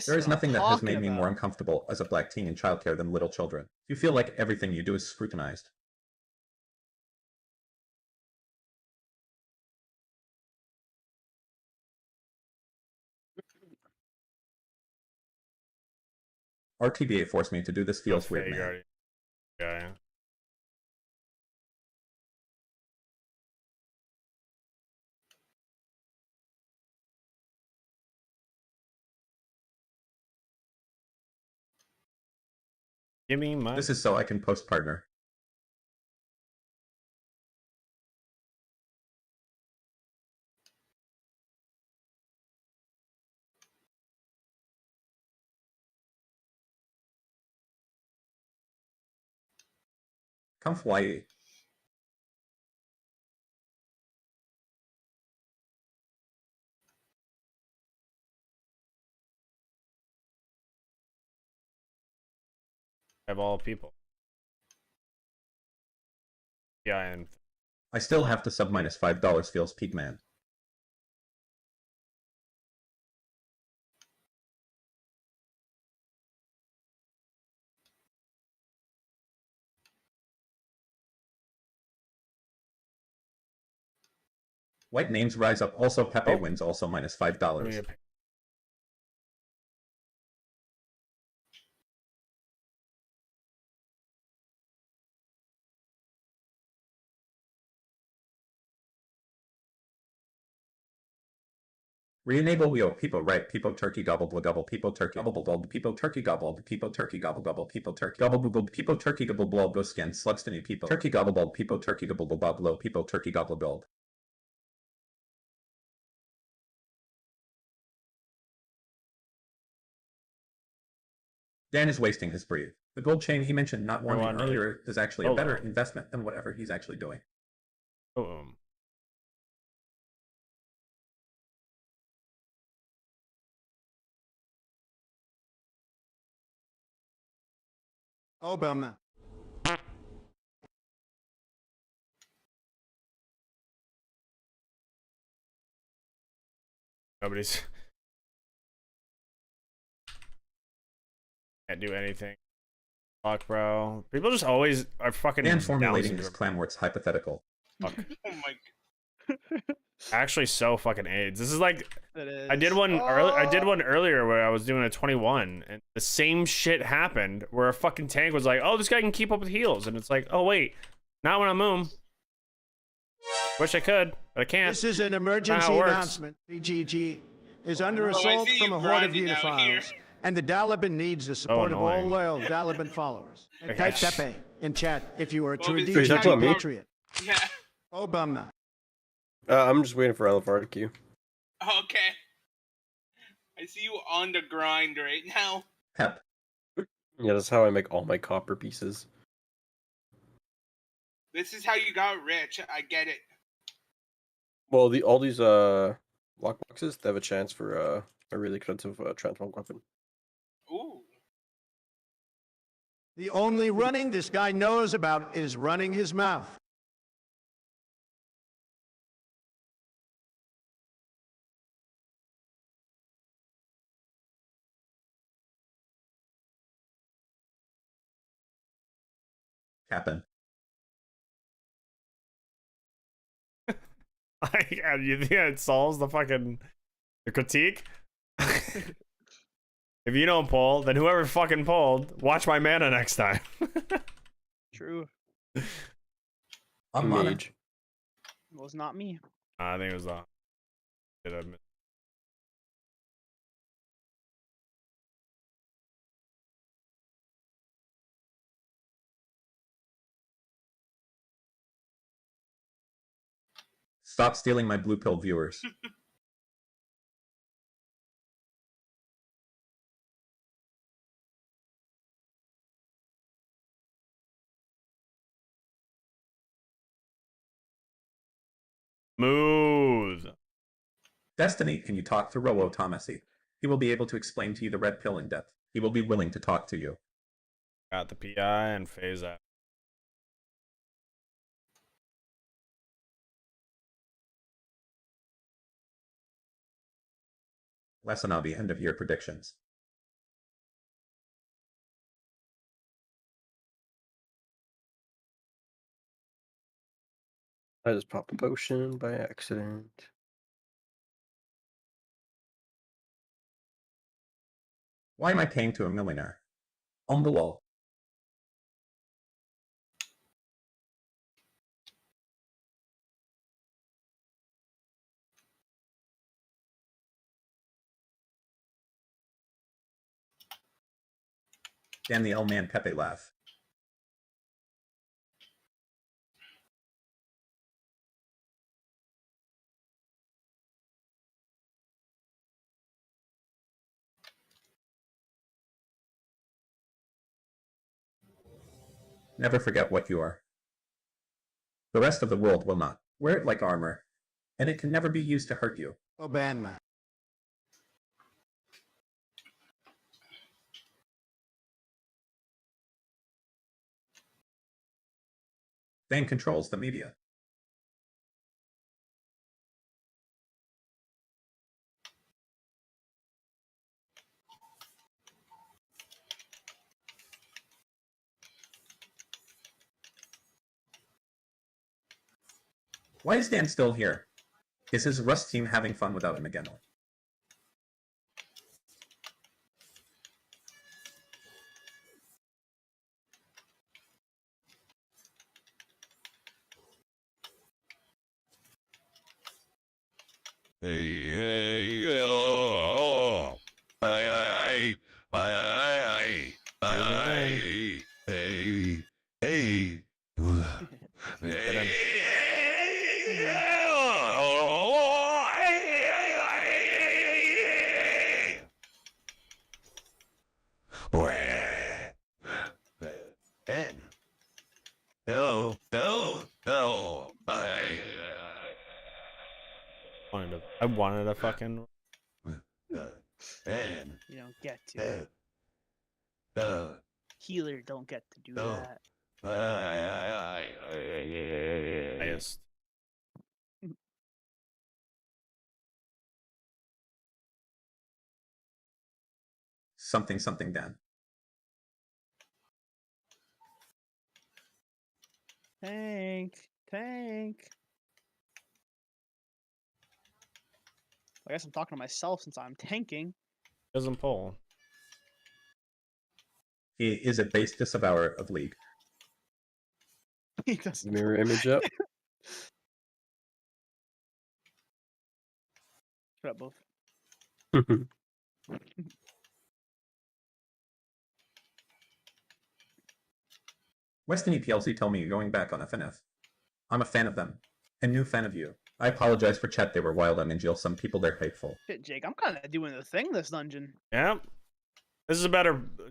There is nothing that has made me more uncomfortable as a black teen in childcare than little children. You feel like everything you do is scrutinized. RTBA forced me to do this feels weird, man. Yeah. Give me my. This is so I can post partner. Come Hawaii. Of all people. Yeah, and I still have to sub minus $5 feels peak man. White names rise up. Also, Pepe wins. Also minus $5. Re-enable Wheel. People right. People turkey gobble blah gobble. People turkey gobble blah. People turkey gobble. People turkey gobble gobble. People turkey gobble blah. People turkey gobble blah. Go scan slugs to new people. Turkey gobble blah. People turkey gobble blah blah. People turkey gobble blah. Dan is wasting his breath. The gold chain he mentioned not wanting earlier is actually a better investment than whatever he's actually doing. Obama. Nobody's can't do anything. Fuck, bro. People just always are fucking. And formulating this plan where it's hypothetical. Fuck. Oh my. Actually, so fucking AIDS. This is like It is. I did one earlier where I was doing a 21, and the same shit happened where a fucking tank was like, "Oh, this guy can keep up with heals," and it's like, "Oh wait, not when I moom." Wish I could, but I can't. This is an Not emergency how it works. announcement. BGG is under Oh, I assault see from you a horde of grinding out here. uniphiles, and the Taliban needs the support of all annoying. loyal Taliban followers. And Okay. type Tepe in chat if you are a true Well, Wait, is that DGG about me? patriot. Yeah. Obama. I'm just waiting for LFR to queue. Okay. I see you on the grind right now. Pep. Yeah, that's how I make all my copper pieces. This is how you got rich. I get it. Well, all these lockboxes, they have a chance for a really expensive transmog weapon. Ooh. The only running this guy knows about is running his mouth. Happen. You think it solves the fucking the critique? If you don't pull, then whoever fucking pulled, watch my mana next time. True. I'm on it. Mage. It was not me. I think it was Stop stealing my blue pill viewers. Smooth. Destiny, can you talk to Rowo Tomasi? He will be able to explain to you the red pill in depth. He will be willing to talk to you. Got the PI and phase out. Lesson on the end of year predictions. I just popped a potion by accident. Why am I paying to a millionaire? On the wall. Damn the L man Pepe laugh. Never forget what you are. The rest of the world will not. Wear it like armor, and it can never be used to hurt you. Obama. Van controls the media. Why is Dan still here? Is his Rust team having fun without him again? Hey, I wanted a fucking. You don't get to. Healer don't get to do that. Highest. something something Dan. Tank. I guess I'm talking to myself since I'm tanking. Doesn't pull. He is a base disavower of League. He doesn't. Mirror image up. Shut up, both. Weston EPLC told me you're going back on FNF. I'm a fan of them. A new fan of you. I apologize for chat, they were wild on Angel. Some people they're hateful. Shit, Jake, I'm kind of doing the thing this dungeon. Yeah. This is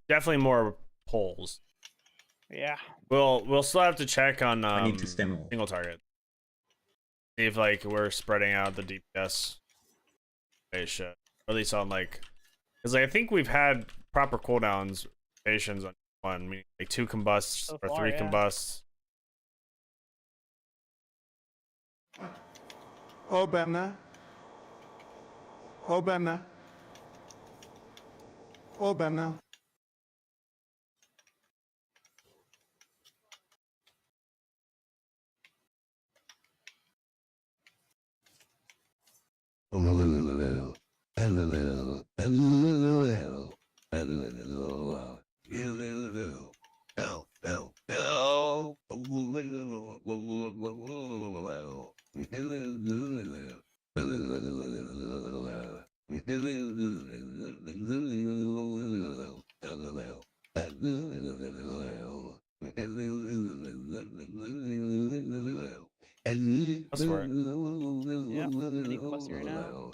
definitely more polls. Yeah. We'll still have to check on I need to stem. single target. See if like we're spreading out the DPS base, or at least on like, because I think we've had proper cooldowns stations on one, meaning like 2 combusts So or far, 3 yeah. combusts. Obama. Obama. Obama. That's for it. Yeah, mini quest right now.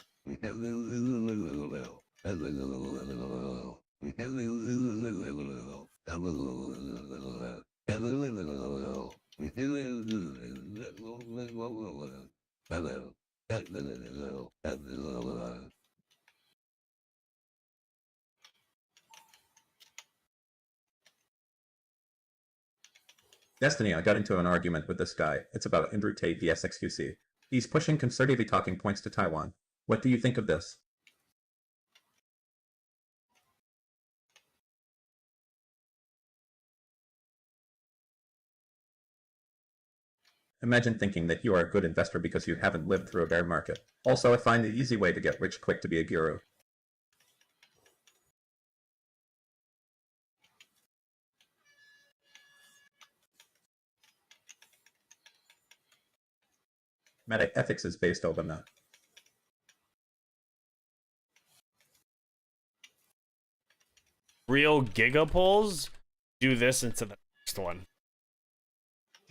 Destiny, I got into an argument with this guy. It's about Andrew Tate vs XQC. He's pushing conservative talking points to Taiwan. What do you think of this? Imagine thinking that you are a good investor because you haven't lived through a bear market. Also, I find the easy way to get rich quick to be a guru. Meta ethics is based on that. Real gigapulls do this into the next one.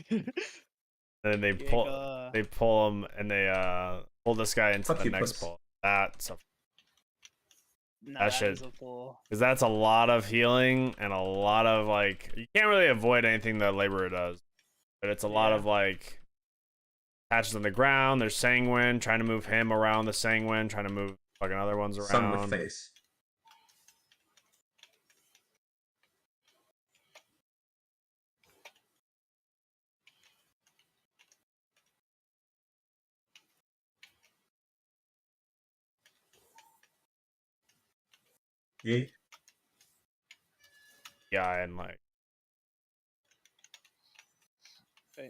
And then they pull them and they pull this guy into the next pull. That's a that shit, because that's a lot of healing and a lot of like, you can't really avoid anything that Laborer does, but it's a lot of like patches on the ground. There's Sanguine trying to move him around the Sanguine, trying to move fucking other ones around. Sun with face. Yeah. Yeah, and like. Okay.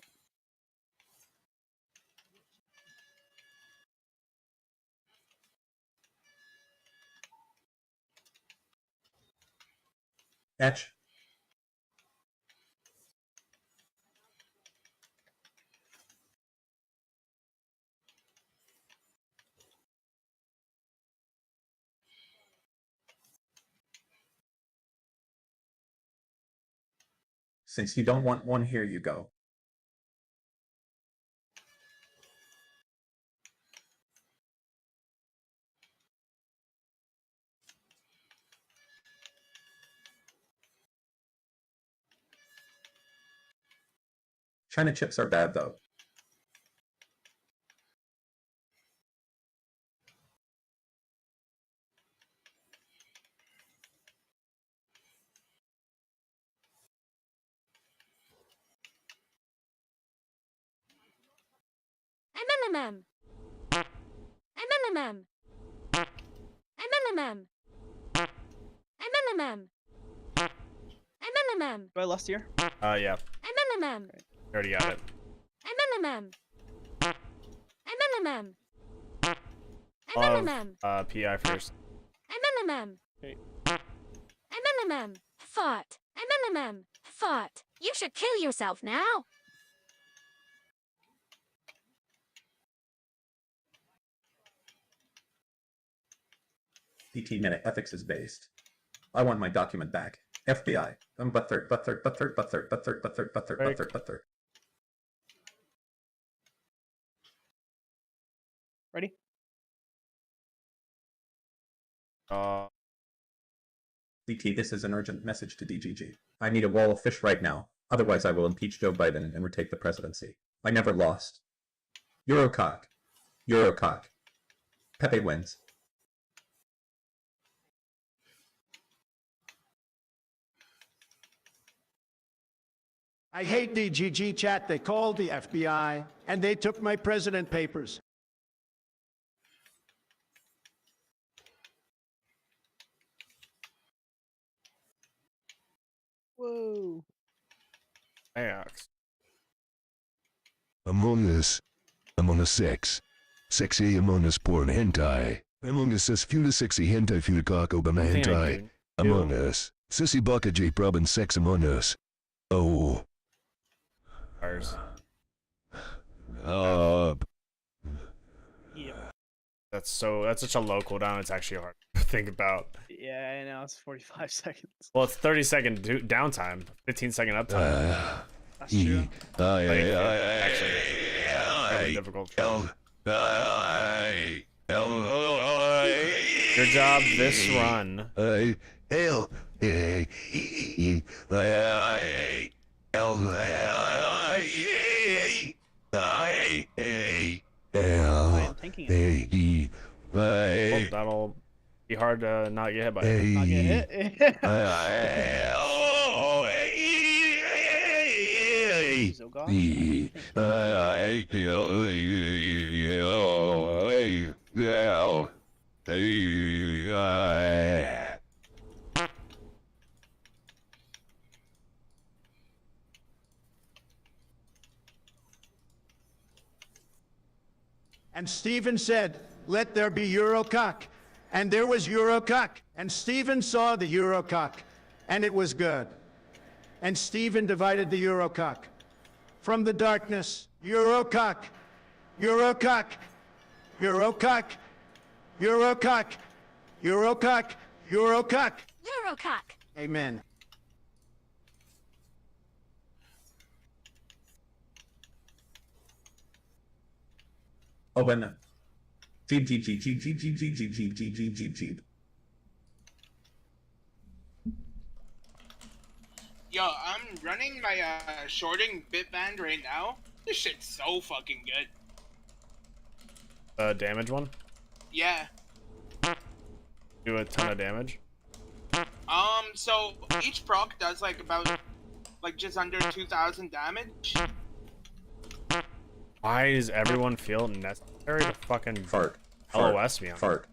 Etch. Since you don't want one, here you go. China chips are bad though. MMM. MMM. MMM. Do I lost here? Yeah. Already got it. PI first. Fought. You should kill yourself now. DT minute ethics is based. I want my document back. FBI. But third. Ready? DT, this is an urgent message to DGG. I need a wall of fish right now. Otherwise, I will impeach Joe Biden and retake the presidency. I never lost. Eurocock. Pepe wins. I hate DGG chat. They called the FBI and they took my president papers. Whoa. Ajax. Among Us. Among Us sex. Sexy Among Us porn hentai. Among Us says few sexy hentai few cock obama hentai. Among Us. Sissy baka J prob sex Among Us. Oh. Ours. Yeah. That's such a low cooldown. It's actually hard to think about. Yeah, I know. It's 45 seconds. Well, it's 30-second downtime, 15-second uptime. That's true. Actually, very difficult. Good job this run. Well, that'll be hard to not get hit by it. Not get hit. So God. And Stephen said, let there be Eurocock. And there was Eurocock. And Stephen saw the Eurocock. And it was good. And Stephen divided the Eurocock. From the darkness, Eurocock. Eurocock. Eurocock. Eurocock. Eurocock. Eurocock. Eurocock. Amen. Oh, when Jeep. Yo, I'm running my shorting bitband right now. This shit's so fucking good. Damage one? Yeah. Do a ton of damage. So each proc does like just under 2,000 damage. Why does everyone feel necessary to fucking LOS me on Fart.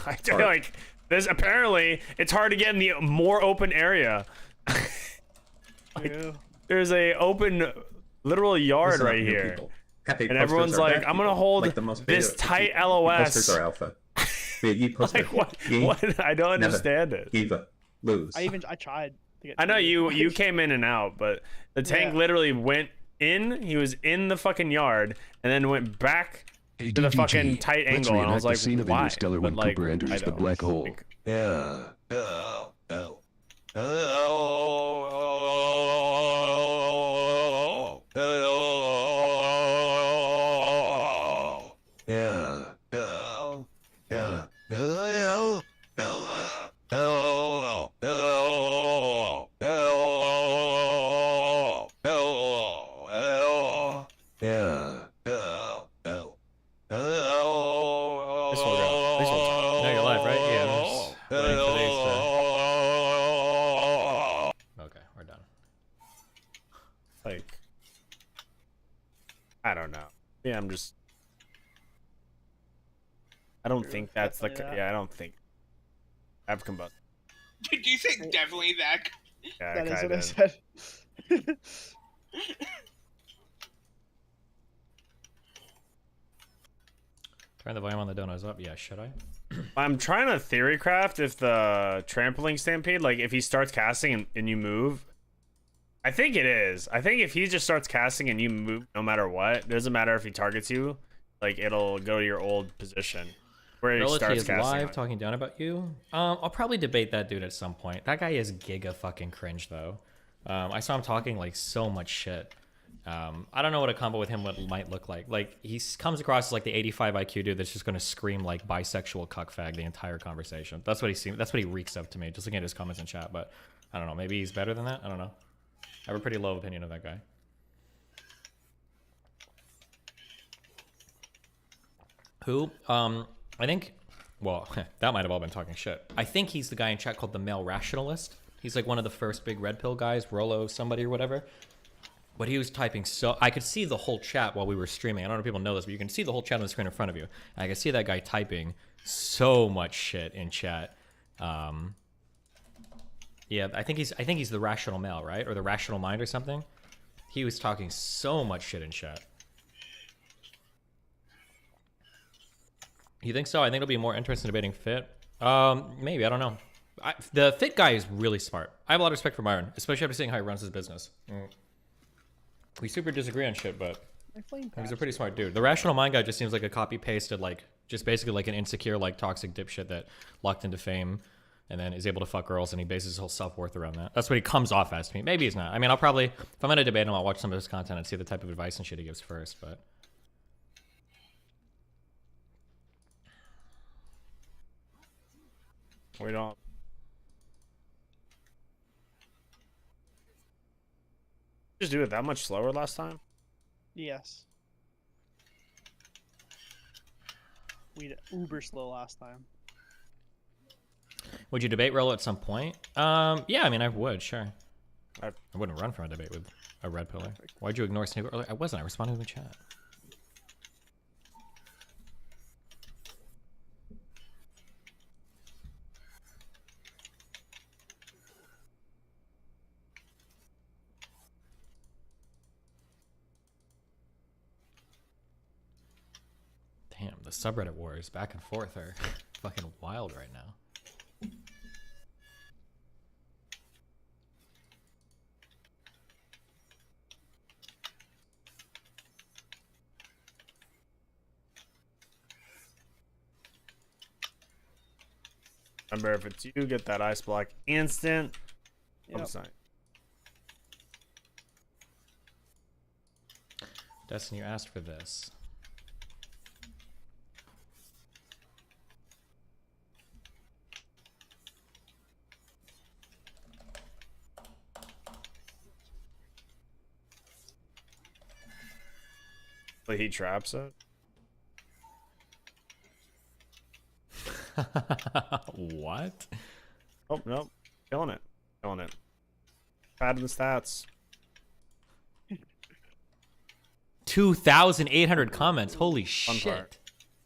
I feel like this. Apparently, it's hard to get in the more open area. Like, there's a open, literal yard right here, and everyone's like, "I'm gonna hold this tight LOS." Posters are alpha. Like, what? I don't understand it. Lose. I tried. To get I know you came in and out, but the tank literally went in. He was in the fucking yard, and then went back to the fucking tight angle, and I was like, why? Stellar when Cooper enters the black hole. Yeah. I don't know. Yeah, I'm just. I don't think that's the. Yeah, I don't think. I've combusted. Did you say definitely that? Yeah, That is kinda what I did. said. Turn the volume on the donuts up. Yeah, should I? I'm trying to theory craft if the trampling stampede, like if he starts casting and you move. I think it is. I think if he just starts casting and you move, no matter what, it doesn't matter if he targets you, like it'll go to your old position where he Relative starts is casting. live on. talking down about you. I'll probably debate that dude at some point. That guy is giga fucking cringe though. I saw him talking like so much shit. I don't know what a combo with him might look like. Like he comes across as like the 85 IQ dude that's just gonna scream like bisexual cuck fag the entire conversation. That's what he seems. That's what he reeks of to me. Just looking at his comments in chat, but I don't know. Maybe he's better than that. I don't know. I have a pretty low opinion of that guy. Who? I think. Well, that might have all been talking shit. I think he's the guy in chat called the male rationalist. He's like one of the first big red pill guys, Rolo somebody or whatever. But he was typing so I could see the whole chat while we were streaming. I don't know if people know this, but you can see the whole chat on the screen in front of you. And I could see that guy typing so much shit in chat. Yeah, I think he's the rational male, right? Or the rational mind or something. He was talking so much shit in chat. You think so? I think it'll be more interesting debating Fit. Maybe, I don't know. The Fit guy is really smart. I have a lot of respect for Myron, especially after seeing how he runs his business. We super disagree on shit, but he's a pretty smart dude. The rational mind guy just seems like a copy-pasted, like, just basically like an insecure, like, toxic dipshit that locked into fame and then is able to fuck girls, and he bases his whole self-worth around that. That's what he comes off as to me. Maybe he's not. I mean, I'll probably, if I'm going to debate him, I'll watch some of his content and see the type of advice and shit he gives first, but... We don't. Just do it that much slower last time? Yes. We did uber slow last time. Would you debate Rolo at some point? Yeah, I mean, I would, sure. I wouldn't run from a debate with a red pillar. Why'd you ignore Sneaker earlier? I wasn't. I responded in the chat. Damn, the subreddit wars back and forth are fucking wild right now. Remember, if it's you, get that ice block instant. Yep. Dustin, you asked for this. He traps it. What? Oh, nope. Killing it. Killing it. Adding the stats. 2,800 comments. Holy Fun shit. part.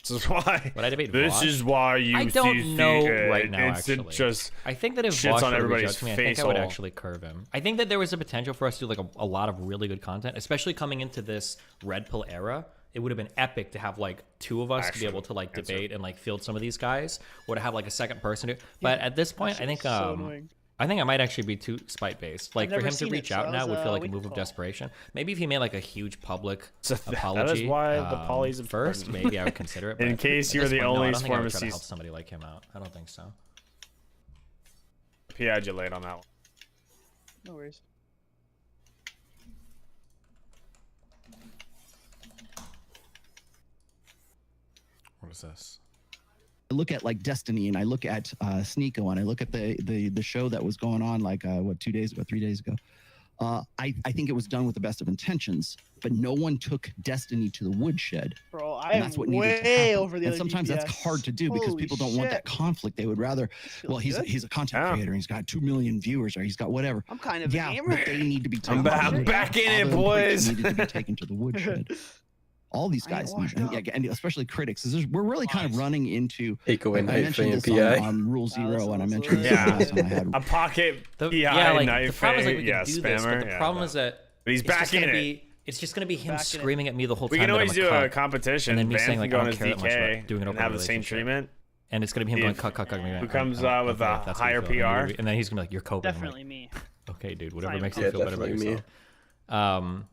This is why. Would I debate This Vosh? is why you I don't see know the, right now, instant actually. just I think that if shits Vosh on were to reach everybody's out to me, I face think I would hole. actually curve him. I think that there was a potential for us to do like a lot of really good content, especially coming into this red pill era. It would have been epic to have like two of us to be able to like debate and like field some of these guys, or to have like a second person to. But at this point, I think I think I might actually be too spite based. Like for never him to seen reach it, so out that now was would feel a like a wake-up move of call. desperation. Maybe if he made like a huge public So apology. that is why the poly's first. important. Maybe I would consider it. In but case at you're this the point, no, only I don't think I would try to pharmacist- help somebody like him out. I don't think so. PI'd you late on that one. No worries. What is this? I look at like Destiny, and I look at Sneeko, and I look at the show that was going on like 3 days ago. I think it was done with the best of intentions, but no one took Destiny to the woodshed. Bro, I And am that's what needed to way happen. over the And other sometimes that's DPS. hard to do because Holy people don't want that shit. conflict. They would rather, well, he's a content creator, and he's got 2 million viewers, or he's got whatever. I'm kind of yeah, a gamer. but they need to be I'm taken. back in it, boys. Needed to be taken to the woodshed. all these guys, and especially critics, is we're really kind of running into. Eco and I knife mentioned and this PI. on Rule Zero, and I mentioned this Yeah. last time I had. A pocket PI like knife. the problem is like we yeah, can do spammer. this, but the yeah, problem is that But he's it's back just gonna in it. be, it's just gonna be him screaming at me the whole time. We can that I'm always do a cuck, competition. and then me Van saying can like go I on don't his care that much DK about doing an and open have the same relationship. treatment. And it's gonna be him going cuck. Who comes with a higher PR? And then he's gonna be like, "You're coping." Definitely me. Okay, dude. Whatever Fine. makes Yeah, you feel better about definitely me. yourself.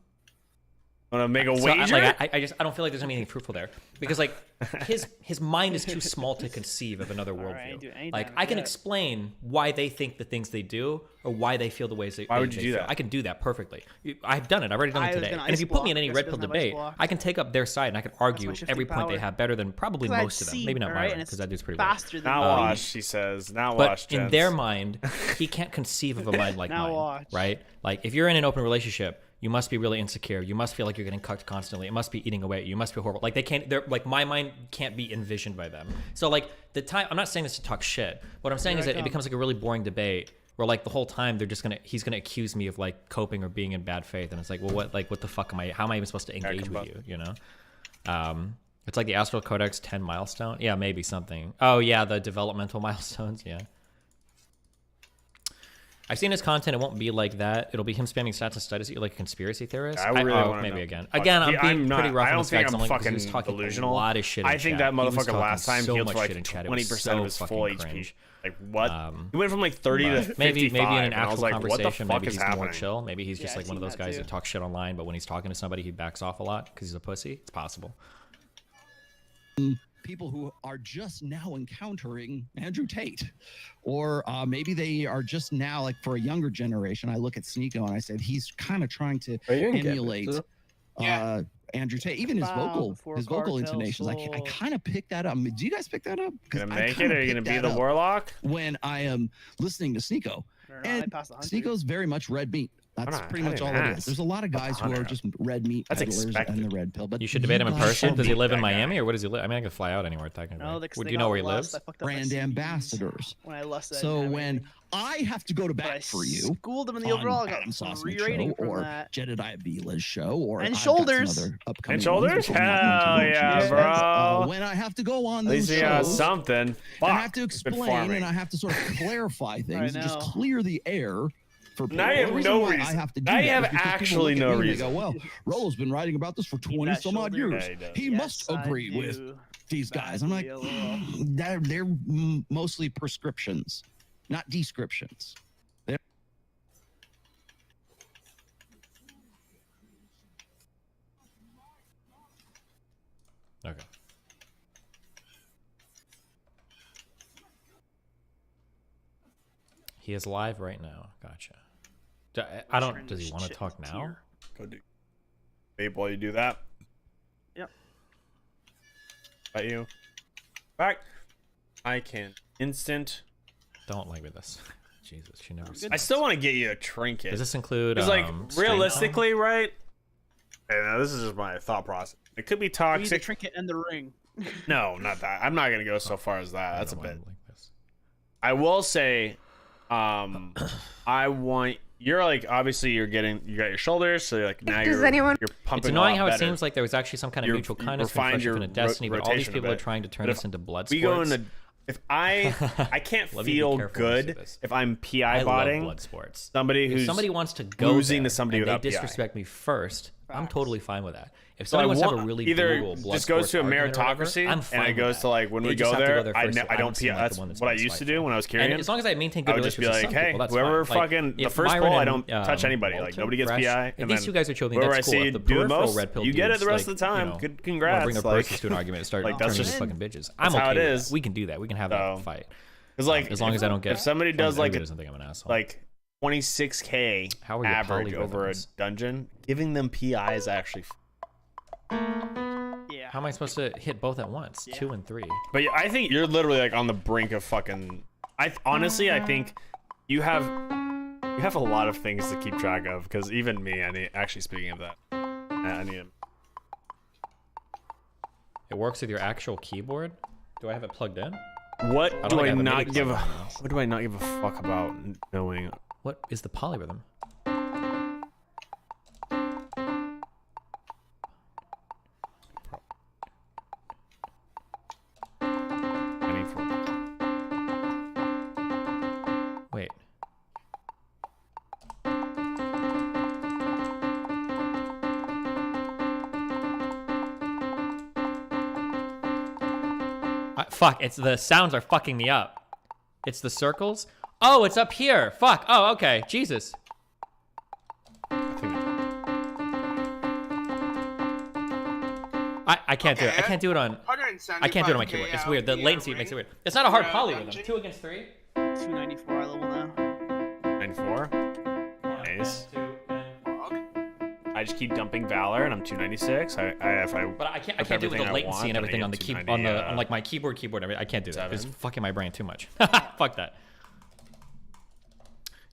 Want to make a So wager? I don't feel like there's anything fruitful there because like his mind is too small to conceive of another worldview. Like I can explain why they think the things they do or why they feel the ways they. Why would they you do feel. that? I can do that perfectly. I've done it. I've already done it I was today. gonna And if you ice put me in block. any Guess red it pill doesn't have ice debate, block. I can take up their side and I can argue my shifting every point they power. have better than probably 'Cause I most of them. see, Maybe not alright, Myron and it's because that dude's pretty faster weird. than Now me. watch, she says. Now But watch, in gents. their mind, he can't conceive of a mind like Now mine, watch. right? Like if you're in an open relationship, you must be really insecure. You must feel like you're getting cucked constantly. It must be eating away at you. You must be horrible. Like they can't. They're like my mind can't be envisioned by them. So like the time. I'm not saying this to talk shit. What I'm saying is that it becomes like a really boring debate where like the whole time he's gonna accuse me of like coping or being in bad faith, and it's like, well, what the fuck am I? How am I even supposed to engage with you? You know. It's like the Astral Codex 10 milestone. Yeah, maybe something. Oh yeah, the developmental milestones. Yeah. I've seen his content. It won't be like that. It'll be him spamming stats and studies like a conspiracy theorist. I really want maybe know. again. Fuck. Again, I'm being I'm not, pretty rough I on don't this think guy. I'm fucking he was talking delusional. a lot of shit. I in think chat. that He was motherfucker talking last time so healed much for shit in like chat. It was 20% so of his full fucking HP. cringe. Like what? He went from like 30 to 55. Maybe in an and I was actual like, what the conversation, fuck maybe is he's more happening? chill. Maybe he's just Yeah, like one of I've those seen that guys too. that talks shit online, but when he's talking to somebody, he backs off a lot because he's a pussy. It's possible. People who are just now encountering Andrew Tate, or maybe they are just now, like for a younger generation, I look at Sneeko and I said he's kind of trying to emulate Andrew Tate, even his vocal intonations. I kind of picked that up. Do you guys pick that up? Gonna make it? Are you gonna be the warlock? When I am listening to Sneeko, and Sneeko's very much red meat. That's pretty much all it is. There's a lot of guys who are just red meat peddlers and the red pill. But You should debate him in person. Does he live in Miami or where does he live? I mean, I could fly out anywhere technically. No, Do you know where he lives? brand ambassadors. When I lusted, So when I have to go to bat for you, schooled him in the overall, I got Adam Sosnick re-rating show, from or that. Jedediah Vila's show, or And I've got shoulders. some other upcoming And shoulders? ones, which we're not going to Hell mention. yeah, bro. When I have to go on At those least he has shows, something. and Fuck. I have to It's been explain, farming. and I have to sort of clarify things, and just know. clear the air. For people. Now you have The reason no why reason. I have to do Now you that have is because people actually look at no me and they reason. go, well, Rollo's been writing about this for 20 some odd years. Yeah, he does. He must agree with these guys. I'm like, they're mostly prescriptions, not descriptions. They're Okay. He is live right now. Gotcha. I don't. Does he want to talk now? Go do. Babe, while you do that. Yep. Got you. Back. I can instant. Don't like with this. Jesus, she never. I still want to get you a trinket. Does this include? Because like string realistically, right? And this is just my thought process. It could be We need the toxic. trinket and the ring. No, not that. I'm not gonna go so far as that. That's a bit. I will say, I want. You're like obviously you got your shoulders, so you're like now you're pumping. It's annoying a how lot it better. seems like there was actually some kind of You're- mutual you kindness between refined Friendship your and Destiny, but all these rotation a people are bit. trying to turn But this if into blood we sports. go into if I can't Let me be feel careful when I say good this. if I'm PI I love botting blood sports. somebody If who's somebody wants to go losing there to somebody and without they PI. disrespect me first, I'm totally fine with that. If So I somebody wants to have want a really either brutal blood just goes sports to a argument or whatever, meritocracy, I'm fine and it with goes that. to like when They we just go have to there, first. I don't seem PI. like the That's one that's what I most used to do spiteful. when I was carrying. And as long as I maintain I good would just be relationships with like, some hey, people, that's whoever fine. Like, fucking the if first Myron poll, I and, don't touch anybody. Like Walter, nobody gets Thresh, PI. if And these then two guys are chilling, whoever that's I cool. see If the do the peripheral most, red pill you get it dudes, the rest like, of the time. you know, Good, wanna congrats. bring up Like, versus to an argument and start like that's turning just into fucking bitches. that's I'm how okay it with is. that. We can do that. We can have that fight. It's like as long as I don't get. if somebody does like doesn't think I'm an asshole. like 26K How are your average over a polyrhythms? dungeon, giving them PI is actually. Yeah. How am I supposed to hit both at once? 2 and 3. But I think you're literally like on the brink of fucking. Honestly, I think you have a lot of things to keep track of because even me, I need. Actually, speaking of that, I need. It works with your actual keyboard. Do I have it plugged in? What I don't do think I have a not MIDI give? plug in now. What do I not give a fuck about knowing? What is the polyrhythm? Fuck, it's the sounds are fucking me up. It's the circles. Oh, it's up here. Fuck. Oh, okay. Jesus. I can't do it. I can't do it on. I can't do it on my keyboard. It's weird. The latency makes it weird. It's not a hard poly rhythm. 2 against 3. 294 level now. 94. Nice. I just keep dumping Valor, and I'm 296. But I can't do it with the latency and everything on the key on like my keyboard and everything. I can't do that. It's fucking my brain too much. Fuck that.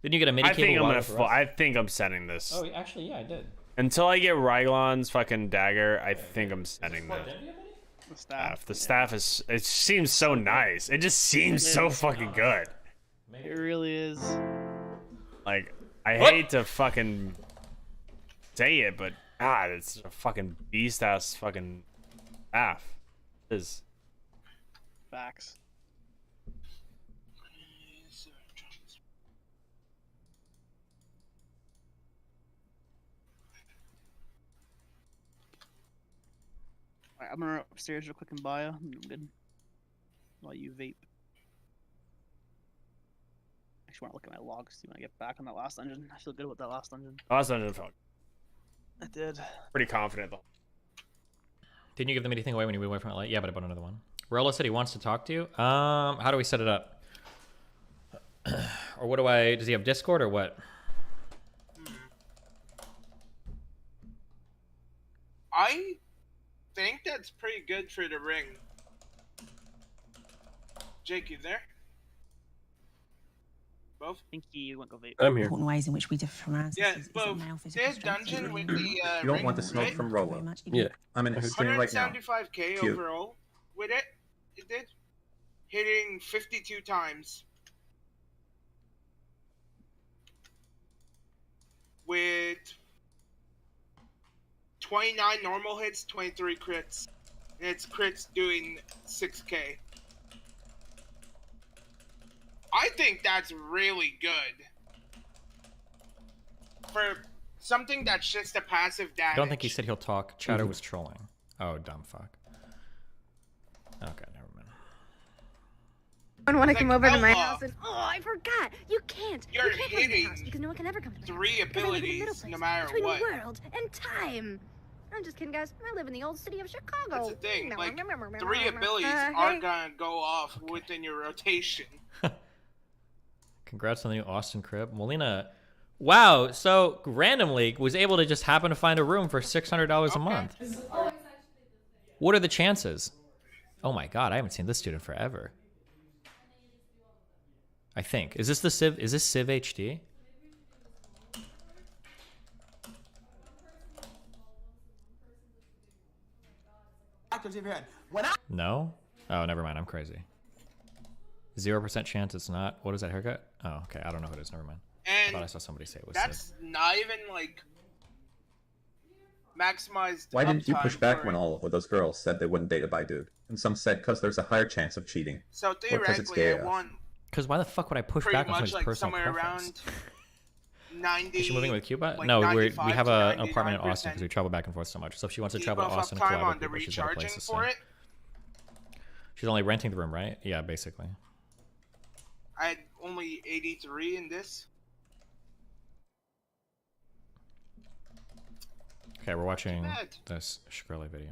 Didn't you get a mini cable? I think I'm setting this. Oh, actually, yeah, I did. Until I get Ryglon's fucking dagger, I think I'm setting that. The staff. The staff is. It seems so nice. It just seems so fucking good. It really is. Like, I hate to fucking say it, but God, it's a fucking beast ass fucking staff. It is. Facts. Alright, I'm gonna run upstairs real quick and bio. I'm good. While you vape. Actually, want to look at my logs too when I get back on that last dungeon. I feel good about that last dungeon. Last dungeon felt. I did. Pretty confident though. Didn't you give them anything away when you went away from LA? Yeah, but I bought another one. Rolo said he wants to talk to you. How do we set it up? Or what do I? Does he have Discord or what? I think that's pretty good for the ring. Jake, you there? Both? I think he went go vape. I'm here. Important ways in which we differ from our Yeah, ancestors. both. This dungeon with the You don't ring, want the smoke right? from Rolo. Yeah. I'm in his stream right now. 175k Cute. overall with it. It did. Hitting 52 times. With 29 normal hits, 23 crits. And its crits doing 6k. I think that's really good. For something that's just a passive damage. I don't think he said he'll talk. Chatter was trolling. Oh, dumb fuck. Okay, never mind. I want to come over to my outlaw. house and I forgot. You can't. You're you can't come to my house hitting because no one can ever come to my 3 house. 'Cause I live in the middle abilities, place no matter between what. the world and time. I'm just kidding, guys. I live in the old city of Chicago. That's the thing. Like, 3 abilities aren't gonna go off within your rotation. Congrats on the new Austin crib. Molina, wow, so randomly was able to just happen to find a room for $600 a month. What are the chances? Oh my god, I haven't seen this dude in forever. I think. Is this the Civ? Is this Civ HD? No? Oh, never mind. I'm crazy. 0% chance it's not. What is that haircut? Oh, okay. I don't know who it is. Never mind. And I thought I saw somebody say it was that's Civ. not even like maximized. Why didn't you uptime push back for when it. all of those girls said they wouldn't date a bi dude? And some said because there's a higher chance of cheating. So Or 'cause it's theoretically, I gay. want Because why the fuck would I push pretty back on much somebody's like personal somewhere preference? around 90. Is she moving with Cuba? like No, we 95 have to an apartment in 99% Austin because we travel back and forth so much. So if she wants to debuff travel to Austin and uptime collab on with the people, she's got a recharging place to for stay. it. She's only renting the room, right? Yeah, basically. I had only 83 in this. Okay, we're watching bad. this Shkreli video.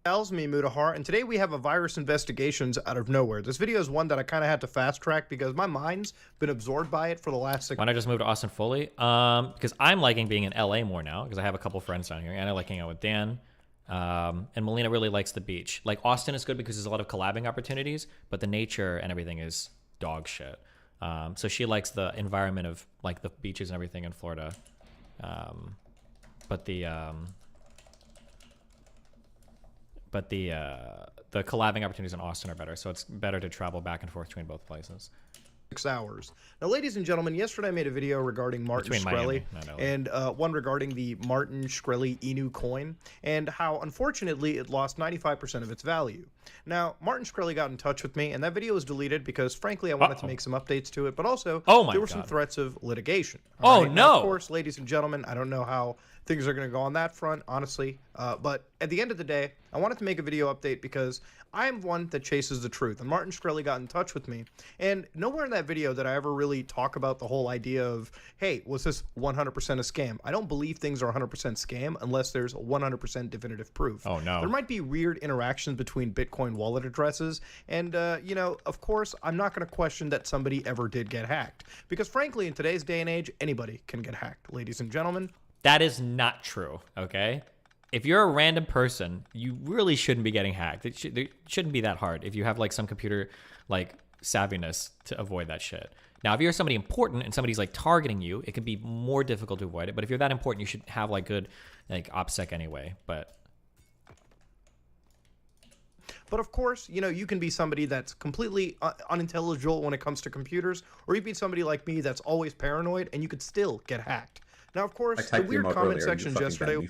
Tells me Mutahar, and today we have a virus investigations out of nowhere. This video is one that I kind of had to fast track because my mind's been absorbed by it for the last 6 Why not just move to Austin fully? Because I'm liking being in LA more now because I have a couple friends down here and I like hanging out with Dan. And Melina really likes the beach. Like Austin is good because there's a lot of collabing opportunities, but the nature and everything is dog shit. So she likes the environment of like the beaches and everything in Florida. But the collabing opportunities in Austin are better, so it's better to travel back and forth between both places. 6 hours. Now, ladies and gentlemen, yesterday I made a video regarding Martin Between Miami, Shkreli not LA. and one regarding the Martin Shkreli Inu coin and how, unfortunately, it lost 95% of its value. Now, Martin Shkreli got in touch with me, and that video was deleted because, frankly, I wanted to make some updates to it, but also there were some threats of litigation. Oh, Alright? Now, no. of course, ladies and gentlemen, I don't know how things are going to go on that front, honestly. But at the end of the day, I wanted to make a video update because I am one that chases the truth. And Martin Shkreli got in touch with me. And nowhere in that video did I ever really talk about the whole idea of, hey, was this 100% a scam? I don't believe things are 100% scam unless there's 100% definitive proof. Oh, no. There might be weird interactions between Bitcoin wallet addresses. And, you know, of course, I'm not going to question that somebody ever did get hacked. Because frankly, in today's day and age, anybody can get hacked, ladies and gentlemen. That is not true, okay? If you're a random person, you really shouldn't be getting hacked. It shouldn't be that hard if you have like some computer like savviness to avoid that shit. Now, if you're somebody important and somebody's like targeting you, it can be more difficult to avoid it. But if you're that important, you should have like good like OPSEC anyway. But of course, you know, you can be somebody that's completely unintelligible when it comes to computers, or you can be somebody like me that's always paranoid, and you could still get hacked. Now, of course, the weird comment sections yesterday.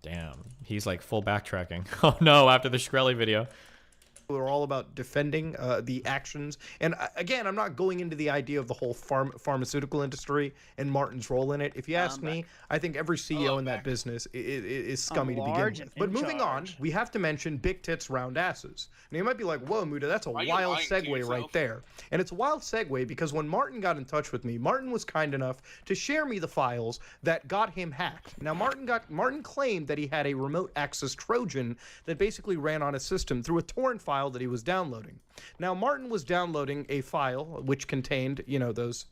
Damn, he's like full backtracking. Oh no, after the Shkreli video. We're all about defending the actions. And again, I'm not going into the idea of the whole pharmaceutical industry and Martin's role in it. If you ask me, I think every CEO in that business is scummy to begin with. But moving on, we have to mention big tits, round asses. Now you might be like, whoa, Muda, that's a wild segue right there. And it's a wild segue because when Martin got in touch with me, Martin was kind enough to share me the files that got him hacked. Now Martin claimed that he had a remote access Trojan that basically ran on his system through a torrent file that he was downloading. Now Martin was downloading a file which contained, you know, those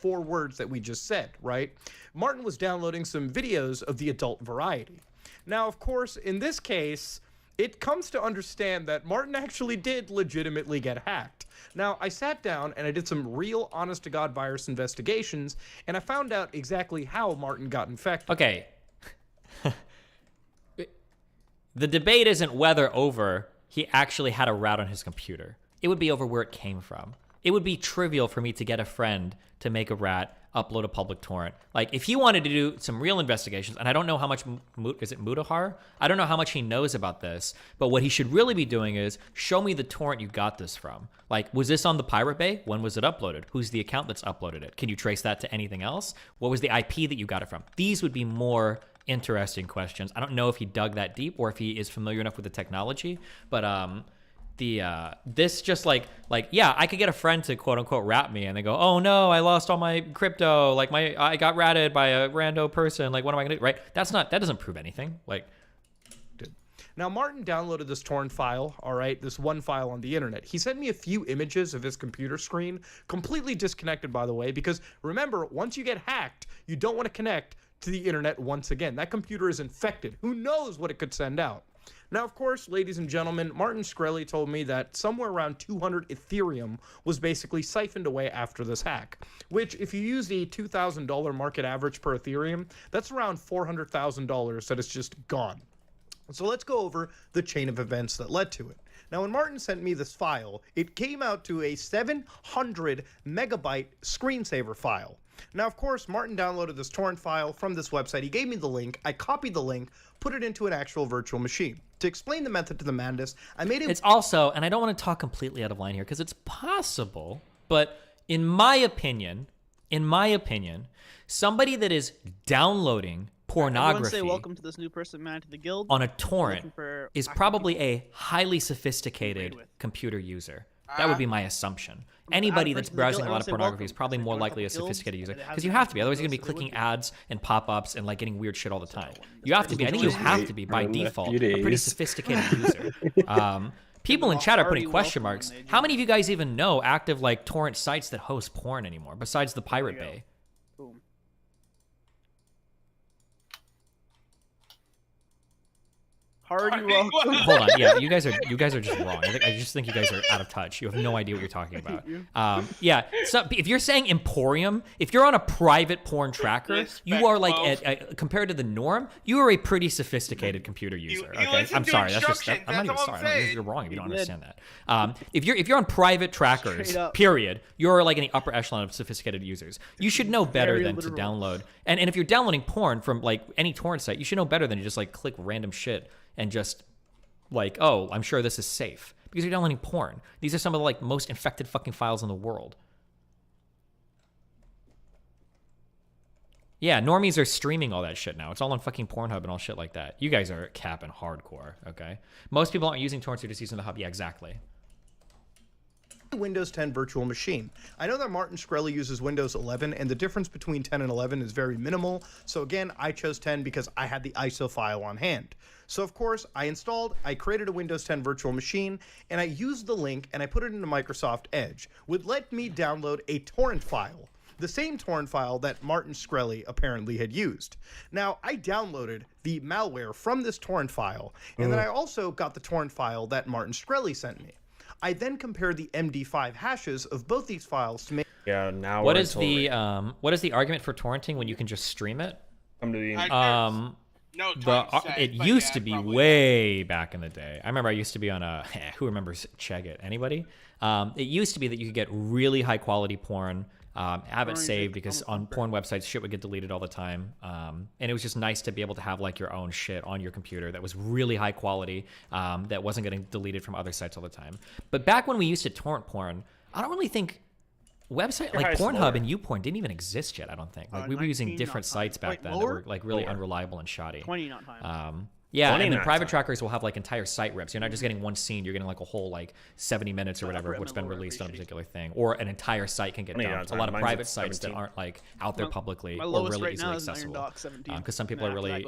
4 words that we just said, right? Martin was downloading some videos of the adult variety. Now, of course, in this case, it comes to understand that Martin actually did legitimately get hacked. Now, I sat down and I did some real honest-to-God virus investigations, and I found out exactly how Martin got infected. Okay. The debate isn't whether over he actually had a route on his computer. It would be over where it came from. It would be trivial for me to get a friend to make a rat, upload a public torrent. Like, if he wanted to do some real investigations, and I don't know how much, is it Mutahar? I don't know how much he knows about this, but what he should really be doing is, show me the torrent you got this from. Like, was this on the Pirate Bay? When was it uploaded? Who's the account that's uploaded it? Can you trace that to anything else? What was the IP that you got it from? These would be more interesting questions. I don't know if he dug that deep or if he is familiar enough with the technology, but this just like yeah, I could get a friend to quote unquote rat me and they go, oh no, I lost all my crypto, like I got ratted by a rando person, like what am I gonna do, right? That doesn't prove anything. Like, now Martin downloaded this torrent file, all right, this one file on the internet. He sent me a few images of his computer screen, completely disconnected by the way, because remember, once you get hacked, you don't want to connect to the internet once again. That computer is infected. Who knows what it could send out? Now, of course, ladies and gentlemen, Martin Shkreli told me that somewhere around 200 Ethereum was basically siphoned away after this hack, which if you use the $2,000 market average per Ethereum, that's around $400,000 that is just gone. So let's go over the chain of events that led to it. Now, when Martin sent me this file, it came out to a 700 megabyte screensaver file. Now, of course, Martin downloaded this torrent file from this website. He gave me the link. I copied the link, put it into an actual virtual machine. To explain the method to the madness, I made it... It's also, and I don't want to talk completely out of line here because it's possible, but in my opinion, somebody that is downloading pornography say welcome to this new person, man, to the guild. On a torrent is probably a highly sophisticated computer user. That would be my assumption. Anybody that's browsing a lot of pornography is probably more likely a sophisticated user because you have to be. Otherwise, you're gonna be clicking ads and pop-ups and like getting weird shit all the time. You have to be. I think you have to be by default a pretty sophisticated user. People in chat are putting question marks. How many of you guys even know active like torrent sites that host porn anymore besides the Pirate Bay? Boom. Hardy, welcome. Hold on, yeah, you guys are just wrong. I just think you guys are out of touch. You have no idea what you're talking about. Yeah, so if you're saying Emporium, if you're on a private porn tracker, you are like compared to the norm, you are a pretty sophisticated computer user. Okay, I'm sorry. I'm not even sorry. You're wrong if you don't understand that. If you're on private trackers, period, you're like in the upper echelon of sophisticated users. You should know better than to download. And if you're downloading porn from like any torrent site, you should know better than to just like click random shit and just like, oh, I'm sure this is safe because you're downloading porn. These are some of the like most infected fucking files in the world. Yeah, normies are streaming all that shit now. It's all on fucking Pornhub and all shit like that. You guys are capping hardcore, okay? Most people aren't using torrents, they're just using the hub. Yeah, exactly. Windows 10 virtual machine. I know that Martin Shkreli uses Windows 11, and the difference between 10 and 11 is very minimal. So again, I chose 10 because I had the ISO file on hand. So of course, I created a Windows 10 virtual machine, and I used the link and I put it into Microsoft Edge, would let me download a torrent file. The same torrent file that Martin Shkreli apparently had used. Now, I downloaded the malware from this torrent file, and then I also got the torrent file that Martin Shkreli sent me. I then compared the MD5 hashes of both these files to make. Yeah, now what is the argument for torrenting when you can just stream it? Come to the it used to be way back in the day. I remember I used to be on a who remembers Check It? Anybody? It used to be that you could get really high quality porn. Have it saved because on porn websites shit would get deleted all the time, and it was just nice to be able to have like your own shit on your computer that was really high quality, that wasn't getting deleted from other sites all the time. But back when we used to torrent porn, I don't really think website like Pornhub and YouPorn didn't even exist yet. I don't think we were using different sites back then that were like really unreliable and shoddy. 20 not time. Yeah, and then private trackers will have like entire site rips. You're not just getting one scene; you're getting like a whole like 70 minutes or whatever of what's been released on a particular thing, or an entire site can get dumped. A lot of private sites that aren't like out there publicly or really easily accessible, because some people are really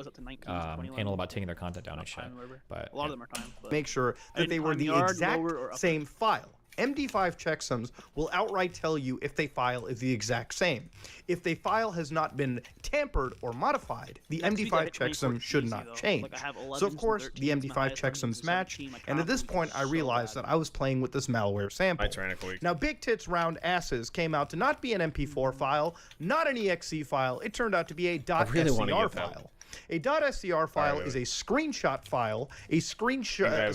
anal about taking their content down and shit. But a lot of them are time. Make sure that they were the exact same file. MD5 checksums will outright tell you if the file is the exact same. If the file has not been tampered or modified, the MD5 checksum should not change. So of course, the MD5 checksums match, and at this point I realized that I was playing with this malware sample. Now Big Tits Round Asses came out to not be an MP4 file, not an EXE file, it turned out to be a .scr file. A .scr file is a screenshot file, a screensaver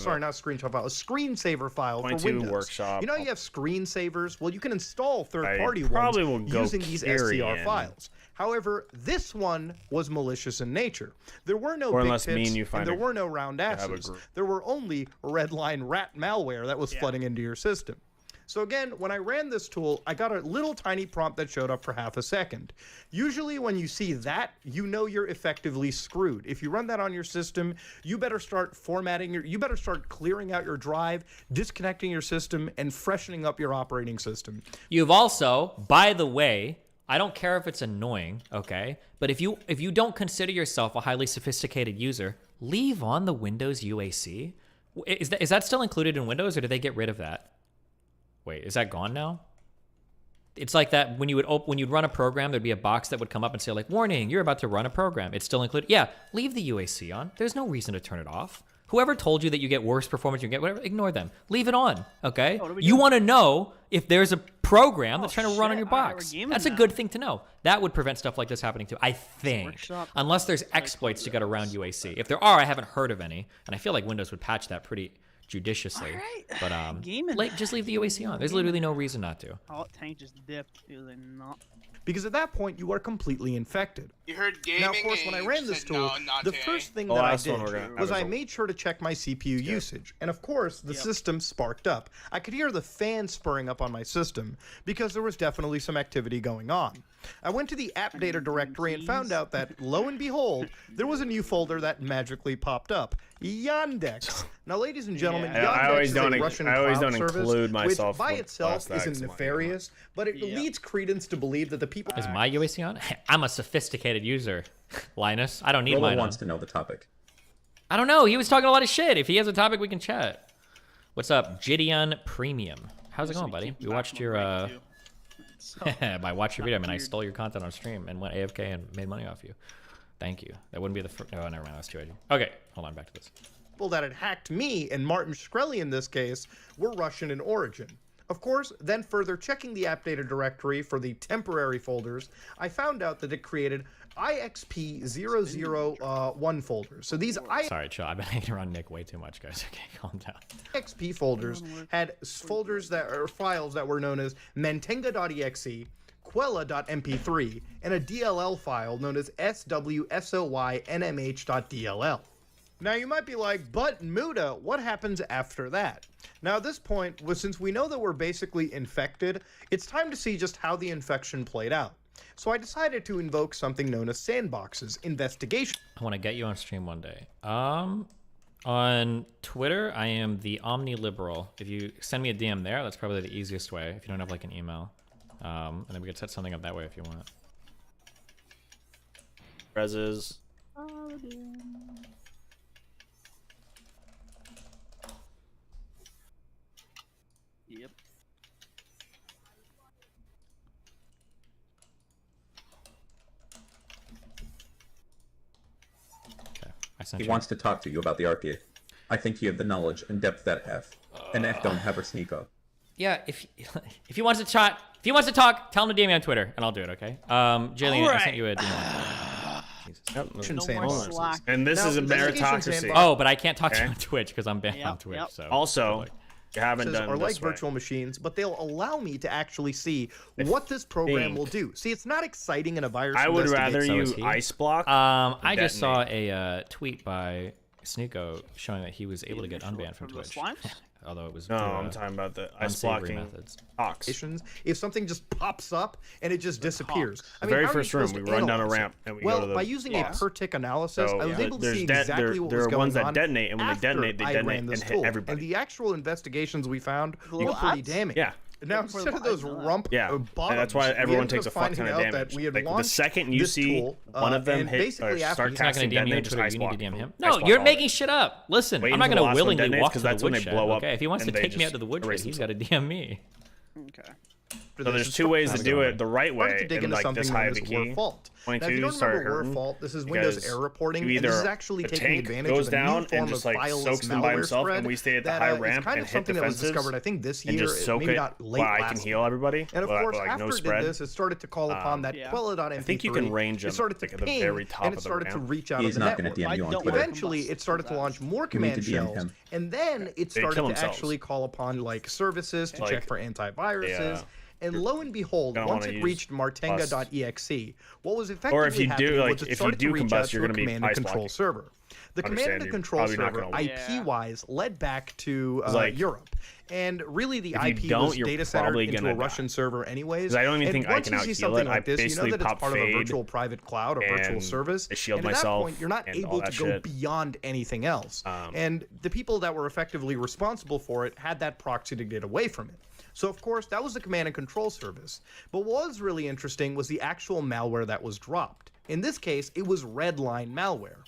file for Windows. Workshop. You know you have screensavers? Well, you can install third-party ones using these SCR files. However, this one was malicious in nature. There were no Big Tits, and there were no Round Asses. There were only Redline Rat malware that was flooding into your system. So again, when I ran this tool, I got a little tiny prompt that showed up for half a second. Usually when you see that, you know you're effectively screwed. If you run that on your system, you better start you better start clearing out your drive, disconnecting your system, and freshening up your operating system. You've also, by the way, I don't care if it's annoying, okay? But if you don't consider yourself a highly sophisticated user, leave on the Windows UAC. Is that still included in Windows, or did they get rid of that? Wait, is that gone now? It's like that when you'd run a program, there'd be a box that would come up and say like, warning, you're about to run a program. It's still included. Yeah, leave the UAC on. There's no reason to turn it off. Whoever told you that you get worse performance, you get whatever, ignore them. Leave it on, okay? You want to know if there's a program that's trying to run on your box. That's a good thing to know. That would prevent stuff like this happening too, I think. Unless there's exploits to get around UAC. If there are, I haven't heard of any. And I feel like Windows would patch that pretty judiciously. But just leave the UAC on. There's literally no reason not to. Alt tank just dipped. It was not. Because at that point, you are completely infected. You heard gaming. Now, of course, when I ran this tool, the first thing that I did was I made sure to check my CPU usage. And of course, the system sparked up. I could hear the fan spurring up on my system because there was definitely some activity going on. I went to the app data directory and found out that, lo and behold, there was a new folder that magically popped up. Yandex. Now, ladies and gentlemen, Yandex is a Russian cloud service, which by itself isn't nefarious, but it leads credence to believe that the people... Is my UAC on? I'm a sophisticated user, Linus. I don't need mine wants to know the topic. I don't know. He was talking a lot of shit. If he has a topic, we can chat. What's up, Gideon Premium? How's it going, buddy? We watched your... I watched your video. I mean, I stole your content on stream and went AFK and made money off you. Thank you. That wouldn't be the first... Oh, never mind. That's too easy. Okay, hold on. Back to this. People that had hacked me, and Martin Shkreli in this case, were Russian in origin. Of course, then further checking the app data directory for the temporary folders, I found out that it created IXP001 folders. So these Sorry, chill. I've been hanging around Nick way too much, guys. Okay, calm down. IXP folders had folders that are files that were known as mantenga.exe, quella.mp3, and a DLL file known as swsoynmh.dll. Now you might be like, but Muda, what happens after that? Now at this point, since we know that we're basically infected, it's time to see just how the infection played out. So I decided to invoke something known as Sandbox's investigation. I want to get you on stream one day. On Twitter, I am the Omni-Liberal. If you send me a DM there, that's probably the easiest way if you don't have like an email. And then we could set something up that way if you want. Reses. Yep. He wants to talk to you about the RPA. I think you have the knowledge and depth that have, and F don't have a Sneeko. Yeah, if he wants to chat, if he wants to talk, tell him to DM me on Twitter, and I'll do it. Okay. Jaylene, I sent you a DM. Yep. And this is a meritocracy. Oh, but I can't talk to you on Twitch because I'm banned on Twitch. So also, you haven't done are this like way. virtual machines, but they'll allow me to actually see what this program will do. See, it's not exciting in a virus. I would rather investigation. you ice block. I just saw a tweet by Sneeko showing that he was able to get unbanned from Twitch. Although it was No, through, I'm talking about the ice unsavory blocking methods. Ox. If something just pops up and it just disappears. The very first room, we run down a ramp and we go to the by using boss. a per tick analysis, I was able to see exactly what there was are going ones that on detonate, and when they after detonate, they I detonate ran and this hit tool. everybody. And the actual investigations we found were pretty damning. Yeah. Now instead of those rump and bottoms, that's why we everyone ended takes up a fuck ton finding of out damage. that we had Like, the launched second you this see tool, one of them and hit basically or after start He's not going casting to DM you on detonate, just Twitter. ice You need to block DM him. them. No, Ice block you're all making of shit up. Listen, Wait I'm not until going the to last one willingly detonates, walk 'cause to the that's when they woodshed. blow up Okay, if he wants to and they take me out just to the woodshed, erase he's got to DM me. Okay. So there's two ways to do it the right Started way, to dig and into like something this known high as of a WER key. fault. Now, if you 22 don't start remember WER hurting. fault, this is Windows because error reporting, you and this is either actually the taking tank advantage goes of a new down form and just of like fileless soaks them by malware himself, spread and we stay at the that, high is ramp kind and of hit something that was defenses, discovered, I think, this and year, just soak maybe it not late while I last can year. heal everybody. And of but, course, like, after no it spread. did this, it started to call upon that Quella.mp3. I think you can range It them started to like, at the ping, very top and it of the started to ramp. reach out He's of the not gonna network. DM you on Twitter. Eventually, it started to launch more You need command to DM shells, him. and then it They started kill to themselves. actually call upon like services to Like, check for antiviruses. yeah. And lo and behold, Gonna once wanna it use reached martenga.exe, what was Or effectively if you do, happening like, was it if you started do to reach combust, out you're to a gonna be command ice and control blocking. server. The command Understand and you're control probably not server, gonna win. IP-wise, led back to like, Europe. And really, the if you IP don't, was you're data centered probably into gonna a Russian server anyways. 'Cause I don't even And think I once can you see out-heal something it. like I this, you know basically that it's pop part of a fade, virtual private cloud or virtual and service. I shield and at myself that point, you're not and able all to that go shit. beyond anything else. And the people that were effectively responsible for it had that proxy to get away from it. So of course, that was the command and control service. But what was really interesting was the actual malware that was dropped. In this case, it was Redline malware.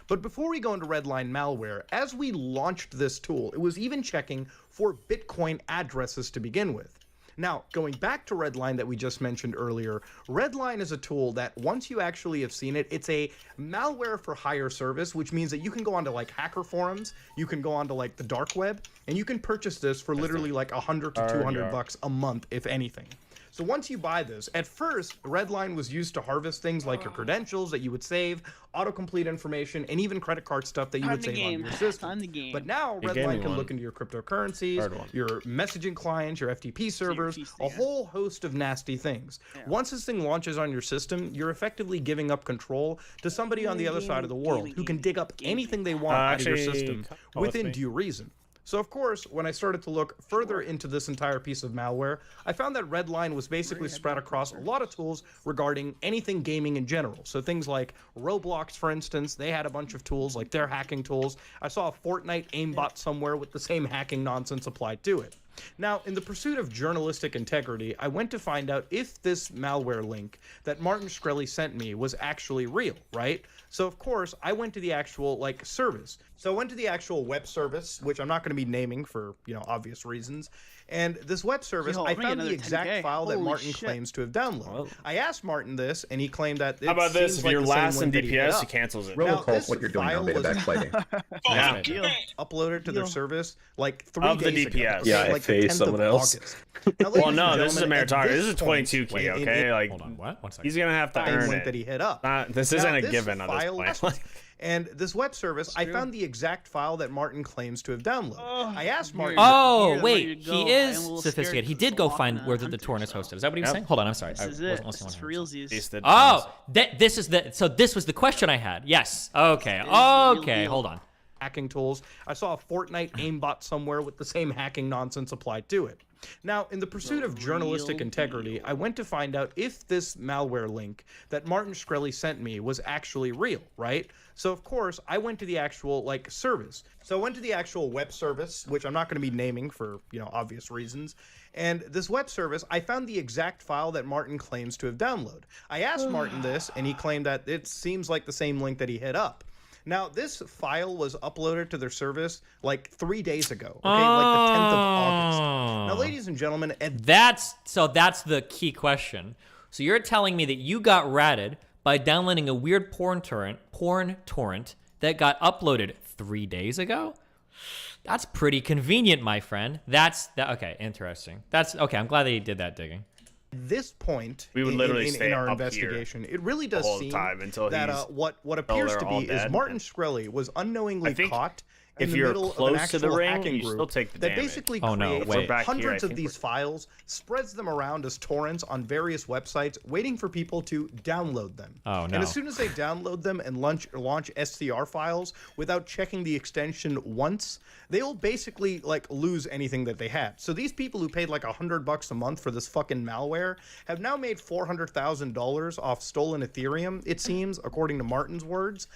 But before we go into Redline malware, as we launched this tool, it was even checking for Bitcoin addresses to begin with. Now, going back to Redline that we just mentioned earlier, Redline is a tool that once you actually have seen it, it's a malware for hire service, which means that you can go onto like hacker forums, you can go onto like the dark web, and you can purchase this for literally like $100 to $200 a month, if anything. So once you buy this, at first, Redline was used to harvest things like your credentials that you would save, autocomplete information, and even credit card stuff that you would save on your system. But now Redline can look into your cryptocurrencies, your messaging clients, your FTP servers, a whole host of nasty things. Once this thing launches on your system, you're effectively giving up control to somebody on the other side of the world who can dig up anything they want out of your system within due reason. So of course, when I started to look further into this entire piece of malware, I found that Redline was basically spread across a lot of tools regarding anything gaming in general. So things like Roblox, for instance, they had a bunch of tools like their hacking tools. I saw a Fortnite aimbot somewhere with the same hacking nonsense applied to it. Now, in the pursuit of journalistic integrity, I went to find out if this malware link that Martin Shkreli sent me was actually real, right? So of course, I went to the actual like service. So I went to the actual web service, which I'm not going to be naming for, obvious reasons. And this web service, I found the exact file that Martin claims to have downloaded. I asked Martin this, and he claimed that How about this? seems If like you're the same last in link that he hit DPS, up. he cancels it. Now, this what you're doing now, file beta was backfighting. uploaded to their service like 3 Of the days ago. DPS. Okay, Yeah, I like the phased 10th of someone else. August. Now, Well, ladies no, and this is a gentlemen, at meritocracy. This is point, 22 key, okay? Like, Hold on, what? 1 second. he's gonna have to same earn link it. that he hit up. This Now, isn't a this given at this file- point. And this web service, I found the exact file that Martin claims to have downloaded. I asked Martin. Oh, wait, he is sophisticated. He did go find where the torrent is hosted. Is that what he was saying? Hold on, I'm sorry. This is it. This is realsies. Oh, this is the. So this was the question I had. Yes. Okay. Okay. Hold on. hacking tools. I saw a Fortnite aimbot somewhere with the same hacking nonsense applied to it. Now, in the pursuit of journalistic integrity, I went to find out if this malware link that Martin Shkreli sent me was actually real, right? So, of course, I went to the actual, like, service. So I went to the actual web service, which I'm not going to be naming for, you know, obvious reasons. And this web service, I found the exact file that Martin claims to have downloaded. I asked Martin this, and he claimed that it seems like the same link that he hit up. Now, this file was uploaded to their service like 3 days ago, okay? Like the 10th of August. Now, ladies and gentlemen, that's the key question. So you're telling me that you got ratted by downloading a weird porn torrent that got uploaded 3 days ago? That's pretty convenient, my friend. Okay, interesting. That's okay. I'm glad that you did that digging. This point we would literally in our investigation, it really does seem that what appears to be is Martin Shkreli was unknowingly caught in the middle of an actual hacking group that basically creates hundreds of these files, spreads them around as torrents on various websites, waiting for people to download them. Oh, no. And as soon as they download them and launch SCR files without checking the extension once, they'll basically like lose anything that they had. So these people who paid like $100 a month for this fucking malware have now made $400,000 off stolen Ethereum, it seems, according to Martin's words.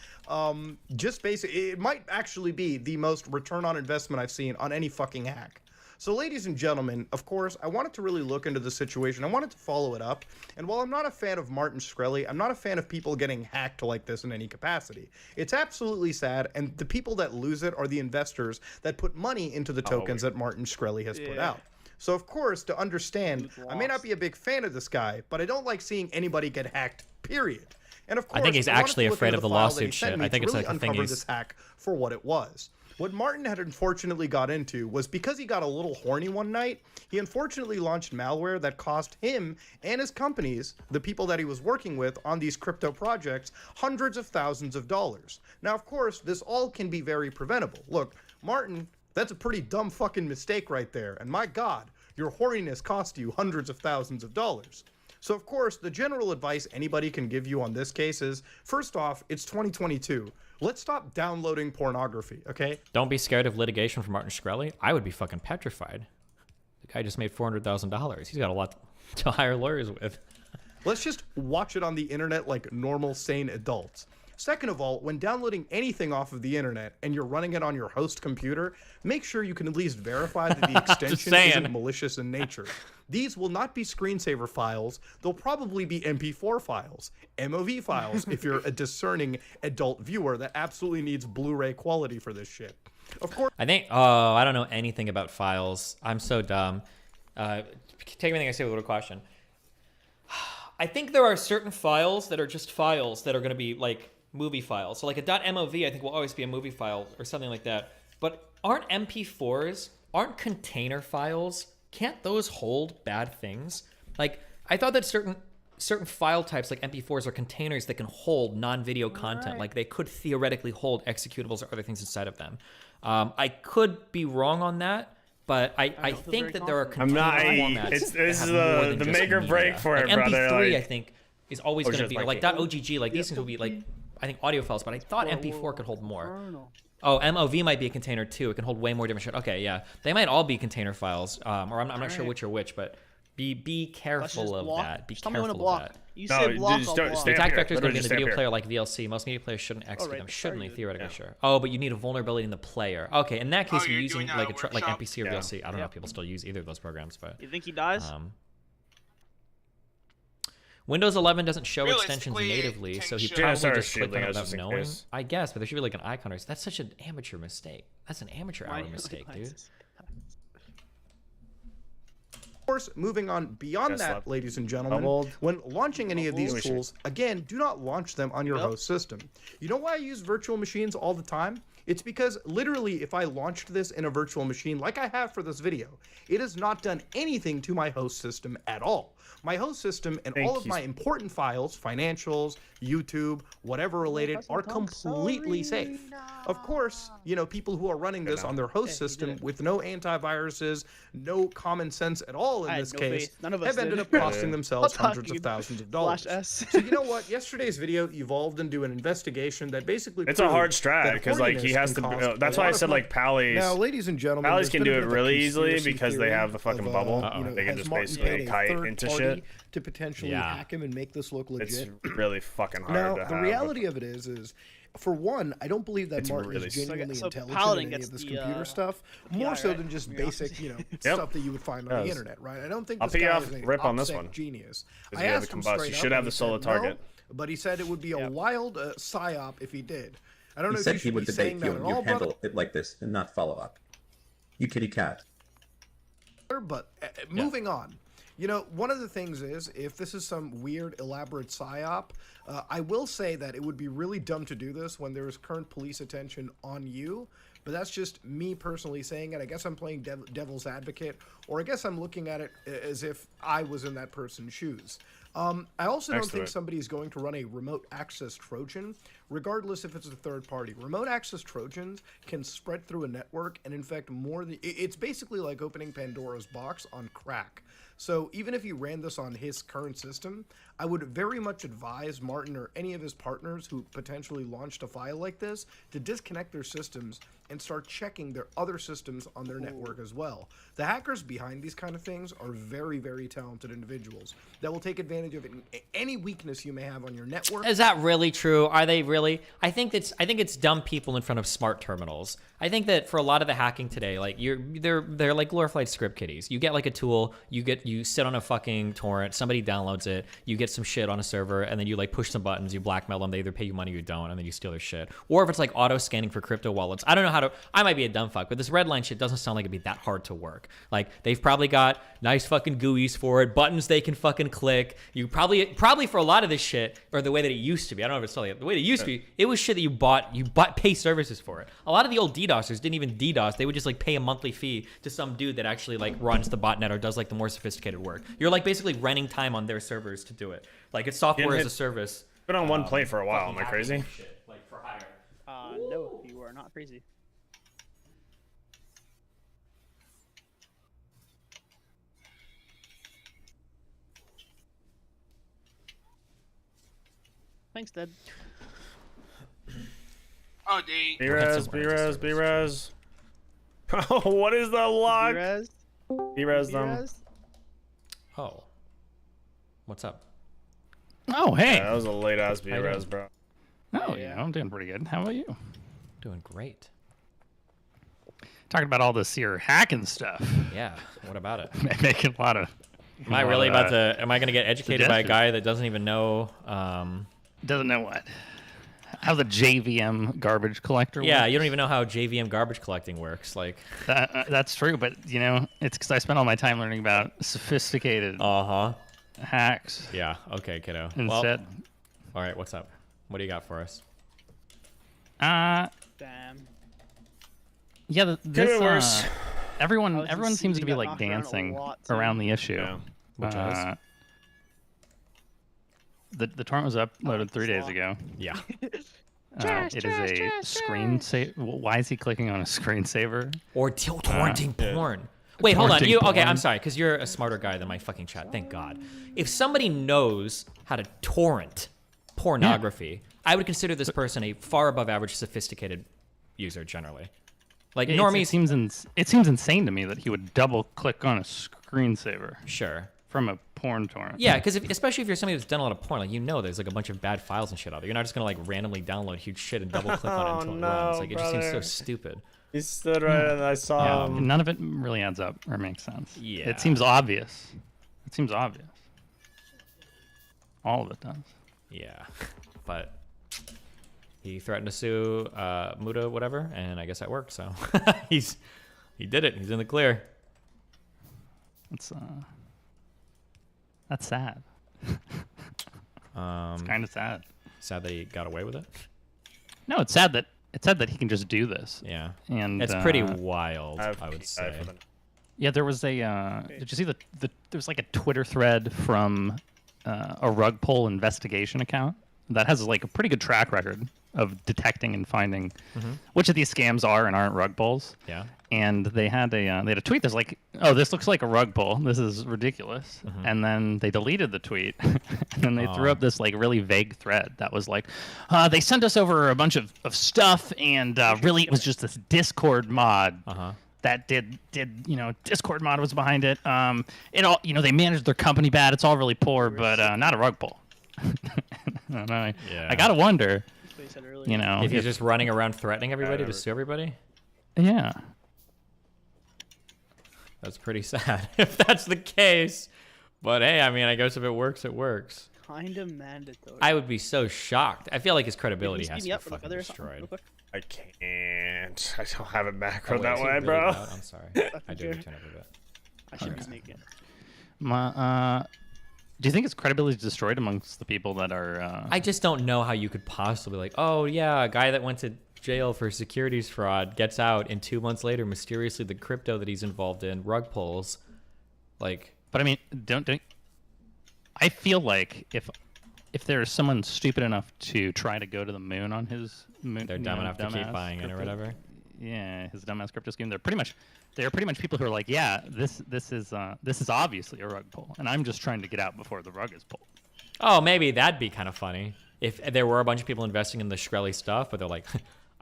Just basically, it might actually be the most return on investment I've seen on any fucking hack. So ladies and gentlemen, of course, I wanted to really look into the situation. I wanted to follow it up. And while I'm not a fan of Martin Shkreli, I'm not a fan of people getting hacked like this in any capacity. It's absolutely sad, and the people that lose it are the investors that put money into the tokens that Martin Shkreli has put out. So of course, to understand, I may not be a big fan of this guy, but I don't like seeing anybody get hacked, period. And of course, I think he's actually afraid of the lawsuit shit. I think it's like a thing he's... this hack for what it was. What Martin had unfortunately got into was because he got a little horny one night, he unfortunately launched malware that cost him and his companies, the people that he was working with on these crypto projects, hundreds of thousands of dollars. Now, of course, this all can be very preventable. Look, Martin, that's a pretty dumb fucking mistake right there. And my God, your horniness cost you hundreds of thousands of dollars. So, of course, the general advice anybody can give you on this case is, first off, it's 2022. Let's stop downloading pornography, okay? Don't be scared of litigation from Martin Shkreli. I would be fucking petrified. The guy just made $400,000. He's got a lot to hire lawyers with. Let's just watch it on the internet like normal, sane adults. Second of all, when downloading anything off of the internet and you're running it on your host computer, make sure you can at least verify that the extension isn't malicious in nature. These will not be screensaver files. They'll probably be MP4 files, MOV files if you're a discerning adult viewer that absolutely needs Blu-ray quality for this shit. Of course. I don't know anything about files. I'm so dumb. Take everything I say with a caution. I think there are certain files that are just files that are going to be like movie files. So like a .mov I think will always be a movie file or something like that. But aren't MP4s, aren't container files, can't those hold bad things? Like I thought that certain file types like MP4s are containers that can hold non-video content. Like they could theoretically hold executables or other things inside of them. I could be wrong on that, but I think that there are container formats. This is the make or break for it, brother. MP3 like, I think is always going to be like .ogg. Like these things will be like I think audio files, but I thought MP4 could hold more. Oh, MOV might be a container too. It can hold way more different shit. Okay, yeah, they might all be container files, or I'm not sure which are which, but be careful of that. Be careful of that. You say block, I'll block. The attack vector is going to be in the video player like VLC. Most media players shouldn't execute them. Shouldn't they? Theoretically, sure. Oh, but you need a vulnerability in the player. Okay, in that case, you're using like MPC or VLC. I don't know if people still use either of those programs, but you think he dies? Windows 11 doesn't show extensions natively, so he probably just clicked on it without knowing. I guess, but there should be like an icon. That's such an amateur mistake. That's an amateur hour mistake, dude. Of course, moving on beyond that, ladies and gentlemen, when launching any of these tools, again, do not launch them on your host system. You know why I use virtual machines all the time? It's because literally if I launched this in a virtual machine like I have for this video, it has not done anything to my host system at all. My host system and all of my important files, financials, YouTube, whatever related, are completely safe. Of course, you know, people who are running this on their host system with no antiviruses, no common sense at all in this case, have ended up costing themselves hundreds of thousands of dollars. So you know what? Yesterday's video evolved into an investigation that basically it's a hard strat because like he has and to. cost That's a why I lot of said money. like Pally's. Now, ladies and gentlemen, Pally's there's can been do a it bit of a really easily conspiracy because they theory have the fucking of, bubble. you know, They can has just Martin basically paid a kite third into party shit. to potentially Yeah. hack him and make this look legit. It's really fucking hard Now, to the have. reality of it is, for one, I don't believe that It's Martin really is genuinely so intelligent Paladin in any gets of this the, computer stuff, the more PI, so right? than just From your basic, office? you know, Yep. stuff that you would find on the Yes. internet, right? I don't think I'll this pay you guy off is an rip on this OPSEC one. genius. Because I you have asked the him combust. straight You up, should have and the he solo said no, target. but he said it would be a wild psyop if he did. I don't He know if said you he should would be debate saying that you at and all, you brother. handle it like this and not follow up. You kitty cat. But moving on, you know, one of the things is, if this is some weird, elaborate psyop, I will say that it would be really dumb to do this when there is current police attention on you. But that's just me personally saying it. I guess I'm playing devil's advocate, or I guess I'm looking at it as if I was in that person's shoes. I also don't think somebody is going to run a remote access Trojan, regardless if it's a third party. Remote access Trojans can spread through a network and infect more than... It's basically like opening Pandora's box on crack. So even if you ran this on his current system, I would very much advise Martin or any of his partners who potentially launched a file like this to disconnect their systems and start checking their other systems on their network as well. The hackers behind these kind of things are very, very talented individuals that will take advantage of any weakness you may have on your network. Is that really true? Are they really? I think it's dumb people in front of smart terminals. I think that for a lot of the hacking today, like they're like glorified script kiddies. You get like a tool, you sit on a fucking torrent, somebody downloads it, you get some shit on a server, and then you like push some buttons, you blackmail them, they either pay you money or you don't, and then you steal their shit. Or if it's like auto scanning for crypto wallets, I don't know how to. I might be a dumb fuck, but this redline shit doesn't sound like it'd be that hard to work. Like they've probably got nice fucking GUIs for it, buttons they can fucking click. You probably for a lot of this shit, or the way that it used to be. I don't know if it's still like the way it used to be. It was shit that you bought pay services for it. A lot of the old DDoSers didn't even DDoS. They would just like pay a monthly fee to some dude that actually like runs the botnet or does like the more sophisticated work. You're like basically renting time on their servers to do it. Like it's software as a service. Been on one plate for a while. Am I crazy? Shit, like for hire. No, you are not crazy. Thanks, Dad. Oh, they. B-Res. Oh, what is the lock? B-Res them. Oh. What's up? Oh, hey. Yeah, that was a late ass B-Res, bro. Oh, yeah, I'm doing pretty good. How about you? Doing great. Talking about all this here hacking stuff. Yeah, what about it? Making a lot of... Am I really about to... Am I going to get educated by a guy that doesn't even know... Doesn't know what? How the JVM garbage collector Yeah, works? you don't even know how JVM garbage collecting works. Like that's true, but, you know, it's because I spent all my time learning about sophisticated hacks. Yeah, okay, kiddo. Instead. Well, all right, what's up? What do you got for us? Damn. Yeah, worse. everyone seems to be got like knocked around a dancing lot, too. around the issue. Yeah. Which is? The torrent was uploaded 3 days ago. Yeah. It is a screensaver. Why is he clicking on a screensaver? Or torrenting porn. Wait, hold on. Torrenting Okay, porn. I'm sorry, because you're a smarter guy than my fucking chat. Thank God. If somebody knows how to torrent pornography, I would consider this person a far above average sophisticated user generally. Like normies. It seems insane to me that he would double click on a screensaver. Sure. From a porn torrent. Yeah, because especially if you're somebody that's done a lot of porn, like there's like a bunch of bad files and shit out there. You're not just gonna like randomly download huge shit and double click on it until it runs. Like it just seems so stupid. He stood right and I saw him. None of it really adds up or makes sense. Yeah. It seems obvious. All of it does. Yeah, but he threatened to sue Muda, whatever, and I guess that worked. So he did it. He's in the clear. That's sad. It's kind of sad. Sad that he got away with it. No, it's sad that he can just do this. Yeah, and it's pretty wild. I would say. Yeah, there was a. Did you see there was like a Twitter thread from a rug pull investigation account that has like a pretty good track record detecting and finding Mhm. which of these scams are and aren't rug pulls. Yeah. And they had a tweet that's like, "Oh, this looks like a rug pull. This is ridiculous." Mhm. And then they deleted the tweet, and then they threw Aw. up this like really vague thread that was like, "They sent us over a bunch of stuff, and really it was just this Discord mod." Uh-huh. That did Discord mod was behind it. It all they managed their company bad. It's all really poor, but not a rug pull. And I gotta wonder, if he's just running around threatening everybody to sue everybody. Yeah, that's pretty sad if that's the case. But hey, I mean, I guess if it works, it works. Kind of mandatory. I would be so shocked. I feel like his credibility Can has you to speed be me up fucking for the other something real destroyed. quick? I can't. I don't have it macro Oh, wait, that is he way, really bro. loud? I'm sorry. I do turn up a bit. I should Okay. be making. do you think his credibility is destroyed amongst the people that are? I just don't know how you could possibly like, oh yeah, a guy that went to jail for securities fraud gets out, and 2 months later, mysteriously the crypto that he's involved in rug pulls, like. But I mean, don't. I feel like if there's someone stupid enough to try to go to the moon on his moon, They're dumb enough to keep buying it or whatever. Yeah, his dumbass crypto scheme. They're pretty much people who are like, yeah, this is obviously a rug pull, and I'm just trying to get out before the rug is pulled. Oh, maybe that'd be kind of funny if there were a bunch of people investing in the Shkreli stuff, but they're like,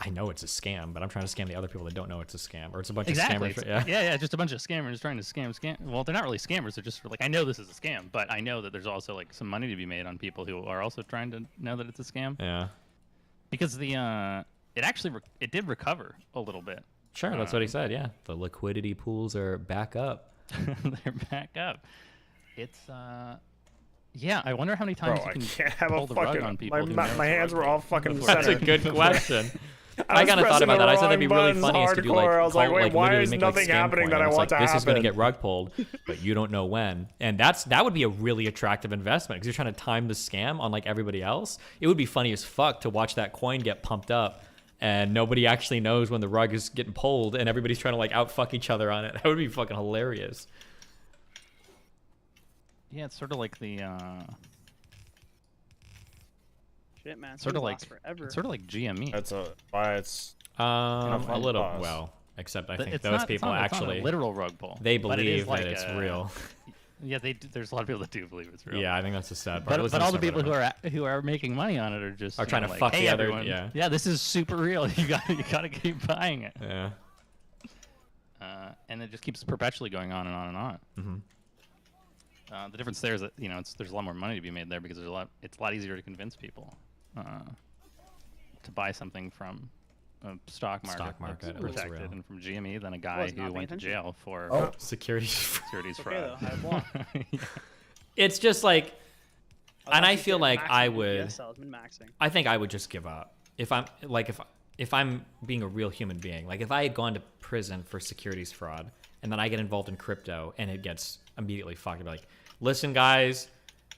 I know it's a scam, but I'm trying to scam the other people that don't know it's a scam, or it's a bunch of scammers. Yeah, just a bunch of scammers trying to scam. Well, they're not really scammers. They're just like, I know this is a scam, but I know that there's also like some money to be made on people who are also trying to know that it's a scam. Yeah. Because it did recover a little bit. Sure, that's what he said. Yeah, the liquidity pools are back up. They're back up. It's yeah. I wonder how many times Bro, I you can can't have pull a the rug fucking. on people. who My know hands it's a were rug all pull. fucking That's a centered. good question. I kind of thought about that. I said that'd be really funny is to do like, I was like, call, wait, like why literally is make nothing like scam happening coin, that I and it's want like, to this is going to happen? get rug pulled, but you don't know when. And that would be a really attractive investment because you're trying to time the scam on like everybody else. It would be funny as fuck to watch that coin get pumped up and nobody actually knows when the rug is getting pulled and everybody's trying to like outfuck each other on it. That would be fucking hilarious. Yeah, it's sort of like the Shit, man. sort of like forever. it's sort of like GME. That's why it's a little well, except I think those people it's not actually a literal rug pull. they but it is believe like that it's a- real. Yeah, there's a lot of people that do believe it's real. Yeah, I think that's the sad part. But all the people who are making money on it are just Are trying to like, fuck hey, the other- everyone, yeah. this is super real. You gotta keep buying it. Yeah. And it just keeps perpetually going on and on and on. Mm-hmm. The difference there is that there's a lot more money to be made there because it's a lot easier to convince people to buy something from a stock market that's where it's protected real. and from GME than a guy it's not who paying went to attention. jail for securities fraud. Okay, though, I have one. It's just like, and I actually feel saying like maxing I BPS would. salesman maxing. I think I would just give up if I'm like if I'm being a real human being. Like if I had gone to prison for securities fraud and then I get involved in crypto and it gets immediately fucked. I'd be like, listen, guys.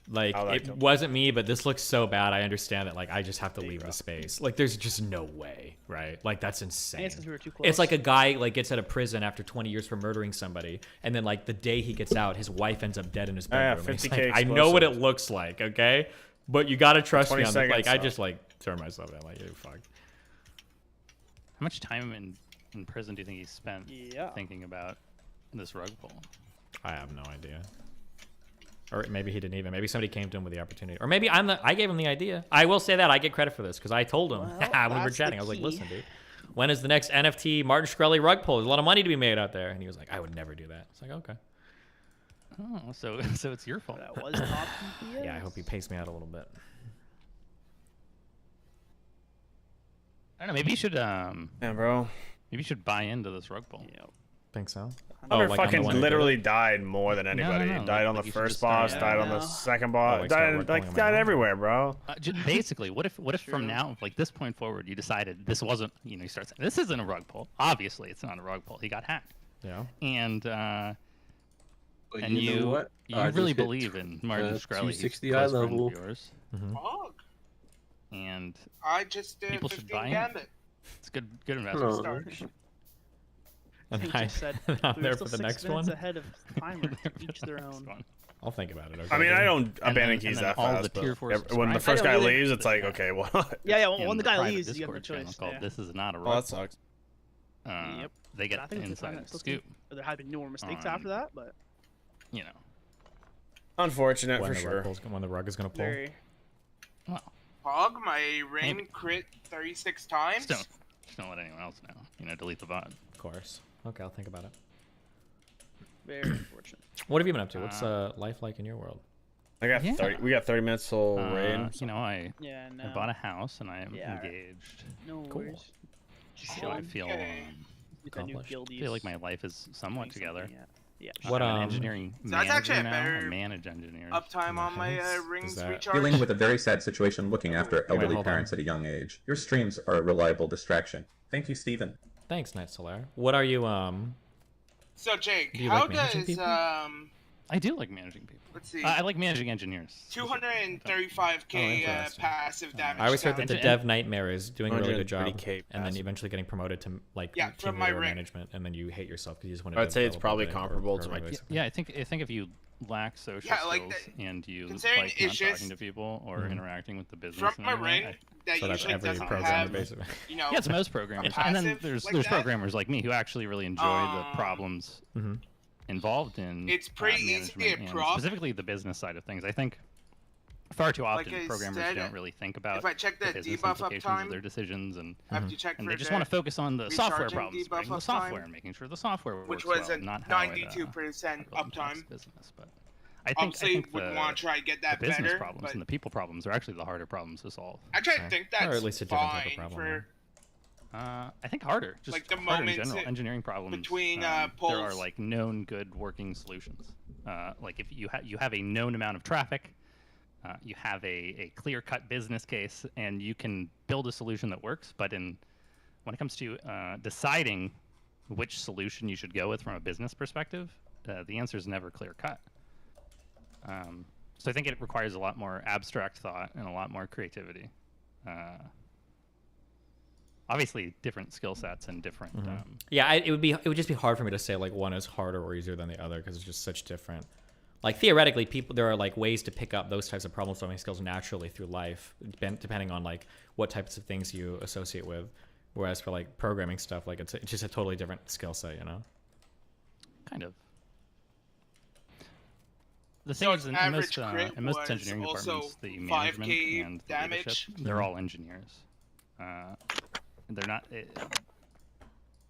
Like it wasn't me, but this looks so bad. I understand that. Like I just have to leave the space. Like there's just no way, right? Like that's insane. it's 'cause we were too close. It's like a guy like gets out of prison after 20 years for murdering somebody, and then like the day he gets out, his wife ends up dead in his Yeah, bedroom. And he's 50K like, I know what it explosive. looks like, okay? But you gotta trust 20 me on the, like seconds, I though. just like turn myself in like you're fucked. How much time in prison do you think he spent Yeah. thinking about this rug pull? I have no idea. Or maybe he didn't even. Maybe somebody came to him with the opportunity. Or maybe I gave him the idea. I will say that I get credit for this because I told him Well, when we were that's the chatting. I was like, key. listen, dude, when is the next NFT Martin Shkreli rug pull? There's a lot of money to be made out there. And he was like, I would never do that. It's like, okay. Oh, so it's your fault. That was top BPS. Yeah, I hope he pays me out a little bit. I don't know. Maybe you should Yeah, bro. maybe you should buy into this rug pull. Think so? Hunter like, I'm the fucking one who did literally it? died more than anybody. no, Died on like, the you should first just start- boss, died on the no. second boss, like, start died working on my died own. everywhere, bro. Basically, what if from now, like this point forward, you decided this wasn't, you start saying this isn't a rug pull. Obviously, it's not a rug pull. He got hacked, Yeah. and Well, you know what? you I just really hit, believe in Martin Shkreli, 260 eye level. of yours, Mm-hmm. Fuck. and I just did people should 15 buy in. gambit. It's good investment. Start. And They I, just said, I'm "We were there still for the 6 next minutes one. ahead of timer. To each their own." I'll think about it. Okay, I mean, I don't And abandon then- keys and then that all fast. the tier but four when the subscribers- first I know, guy really. leaves, it's like, okay, well. Yeah, In when the guy private leaves, you have Discord the channel choice. called Yeah. "This Is Not a Oh, Rug that Pull." sucks. Yep. They But get I the think it's inside still scoop. There have been newer mistakes after that, but You know. Unfortunate when for the sure. when the rug is gonna pull. very. Hog, my ring crit 36 times. Just don't let anyone else know. You know, delete the VOD. Of course. Okay, I'll think about it. Very unfortunate. What have you been up to? What's life like in your world? I got Yeah. 30. We got 30 minutes till rain. You know, I Yeah, bought a house and I am engaged. No Cool. worries. So I feel With the new accomplished. guildies. feel like my life is somewhat together. Yeah. What, I'm an um, engineering So that's actually manager a now. I better manage engineers. Uptime on my rings that- recharge. Dealing with a very sad situation looking after elderly hold on. parents at a young age. Your streams are a reliable distraction. Thank you, Stephen. Thanks, Night Solar. What are you So Jake, Do you how like managing does people? I do like managing people. Let's see. I like managing engineers. 235k interesting. passive damage. I always heard that the Engi- Dev Nightmare is doing a really good job, 130K and then passive. eventually getting promoted to like Yeah, team from my leader or ring. management, and then you hate yourself because you just want to. I'd say it's probably comparable to my- Yeah, I think if you lack social Yeah, like skills and you considering like it's not just- talking to people or Mhm. interacting with the business. From in my any way, ring, I- that So that's usually every doesn't programmer, have, basically. you know, yeah, it's most programmers, and then passive there's like there's that. programmers like me who actually really enjoy the problems Mm-hmm. involved in It's pretty easy to management and prop. specifically the business side of things. I think far too often Like I programmers said, don't really think about if I check the the business debuff implications uptime, of their decisions, and I have to check and for they just the want to focus on the software recharging problems, debuff the uptime, software, and making sure the software works which was well, a not how it, 92% impacts uptime. business. But I Obviously, think would the, want to try to get that the business better, problems but and the people problems are actually the harder problems to solve. actually, I think that's or at least a different type of fine problem. for I think harder, just like the harder in moments general. it- Engineering problems between there are polls. like known good working solutions. Like if you have a known amount of traffic, you have a clear-cut business case, and you can build a solution that works. But when it comes to deciding which solution you should go with from a business perspective, the answer is never clear-cut. So I think it requires a lot more abstract thought and a lot more creativity. Obviously, different skill sets and different. Yeah, it would just be hard for me to say like one is harder or easier than the other because it's just such different. Like theoretically, there are like ways to pick up those types of problem solving skills naturally through life, depending on like what types of things you associate with. Whereas for like programming stuff, like it's just a totally different skill set, you know. Kind of. The thing is, in most engineering departments, the management 5K and the damage. leadership, they're all engineers. They're not.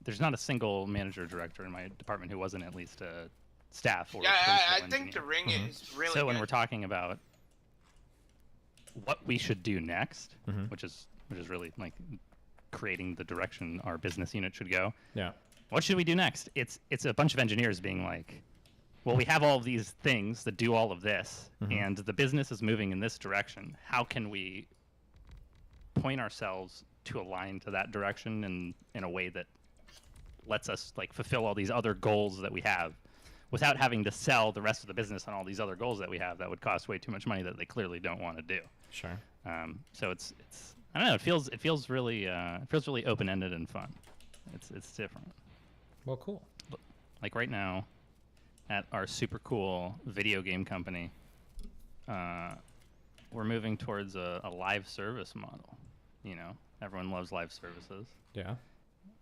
There's not a single manager or director in my department who wasn't at least a staff or. Yeah, a I principal think the engineer. ring is really So when good. we're talking about what we should do next, which is really like creating the direction our business unit should go. Yeah. What should we do next? It's a bunch of engineers being like, well, we have all of these things that do all of this, and the business is moving in this direction. How can we point ourselves to align to that direction in a way that lets us like fulfill all these other goals that we have without having to sell the rest of the business on all these other goals that we have that would cost way too much money that they clearly don't want to do. Sure. So it's I don't know, it feels really open-ended and fun. It's different. Well, cool. Like right now at our super cool video game company, we're moving towards a live service model. You know, everyone loves live services. Yeah.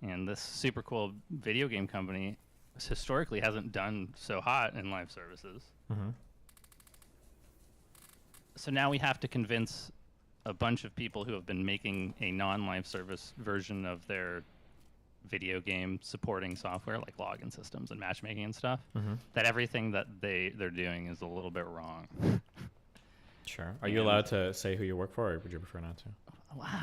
And this super cool video game company historically hasn't done so hot in live services. So now we have to convince a bunch of people who have been making a non-live service version of their video game supporting software like login systems and matchmaking and stuff that everything that they're doing is a little bit wrong. Sure. Are you allowed to say who you work for, or would you prefer not to?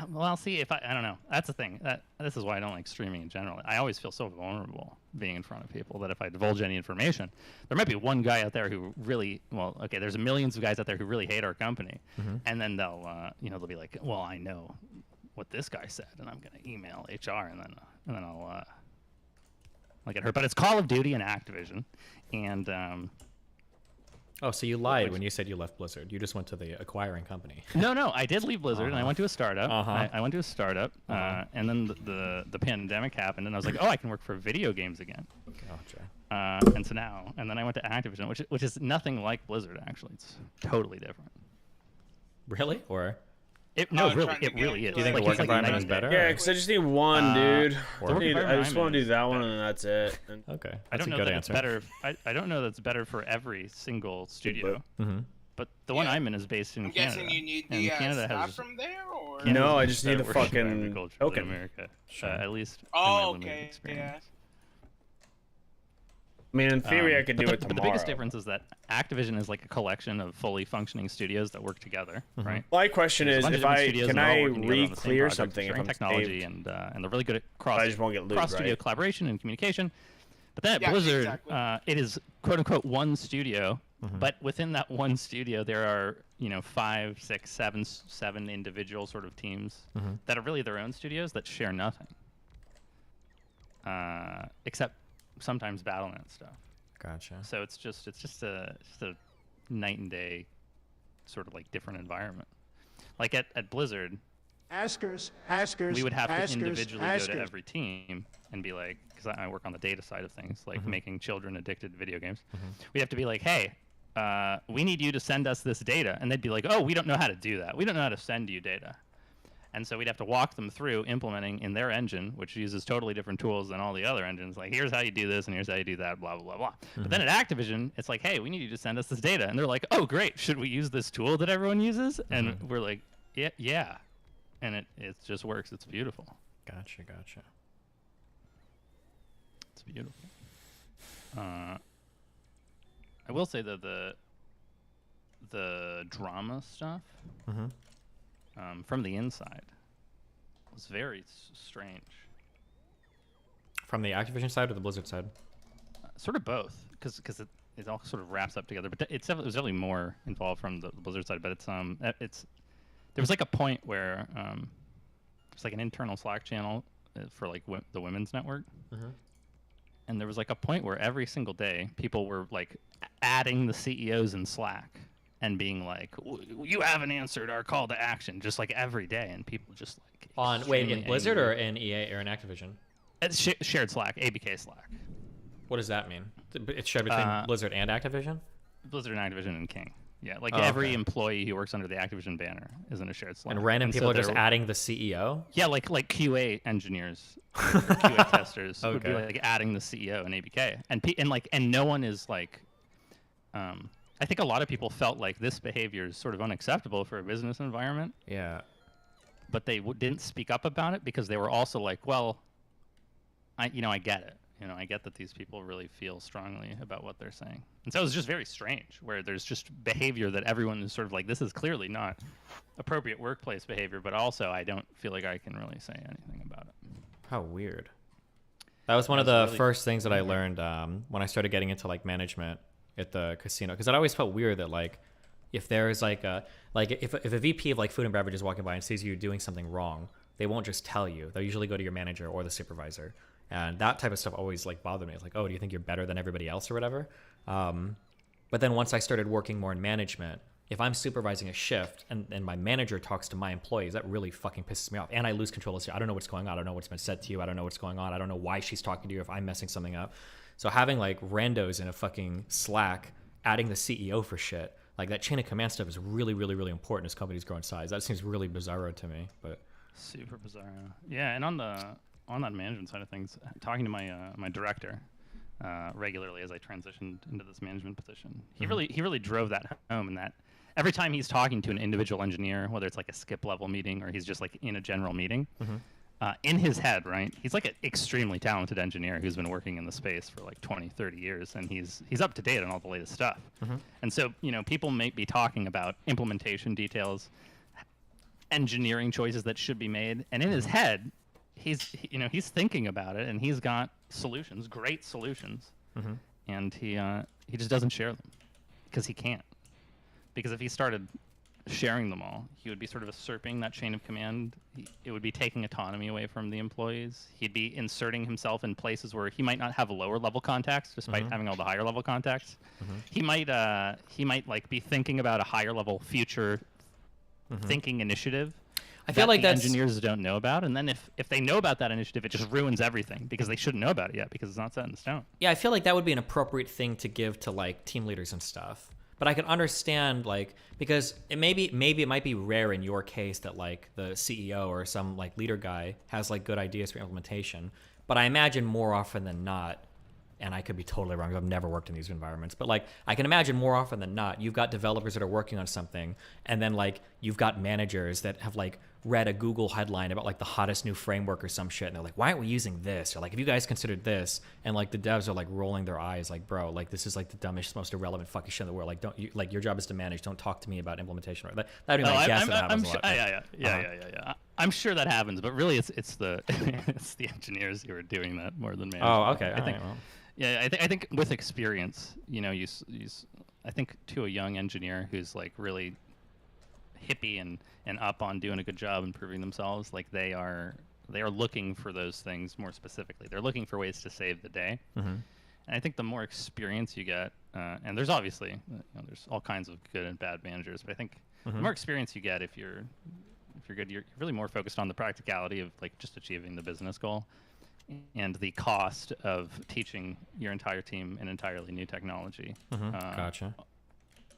Well, see, if I don't know. That's the thing. This is why I don't like streaming in general. I always feel so vulnerable being in front of people that if I divulge any information, there might be one guy out there who really, there's millions of guys out there who really hate our company, and then they'll be like, well, I know what this guy said, and I'm gonna email HR, and then I'll get hurt. But it's Call of Duty and Activision, and Oh, so you lied when you said you left Blizzard. You just went to the acquiring company. No, I did leave Blizzard, and I went to a startup. I went to a startup, and then the pandemic happened, and I was like, oh, I can work for video games again. Gotcha. And so now, and then I went to Activision, which is nothing like Blizzard, actually. It's totally different. Really? Or? It really is. Do you think the work environment is better? Yeah, because I just need one, dude. I I just want to do that one, and that's it. And okay, I don't know that it's better. I don't know that's better for every single studio. But the one I'm in is based in Canada. I'm guessing you need the staff from there, or no, I just need the fucking agriculture token. in America, at least. Oh, in my limited okay. experience. I mean, in theory, I could do it tomorrow. But the biggest difference is that Activision is like a collection of fully functioning studios that work together, right? My question There's is, a bunch if of different I studios can that are all I working together on the same re-clear project, something if sharing I'm technology, saved? and they're really good at I just won't get looted, cross-studio right? collaboration and communication. But then at Blizzard, it is quote unquote one studio, but within that one studio, there are 5, 6, 7 individual sort of teams that are really their own studios that share nothing, except sometimes Battle.net stuff. Gotcha. So it's just a night and day sort of like different environment. Like at Blizzard, Askers. We would have to individually go to every team and be like, because I work on the data side of things, like making children addicted to video games. We have to be like, hey, we need you to send us this data. And they'd be like, oh, we don't know how to do that. We don't know how to send you data. And so we'd have to walk them through implementing in their engine, which uses totally different tools than all the other engines. Like, here's how you do this, and here's how you do that, blah, blah, blah, blah. But then at Activision, it's like, hey, we need you to send us this data. And they're like, oh, great. Should we use this tool that everyone uses? And we're like, yeah. And it just works. It's beautiful. Gotcha. It's beautiful. I will say that the drama stuff from the inside was very strange. From the Activision side or the Blizzard side? Sort of both, because it all sort of wraps up together. But it was definitely more involved from the Blizzard side. But there was like a point where there's like an internal Slack channel for like the women's network. And there was like a point where every single day people were like adding the CEOs in Slack and being like, you haven't answered our call to action, just like every day. And people just like in Blizzard or in EA or in Activision? It's shared Slack, ABK Slack. What does that mean? It's shared between Blizzard and Activision? Blizzard and Activision and King. Yeah, like every employee who works under the Activision banner is in a shared Slack. And random people are just adding the CEO? Yeah, like QA engineers, QA testers would be like adding the CEO in ABK, and no one is like. I think a lot of people felt like this behavior is sort of unacceptable for a business environment. Yeah. But they didn't speak up about it because they were also like, well, I get it. I get that these people really feel strongly about what they're saying. And so it was just very strange, where there's just behavior that everyone is sort of like, this is clearly not appropriate workplace behavior, but also I don't feel like I can really say anything about it. How weird. That was one of the first things that I learned when I started getting into like management at the casino, because it always felt weird that like if there's like if a VP of like food and beverage is walking by and sees you doing something wrong, they won't just tell you. They'll usually go to your manager or the supervisor. And that type of stuff always like bothered me. It's like, oh, do you think you're better than everybody else or whatever? But then once I started working more in management, if I'm supervising a shift and my manager talks to my employees, that really fucking pisses me off. And I lose control of it. I don't know what's going on. I don't know what's been said to you. I don't know what's going on. I don't know why she's talking to you if I'm messing something up. So having like randos in a fucking Slack adding the CEO for shit, like that chain of command stuff is really, really, really important as companies grow in size. That seems really bizarro to me, but super bizarre. Yeah, and on that management side of things, talking to my director regularly as I transitioned into this management position, he really drove that home, and that every time he's talking to an individual engineer, whether it's like a skip level meeting or he's just like in a general meeting, in his head, right, he's like an extremely talented engineer who's been working in the space for like 20, 30 years, and he's up to date on all the latest stuff. And so, people may be talking about implementation details, engineering choices that should be made, and in his head, he's thinking about it, and he's got solutions, great solutions, and he just doesn't share them because he can't. Because if he started sharing them all. He would be sort of usurping that chain of command. It would be taking autonomy away from the employees. He'd be inserting himself in places where he might not have lower level contacts, despite having all the higher level contacts. He might like be thinking about a higher level future thinking initiative. I feel like the that's engineers don't know about, and then if they know about that initiative, it just ruins everything because they shouldn't know about it yet because it's not set in stone. Yeah, I feel like that would be an appropriate thing to give to like team leaders and stuff. But I can understand like because maybe it might be rare in your case that like the CEO or some like leader guy has like good ideas for implementation. But I imagine more often than not, and I could be totally wrong because I've never worked in these environments, but like I can imagine more often than not, you've got developers that are working on something, and then like you've got managers that have like read a Google headline about like the hottest new framework or some shit, and they're like, why aren't we using this? Or like, have you guys considered this? And like the devs are like rolling their eyes, like, bro, like this is like the dumbest, most irrelevant fucking shit in the world. Like, don't you like your job is to manage? Don't talk to me about implementation. That'd be my guess. That happens a lot. Yeah. I'm sure that happens, but really, it's the it's the engineers who are doing that more than management. Oh, okay. I think. Yeah, I think with experience, you know, I think to a young engineer who's like really hippie and up on doing a good job improving themselves, like they are looking for those things more specifically. They're looking for ways to save the day. And I think the more experience you get, and there's obviously there's all kinds of good and bad managers, but I think the more experience you get, if you're good, you're really more focused on the practicality of like just achieving the business goal. And the cost of teaching your entire team an entirely new technology Gotcha.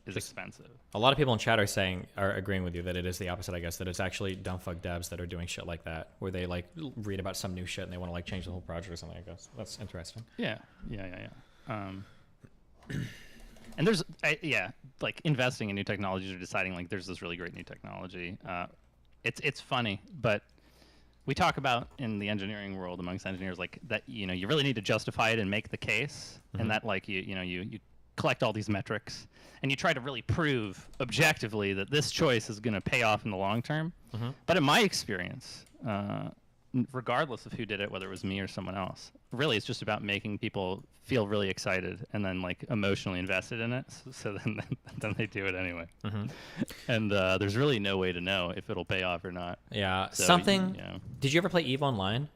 is expensive. A lot of people in chat are agreeing with you that it is the opposite, I guess, that it's actually dumb fuck devs that are doing shit like that, where they like read about some new shit and they want to like change the whole project or something, I guess. That's interesting. Yeah. And there's, like investing in new technologies or deciding like there's this really great new technology. It's funny, but we talk about in the engineering world amongst engineers like that, you know, you really need to justify it and make the case, and that like you collect all these metrics and you try to really prove objectively that this choice is going to pay off in the long term. But in my experience, regardless of who did it, whether it was me or someone else, really it's just about making people feel really excited and then like emotionally invested in it, so then they do it anyway. And there's really no way to know if it'll pay off or not. Yeah. So, Did you ever play EVE Online?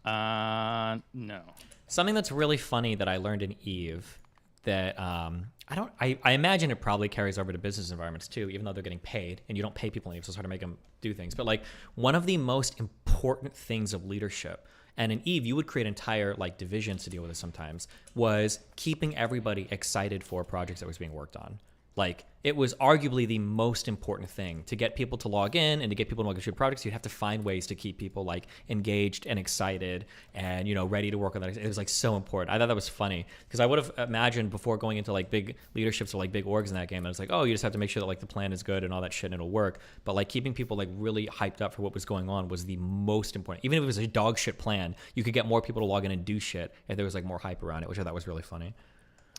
No. Something that's really funny that I learned in EVE that I imagine it probably carries over to business environments too, even though they're getting paid, and you don't pay people in EVE, so it's hard to make them do things. But like one of the most important things of leadership, and in EVE you would create entire like divisions to deal with it sometimes, was keeping everybody excited for projects that was being worked on. Like it was arguably the most important thing to get people to log in and to get people to log into projects. You'd have to find ways to keep people like engaged and excited and, you know, ready to work on that. It was like so important. I thought that was funny because I would have imagined before going into like big leaderships or like big orgs in that game, and it's like, oh, you just have to make sure that like the plan is good and all that shit and it'll work. But like keeping people like really hyped up for what was going on was the most important. Even if it was a dog shit plan, you could get more people to log in and do shit if there was like more hype around it, which I thought was really funny.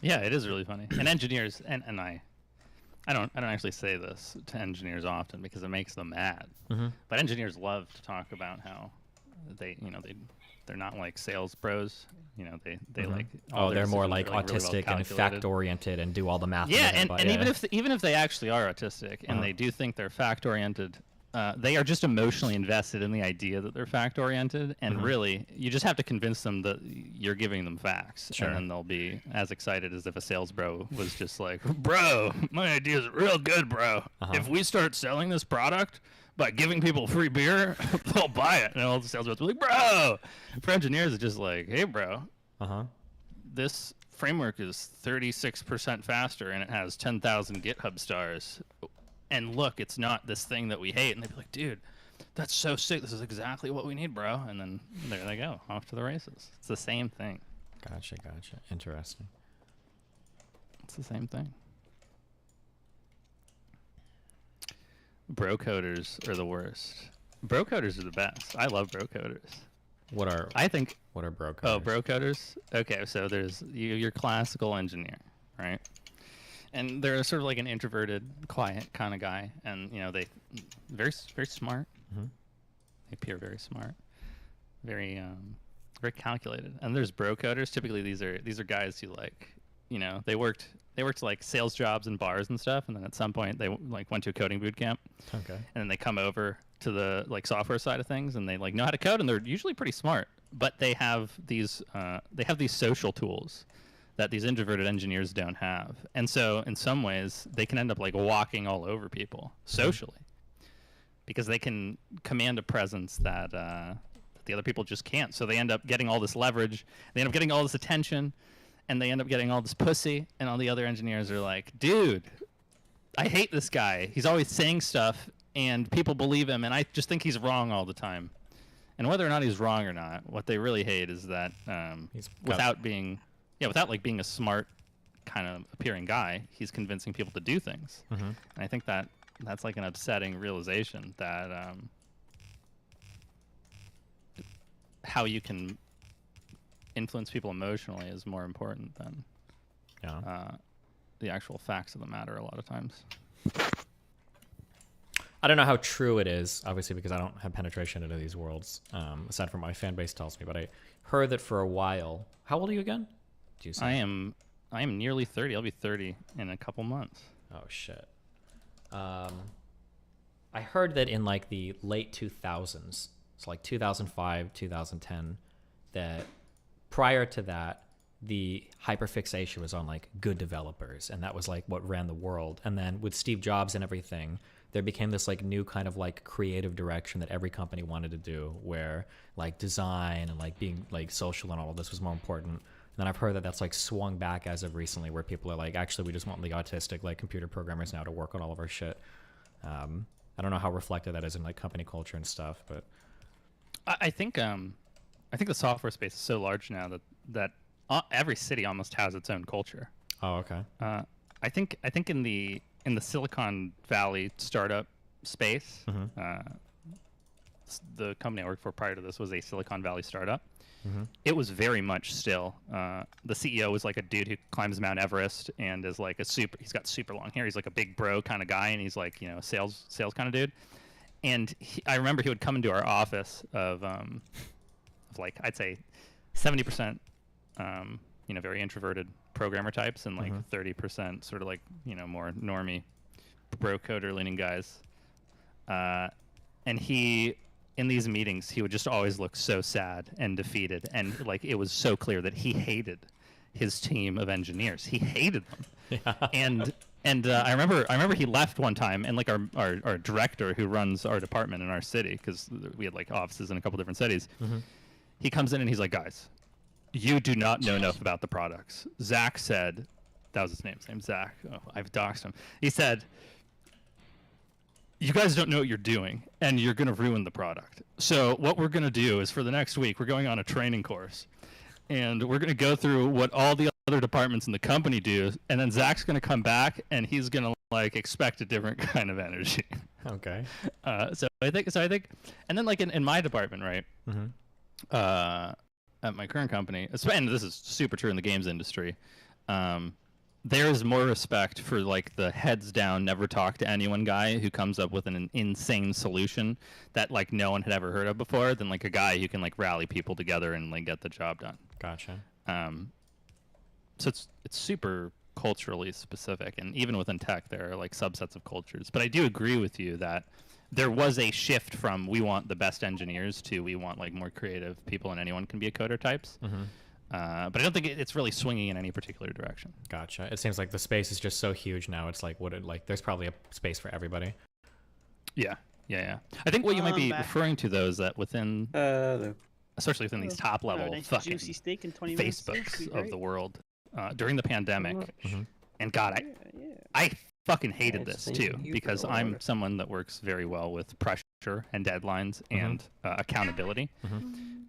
Yeah, it is really funny. And engineers and I don't actually say this to engineers often because it makes them mad. But engineers love to talk about how they're not like sales pros. You know, they like they're more like really autistic well and fact oriented and do all the math. Yeah, and even if they actually are autistic and they do think they're fact oriented, they are just emotionally invested in the idea that they're fact oriented, and really you just have to convince them that you're giving them facts, and then they'll be as excited as if a sales bro was just like, bro, my idea is real good, bro. If we start selling this product by giving people free beer, they'll buy it. And all the sales reps are like, bro. For engineers, it's just like, hey, bro, this framework is 36% faster and it has 10,000 GitHub stars. And look, it's not this thing that we hate. And they'd be like, dude, that's so sick. This is exactly what we need, bro. And then there they go, off to the races. It's the same thing. Gotcha. Interesting. It's the same thing. Bro coders are the worst. Bro coders are the best. I love bro coders. What are bro coders? Oh, bro coders? Okay, so there's your classical engineer, right? And they're sort of like an introverted, quiet kind of guy, and you know they very smart. They appear very smart, very calculated. And there's bro coders. Typically, these are guys who like you know, they worked like sales jobs and bars and stuff, and then at some point they like went to a coding boot camp. Okay. And then they come over to the like software side of things, and they like know how to code, and they're usually pretty smart. But they have these social tools that these introverted engineers don't have, and so in some ways they can end up like walking all over people socially, because they can command a presence that the other people just can't. So they end up getting all this leverage, they end up getting all this attention, and they end up getting all this pussy, and all the other engineers are like, dude, I hate this guy. He's always saying stuff, and people believe him, and I just think he's wrong all the time. And whether or not he's wrong or not, what they really hate is that without being like a smart kind of appearing guy, he's convincing people to do things. And I think that's like an upsetting realization that how you can influence people emotionally is more important than the actual facts of the matter a lot of times. I don't know how true it is, obviously, because I don't have penetration into these worlds, aside from what my fan base tells me. But I heard that for a while. How old are you again? Do you say? I am nearly 30. I'll be 30 in a couple months. Oh shit. I heard that in like the late 2000s, so like 2005, 2010, that prior to that, the hyperfixation was on like good developers, and that was like what ran the world. And then with Steve Jobs and everything, there became this like new kind of like creative direction that every company wanted to do, where like design and like being like social and all of this was more important. And then I've heard that that's like swung back as of recently, where people are like, actually, we just want the autistic like computer programmers now to work on all of our shit. I don't know how reflected that is in like company culture and stuff, but I think the software space is so large now that every city almost has its own culture. Oh, okay. I think in the Silicon Valley startup space, the company I worked for prior to this was a Silicon Valley startup. It was very much still. The CEO was like a dude who climbs Mount Everest and is like he's got super long hair. He's like a big bro kind of guy, and he's like, you know, sales kind of dude. And I remember he would come into our office of like, I'd say 70%, you know, very introverted programmer types, and like 30% sort of like, you know, more normie bro coder leaning guys. And he, in these meetings, he would just always look so sad and defeated, and like it was so clear that he hated his team of engineers. He hated them. Yeah. And I remember he left one time, and like our director who runs our department in our city, because we had like offices in a couple different cities, he comes in and he's like, guys, you do not know enough about the products. Zach said, that was his name. His name's Zach. Oh, I've doxed him. He said, you guys don't know what you're doing, and you're going to ruin the product. So what we're going to do is, for the next week, we're going on a training course, and we're going to go through what all the other departments in the company do, and then Zach's going to come back, and he's going to like expect a different kind of energy. Okay. So I think, and then like in my department, right? At my current company, and this is super true in the games industry, there is more respect for like the heads down, never talk to anyone guy who comes up with an insane solution that like no one had ever heard of before, than like a guy who can like rally people together and like get the job done. Gotcha. So it's super culturally specific, and even within tech there are like subsets of cultures. But I do agree with you that there was a shift from we want the best engineers to we want like more creative people, and anyone can be a coder types. But I don't think it's really swinging in any particular direction. Gotcha. It seems like the space is just so huge now. It's like there's probably a space for everybody. Yeah. I think what you might be referring to, though, is that within, especially within these top level fucking Facebooks of the world, during the pandemic, and God, I fucking hated this too, because I'm someone that works very well with pressure and deadlines and accountability.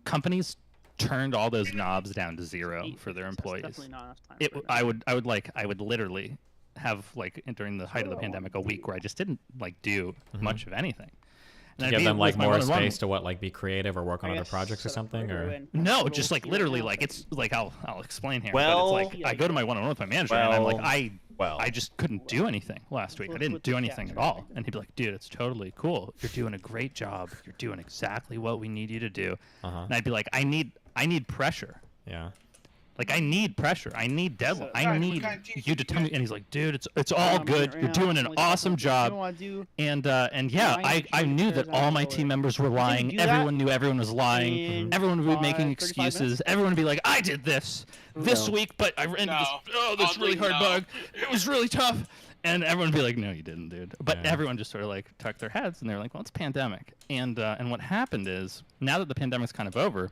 Companies turned all those knobs down to zero for their employees. I would literally have like during the height of the pandemic a week where I just didn't like do much of anything. And give them like more space to like be creative or work on other projects or something, or no, just like literally like it's like I'll explain here. Well, but it's like I go to my one-on-one with my manager and I'm like I just couldn't do anything last week. I didn't do anything at all. And he'd be like, dude, it's totally cool. You're doing a great job. You're doing exactly what we need you to do. And I'd be like, I need pressure. Yeah. Like, I need pressure. I need deadline. I need you to tell me. And he's like, dude, it's all I'm good. right You're now. doing an Like, awesome you job. don't wanna do- And yeah, I knew that all my team members were didn't lying. do that Everyone knew everyone was lying. in Everyone would be making 35 excuses. minutes? Everyone would be like, I did this No. week, but I ran into this really hard bug. It was really tough. And everyone would be like, no, you didn't, dude. But everyone just sort of like tucked their heads and they're like, well, it's pandemic. And what happened is, now that the pandemic's kind of over,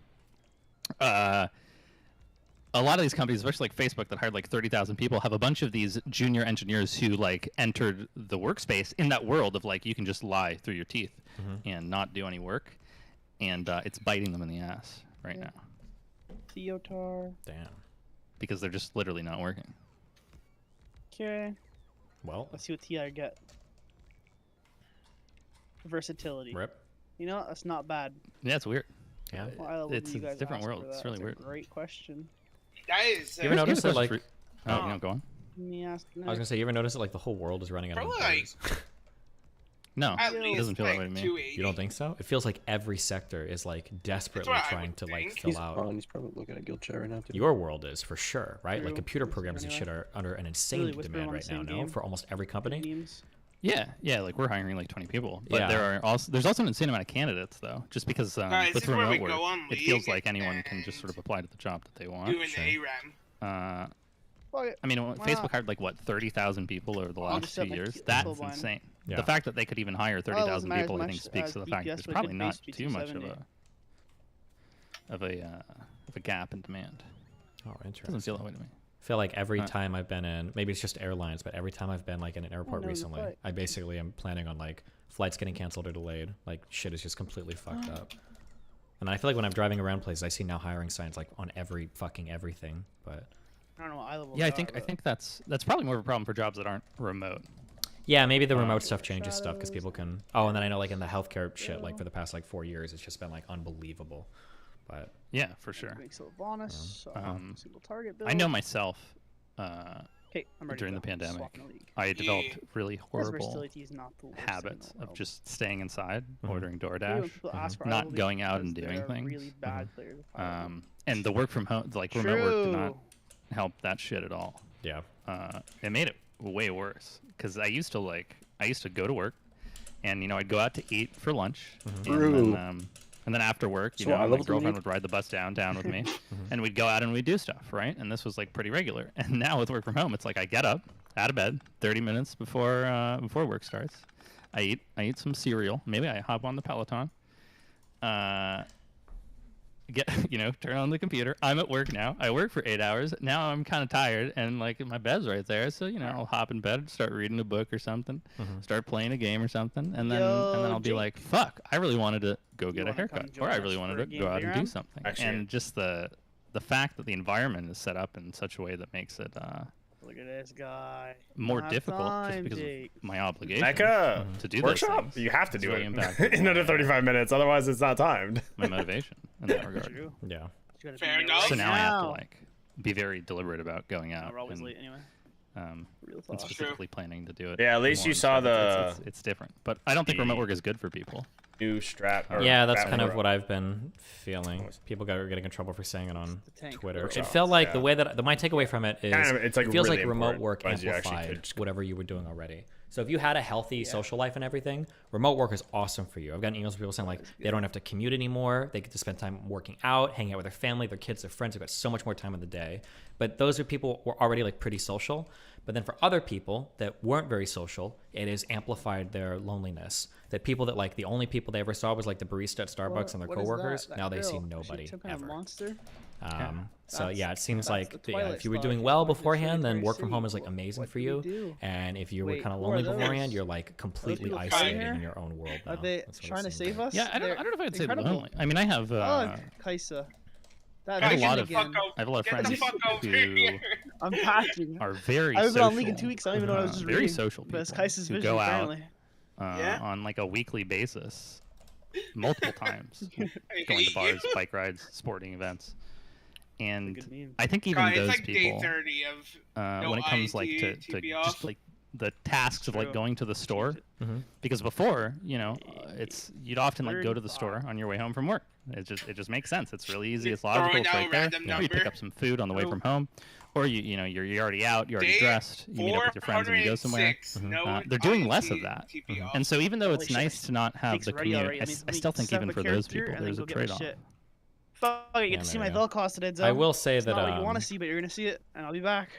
a lot of these companies, especially like Facebook that hired like 30,000 people, have a bunch of these junior engineers who like entered the workspace in that world of like, you can just lie through your teeth and not do any work. And it's biting them in the ass right now. Theotar. Damn. Because they're just literally not working. Okay. Well. Let's see what TI get. Versatility. Rip. You know, that's not bad. Yeah, it's weird. Yeah. It's a different world. It's really weird. Great question. Guys, You ever notice that like? Go on. Let me ask I was gonna say, you ever notice that like the whole world is running out of Probably employees? No, At it least, doesn't feel that like, way to me. 280. You don't think so? It feels like every sector is like desperately what I trying would to like think. fill He's out. on. He's probably looking at guild chat right now too. Your world is for sure, right? Like True. computer Whisper programs and shit anyway. are under an insane Really whisper demand on the right now. same No, game. for almost every company. Memes. Yeah, like we're hiring like 20 people, but Yeah. there's also an insane amount of candidates though, just because Guys, with this is where we remote work, go on it feels League like anyone can just sort of apply to the job that they want. Doing ARAM. I mean, Facebook hired like what 30,000 people over the I'll last just 2 set my years. key- That's full blind. insane. Yeah. The fact that they could even hire 30,000 matter people, as I think, much speaks as to the fact that DPS, there's but it probably could not base be too much of 270. a gap in demand. Oh, interesting. Doesn't feel that way to me. I feel like every time I've been in, maybe it's just airlines, but every time I've been like in an airport no, the recently, flight. I basically am planning on like flights getting canceled or delayed. Like shit is just completely fucked up. And I feel like when I'm driving around places, I see now hiring signs like on every fucking everything. But I don't know what eye level. Yeah, I they are, think that's probably more of a problem for jobs that aren't remote. yeah, maybe the remote stuff changes stuff because people can. Oh, and then I know like in the healthcare shit, like for the past like 4 years, it's just been like unbelievable. But yeah, for sure. Big silver bonus. Single target build. I know myself. Okay, I'm ready During to the go. pandemic, Swap in the league. I developed really horrible versatility is not the worst thing in the habits of world. just staying inside, ordering Maybe when DoorDash, people ask for eye not level going out and because doing they're things. Really bad players. of eye level. And the work from home, like remote work, did not True. help that shit at all. yeah, It made it way worse because I used to go to work, and I'd go out to eat for lunch, and then after work, So I my love girlfriend League. would ride the bus down with me, and we'd go out and we'd do stuff, right? And this was like pretty regular. And now with work from home, it's like I get up out of bed 30 minutes before work starts. I eat some cereal. Maybe I hop on the Peloton. Turn on the computer. I'm at work now. I work for 8 hours. Now I'm kind of tired, and like my bed's right there. So I'll hop in bed, start reading a book or something, start playing a game or something, and then I'll be Jake. like, fuck, I really wanted to go You get a wanna haircut, come or I join really us wanted for a to game go of out and do ARAM? something. Actually- And just the fact that the environment is set up in such a way that makes it Look at this guy. more Don't have difficult time, just because Jake. of my obligation Mecca to do workshop. those things. You have to It's do really it impacted in under 35 minutes, otherwise it's not timed. my motivation in that regard. True. yeah. You gotta Fair be enough. So now I have to now. like be very deliberate about going out We're always and, late anyway. Real and thought. specifically planning to do it. Yeah, at least more you and saw stuff. It's different, but I don't think remote the- work is good for people. New strap. or Yeah, that's strap kind of for- what I've been feeling. People are getting in trouble for saying it on tank Twitter. It workshops, felt like yeah. the way that my takeaway from it is Kind of, it's like it feels really like remote important, work but you actually amplified could- whatever you were doing already. So if you had a healthy social life and everything, remote work is awesome for you. I've gotten emails from people saying like they don't have to commute anymore. They get to spend time working out, hanging out with their family, their kids, their friends. They've got so much more time in the day. But those are people who are already like pretty social. But then for other people that weren't very social, it has amplified their loneliness. That people that like the only people they ever saw was like the barista at Starbucks and their What is coworkers. that Now they see girl? Is she nobody some kind of ever. monster? So That's- yeah, it seems that's like the yeah, Twilight if you were Star doing case. well What is beforehand, then Victoria work from home is Secret? like amazing What for do we you. do? And if you were Wait, kind of who are lonely beforehand, those? you're like completely people isolated fighting in her? your own world. Are now. they That's what it trying to seems save like. us? Yeah, I don't know if I'd say incredible. lonely. I mean, I have Fuck, Kaisa. That I have a vision lot of again. I have a lot of Get the friends fuck over who here. I'm patching. are very I haven't been social. on League in 2 weeks. I don't even know what I was just very reading. social But it's people Kaisa's who vision, go out apparently. Yeah? on like a weekly basis, multiple times, going hate to bars, you. bike rides, sporting events, and Good meme. I think even God, it's those like day people, 30 of no when it comes like IT, to TP off. just like the tasks of like True. going to the store, because before, you know, you'd often like go to the store on your way home from work. It just makes sense. It's really easy. It's logical. It's right there. Or you pick up some food on the way from home, or you're already out. You're already dressed. You meet up with your friends and you go somewhere. They're doing less of that, and so even though it's nice to not have the commute, I still think even for those people, there's a trade-off. Fuck, you get to see my Vel'Koz today, Zoe. I will say it's that not what you want to see, but you're gonna see it, and I'll be back.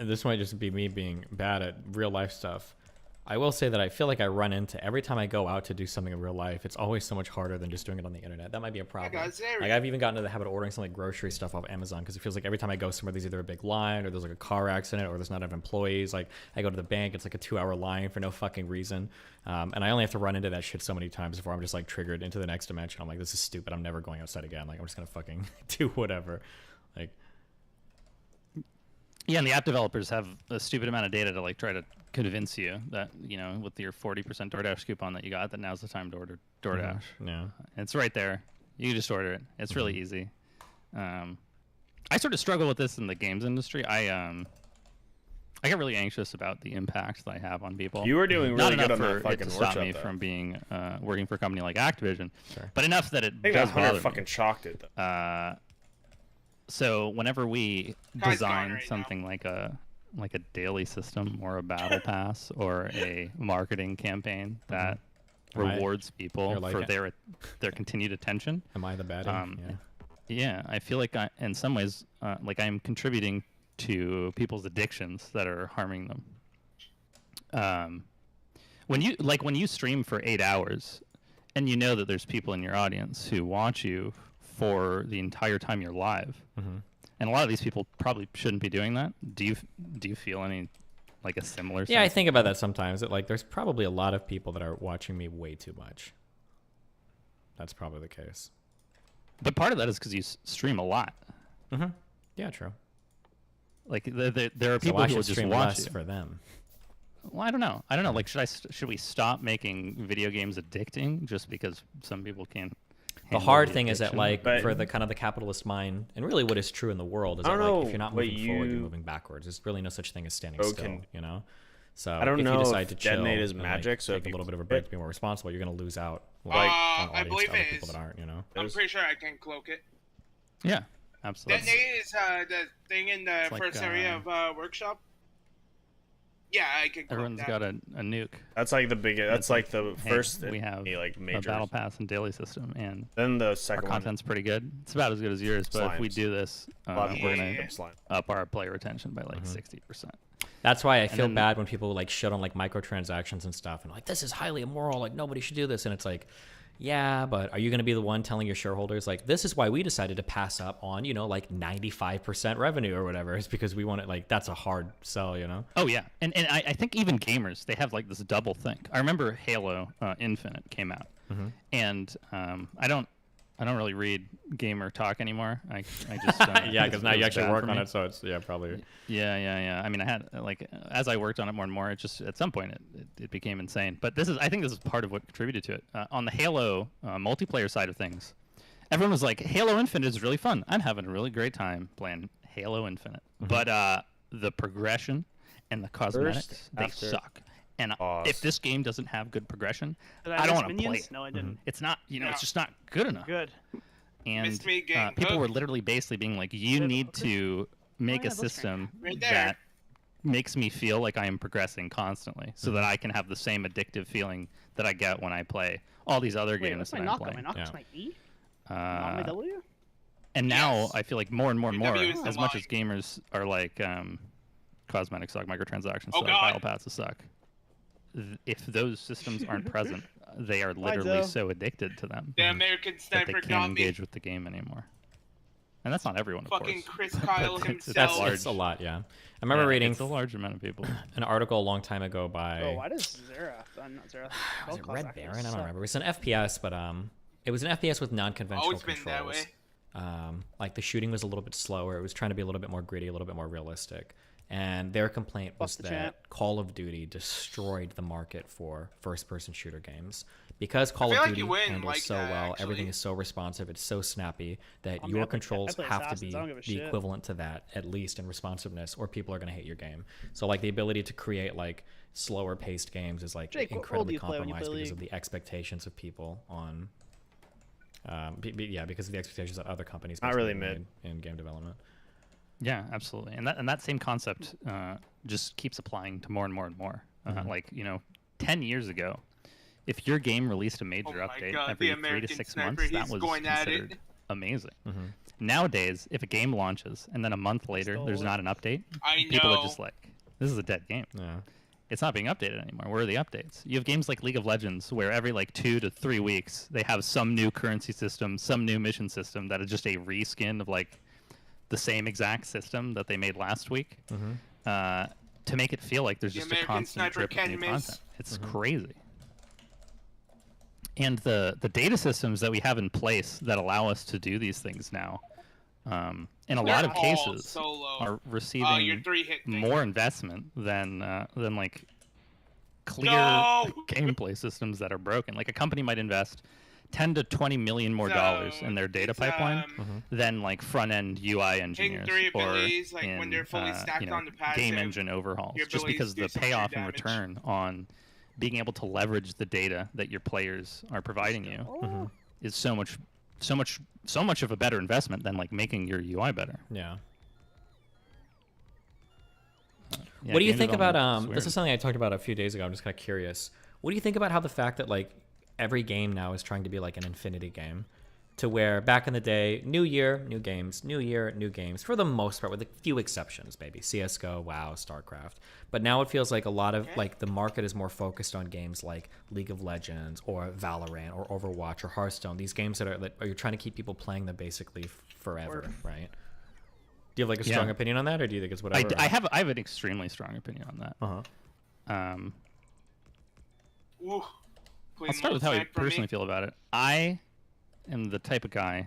This might just be me being bad at real life stuff. I will say that I feel like I run into every time I go out to do something in real life, it's always so much harder than just doing it on the internet. That might be a problem. Like I've even gotten into the habit of ordering some like grocery stuff off Amazon because it feels like every time I go somewhere, there's either a big line or there's like a car accident or there's not enough employees. Like I go to the bank, it's like a 2-hour line for no fucking reason. And I only have to run into that shit so many times before I'm just like triggered into the next dimension. I'm like, this is stupid. I'm never going outside again. Like I'm just gonna fucking do whatever. Like. Yeah, and the app developers have a stupid amount of data to like try to convince you that, with your 40% DoorDash coupon that you got, that now's the time to order DoorDash. Yeah. It's right there. You just order it. It's really easy. I sort of struggle with this in the games industry. I get really anxious about the impact that I have on people. You were doing really Not good enough on for that fucking it to stop workshop, me though. from being working for a company like Activision, but enough that it I think does that Hunter bother me. fucking chalked it. So whenever we design something like a daily system or a battle pass or a marketing campaign that rewards people like for it? their continued attention. Am I the baddie? Yeah, I feel like in some ways, like I'm contributing to people's addictions that are harming them. When you stream for 8 hours, and you know that there's people in your audience who watch you for the entire time you're live, and a lot of these people probably shouldn't be doing that. Do you feel any like a similar? Yeah, I sense? think about that sometimes. That like there's probably a lot of people that are watching me way too much. That's probably the case. But part of that is because you stream a lot. Yeah, true. Like there are So people I who will should just stream watch less you. for them. Well, I don't know. Like, should we stop making video games addicting just because some people can't? The hard thing is that like for the kind of the capitalist mind, and really what is true in the world is that like if you're not moving forward, you're moving backwards. There's really no such thing as standing still, So I don't if know you decide if to chill Detonate is and, magic, like, so take if a you little bit of a break to be more responsible, you're gonna lose out on I audience believe to other it people is. that aren't, I'm pretty sure I can cloak it. Yeah, absolutely. Detonate is the thing in the It's like, first area of workshop. Yeah, I can. Everyone's got a nuke. That's like the biggest. That's like the first. We have like a major battle pass and daily system, and then the second our one. content's pretty good. It's about as good as yours, but if we Slimes. do this, we're gonna slime. up our player retention by like 60%. That's why I And feel then- bad when people like shit on like microtransactions and stuff, and like this is highly immoral. Like nobody should do this, and it's like, yeah, but are you going to be the one telling your shareholders like this is why we decided to pass up on like 95% revenue or whatever? It's because we want it. Like that's a hard sell, Oh yeah, and I think even gamers, they have like this double think. I remember Halo Infinite came out, and I don't really read gamer talk anymore. I just yeah, because now you it's actually bad work for on me. it, so it's probably Yeah. I mean, I had like as I worked on it more and more, it just at some point it became insane. But I think this is part of what contributed to it. On the Halo multiplayer side of things, everyone was like, Halo Infinite is really fun. I'm having a really great time playing Halo Infinite. But the progression and the cosmetics, they suck. And if this game doesn't have good progression, I don't want to play it. No, I didn't. It's not, it's just not good enough. Good. And Missed me getting people were hooked. literally basically being like, you need to make a system Right there. that makes me feel like I am progressing constantly so that I can have the same addictive feeling that I get when I play all these other Wait, games what's that my I'm knock? playing. My knock is my E? Not my W? And now I feel like more and more, Your W is the as much Y. as gamers are like cosmetics suck, microtransactions Oh, suck, God. battle passes suck. If those systems aren't present, they are literally Zoe. so addicted to them The American that sniper they got can't me. engage with the game anymore. And that's not everyone, of Fucking course. Chris Kyle But himself. that's a lot. Yeah, I remember reading It's a large amount of people. an article a long time ago by Oh, why does Zerath? Not Zerath. was it Vel'Koz Red actually Baron? I don't suck. remember. It's an FPS, but it was an FPS with non-conventional Always been that controls. way. Like the shooting was a little bit slower. It was trying to be a little bit more gritty, a little bit more realistic. And their complaint was the that chat. Call of Duty destroyed the market for first-person shooter games. Because Call feel of like Duty you win handles like so that, well, actually. everything is so responsive, it's so snappy that I mean, your I play controls have to Assassins, be I don't give a the shit. equivalent to that, at least in responsiveness, or people are going to hate your game. So like the ability to create like slower paced games is like Jake, what role do incredibly you play when you compromised play because of League? the expectations of people on yeah, because of the expectations that other companies Not really basically mid. made in game development. Yeah, absolutely. And that same concept just keeps applying to more and more and more. Like, 10 years ago, if your game released a major update God, every the 3 to American 6 Sniper, months, that he's was going at considered it. amazing. Nowadays, if a game launches and then a month later there's not an update, I people know. are just like, this is a dead game. Yeah. It's not being updated anymore. Where are the updates? You have games like League of Legends where every like 2 to 3 weeks they have some new currency system, some new mission system that is just a reskin of like the same exact system that they made last week to make it feel like there's The just a American constant Sniper drip of new can miss. content. It's crazy. And the data systems that we have in place that allow us to do these things now, in a lot of They're all cases, so low. are Your receiving 3-hit thing. more investment than like clear No! gameplay systems that are broken. Like a company might invest 10 to 20 million more dollars in their data pipeline than like front end UI engineers 3 or abilities, like, when in they're fully stacked on the passive, game engine overhauls. your Just abilities because do the some true payoff in damage. return on being able to leverage the data that your players are providing you is so much of a better investment than like making your UI better. Yeah. Yeah, What do you game think about development this weird. is something I talked about a few days ago. I'm just kind of curious. What do you think about how the fact that like every game now is trying to be like an infinity game, to where back in the day, new year, new games, new year, new games, for the most part, with a few exceptions, maybe CS:GO, WoW, StarCraft. But now it feels like a lot of like the market is more focused on games like League of Legends or Valorant or Overwatch or Hearthstone. These games that are you're trying to keep people playing them basically forever, right? Do you have like a strong opinion on that, or do you think it's whatever? I have an extremely strong opinion on that. Ooh, I'll start with how I personally feel about it. I am the type of guy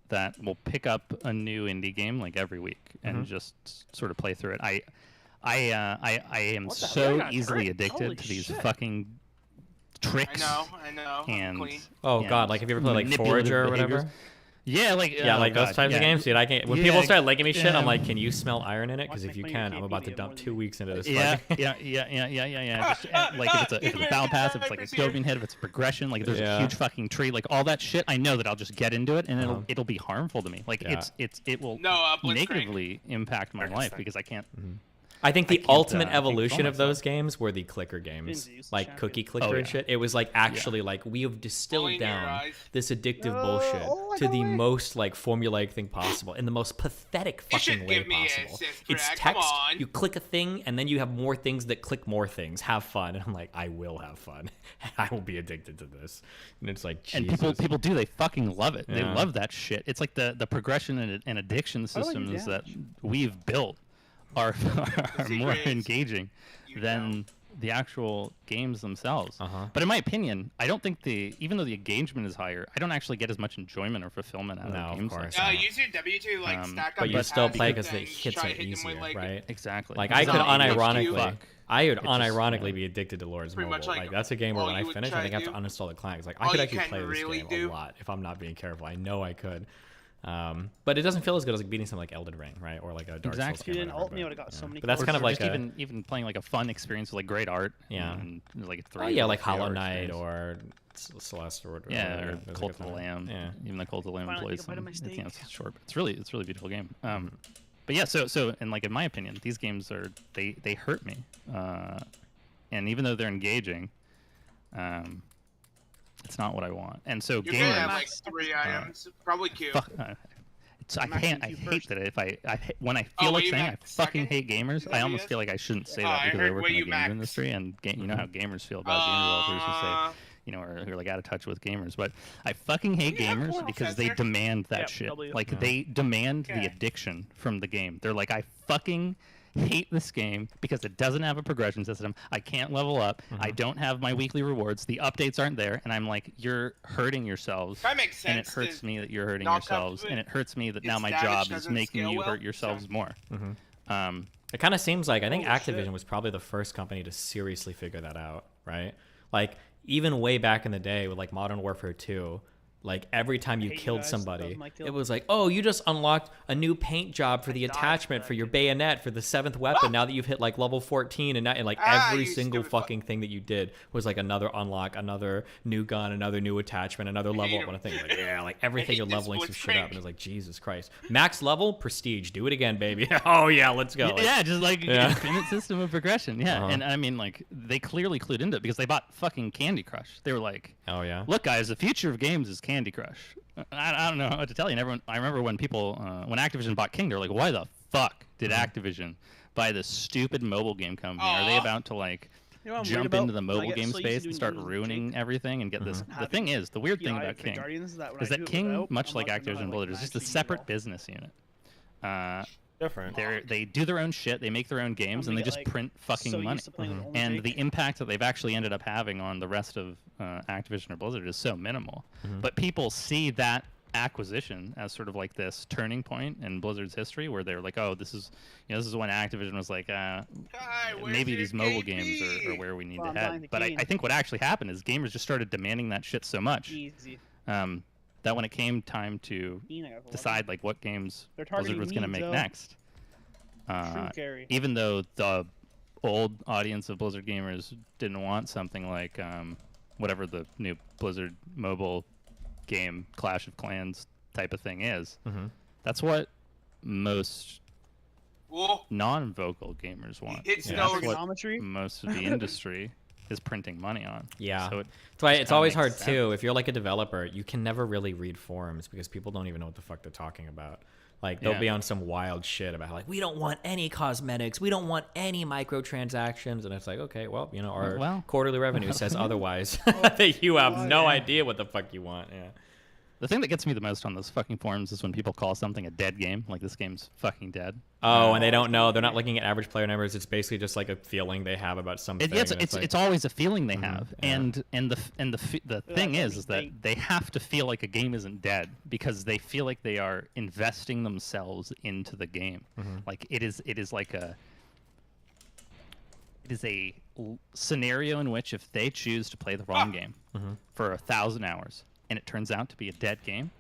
that will pick up a new indie game like every week and just sort of play through it. I am so easily addicted to these fucking tricks. I know. And God, like have you ever played like manipulative Forager or behaviors. whatever? Yeah, like like those God, types of yeah. games, dude. I can't. When Yeah, people start liking me shit, I'm yeah. like, can you smell iron in it? Because if you can, I'm about to dump 2 weeks into this. Yeah, fucking- yeah. Just, like if it's a battle pass, if it's like a dopamine hit, if it's progression, like if there's a huge fucking tree, like all that shit, I know that I'll just get into it and it'll be harmful to me. Like it will negatively impact my life because I can't. I think the can't, ultimate I can't evolution control of those games were the clicker games, like cookie clicker and shit. It was like actually like we have distilled down this addictive bullshit to the most like formulaic thing possible in the most pathetic fucking way possible. It's text. You click a thing and then you have more things that click more things. Have fun, and I'm like, I will have fun. I will be addicted to this. And it's like, Jesus. And people do. They fucking love it. They Yeah. love that shit. It's like the progression and addiction systems that we've built are more engaging than the actual games themselves. But in my opinion, I don't think even though the engagement is higher, I don't actually get as much enjoyment or fulfillment out of games like that. Use your W to like stack up. But you your still play passive because it and hits try it hit them with, easier, like, right? Exactly. Like Because I could it's unironically, I would It just, unironically be addicted to Lords pretty Mobile. much, Like like, that's a game where all when I you would finish, I try think I have to to uninstall the client. 'Cause, like I all could you actually can play this really game do. a lot if I'm not being careful. I know I could. But it doesn't feel as good as like beating something like Elden Ring, right? Or like a Dark Souls Exactly. game. You didn't ult me, I would've got so many But that's kills. kind of Or like just even playing like a fun experience with like great art. Yeah. And like a oh yeah, like 3 or 4 Hollow hour Knight experience. or Celeste or whatever. Yeah, or There's a Cult good of the time. Lamb. Yeah. Even the Cult of the Lamb Finally employs take a bite of my some. steak. It's short. It's really a beautiful game. But yeah, so and like in my opinion, these games are they hurt me. And even though they're engaging, it's not what I want. And so You're gonna gamers have like 3 items, probably Q. I hate that if when I feel like saying I fucking hate gamers, I almost feel like I shouldn't say that because I work in the games industry and you know how gamers feel about game developers who say, you know, or who are like out of touch with gamers. But I fucking hate gamers because they demand that shit. Like they demand the addiction from the game. They're like, I fucking hate this game because it doesn't have a progression system. I can't level up. I don't have my weekly rewards. The updates aren't there. And I'm like, you're hurting yourselves. That makes And it sense hurts to me that you're hurting knock up yourselves. with And it hurts me that now its my damage job is doesn't making scale you well, hurt yourselves more. It kind of seems like I think Holy Activision shit. was probably the first company to seriously figure that out, right? Like even way back in the day with like Modern Warfare 2, like every time you hate you killed guys. somebody, That was my kill. it was like, oh, you just unlocked a new paint job for the attachment for your bayonet for the 7th weapon. Now that you've hit like level 14, and like every single fucking thing that you did was like another unlock, another new gun, another new attachment, another level up on a thing. Like, yeah, like everything you're leveling some shit up, and it's like Jesus Christ, max level, prestige, do it again, baby. Oh yeah, let's go. Like, Yeah, just like yeah. infinite system of progression. Yeah, Uh-huh. and I mean, like they clearly clued into it because they bought fucking Candy Crush. They were like, oh yeah, "Look, guys, the future of games is Candy Crush." I don't know what to tell you. And everyone, I remember when people, when Activision bought King, they're like, "Why the fuck did Activision buy this stupid mobile game company? Are they about to like You know what I'm weird jump about? into the When I mobile get game so used to space doing and start games with ruining everything and get this?" The thing is, the weird thing PI about for King Guardians is that when I is do that it King, without, much I'm like not gonna, Activision like, Blizzard, is just a actually use separate all. business unit. Different. They do their own shit. They make their own games, and they get, just like, print fucking so used money. to playing with only And Jake. the impact that they've actually ended up having on the rest of Activision or Blizzard is so minimal. But people see that acquisition as sort of like this turning point in Blizzard's history, where they're like, "Oh, this is when Activision was like, maybe these mobile games are where we need Well, to I'm dying head." to But I Kane. think what actually happened is gamers just started demanding that shit so much. Easy. That when it came time to Keen, I got 11. decide like what games They're Blizzard targeting was going to me, make so- next, True carry. even though the old audience of Blizzard gamers didn't want something like whatever the new Blizzard mobile game Clash of Clans type of thing is, that's what most Whoa. non-vocal gamers want. It's And no- that's what Geometry? most of the industry is printing money on. Yeah, So that's why just it's kinda always makes hard sense. too. If you're like a developer, you can never really read forums because people don't even know what the fuck they're talking about. Like they'll Yeah. be on some wild shit about how, like, we don't want any cosmetics, we don't want any microtransactions, and it's like, okay, well, you know, our Well. quarterly revenue says otherwise. That you have no idea what the fuck you want. Yeah. The thing that gets me the most on those fucking forums is when people call something a dead game, like this game's fucking dead. Oh, and they don't know. They're not looking at average player numbers. It's basically just like a feeling they have about something. It's and like- it's always a feeling they Mhm, have, yeah. and the thing is that they have to feel like a game isn't dead because they feel like they are investing themselves into the game. Mhm. Like it is like a scenario in which if they choose to play the wrong game Mhm. for 1,000 hours and it turns out to be a dead game,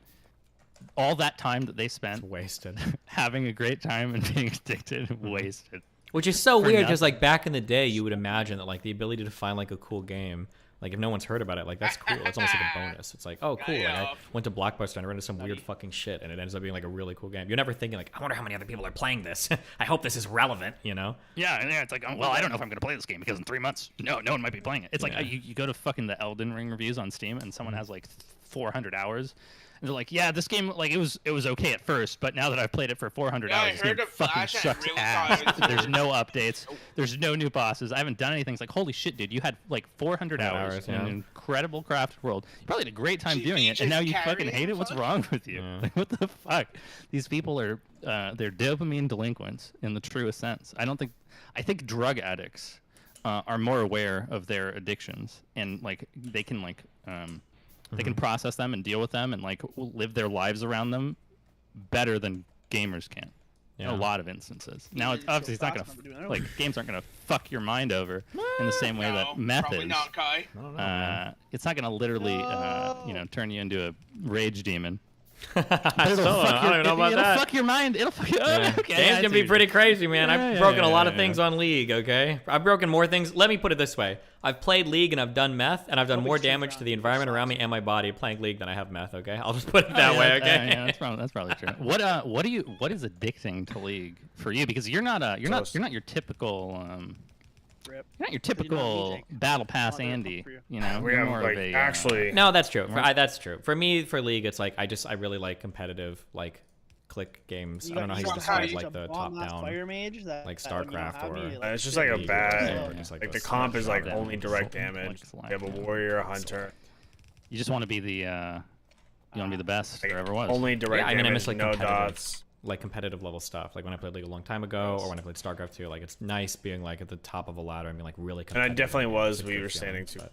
all that time that they spent wasted having a great time and being addicted, wasted. Which is so For weird because, nothing. like, back in the day, you would imagine that, like, the ability to find, like, a cool game, like, if no one's heard about it, like, that's cool. It's almost like a bonus. It's like, oh, cool. Like, I went to Blockbuster and I rented some weird fucking shit, and it ends up being, like, a really cool game. You're never thinking, like, I wonder how many other people are playing this. I hope this is relevant, you know? Yeah, and it's like, well, I don't know if I'm going to play this game because in 3 months, no one might be playing it. It's like Yeah. you go to fucking the Elden Ring reviews on Steam, and someone Mhm. has like 400 hours, and they're like, yeah, this game, like it was okay at first, but now that I've played it for 400 Yeah, I hours, this game heard of fucking Flash, I sucks really ass. thought it was There's no updates. There's no new bosses. I haven't done anything. It's like, holy shit, dude, you had like 400 hours in yeah. an incredible craft world. You probably had a great time doing it, just and now you fucking carrying hate it. What's wrong with you? Like, what the fuck? These people are they're dopamine delinquents in the truest sense. I think drug addicts are more aware of their addictions, and like they can like they can process them and deal with them and like live their lives around them better than gamers can. In Yeah. a lot of instances. Now, it's obviously it's not gonna like games aren't gonna fuck your mind over in the same way that meth probably is. not, Kai. It's not gonna literally turn you into a rage demon. But I it'll fuck don't even know about it'll that. fuck your mind. It'll fuck your Yeah. okay. Games I can see be what pretty you're- crazy, man. Yeah, I've yeah, broken yeah, a lot yeah, of things yeah. on League, okay? I've broken more things. Let me put it this way. I've played League and I've done meth, and I've done more damage to the environment around me and my body playing League than I have meth, okay? I'll just put it that Oh, way, yeah, okay? yeah, that's probably true. What is addicting to League for you? Because you're not your typical you're not your typical battle pass Andy. You know, We you're have, more like, of a actually- No, that's true. Right. That's true. For me, for League, it's like I really like competitive, like, click games. I don't know how you describe, like, the top-down, fire mage that, like that when you StarCraft have or... me, It's just like a League or bad, just, like a the comp is like shot only down. direct damage. You have a warrior, a hunter. You just want to be the you want to be the best there ever was. Only direct Yeah, I mean, I damage, miss, like, no competitive, dots. like, competitive level stuff. Like, when I played League a long time ago, or when I played StarCraft 2, like, it's nice being, like, at the top of a ladder and being, like, really And I competitive. definitely It's was a where you good were feeling, standing too. but-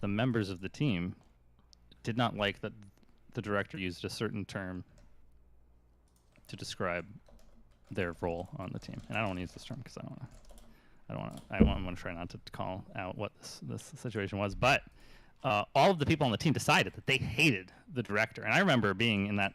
the members of the team did not like that the director used a certain term to describe their role on the team. And I don't want to use this term because I want to try not to call out what this situation was. But all of the people on the team decided that they hated the director. And I remember being in that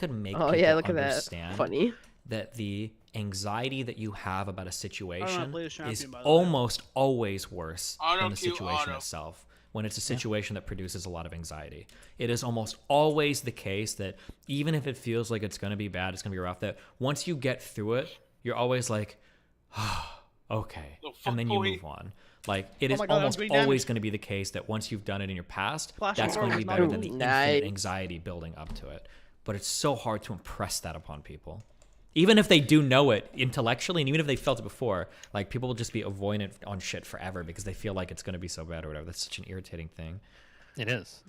could make Oh, people yeah, look at that. understand Funny. that the anxiety that you have about a situation play as is champion, by the way. almost always worse than the Auto queue, situation auto. itself. When it's a situation that produces a lot of anxiety, it is almost always the case that even if it feels like it's going to be bad, it's going to be rough, that once you get through it, you're always like, okay, Oh, and then you boy. move on. Like it Oh is my God, I'm almost doing always damage. going to be the case that once you've done it in your past, Flashing that's going to be forward, better than the nice. infinite anxiety building up to it. But it's so hard to impress that upon people. Even if they do know it intellectually, and even if they felt it before, like people will just be avoidant on shit forever because they feel like it's going to be so bad or whatever. That's such an irritating thing. It is.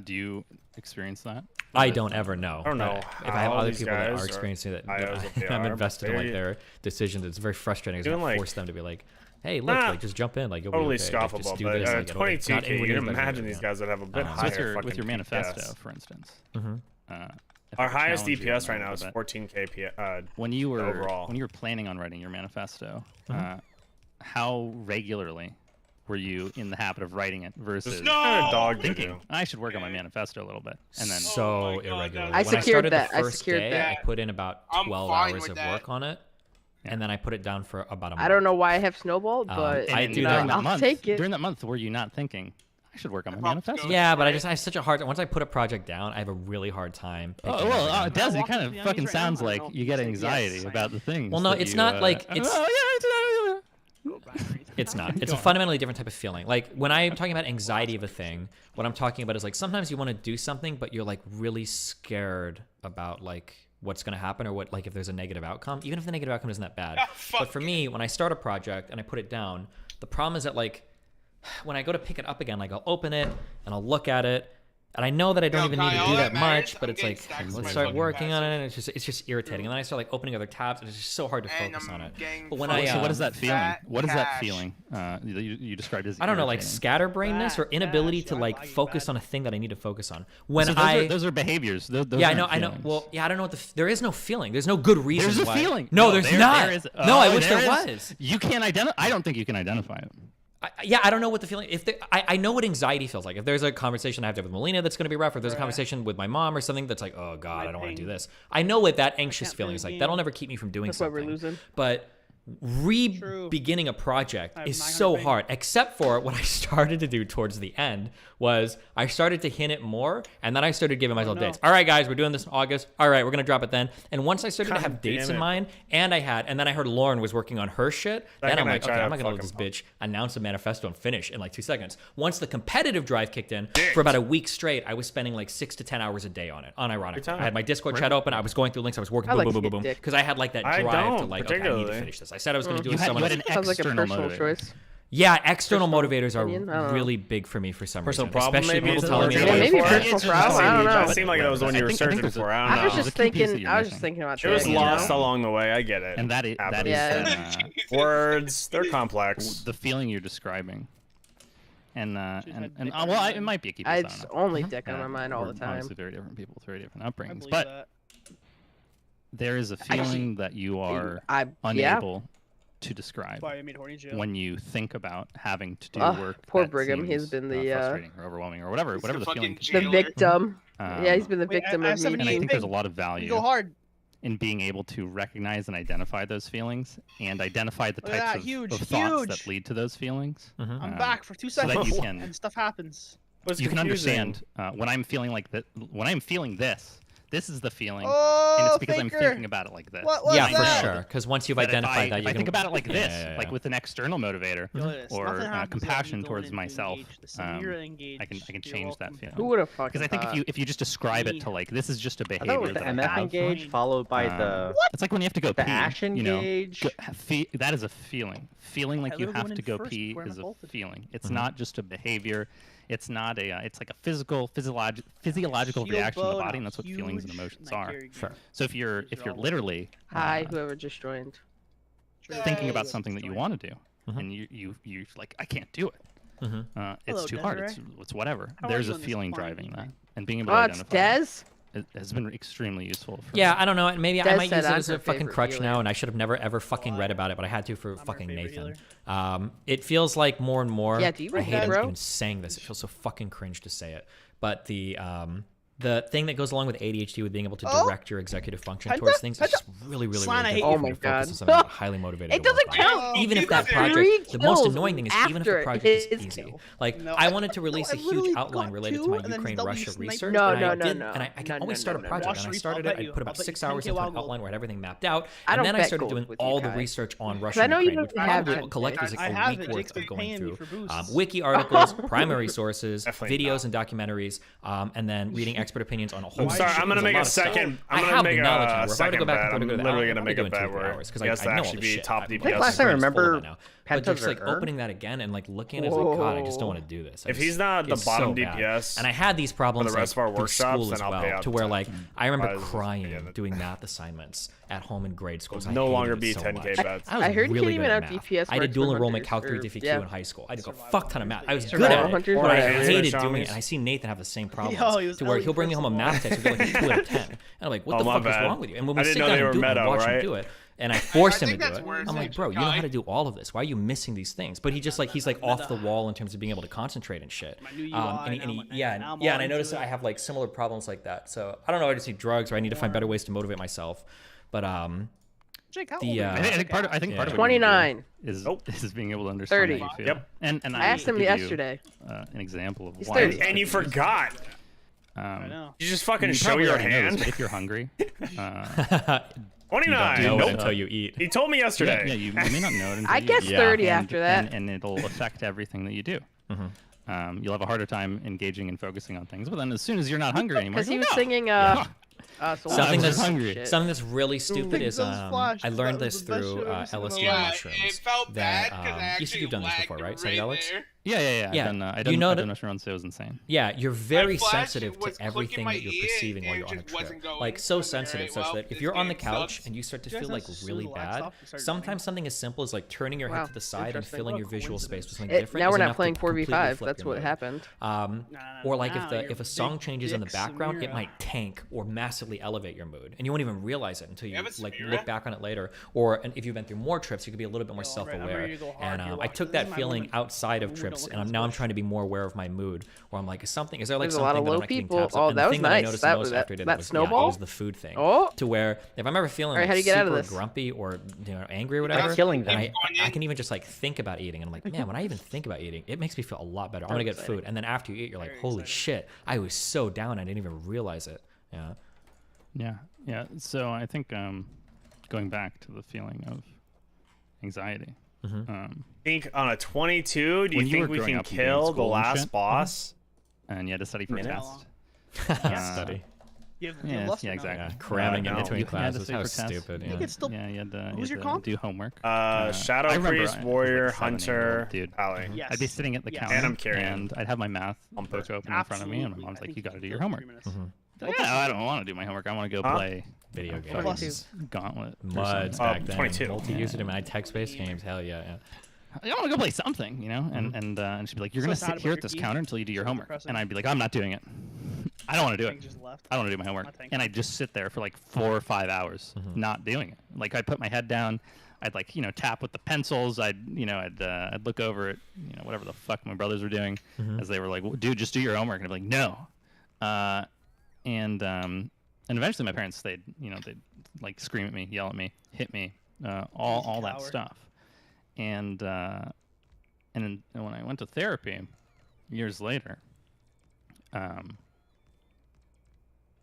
Do you experience that? I don't ever know. I don't know If I have how other these people that guys are experiencing that, IOs that they I'm are, invested in like their decisions. It's very frustrating because Doing, I like, force them to be like, "Hey, look, not like just jump in, like you'll totally be okay. Like, just scoffable, do but this." at Like, it'll- it's 22K, not anywhere you near can as bad as imagine it these is. guys that have a bit So higher with your fucking manifesto, DPS. for instance. Mhm. If Our I highest challenge you DPS on right that now a is little bit, 14K when you were overall. when you were planning on writing your manifesto, Mhm. how regularly were you in the habit of writing it versus thinking I should work on my manifesto a little bit, and then So irregular. I When secured I started that. the I first secured day, that. I put in about I'm 12 fine hours with of that. work on it, and then I put it down for about a month. I don't know why I have snowballed, but I and do during that. that I'll month. take it. During that month, were you not thinking I should work on my manifesto? Yeah, but I have such a hard time. Once I put a project down, I have a really really hard time. Oh picking well, up again. Des, it kind of the fucking enemies right sounds now? I like don't you get say anxiety yes. about the things. Well, no, that it's you, not like it's. Oh, It's not. It's a fundamentally different type of feeling. Like when I'm talking about anxiety of a thing, what I'm talking about is like sometimes you want to do something, but you're like really scared about like what's going to happen or what like if there's a negative outcome, even if the negative outcome isn't that bad. But for me, when I start a project and I put it down, the problem is that like when I go to pick it up again, like I'll open it and I'll look at it. And I know that I don't even need to Kyle, do that that matters. much, but I'm it's getting like stacks of let's my start fucking working on passive. it, and it's just irritating. And then I start like opening other tabs, and it's just so hard to And focus I'm on it. getting But when fucking I So what is that feeling? fat What is that cash. feeling? You described as I don't know, like irritating. scatterbrainness or inability to yeah, like I focus on a thing that I need to focus on. When So those are behaviors. Those yeah, I know, aren't I know. feelings. Well, yeah, I don't know what there is no feeling. There's no good reason. There's a why. feeling. No, there's not. There is, no, I oh, wish there is. was. You can't identify. I don't think you can identify it. Yeah, I don't know what the feeling. I know what anxiety feels like. If there's a conversation I have to have with Melina that's going to be rough, or if there's a conversation with my mom or something that's like, oh god, I don't want to do this. I know what that anxious feeling is like. That'll never keep me from doing That's why we're something. losing. But beginning a project have is 900 so ping. hard, except for what I started to do towards the end was I started to hint it more, and then I started giving myself dates. All right, guys, we're doing this in August. All right, we're gonna drop it then. And once I started to have dates in mind, and then I heard Lauren was working on her shit. Then I'm like, okay, I'm not gonna let this bitch announce a manifesto and finish in like 2 seconds. Once the competitive drive kicked in, for about a week straight, I was spending like 6 to 10 hours a day on it. Unironically, I had my Discord chat open. I was going through links. I was working, I boom, like boom, boom, to boom, get boom, because I had like that drive to like, okay, I need to finish this. I said I was gonna do it. You had an Sounds like a external personal motivator. choice. Yeah, external Personal motivators opinion? I don't are know. really big for me for some Personal reason. problem, Especially maybe, people is telling the me word like, maybe for it? personal problem. I don't know. It seemed like that was the one you were searching there's a- for. I I don't was know. just There's a key piece that thinking. you're I was missing. just thinking about She was that. you lost know? along the way. I get it. And that is Yeah. Words, they're complex. the feeling you're describing. And well, it might be a key piece. I don't It's know. only dick on my Uh, mind all we're the time. Obviously, very different people with very different I upbringings, believe but that. there is a feeling that you are yeah. unable to describe That's why I made horny jail. when you think about having to do Ugh, work. poor that Brigham, he's seems, been the, frustrating or overwhelming or whatever the the feeling. fucking The victim. Yeah, he's been the Wait, victim I of have me. 78 And I think there's a ping. lot of We value go hard. in being able to recognize and identify those feelings and identify the Look at types that, of, huge, of thoughts huge. that lead to those feelings. I'm back for 2 so that seconds, you can- and stuff happens. What's You can confusing? understand when I'm feeling like that. When I'm feeling this, this is the feeling, Oh, and it's because I'm faker. thinking about it like this. What was yeah, that? for sure. Because once you've That identified that, if you I can think about it like Yeah, this, yeah, yeah. like with an external motivator Notice, or nothing happens without compassion me going towards in to myself, engage. The second you're engaged, I can you're change that welcome. feeling. Who would have fucking Because I think thought? if you just describe it to like this is just a I thought it behavior was the that MF I have. engage followed by the It's like when you have to go the pee. Ash you know, engage. that is a feeling. Feeling like I you literally have went to in go first pee before I is a bolted. feeling. It's not just a behavior. It's not a. It's like a physiological Shield reaction in the bow, body, now and that's what feelings and huge, emotions and I are. carry Sure. So if you're literally Hi, whoever just joined. thinking about something that you want to do, and you like I can't do it. It's Hello, too hard. Desiree. It's whatever. How are There's you a on this feeling fine driving that, evening? and being able to Oh, it's identify Des. it has been extremely useful. For Yeah, me. I don't know. Maybe I Des might said use it I'm as a her fucking favorite crutch healer. now, and I should have never ever fucking read about it, but I had to for her fucking favorite Nathan. It feels like more and more. Yeah, do you I read hate that, bro? even saying this. It feels so fucking cringe to say it, but the the thing that goes along with ADHD with being able to direct your executive function towards things is just really, really, really difficult Oh my to God. focus on something highly motivated. It doesn't count. Even if that project, the most annoying thing is even if the project is easy. Like I wanted to release a huge outline related to my Ukraine-Russia research. No, and I can always start a project. And I started it. I put about 6 hours into an outline where I had everything mapped out, and then I started doing all the research on Russia and Ukraine, which probably collected like a week worth of going through wiki articles, primary sources, videos and documentaries, and then reading expert opinions on a whole. I'm sorry, I'm gonna make a second. I'm gonna make a second bet. I'm literally gonna make a bet where he has to actually be top DPS. Last I remember, but just like opening that again and like looking at it, like God, I just don't want to do this. If he's not the bottom DPS, and I had these problems for the rest of our workshops, as well, to where like I remember crying doing math assignments at home in grade school. No longer be 10K bets. I heard you can't even out DPS. I did dual enrollment Calc 3 Diffie Q in high school. I did a fuck ton of math. I was good at it, but I hated doing it. And I see Nathan have the same problems, to where he'll bring me home a math test with like a 2 out of 10, and I'm like, what the fuck is wrong with you? And when we sit down and do it, and watch him do it. And I forced him to do it. I'm like, bro, you know how to do all of this. Why are you missing these things? But he just like he's like off the wall in terms of being able to concentrate and shit. And I noticed that I have like similar problems like that. So I don't know. I just need drugs, or I need to find better ways to motivate myself. But Jake, how old are you? I think part of it 29 is being able to understand 30. how you feel. Yep. And I asked him yesterday. An example of He's why. 30. And you forgot. I know. You just fucking show probably your already know this, hand. but if you're hungry, 29. You don't know it until you eat. He told me yesterday. Yeah, you may not know it until I you guess eat. 30 after that. And it'll affect everything that you do. You'll have a harder time engaging and focusing on things, but then as soon as you're not hungry anymore, Because he was "No." singing. Something that's hungry. Something that's really stupid is I learned this through LSD mushrooms. It felt bad because I you said actually you've done this before, right, psychedelics? Yeah. Yeah. I've done a mushroom once. It was insane. Yeah, you're very flash sensitive was to clicking everything my that you're ear perceiving while and you're on a just trip. wasn't going. Like so Okay, sensitive, such well, that if this you're on the game couch sucks. and you start to You guys feel like have really Sue bad, Laptop? You started sometimes something as simple as like turning your head to the side and interesting. filling What your a visual space with something It, different. now is we're not enough to playing completely 4v5. flip That's your what mood. happened. Or like now if a song changes in the background, it might tank or massively elevate your mood, and you won't even realize it until you like look back on it later. Or if you've been through more trips, you could be a little bit more self-aware. And I took that feeling outside of trips, and now I'm trying to be more aware of my mood. Where I'm like, is there like There's a lot something of that low I'm not keeping people. tabs Oh, on? And that the was thing that I nice. noticed That most was after I did that was, snowball? it was the food thing. Oh. To where if I'm ever feeling Alright, how like do you get out of super this? grumpy or angry or whatever, killing and them. I can even just like think about eating, and I'm like, man, when I even think about eating, it makes me feel a lot better. I'm gonna get food, and then after you eat, you're like, holy shit, I was so down, I didn't even realize it. Yeah. So I think going back to the feeling of anxiety. Think on a 22, do when you think were we growing can up and being in kill the school and last shit, boss? And you had to study for a test. Study. Exactly. Cramming in between You had to classes. study How for tests. stupid. You Yeah. could still. Yeah, you had to, Who's your comp? Do homework. Shadow I remember Priest, I was Warrior, like 7, 8 years Hunter, old, dude. Pally. Yes. I'd be sitting at the Yes. counter, And I'm carrying. and I'd have my math book open in front of me, and my mom's like, "You got to do your homework." Like, yeah, I don't want to do my homework. I want to go play video fucking games. Gauntlet. or Muds something. back then. 22. Multi-user demand text-based games. Hell yeah. I want to go play something, you know, and she'd be like, "You're gonna sit here at this counter until you do your homework," and I'd be like, "I'm not doing it. I don't want to do it. I don't want to do my homework." And I'd just sit there for like 4 or 5 hours not doing it. Like I'd put my head down, I'd like tap with the pencils. I'd look over at whatever the fuck my brothers were doing as they were like, "Dude, just do your homework," and I'd be like, "No," and eventually my parents they'd like scream at me, yell at me, hit me, all that stuff. And then when I went to therapy years later,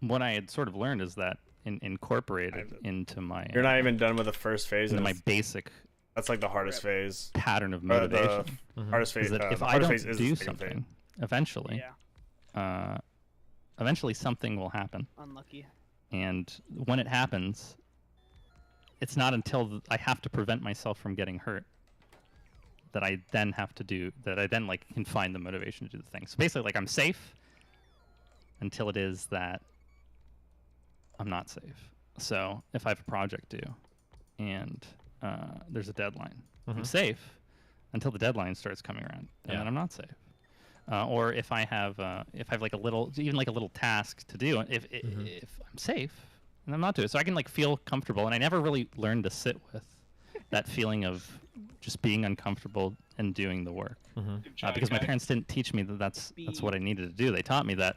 what I had sort of learned is that incorporated into my You're not even done with the first phase. into my basic That's like the hardest phase. pattern of The motivation. hardest phase. Is that if the I hardest don't phase is do the second phase. something, eventually something will happen. Unlucky. And when it happens, it's not until I have to prevent myself from getting hurt that I then like can find the motivation to do the thing. So basically, like I'm safe until it is that I'm not safe. So if I have a project due and there's a deadline, I'm safe until the deadline starts coming around, and then I'm not safe. Or if I have like a little task to do, if I'm safe, and I'm not doing it, so I can like feel comfortable. And I never really learned to sit with that feeling of just being uncomfortable and doing the work, because my parents didn't teach me that that's what I needed to do. They taught me that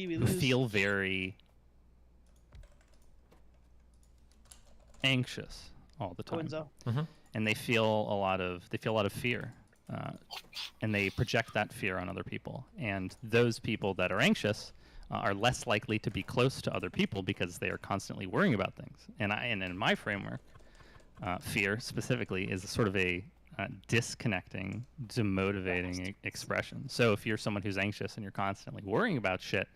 GG, we who lose. feel very anxious all the time, Enzo. and they feel a lot of fear, and they project that fear on other people. And those people that are anxious are less likely to be close to other people because they are constantly worrying about things. And in my framework, fear specifically is sort of a disconnecting, demotivating expression. So if you're someone who's anxious and you're constantly worrying about shit,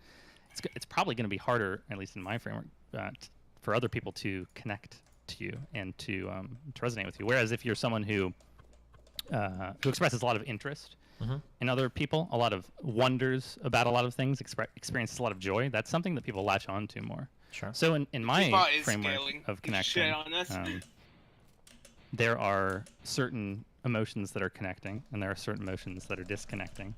it's probably going to be harder, at least in my framework, for other people to connect to you and to resonate with you. Whereas if you're someone who expresses a lot of interest in other people, a lot of wonders about a lot of things, experiences a lot of joy, that's something that people latch on to more. Sure. So in my framework of connection, there are certain emotions that are connecting, and there are certain emotions that are disconnecting.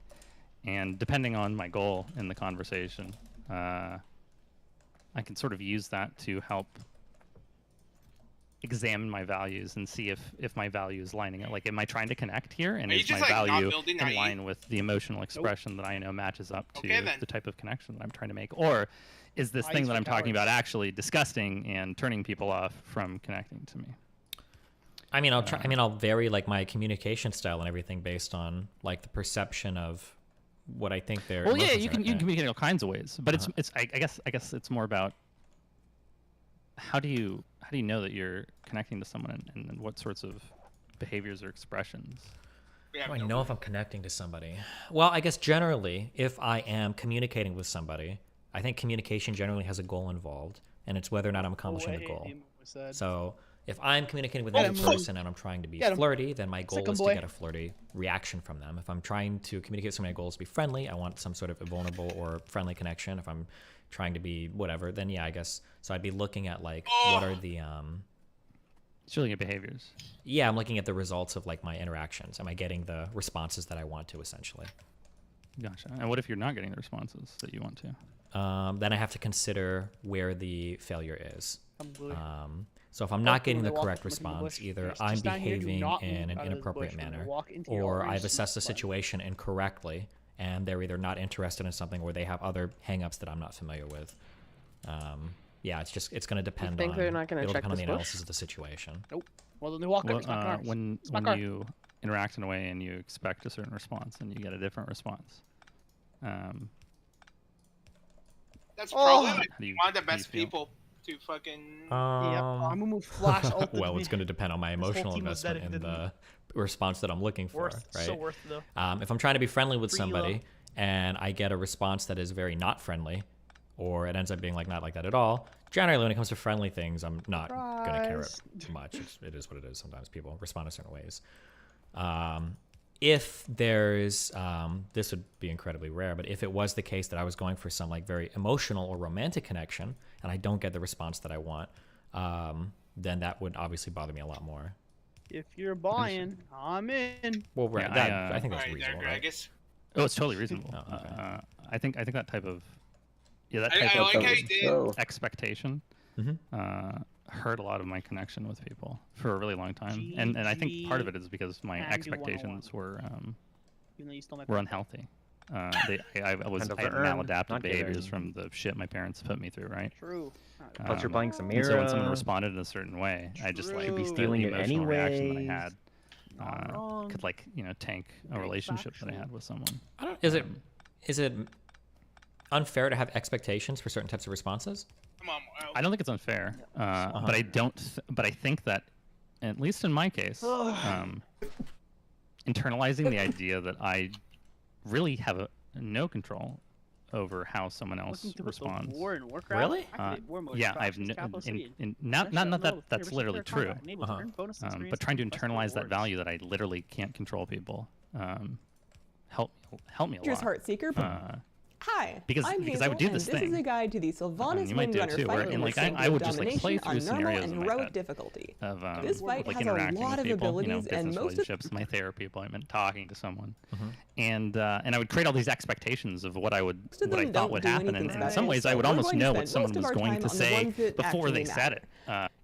And depending on my goal in the conversation, I can sort of use that to help examine my values and see if my value is lining up. Like, am I trying to connect here? And is my value in line with the emotional expression that I know matches up to the type of connection that I'm trying to make? Or is this thing that I'm talking about actually disgusting and turning people off from connecting to me? I mean, I'll try. I mean, I'll vary like my communication style and everything based on like the perception of what I think they're. Well, yeah, you can communicate in all kinds of ways, but I guess it's more about how do you know that you're connecting to someone, and what sorts of behaviors or expressions? How do I know if I'm connecting to somebody? Well, I guess generally, if I am communicating with somebody, I think communication generally has a goal involved, and it's whether or not I'm accomplishing the goal. So if I'm communicating with any person and I'm trying to be flirty, then my goal is to get a flirty reaction from them. If I'm trying to communicate with somebody, my goal is to be friendly. I want some sort of vulnerable or friendly connection. If I'm trying to be whatever, then yeah, I guess. So I'd be looking at like, what are the... It's looking at behaviors. Yeah, I'm looking at the results of like my interactions. Am I getting the responses that I want to, essentially? Gotcha. And what if you're not getting the responses that you want to? Then I have to consider where the failure is. So if I'm not getting the correct response, either I'm behaving in an inappropriate manner, or I've assessed the situation incorrectly, and they're either not interested in something or they have other hangups that I'm not familiar with. Yeah, it's going to depend on. They're not going to check on the this analysis of the situation. Nope. Well, then they walk up. It's not cars. When you interact in a way and you expect a certain response and you get a different response. That's probably one of the best people to fucking. I'm gonna move flash ult. Well, it's going to depend on my emotional investment in the response that I'm looking for, right? So worth it, though. If I'm trying to be friendly with somebody and I get a response that is very not friendly, or it ends up being like not like that at all, generally when it comes to friendly things, I'm not going to care much. It is what it is. Sometimes people respond in certain ways. If there's, this would be incredibly rare, but if it was the case that I was going for some like very emotional or romantic connection and I don't get the response that I want, then that would obviously bother me a lot more. If you're buying, I'm in. Well, right. Yeah, I think that's reasonable, right? Oh, it's totally reasonable. Okay. I think that type of expectation hurt a lot of my connection with people for a really long time, and I think part of it is because my expectations were unhealthy. I had maladaptive behaviors from the shit my parents put me through, right? True. Plus, you're buying some mirror. So when someone responded in a certain way, I just like be stealing the it emotional reaction that I anyways. had could tank a relationship that I had with someone. Is it unfair to have expectations for certain types of responses? I don't think it's unfair, but I think that, at least in my case, internalizing the idea that I really have no control over how someone else responds. Really? Yeah, I've not that that's literally true, but trying to internalize that value that I literally can't control people help me a lot. Heartseeker. Hi, because I'm Hazel, I would do and this this thing. is a guide to the Sylvanas you might do it Windrunner too, fight and with I would just like play domination through on scenarios normal and in my heroic head difficulty. of This fight like has a interacting lot with of people, abilities, and business most of relationships, my therapy appointment, talking to someone, and I would create all these expectations of what I thought would happen, and in some ways I would almost know what someone was going to say before they said it.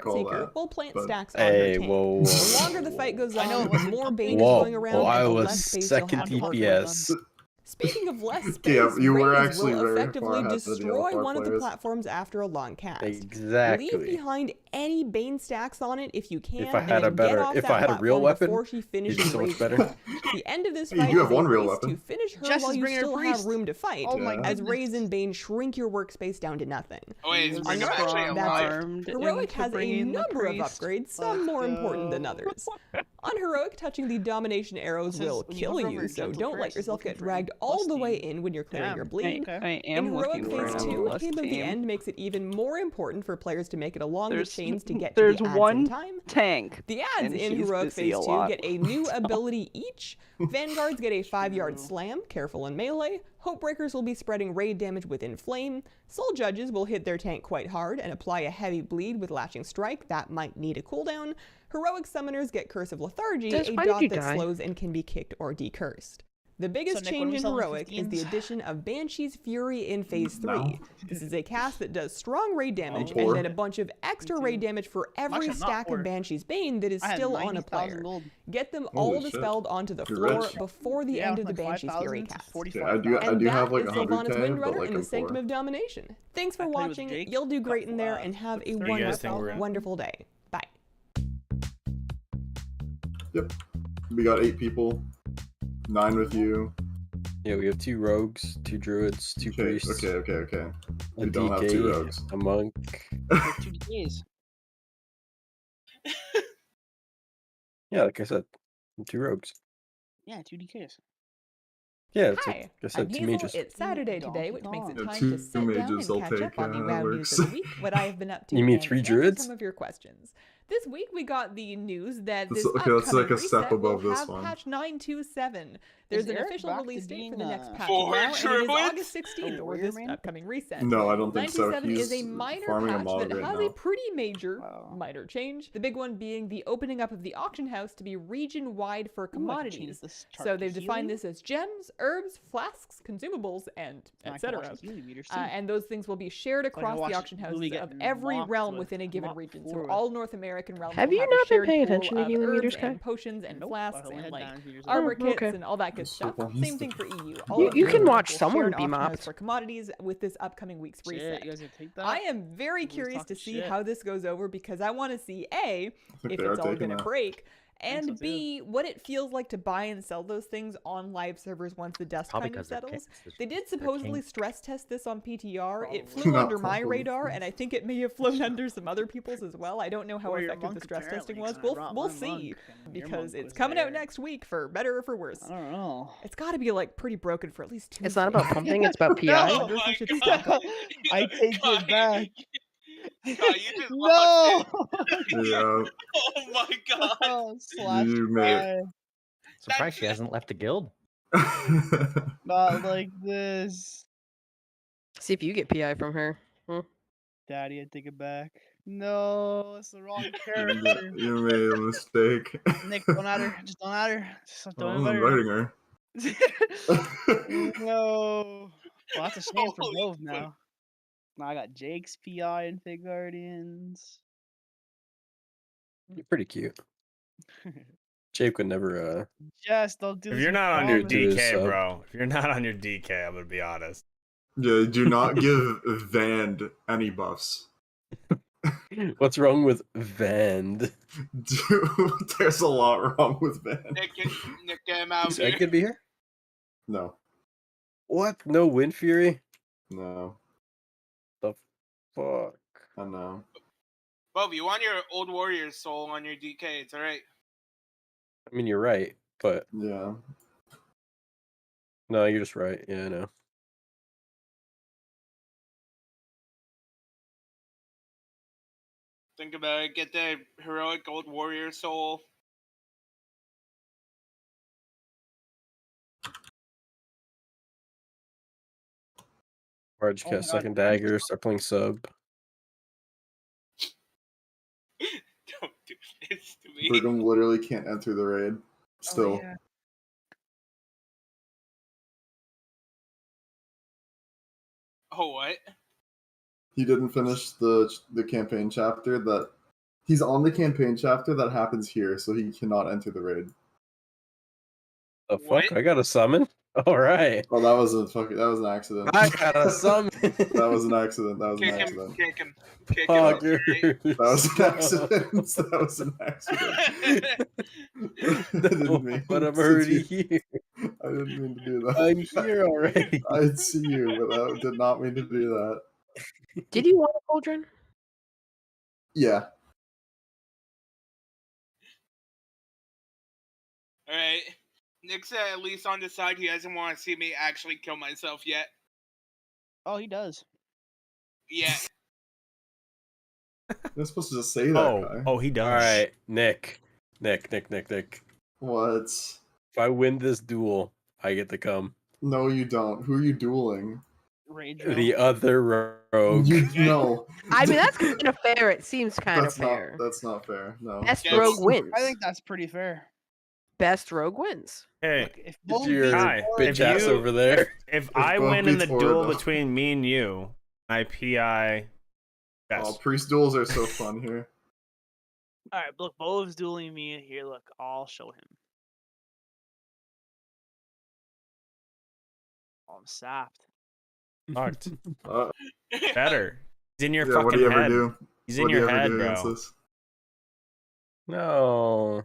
Heartseeker will plant stacks on Hey, her tank. whoa. The longer the fight goes on, the more Bane is Whoa. going around, Oh, I and the was less space you'll second have to work with. DPS. Speaking of less space, Yeah, you were Raze actually will very effectively far ahead of the destroy other one of the players. platforms after a long cast. Exactly. Leave behind any Bane stacks on it if you can, If I had a and then better- get off if that I had a real platform weapon, before she it'd finishes be so much Raze's better. ult. The end of this Hey, fight you have is one a real race weapon. to finish her Jess while is you bringing her still have priest. room to fight, Oh my as goodness. Raze and Bane shrink your workspace down to nothing. Oh wait, On I'm your actually part, that's it. alive. Heroic has a number of upgrades, some more important than others. On Heroic, touching the domination arrows will kill you, so don't let yourself get dragged all the way in when you're clearing your bleed. I am In Heroic looking for Phase a 2, plus Hymn of the team. End makes it even more important for players to make it along the There's- chains to get to there's the ads one in time. tank, The ads and in he's Heroic busy Phase a 2 lot. get a new ability each. Vanguards get a 5-yard slam, careful in melee. Hopebreakers will be spreading raid damage within flame. Soul Judges will hit their tank quite hard and apply a heavy bleed with Lashing Strike that might need a cooldown. Heroic Summoners get Curse of Lethargy, Des, a why did dot you that die? slows and can be kicked or decursed. The biggest Nick, when change we in sell Heroic is the 15s? addition of Banshee's Fury in Phase 3. No. This is a cast that does strong raid damage and poor. then a bunch of extra raid damage for every Actually, I'm not stack poor. of Banshee's Bane that is I had still on a 90,000 player. gold. Get them Holy all shit. dispelled onto the You're floor rich. before the Yeah, end of the like Banshee's 5,000 Fury to cast. 45,000. I do have like is Sylvanas 100K, Windrunner but like in the I'm Sanctum poor. of Domination. Thanks for I played with watching. Jake, You'll do great got in there flat. and have a What do you guys think we're gonna- wonderful day. Bye. Yep. We got 8 people. 9 with you. Yeah, we have 2 rogues, 2 druids, 2 Okay, priests. okay. A We don't have 2 DK, rogues. a monk. There's 2 DKs. Yeah, like I said, 2 rogues. Yeah, 2 DKs. Yeah, it's Hi, like I I'm said, 2 Hazel. mages. It's Saturday Donkey today, which makes it Kong. time Yeah, to 2 sit down and mages, I'll catch up take, on the WoW news works. of the week, what I have been up to, You mean and 3 answer druids? some of your questions. This week we got the news that That's- this okay, that's upcoming like a step reset will above this have one. patch 927. There's Is an Eric official back to release date for being, the next patch Four now, and it is druids? August 16th, or warrior this man? upcoming reset. No, I don't think so. 97 He's is a minor farming a patch mog that right has now. a pretty minor change. The big one being the opening up of the auction house to be region-wide for commodities. So they've defined this as gems, herbs, flasks, consumables, and etc. And those things will be shared across the auction houses of every realm within a given region. So all North American realms Have will you have not a been shared paying pool attention to of healing herbs meters, and Kai? potions and flasks only and had like 9 meters. armor Oh, kits okay. and all that good stuff. Same thing for EU. All You- of you the can regions watch will someone share an be auction house mopped. for commodities with this upcoming week's Shit, reset. you guys gonna take that? I am very Everybody's curious to talking see shit. how this goes over because I want to see A, think if they are it's all taking going to that. break, think and so, too. B, what it feels like to buy and sell those things on live servers once the dust Probably kind of 'cause they're settles. kings. They did They're supposedly kings. stress test this on PTR. It Probably. flew Not under my probably. radar, and I think it may have flown under some other people's as well. I don't know how Or your effective the monk, stress testing apparently, was. 'cause I brought We'll my see monk, and your because monk it's was coming out there. next week for better or for worse. I don't know. It's got to be like pretty broken for at least 2 It's not days. about pumping, it's about I PI. wonder if we my should God. stop. I take it back. God, you just No! Yeah, Oh my god. Oh, slash you may. guy. Surprised she hasn't left the guild. Not like this. See if you get PI from her. Daddy, I take it back. No, it's the wrong you character. made a mistake. Nick, don't add her. Just don't add her. Just I don't was invite inviting her. her. No. Well, that's a shame for Holy both now. Now I got Jake's PI and Fig Guardians. You're pretty cute. Jake would never Yes, don't do If this you're in not on your common. Do his DK, sub. bro. If you're not on your DK, I'm gonna be honest. Yeah, do not give Vand any buffs. What's wrong with Vand? Dude, there's a lot wrong with Vand. Nick, get him out Is here. Ed gonna be here? No, What? No Wind Fury? no, The fuck? I know. Bob, you want your old warrior soul on your DK, it's alright. I mean, you're right, but Yeah. no, you're just right. Yeah, I know. Think about it, get the heroic old warrior soul. Marge Oh cast my God, second dagger, start playing sub. Don't do this to me. Brigham literally can't enter the raid. Still. yeah. Oh, what? He didn't finish the campaign chapter that he's on the campaign chapter that happens here, so he cannot enter the raid. The fuck? What? I got a summon? Alright. Oh, that was an accident. I got a summon. That was an accident. That was an Kick him, accident. kick him, kick Fuck, him. That was an accident. That was an accident. I didn't mean But I'm to already do- here. I didn't mean to do that. I'm here already. I see you, but I did not mean to do that. Did you want a cauldron? Yeah. Alright. Nick's at least on the side, he doesn't want to see me actually kill myself yet. Oh, he does. Yeah. You're supposed to just say that, guy. Oh, he does. Alright, Nick. Nick. What? If I win this duel, I get to come. No, you don't. Who are you dueling? Rage. The other rogue. You no. I mean, that's kind of fair. It seems kind of That's not. fair. That's not fair. No. Best Yes. rogue wins. I think that's pretty fair. best rogue wins. Hey, If It's both your Kai, bitch ass over there. if I both win in the beats duel Ordo. between me and you, I PI. Oh, Yes. priest duels are so fun here. All right, look, Bo's dueling me here. Look, I'll show him. Oh, I'm sapped. Fucked. Uh, Better. He's in your yeah, what do fucking you ever head. do? He's What in do you your ever head, do against bro. this? No.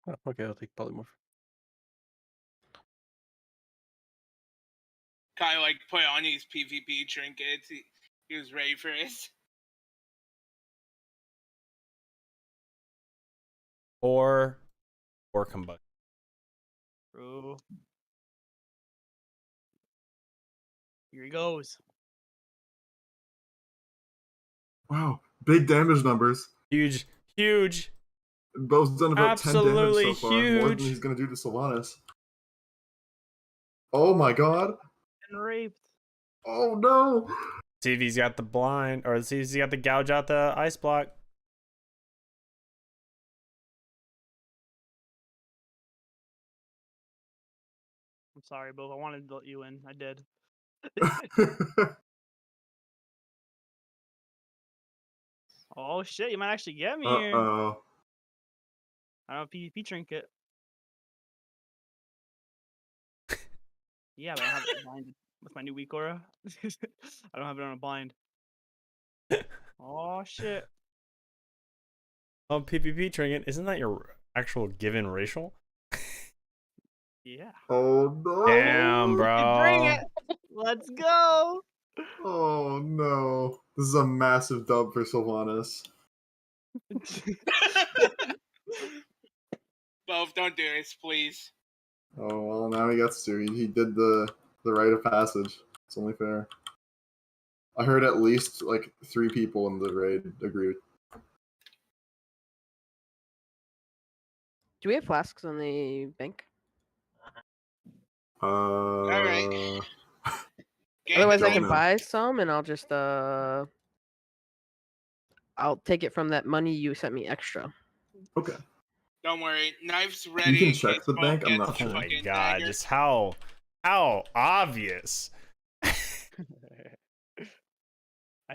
Oh, okay, I'll take polymorph. Kai like put on his PvP trinkets. He was ready for it. Or combust. Bro. Here he goes. Wow, big damage numbers. Huge, huge. Bo's done about 10 damage Absolutely so far, more than huge. he's gonna do to Sylvanas. Oh my god. And raped. Oh no. See if he's got the blind, or see if he's got the gouge out the ice block. I'm sorry, Bo. I wanted to let you in. I did. Oh shit, you might actually get me here. Uh-oh. I don't have PvP trinket. Yeah, but I don't have it blinded with my new weak aura. I don't have it on a blind. Oh shit. Oh, PvP trinket. Isn't that your actual given racial? Oh Yeah. no. Damn, bro. Bring it. Let's go. Oh no. This is a massive dub for Sylvanas. Both, don't do this, please. Oh well, now he gets to. He did the rite of passage. It's only fair. I heard at least like 3 people in the raid agreed. Do we have flasks on the bank? Alright. Otherwise, I can know. buy some, and I'll just I'll take it from that money you sent me extra. Okay. Don't worry, knives ready. You can in check case the Bo bank. I'm gets not the sure. Oh my fucking god, dagger. just how obvious. I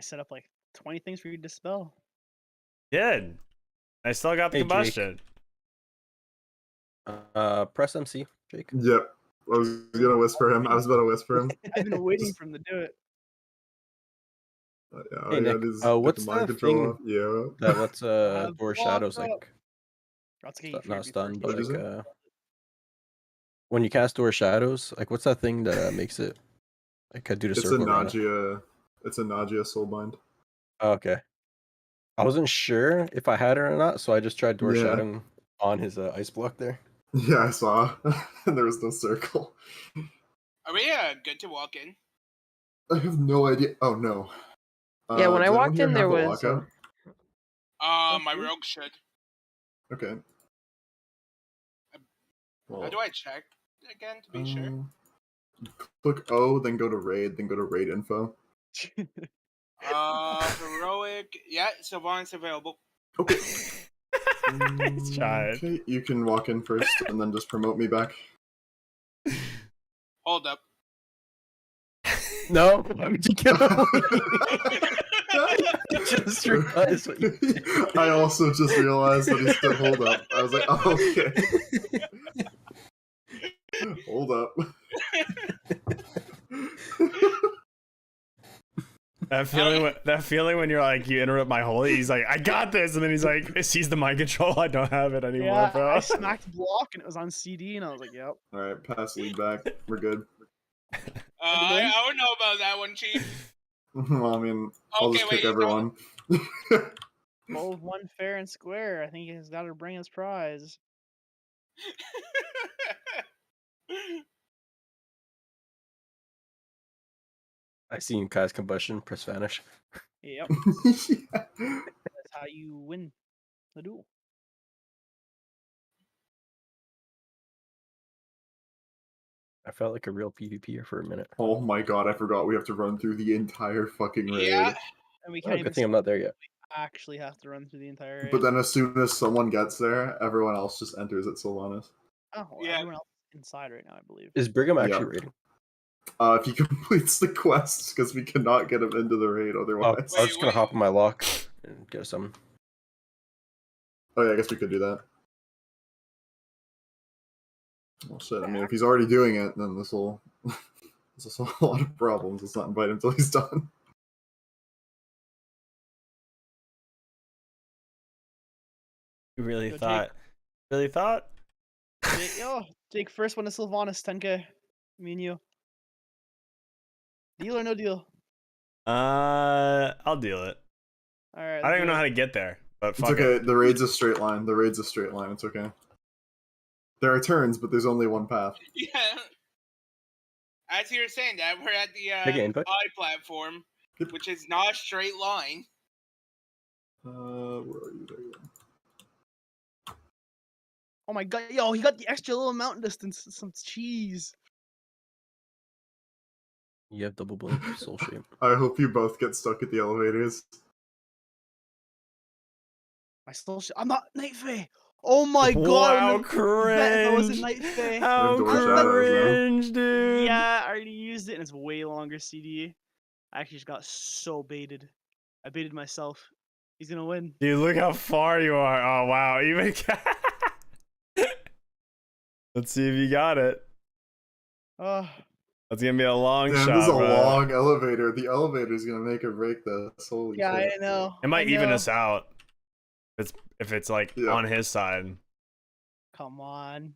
set up like 20 things for you to dispel. Did. I still got the Hey, Jake. combustion. Press MC, Jake. Yep. I was gonna whisper him. I was about to whisper him. I've been waiting for him to do it. Yeah, all Hey, you Nick, gotta do is get what's the mind the control thing off. Yeah. that lets I've Door blocked Shadows up. like Let's get you not free stunned, before but What'd you like say? when you cast Door Shadows, like what's that thing that makes it like do the It's a circle around it? Nagia. It's a Nagia soulbind. Oh, okay. I wasn't sure if I had it or not, so I just tried Door Yeah. Shadowing on his ice block there. Yeah, I saw. And there was no circle. Are we good to walk in? I have no idea. Oh no. Yeah, when I does anyone walked here in, have there the was. lockout? My rogue should. Okay. How do I check again to be sure? Click O, then go to raid, then go to raid info. Heroic. Yeah, Sylvanas available. Okay. He's trying. Okay, you can walk in first and then just promote me back. Hold up. No, why would you get away? Just realized what you did. I also just realized that he said hold up. I was like, oh, okay. Hold up. That feeling when you're like, you interrupt my holy, he's like, I got this, and then he's like, sees the mind control, I don't have it anymore, Yeah, bro. I smacked block and it was on CD, and I was like, yep. Alright, pass lead back. We're good. I don't know about that one, Chief. Well, I mean, I'll Okay, just wait, kick everyone. Both won fair and square. I think he's got to bring his prize. I seen Kai's combustion, press vanish. Yep. That's how you win the duel. I felt like a real PvPer for a minute. Oh my god, I forgot we have to run through the entire fucking raid. Yeah. And we Oh, can't good thing I'm not there yet. actually have to run through the entire raid. But then as soon as someone gets there, everyone else just enters at Sylvanas. Oh, well, Yeah. everyone else is inside right now, I believe. Is Brigham actually Yep. raiding? If he completes the quests, because we cannot get him into the raid Oh, otherwise. I was just gonna hop on my lock and get some. Oh yeah, I guess we could do that. Well, shit. I mean, if he's already doing it, then this will solve a lot of problems. Let's not invite him until he's done. You really Yo, thought? Really thought? Jake, first one to Sylvanas, 10k. Me and you. Deal or no deal? I'll deal it. All right. I don't even know how to get there, but It's fuck okay. it. The raid's a straight line. The raid's a straight line. It's okay. There are turns, but there's only one path. Yeah. As you were saying that, we're at the Make an input. I platform, which is not a straight line. Where are you? There you go. Oh my god, yo, he got the extra little mountain distance. Some cheese. You have double blink, soul shape. I hope you both get stuck at the elevators. My soul I'm not Night Fae. Oh my god. Wow, I bet if I wasn't cringe. Night Fae. How Door shadows, man. cringe, dude. Yeah, I already used it and it's way longer CD. I actually just got so baited. I baited myself. He's gonna win. Dude, look how far you are. Oh, wow. Even. Let's see if you got it. Oh, That's gonna be a long Damn, shot. this is a bro. long elevator. The elevator's gonna make or break this. Holy yeah, shit. I know. It might I even know. us out. If it's like on his side. Come on.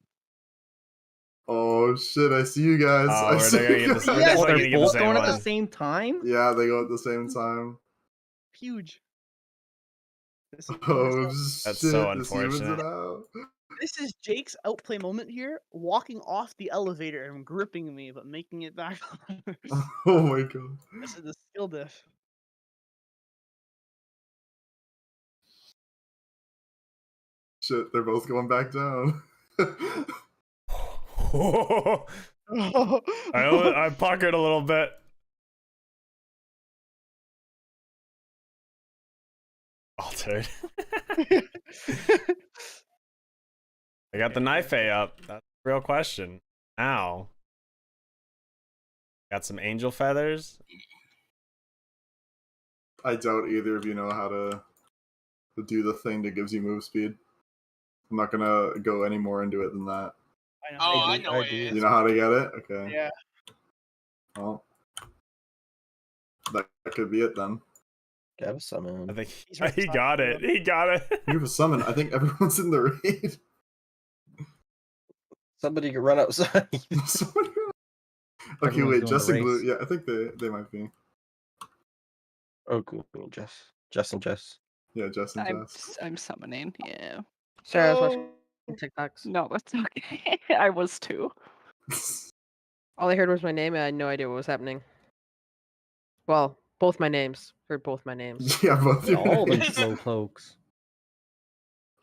Oh shit, I see you guys. Oh, I we're see not gonna you get this. guys. We're definitely They're gonna get the both same going at the one. same time? Yeah, they go at the same time. Huge. This is, Oh That's shit, so this evens unfortunate. it out. this is Jake's outplay moment here, walking off the elevator and gripping me, but making it back. Oh my god. This is the skill diff. Shit, they're both going back down. I puckered a little bit. Oh, dude. I got the knife A up. That's the real question. Now. Got some angel feathers. I doubt either of you know how to do the thing that gives you move speed. I'm not gonna go any more into it than that. I know. Oh, I know it You is. know how to get it? Okay. Yeah. Well, that could be it then. Have a summon. I think right he beside got you. it. He got it. You have a summon. I think everyone's in the raid. Somebody can run outside. Okay, Everyone's wait, doing Jess the and Glue. race. Yeah, I think they might be. Oh, cool. Me and Jess. Jess and Jess. Yeah, Jess and I'm Jess. I'm summoning. Yeah. Sorry, I was watching TikToks. No, that's okay. I was too. All I heard was my name, and I had no idea what was happening. Well, both my names. Heard both my names. Yeah, both your All them names. slow cloaks.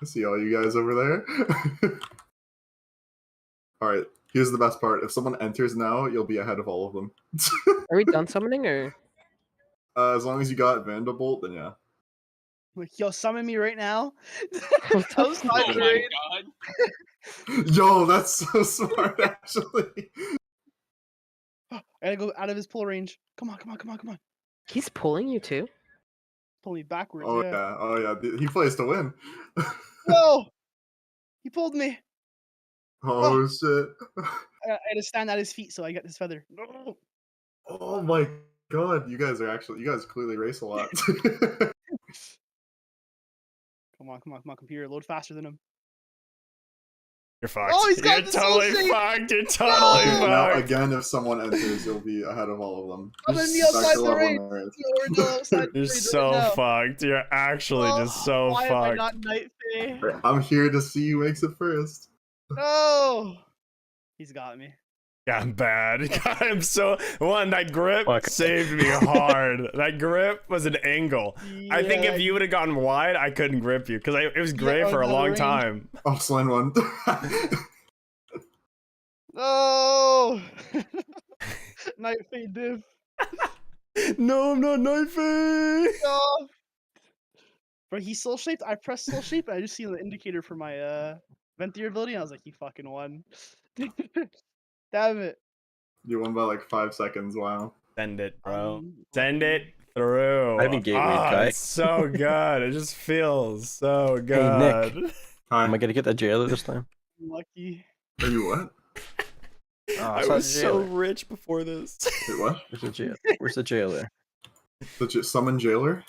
I see all you guys over there. All right, here's the best part. If someone enters now, you'll be ahead of all of them. Are we done summoning, or? As long as you got Vanderbolt, then yeah. Like, yo, summon me right now. What the I'm sorry, Oh the my raid. god. Yo, that's so smart, actually. I gotta go out of his pull range. Come on, come on, come on, come on. He's pulling you too. Pull me backwards. Oh yeah. yeah, oh yeah. He plays to win. No! He pulled me. Oh shit. I had to stand at his feet so I got this feather. No! Oh my god, you guys clearly race a lot. Come on, come on, come on, computer. Load faster than him. You're fucked. Oh, he's got You're the soul totally shape! fucked. You're totally Okay, now fucked. again, if someone enters, you'll be ahead of all of them. Summon me Back outside to the level raid. one, right? No, we're not outside the You're raid so right now. fucked. You're actually just so Why am I fucked. not Night Fae? Right, I'm here to see who makes it first. No! He's got me. Yeah, I'm bad. God, I'm so that grip Fuck. saved me hard. That grip was an angle. I think Yeah, if you would have gotten wide, I couldn't grip you because it was great I for a was out of long range. time. Oh, Slane one. No! Night Fae div. No, I'm not knifing. No! But he soul shaped. I pressed soul shape, and I just see the indicator for my Venthyr ability. And I was like, he fucking won. Damn it. You won by like 5 seconds. Wow. Send it, bro. Send it through. I haven't gatewayed, Ah, Kai. it's so good. It just feels so good. Hey, Nick. Am I gonna get that jailer this time? Lucky. Are you what? I was so rich before this. Wait, what? Where's the jail? Where's the jailer? The summon jailer?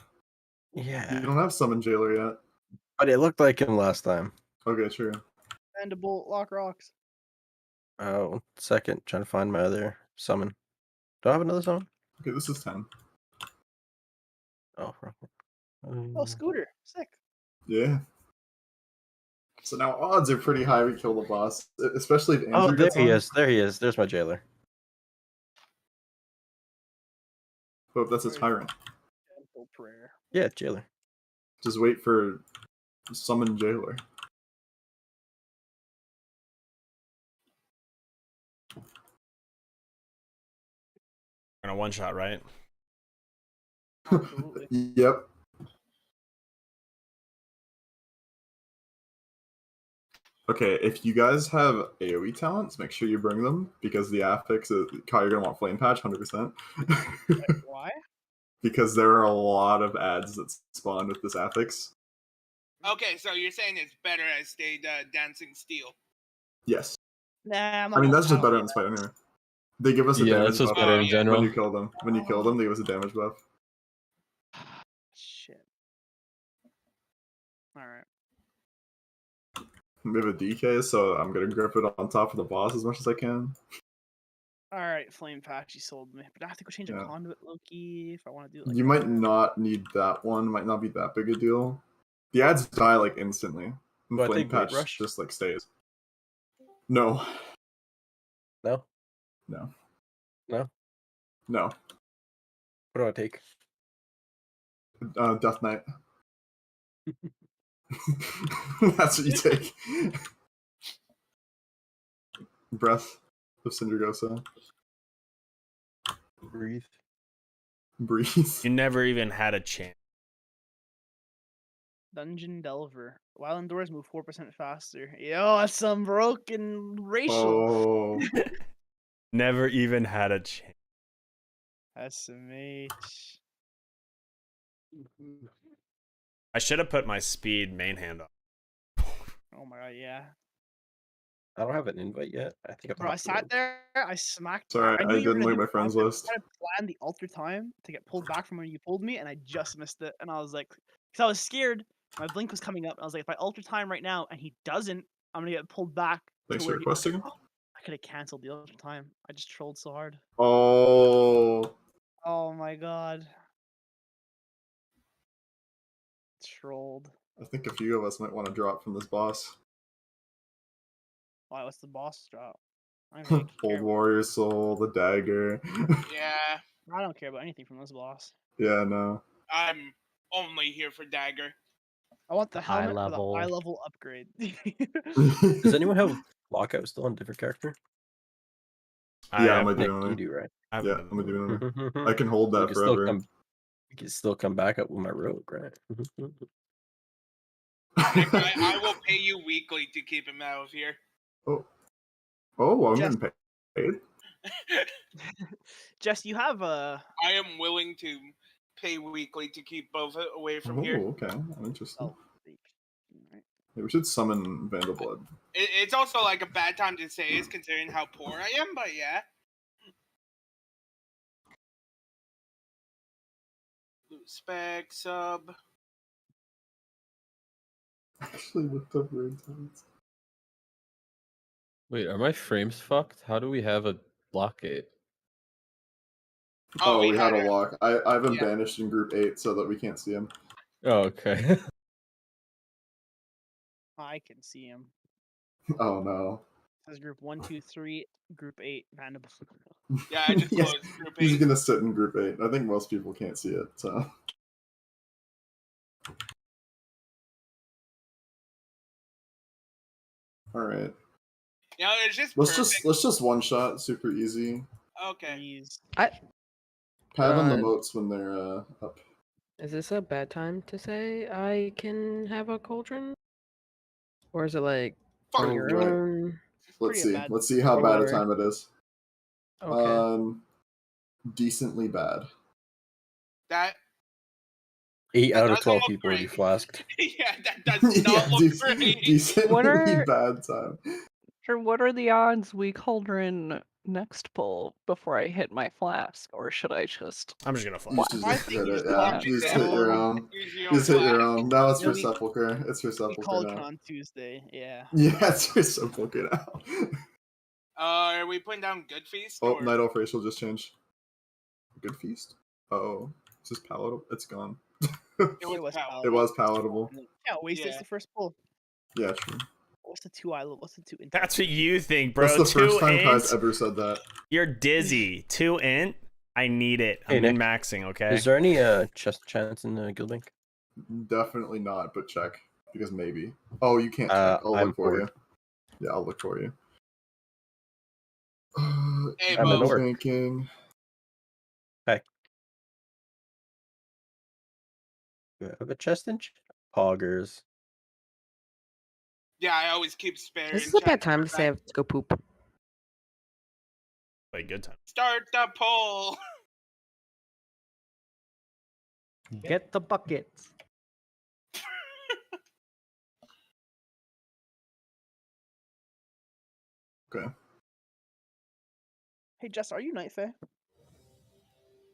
Yeah. You don't have summon jailer yet. But it looked like him last time. Okay, true. Mandible, lock rocks. Oh, second. Trying to find my other summon. Do I have another summon? Okay, this is 10. Oh, Oh, Scooter. Sick. Yeah. So now odds are pretty high we kill the boss, especially if Andrew oh, there gets he on. is. There he is. There's my jailer. Hope that's a tyrant. Gentle prayer. Yeah, jailer. Just wait for summon jailer. Gonna one shot, right? Yep. Okay, if you guys have AoE talents, make sure you bring them, because the affix is Kai, you're gonna want flame patch 100%. Why? Because there are a lot of ads that spawn with this affix. Okay, so you're saying it's better I stayed dancing steel. Yes. Nah, I'm I mean not that's just better than Spite anyway. They give us a damage that's just buff better in when general. you kill them. When you kill them, they give us a damage buff. Shit. Alright. We have a DK, so I'm gonna grip it on top of the boss as much as I can. Alright, flame patch, you sold me. But I have to go change a Yeah. conduit, Loki, if I want to do it like You might not need that one. Might not be that big a deal. The ads die like instantly. And Do I flame take Great patch Rush? just like stays. No. No? No. No? No. What do I take? Death Knight. That's what you take. Breath of Syndragosa. Breathe. Breathe. You never even had a chance. Dungeon Delver. While indoors, move 4% faster. Yo, that's some broken racial. Oh. Never even had a chance. SMH. I should have put my speed main hand on. Oh my god, yeah. I don't have an invite yet. I think Bro, I sat there, I smacked. Sorry, knew I you were didn't gonna look do at my friends content. list. I tried to plan the alter time to get pulled back from when you pulled me, and I just missed it. And I was like, because I was scared. My blink was coming up. And I was like, if I alter time right now and he doesn't, I'm gonna get pulled back. Thanks to for where he, I was like, requesting. oh, I could have canceled the alter time. I just trolled so hard. Oh. Oh my god. Trolled. I think a few of us might want to drop from this boss. Why? What's the boss drop? I don't really Old care. Warrior Soul, the dagger. Yeah, I don't care about anything from this boss. Yeah, no. I'm only here for dagger. I want the High helmet for level. the high level upgrade. Does anyone have lockout still on different character? Yeah, I'm have- a Nick, doing you it. do, right? I Yeah, haven't I'm a done doing it. I can hold You that can still forever. you can still come back up with my rogue, right? Nick, I will pay you weekly to keep him out of here. Oh, I'm Jess- getting paid. Jess, you have a. I am willing to pay weekly to keep both away from Oh, here. okay. Interesting. Oh, right. Yeah, we should summon Vandalblood. It's also like a bad time to say it, considering how poor I am, but yeah. Loot spec sub. Actually looked up raid times. Wait, are my frames fucked? How do we have a blockade? Oh, we had a lock. I've been yeah. banished in group 8 so that we can't see him. Oh, okay. I can see him. Oh no. It says group 1, 2, 3, group 8, Vanderbilt. Yeah, I just Yes. closed group He's 8. gonna sit in group 8. I think most people can't see it, so. Alright. Yeah, it's just Let's perfect. just one shot, super easy. Okay. Please. Pat on the moats when they're up. Is this a bad time to say I can have a cauldron? Or is it like on your Wait. own? Let's see. Let's see how bad a Or- time it is. Okay. Decently bad. That 8 out of doesn't 12 look people already great. flasked. Yeah, that does not look great. Decently What are- bad time. Sure, what are the odds we cauldron next pull before I hit my flask, or should I just? I'm just gonna You flash. should I just think hit you it, should yeah. keep Just it hit your down. own. Use your Just own hit your flag. own. Now it's for We- Sepulchre. It's for We Sepulchre called now. on Tuesday. Yeah. Yeah, it's for Sepulchre now. Are we putting down Good Feast? Oh, or... Night Elf racial just changed. Good feast? Oh, is this palatable? It's gone. It was It was palatable. Yeah, waste it's Yeah. the first pull. Yeah, true. What's the 2 island? What's the 2 int? That's what you think, bro. That's the first 2 time int? Kai's ever said that. You're dizzy. 2 int? I need it. I'm Hey, Nick, min-maxing, okay? Is there any chest chance in the guild bank? Definitely not, but check. Because maybe. Oh, you can't check. I'll I'm look for bored. you. Yeah, I'll look for you. Hey, I'm in Bo. work. Thinking. Hey. Do I have a chest in Poggers. Yeah, I always keep spare. This in is a chat bad time for to say I that. have to go poop. Play good time. Start the poll. Get the buckets. Okay. Hey, Jess, are you Night Fae?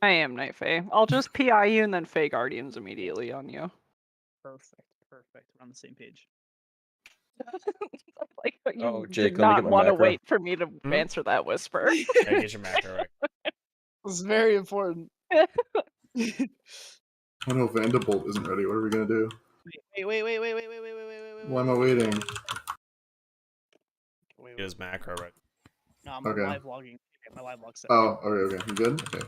I am Night Fae. I'll just PI you and then Fae Guardians immediately on you. Perfect. Perfect. We're on the same page. Like you Oh, did Jake, let me not get my want to macro. wait for me to answer that whisper. Yeah, get your macro right. This is very important. Oh no, Vanderbolt isn't ready. What are we gonna do? Wait. Why am I waiting? Get his macro right. No, I'm Okay. live logging. Okay, my live log set. Oh, okay. You good? Okay.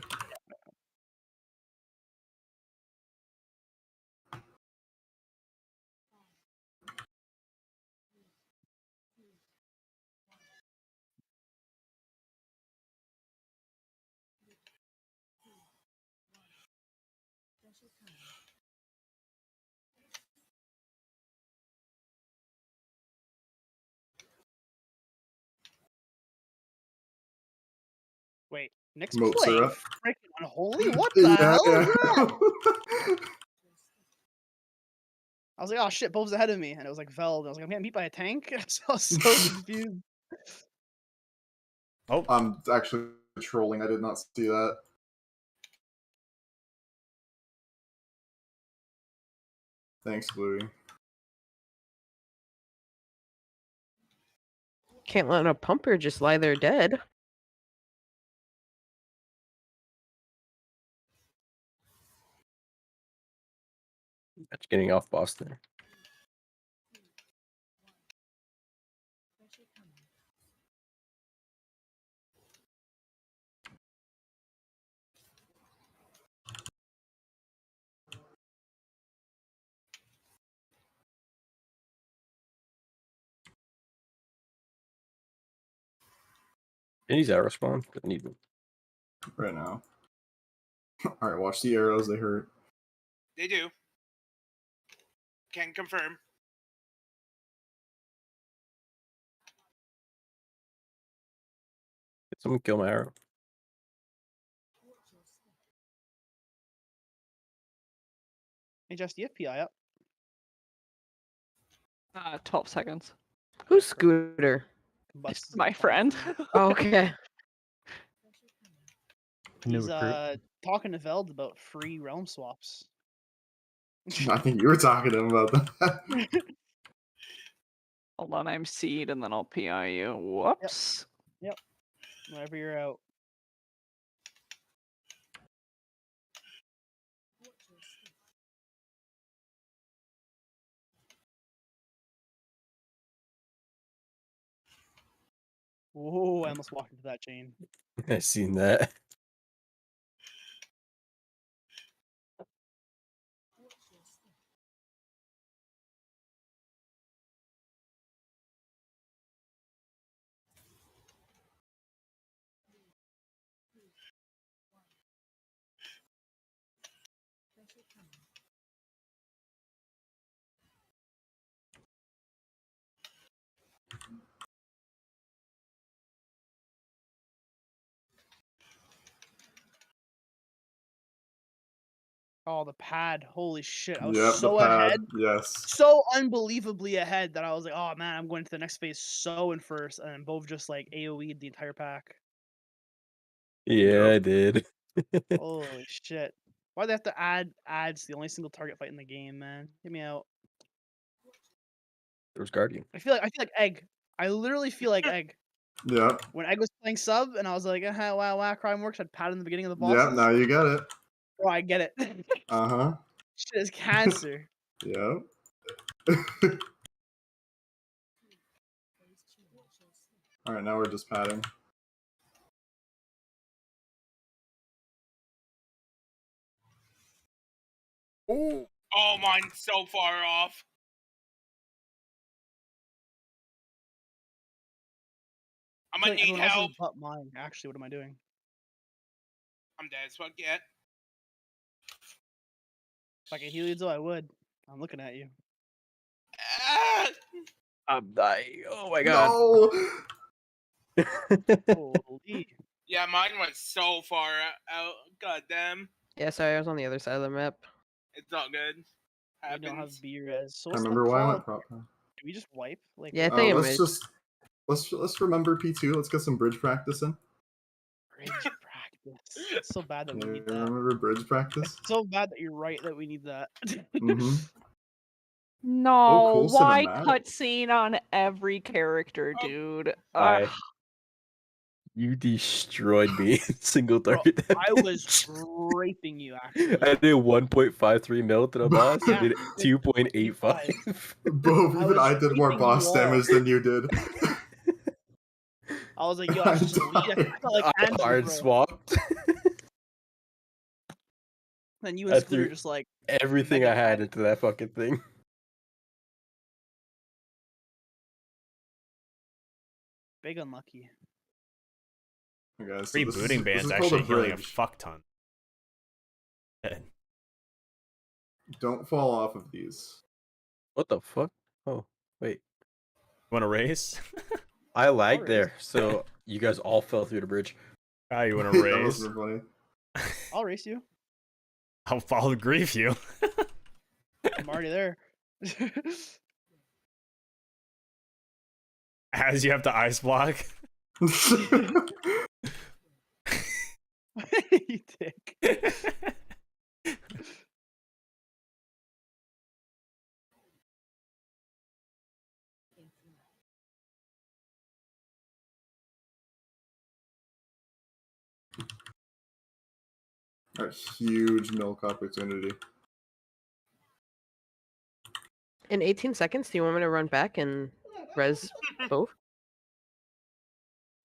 Wait, Nick's Moat playing syrup. freaking unholy? What the hell is that? I was like, oh shit, Bob's ahead of me. And it was like Veld. I was like, I'm getting beat by a tank. I was so confused. Oh. I'm actually trolling. I did not see that. Thanks, Bluey. Can't let a pumper just lie there dead. That's getting off boss there. He's arrow spawn. Don't need them. Right now. Alright, watch the arrows. They hurt. They do. Can confirm. Did someone kill my arrow? Hey, Jess, do you have PI up? 12 seconds. Who's Scooter? Combust My friend. Oh, okay. New He's recruit. talking to Veld about free realm swaps. I think you were talking to him about that. Hold on, I'm seed and then I'll PI you. Whoops. Yep. Whenever you're out. Whoa, I almost walked into that chain. I seen that. Oh, the pad. Holy shit. I was Yep, the so pad. ahead. Yes. So unbelievably ahead that I was like, oh man, I'm going to the next phase so in first. And then both just like AoE'd the entire pack. Yeah, I did. Holy shit. Why do they have to add ads to the only single target fight in the game, man? Get me out. There was Guardian. I feel like Egg. I literally feel like Egg. Yeah. When Egg was playing sub and I was like, wow, Crime Works had pad in the beginning of the Yeah, bosses. now you get it. Oh, I get it. Uh-huh. Shit is cancer. Yep. Alright, now we're just padding. Oh, mine's so far off. I'm gonna need everyone else's help. but mine. Actually, what am I doing? I'm dead as fuck yet. If I could heal you, though, I would. I'm looking at you. I'm dying. Oh my god. No. Holy. Yeah, mine was so far out. God damn. Yeah, sorry, I was on the other side of the map. It's not good. We don't have Happens. B-res. So I what's the remember why I call? went prop. Do we just wipe? Like, Yeah, I think let's just let's remember P2. Let's get some bridge practice in. bridge practice. It's so bad that we Yeah, need that. remember bridge practice? It's so bad that you're right that we need that. Mm-hmm. No, cool why cinematic. cutscene on every character, dude? Hi. You destroyed me in single target damage. I was raping you, actually. I did 1.53 mil to the boss. I did 2.85. Both, even I did more raping boss you all. damage than you did. I was like, yo, I should just lead. I felt like I Andrew, hard bro. swapped. Then you I and Scooter threw just like everything I had into that fucking thing. big unlucky. Okay, guys, so this is, Rebooting this band's is called a actually healing a bridge. fuck ton. Good. Don't fall off of these. What the fuck? Oh, wait. Want to race? I lagged race. there, so you guys all fell through the bridge. Ah, you want to That race? was funny. I'll race you. I'll grief you. I'm already there. As you have to ice block. You dick. A huge milk opportunity. In 18 seconds, do you want me to run back and res both?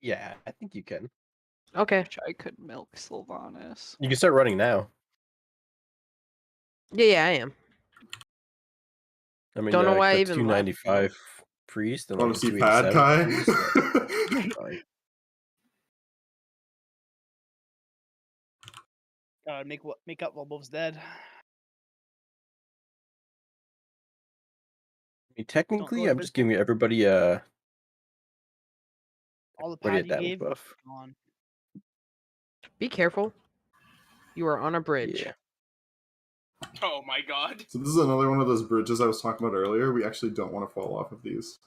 Yeah, I think you can. Okay. Which I could milk Sylvanas. You can start running now. Yeah, I am. I mean, Don't know why I got even left. 295 priest and Want like to see Pad 287 Kai? priest. Fine. Make up while both's dead. I mean, technically, go I'm just giving everybody All the everybody pad a you damage gave, buff. gone. Be careful. You are on a bridge. Yeah. Oh my god. So this is another one of those bridges I was talking about earlier. We actually don't want to fall off of these.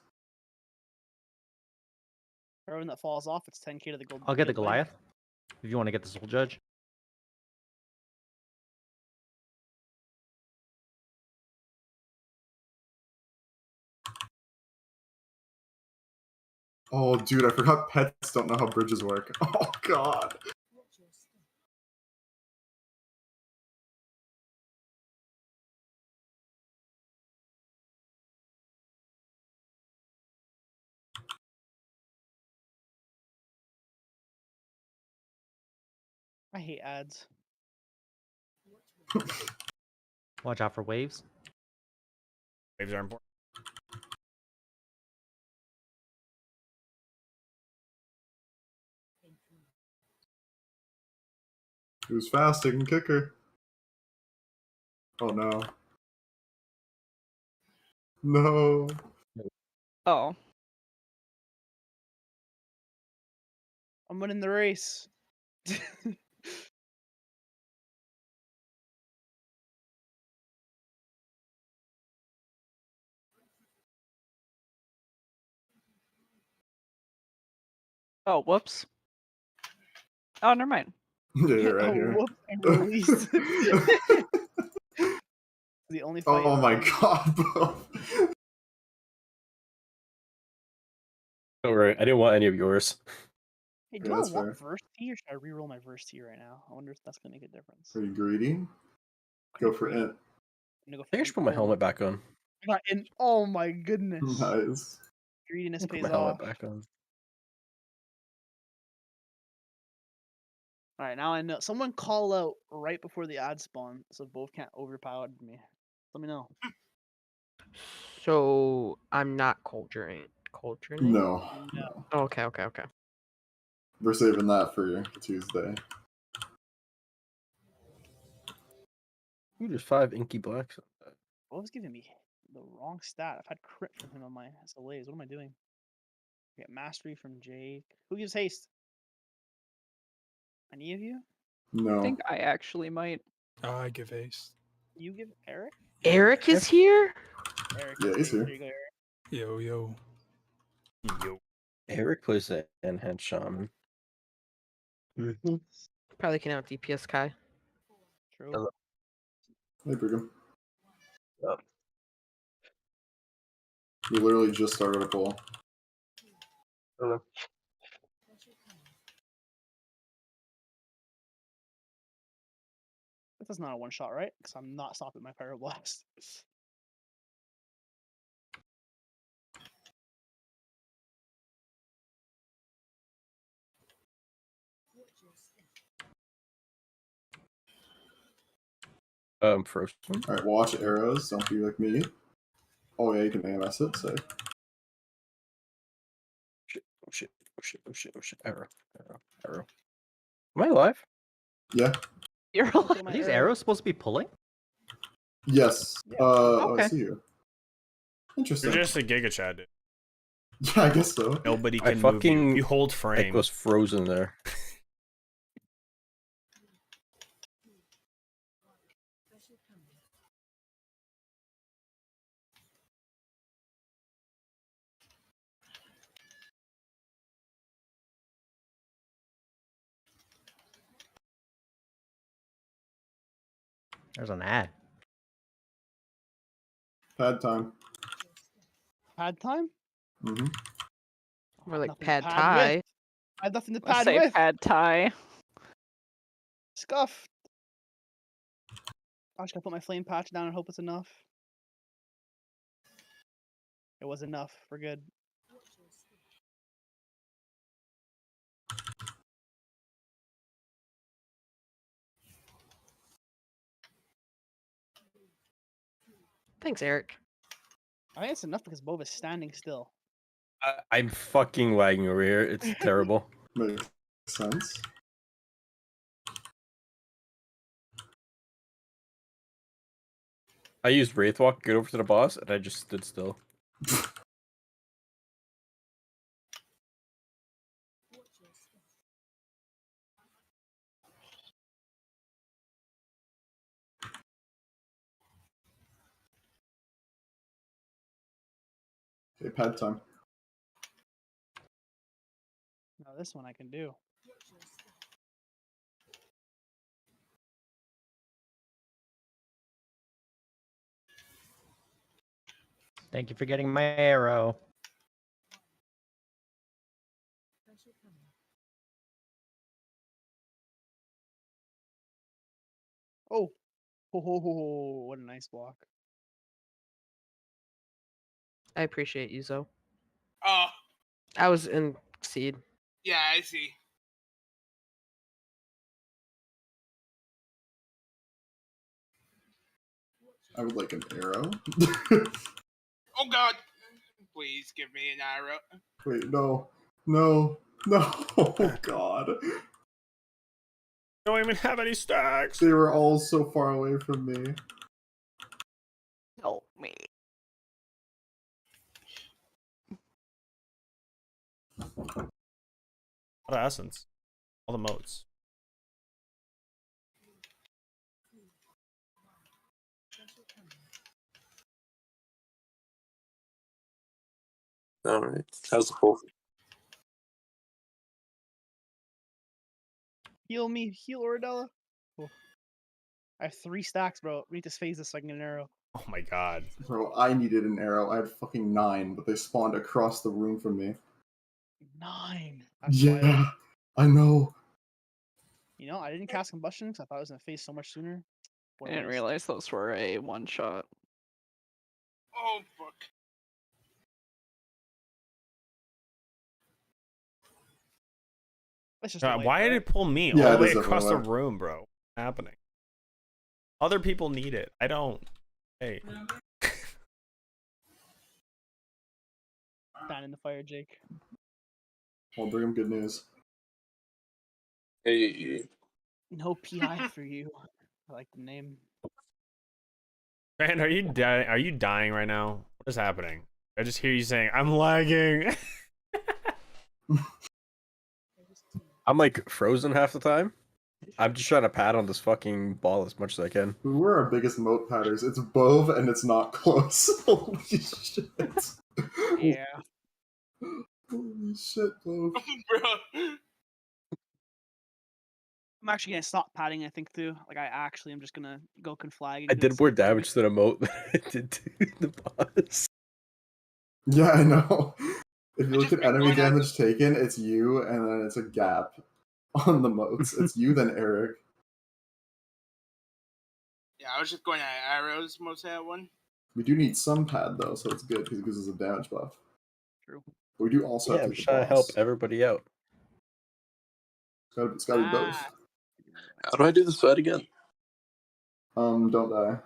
Everyone that falls off, it's 10k to the gold. I'll get the guild bank. Goliath. If you want to get the Soul Judge. Oh, dude, I forgot pets don't know how bridges work. Oh, God. I hate ads. Watch out for waves. Waves are important. Who's fast? They can kick her. Oh no. No. Oh. I'm winning the race. Oh, whoops. Oh, never mind. Yeah, you're right Oh, here. whoops, and released. The only fight. Oh my god, bro. Don't worry, I didn't want any of yours. Hey, do Yeah, I that's want fair. verse T or should I reroll my verse T right now? I wonder if that's gonna make a difference. Are you greedy? Go for it. I'm gonna go I for think I should put my helmet back on. Oh my goodness. Nice. Greediness Put pays my helmet off. back on. Alright, now I know. Someone call out right before the ad spawn so both can't overpower me. Let me know. So I'm not culturing. Culturing? No. Oh, okay, okay, okay. We're saving that for Tuesday. Ooh, there's 5 inky blacks. What was giving me the wrong stat? I've had crit from him on my SLAs. What am I doing? I get mastery from Jake. Who gives haste? Any of you? I No. think I actually might. I give haste. You give Eric? Eric is here? Eric Yeah, gives he's haste. here. There you go, Eric. Yo, yo. Yo. Eric plays the enhanced shaman. Probably can out DPS Kai. True. Hey, Brigham. Yep. We literally just started a poll. Hello. That's not a one shot, right? Because I'm not stopping my pyroblast. Frozen. Alright, watch arrows. Don't be like me. Oh, yeah, you can AMS it. Sick. Shit, oh shit, oh shit, oh shit, oh shit. Arrow, arrow, arrow. Am I alive? Yeah. You're Are these arrows supposed to be pulling? Yes. Okay. I see you. Interesting. You're just a Giga Chad, dude. Yeah, I guess so. Nobody I can move you. fucking You hold It frame. was frozen there. There's an ad. Pad time. Pad time? Mm-hmm. More like Nothing to pad pad Thai. with. I have nothing to Let's pad say with. pad Thai. Scuff. I just gotta put my flame patch down and hope it's enough. It was enough. We're good. Thanks, Eric. I think it's enough because Bova's standing still. I'm fucking lagging over here. It's terrible. Makes sense. I used Wraithwalk to get over to the boss, and I just stood still. Okay, pad time. Now this one I can do. Thank you for getting my arrow. Oh. Oh, what a nice block. I appreciate you, Zoe. Oh, I was in seed. yeah, I see. I would like an arrow. Oh god. Please give me an arrow. Wait, no. No. No. Oh, God. Don't even have any stacks. They were all so far away from me. me. What essence? All the moats. All right. How's the pool? Heal me, heal Oradella. Cool. I have 3 stacks, bro. We need to phase this so I can get an arrow. Oh my god. Bro, I needed an arrow. I had fucking 9, but they spawned across the room from me. 9. That's Yeah, wild. I know. You know, I didn't cast combustion because I thought I was gonna phase so much sooner. What I a didn't waste. realize those were a one shot. Oh fuck. That's just the way, Why did right? it pull me Yeah, all it the way is across the everywhere. room, bro? What's happening? Other people need it. I don't. Hey. Fan in the fire, Jake. I'll bring him good news. Hey. No PI for you. I like the name. Man, are you dying? Are you dying right now? What is happening? I just hear you saying, "I'm lagging." I'm like frozen half the time. I'm just trying to pad on this fucking ball as much as I can. Who are our biggest moat patters? It's Bove and it's not close. Holy shit. Yeah. Holy shit, Bove. Bro. I'm actually gonna stop padding, I think, too. Like, I actually am just gonna go conflag and I do did this more like this damage to the moat than I did to the boss. Yeah, I know. If you look just at been enemy going on- damage taken, it's you, and then it's a gap on the moats. It's you, then Eric. Yeah, I was just going at arrows mostly at one. We do need some pad, though, so it's good because it gives us a damage buff. True. But we do also Yeah, have I'm to just hit the trying to help boss. everybody out. It's gotta be both. How do I do this fight again? Don't die.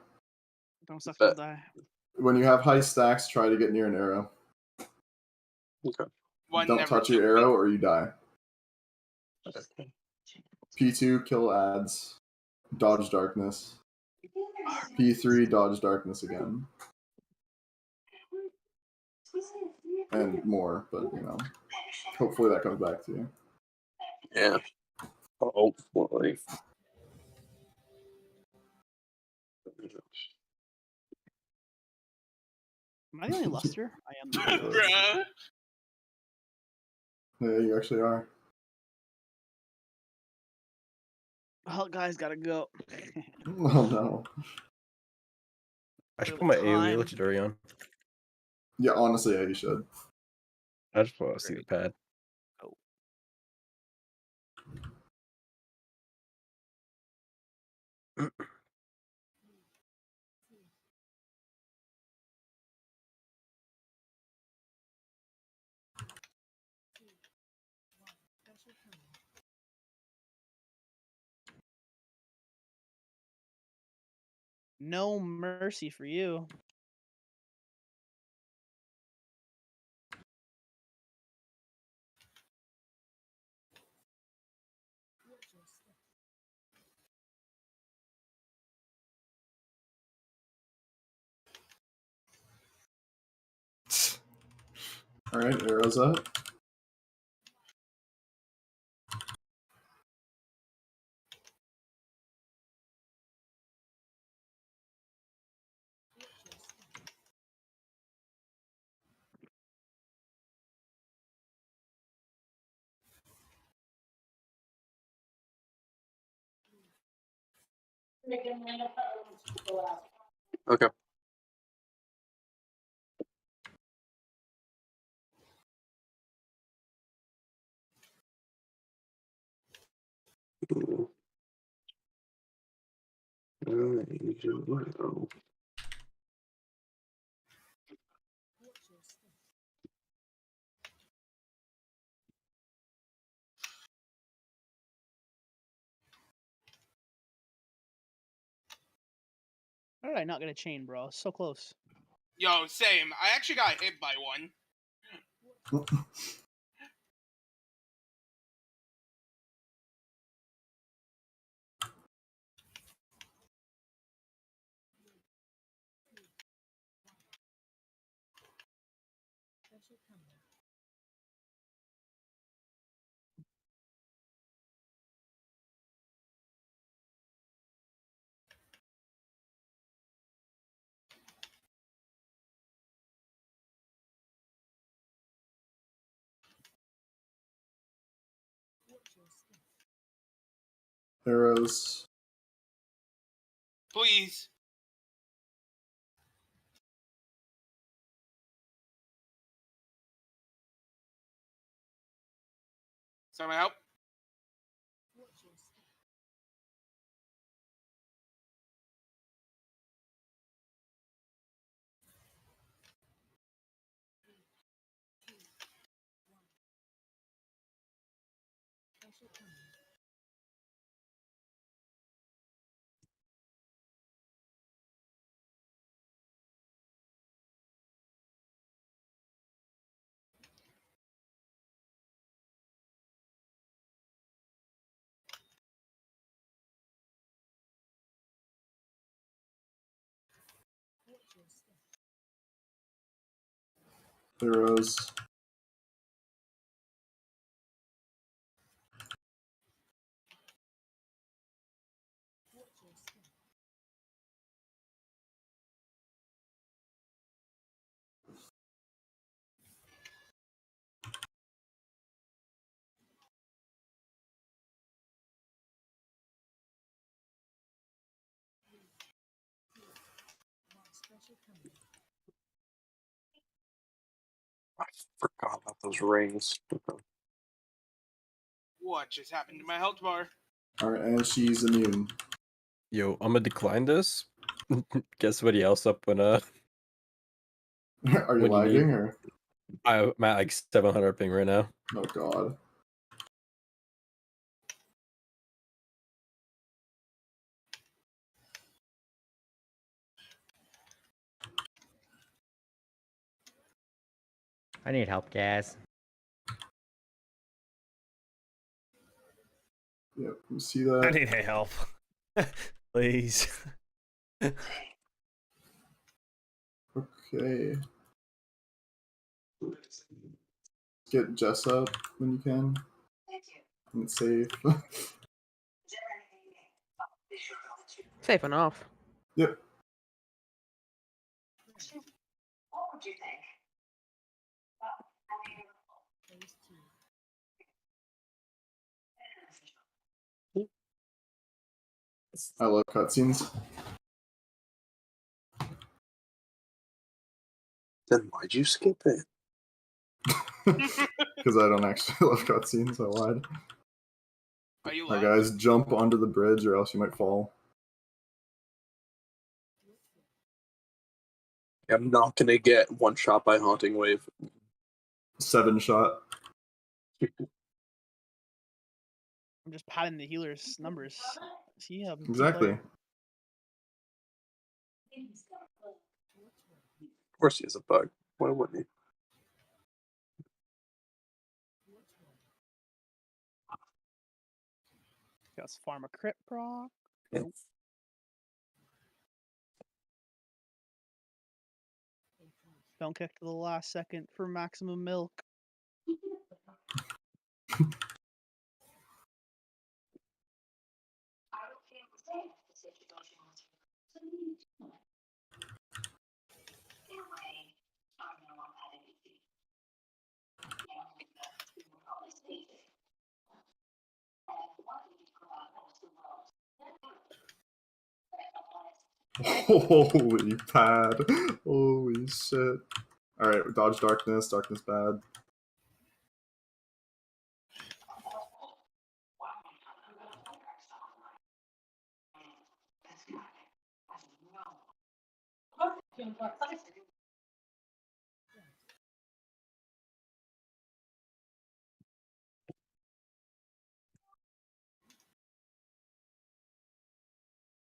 Don't suck, don't die. When you have high stacks, try to get near an arrow. Okay. One Don't never touch your took me. arrow or you die. P2, kill ads. Dodge darkness. P3, dodge darkness again. And more, but you know. Hopefully that comes back to you. Yeah. Hopefully. Am I the only luster? I am. Bruh. Yeah, you actually are. Well, guys, gotta go. Oh no. I should put my AoE Time. legendary on. Yeah, honestly, yeah, you should. I just want to see the pad. Oh. No mercy for you. Alright, arrows up. Okay. How did I not get a chain, bro? So close. Yo, same. I actually got hit by one. Arrows. Please. Someone help. Arrows. I forgot about those rings. What just happened to my health bar? Alright, and she's immune. Yo, I'm gonna decline this. Get somebody else up when Are you when you lagging need. or? I'm at like 700 ping right now. Oh god. I need help, guys. Yep, you see I that? need help. Please. Okay. Get Jess up when you can. And it's safe. Safe enough. Yep. What would you think? I love cutscenes. Then why'd you skip it? Because I don't actually love cutscenes, I lied. Are you Alright lying? guys, jump onto the bridge or else you might fall. I'm not gonna get one shot by Haunting Wave. 7 shot. I'm just padding the healer's numbers. See how Exactly. Of course he has a bug. Why wouldn't he? Got farm a crit proc. Yeah. Nope. Don't kick to the last second for maximum milk. Holy pad. Holy shit. Alright, dodge darkness. Darkness bad.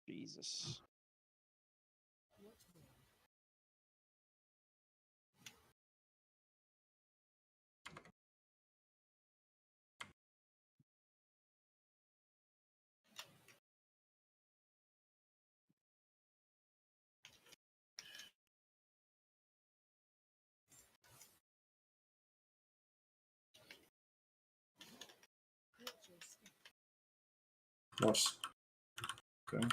Jesus. Watch. Okay.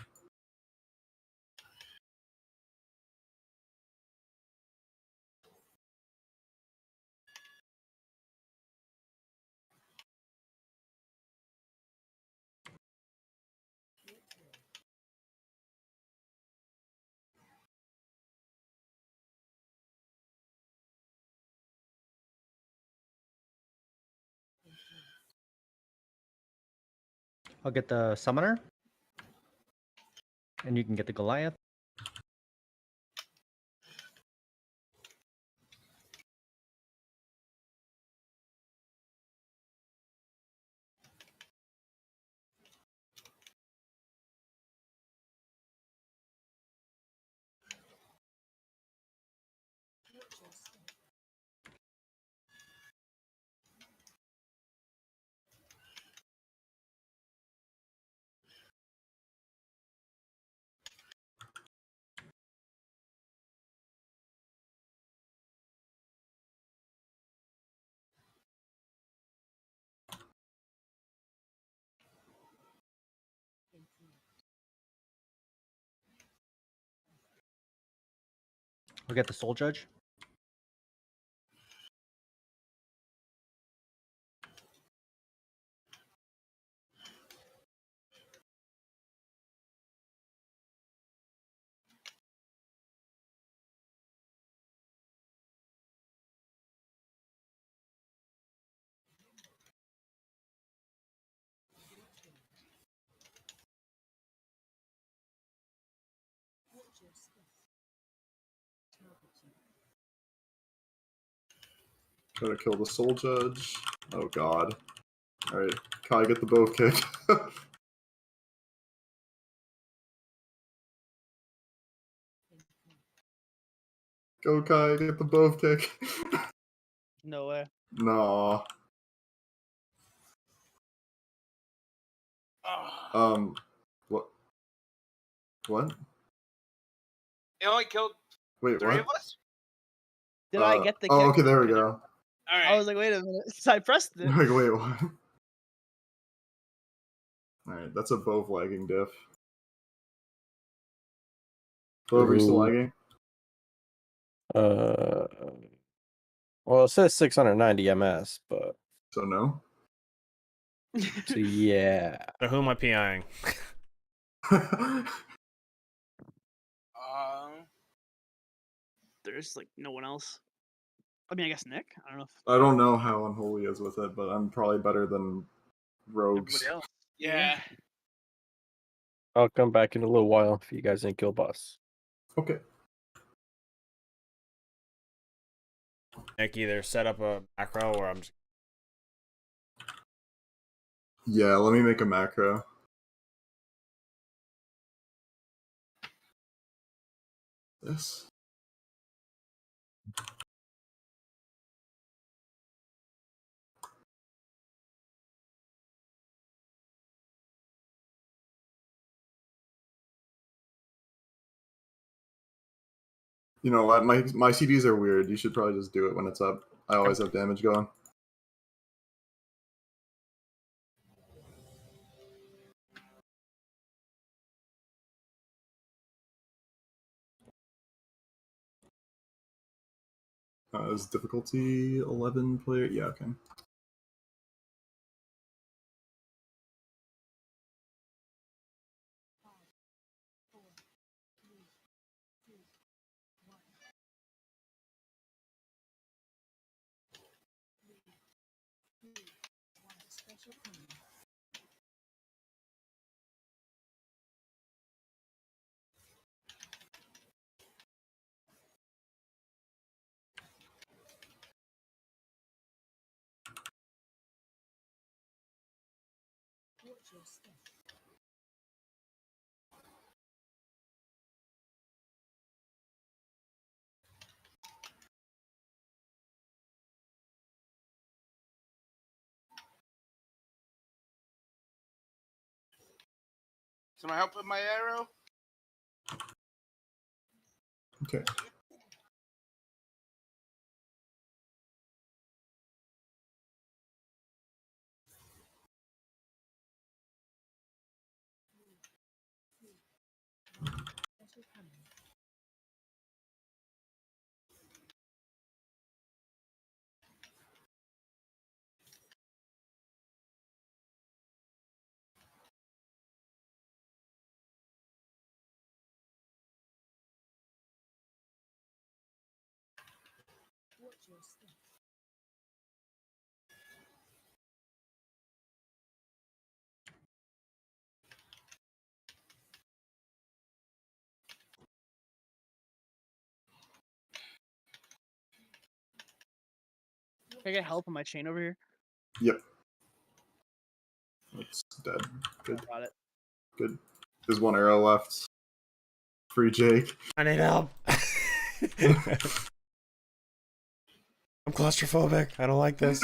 I'll get the summoner, and you can get the Goliath. I'll get the Soul Judge. Try to kill the Soul Judge. Oh god. Alright, Kai, get the bow kick. Go Kai, get the bow kick. No way. No. What? What? It only killed Wait, three what? of us? Did I get the Oh, kick? okay, there we go. Alright. I was like, wait a minute. So I pressed it. Like, wait, what? Alright, that's a bow lagging diff. Bow, are you still Ooh. lagging? Well, it says 690 ms, but So no. so yeah. So who am I PIing? There's like no one else. I mean, I guess Nick. I don't know if I don't know how Unholy is with it, but I'm probably better than Rogues. everybody else. Yeah. I'll come back in a little while if you guys ain't kill boss. Okay. Nick, either set up a macro or I'm just... Yeah, let me make a macro. This. You know what? My CDs are weird. You should probably just do it when it's up. I always have damage going. Is difficulty 11 player? Yeah, okay. Someone help with my arrow? Okay. Can I get help on my chain over here? Yep. It's dead. Good. Got it. Good. There's one arrow left. Free Jake. I need help. I'm claustrophobic. I don't like this.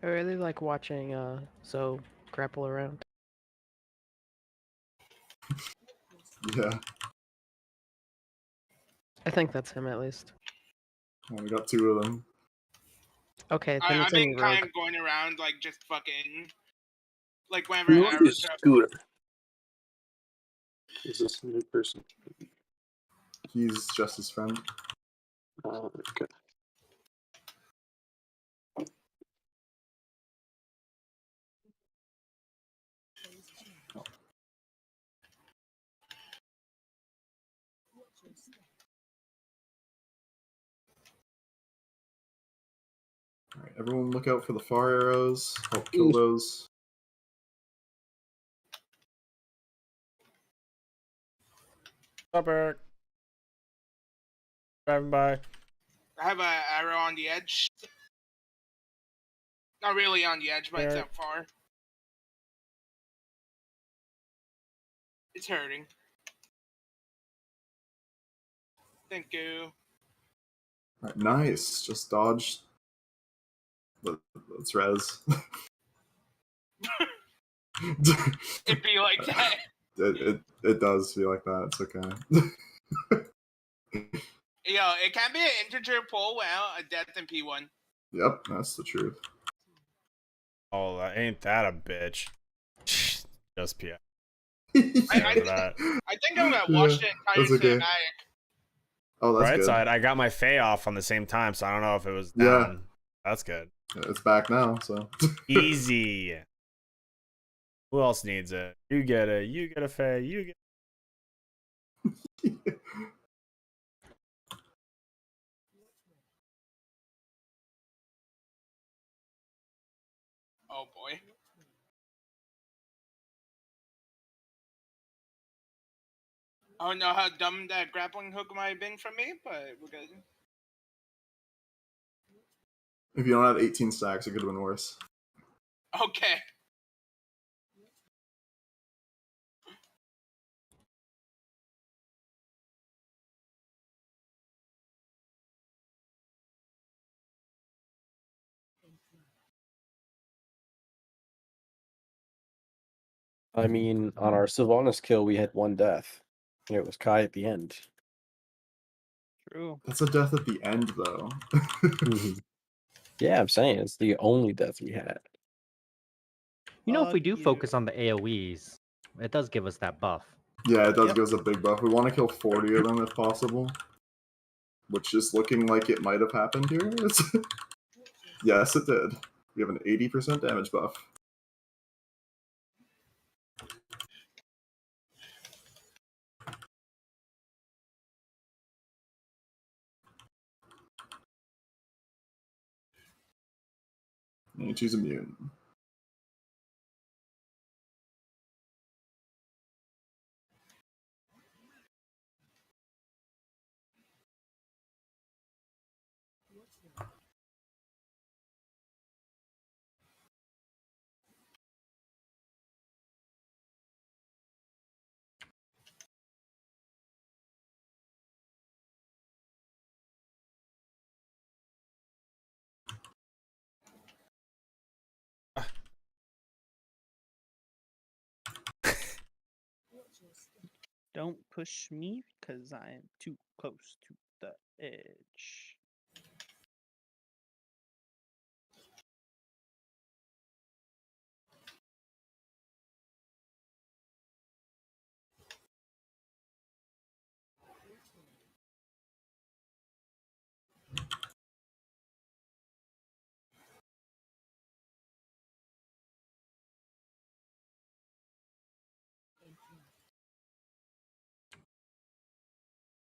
I really like watching Zoe grapple around. Yeah. I think that's him at least. Oh, we got two of them. Okay, then I've it's been any kind rogue. of going around like just fucking like whenever Who arrows is are Scooter? Is this a new person? He's just his friend. Okay. Alright, everyone look out for the far arrows. Help kill those. Stop, Eric. Driving by. I have an arrow on the edge. Not really on the edge, but it's Eric. that far. It's hurting. Thank you. Alright, nice. Just dodge. Let's res. It'd be like that. It does feel like that. It's okay. Yo, it can be an integer pull without a death in P1. Yep, that's the truth. Oh, ain't that a bitch? Just P. I think I'm gonna watch the entire that's okay. cinematic. Oh, that's Right good. side, I got my Fae off on the same time, so I don't know if it was Yeah. down. That's good. It's back now, so. Easy. Who else needs it? You get it. You get a Fae. You get. Oh boy. I don't know how dumb that grappling hook might have been from me, but we're good. If you don't have 18 stacks, it could have been worse. Okay. I mean, on our Sylvanas kill, we had one death. And it was Kai at the end. True. That's a death at the end, though. Yeah, I'm saying it's the only death we had. You know, if we do focus on the AoEs, it does give us that buff. Yeah, it does give us a big buff. We want to kill 40 of them if possible. Which is looking like it might have happened here. Yes, it did. We have an 80% damage buff. And she's immune. Don't push me because I am too close to the edge.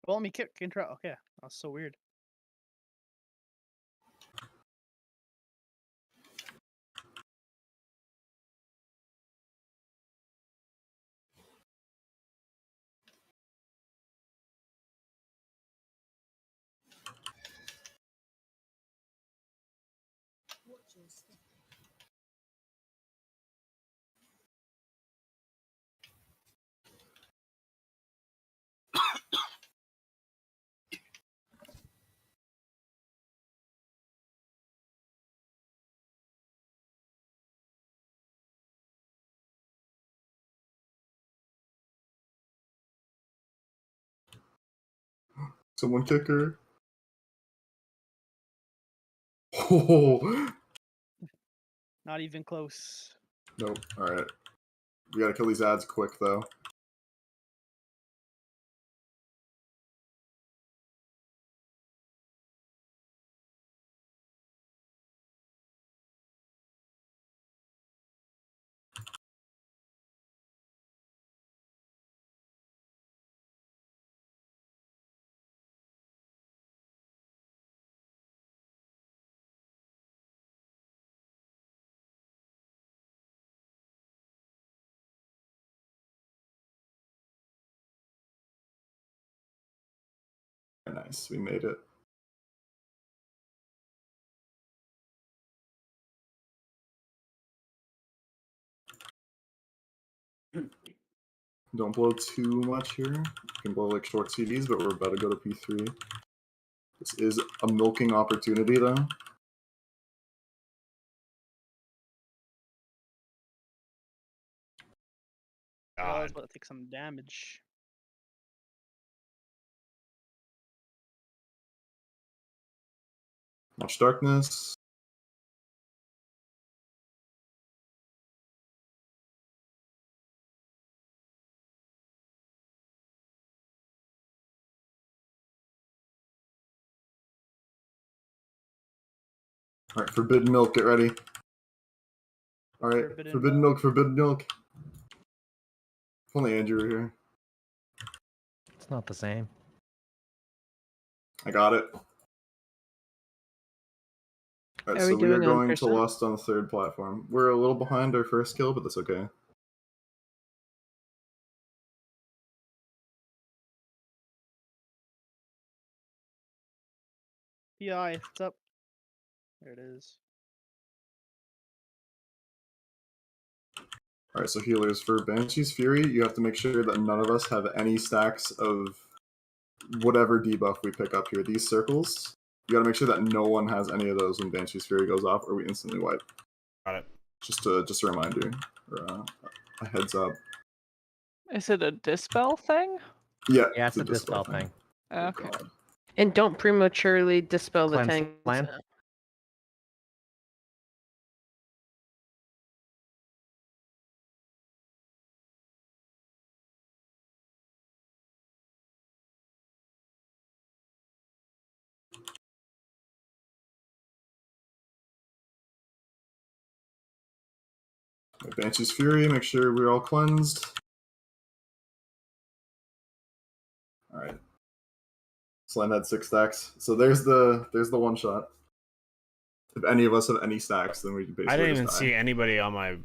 Well, let me kick intro. Okay, that's so weird. Someone kick her. Oh. Not even close. Nope. All right. We gotta kill these ads quick though. Nice. We made it. Don't blow too much here. You can blow like short CDs, but we're about to go to P3. This is a milking opportunity though. Oh, I was about to take some damage. Much darkness. Alright, forbidden milk, get ready. Alright, forbidden milk, forbidden milk. If only Andrew were here. It's not the same. I got it. Alright, Are so we we are doing on going to person? Lost on the third platform. We're a little behind our first kill, but that's okay. PI, it's up. There it is. Alright, so healers, for Banshee's Fury, you have to make sure that none of us have any stacks of whatever debuff we pick up here. These circles, you gotta make sure that no one has any of those when Banshee's Fury goes off, or we instantly wipe. Got it. Just a reminder, or a heads up. Is it a dispel thing? Yeah, Yeah, it's a dispel thing. Okay. And don't prematurely dispel the Cleanse tank. plan. Banshee's Fury, make sure we're all cleansed. Alright. Slime had 6 stacks. So there's the one shot. If any of us have any stacks, then we basically I didn't even just die. see anybody on my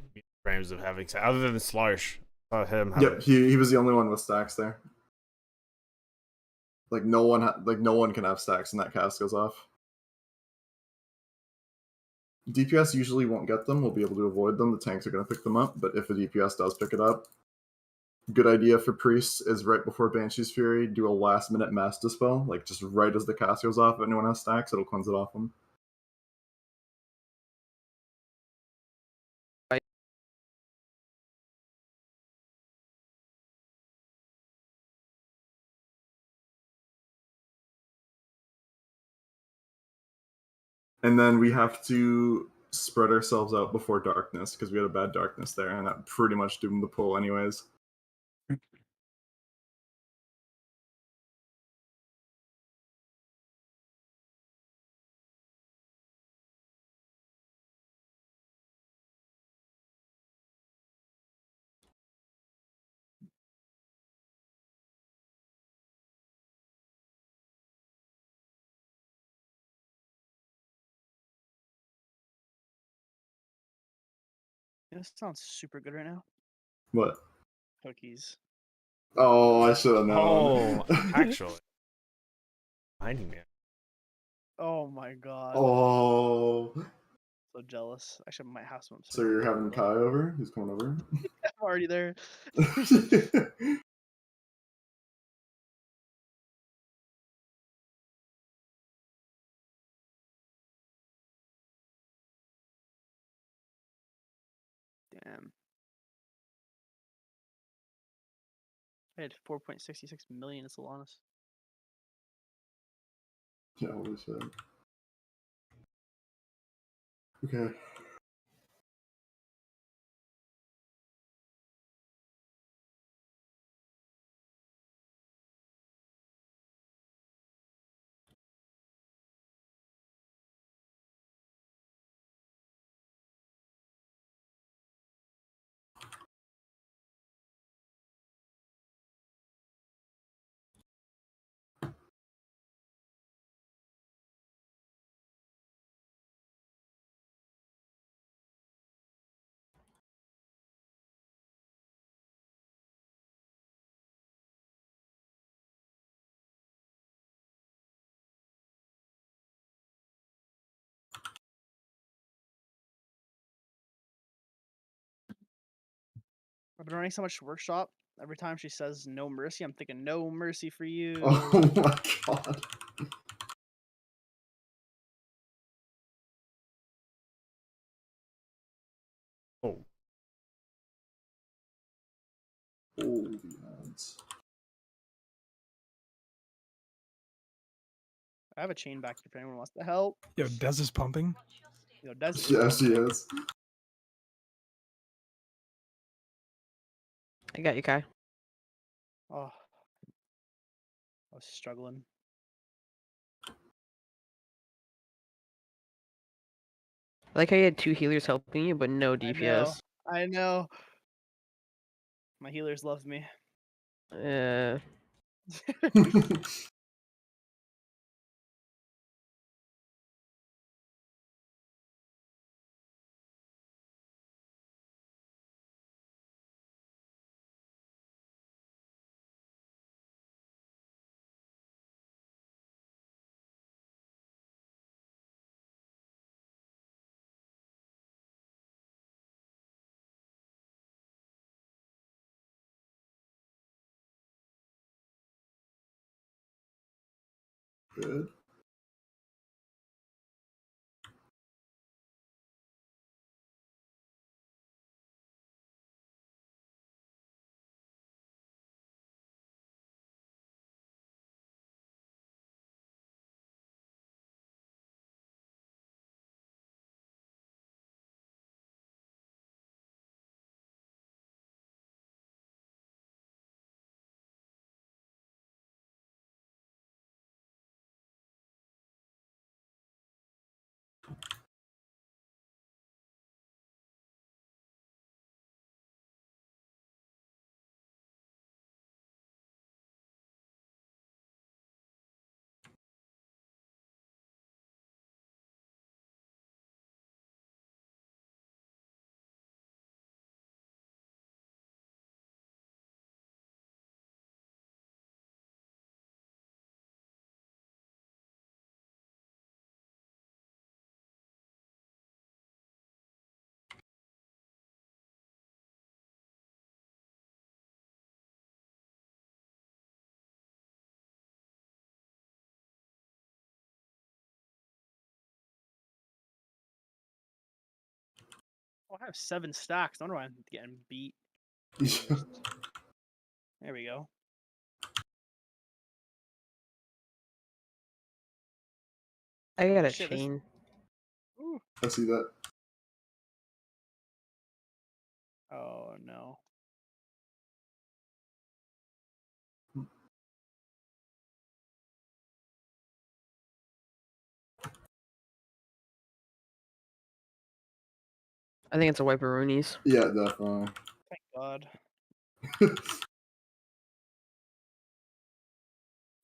frames of having other than Slarsh. Saw him. Yep, he was the only one with stacks there. Like no one can have stacks, and that cast goes off. DPS usually won't get them. We'll be able to avoid them. The tanks are going to pick them up, but if a DPS does pick it up, good idea for priests is right before Banshee's Fury, do a last minute mass dispel, like just right as the cast goes off. If anyone has stacks, it'll cleanse it off them. And then we have to spread ourselves out before darkness because we had a bad darkness there, and that pretty much doomed the pull anyways. This sounds super good right now. What? Cookies. Oh, I should have known. Oh, actually. Finding me. Oh my god. Oh. So jealous. Actually, I might have some. So you're having Kai over? He's coming over? I'm already there. Damn. I had 4.66 million in Solanas. Yeah, holy shit. Okay. I've been running so much workshop. Every time she says no mercy, I'm thinking no mercy for you. Oh my god. Oh. Holy ads. I have a chain back if anyone wants to help. Yo, Dez is pumping. Yo, Des. Yes, he is. I got you, Kai. Oh, I was struggling. I like how you had 2 healers helping you, but no I know. DPS. I know. My healers love me. Good. Oh, I have 7 stacks. No wonder why I'm getting beat. There we go. I got a Shit, this- chain. Ooh. I see that. Oh no. I think it's a Wiperoonies. Yeah, definitely. Thank God.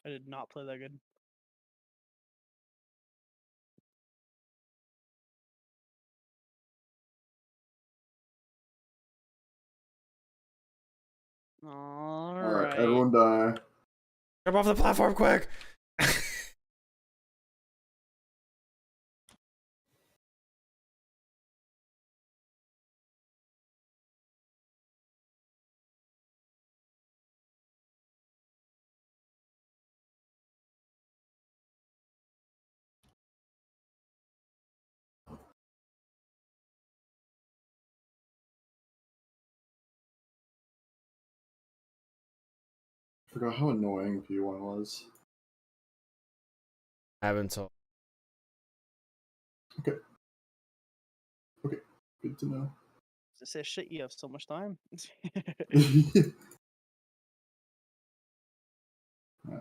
I did not play that good. All Alright, right. everyone die. Jump off the platform quick. Forgot how annoying P1 was. I haven't told. Okay. Okay. Good to know. To say shit, you have so much time. Yeah,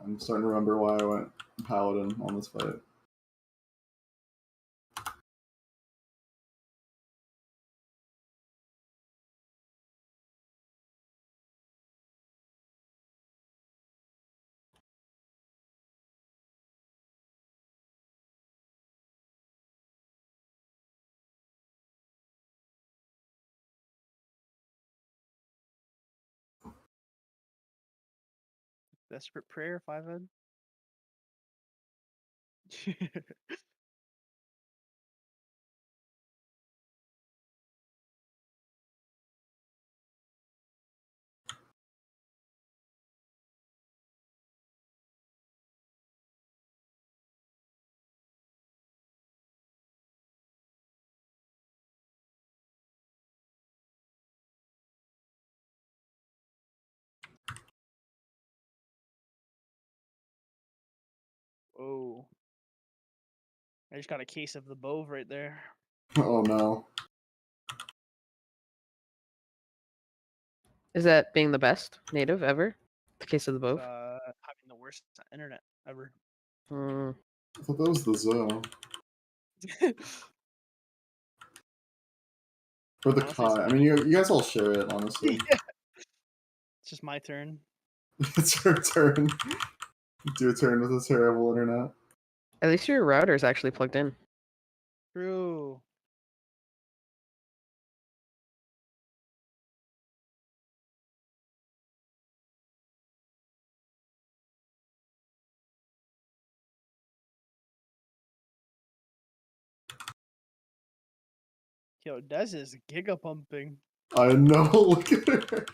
I'm starting to remember why I went Paladin on this fight. Desperate prayer, 5-head. Whoa. I just got a case of the Bove right there. Oh no. Is that being the best native ever? The case of the Bove? Having the worst internet ever. Hmm. I thought that was the Zoe. Or the Honestly, Kai. I mean, you guys all share it, honestly. Yeah. It's just my turn. It's your turn. Do a turn with a terrible internet. At least your router is actually plugged in. True. Yo, Dez is giga pumping. I know, look at her.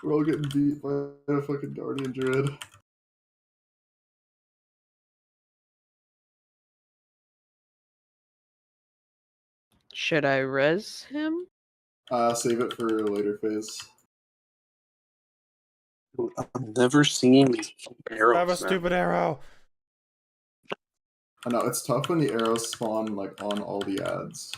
We're all getting beat by a fucking Guardian Druid. Should I res him? Save it for a later phase. I'm never seeing these arrows. I have a man. stupid arrow. I know, it's tough when the arrows spawn, like, on all the ads.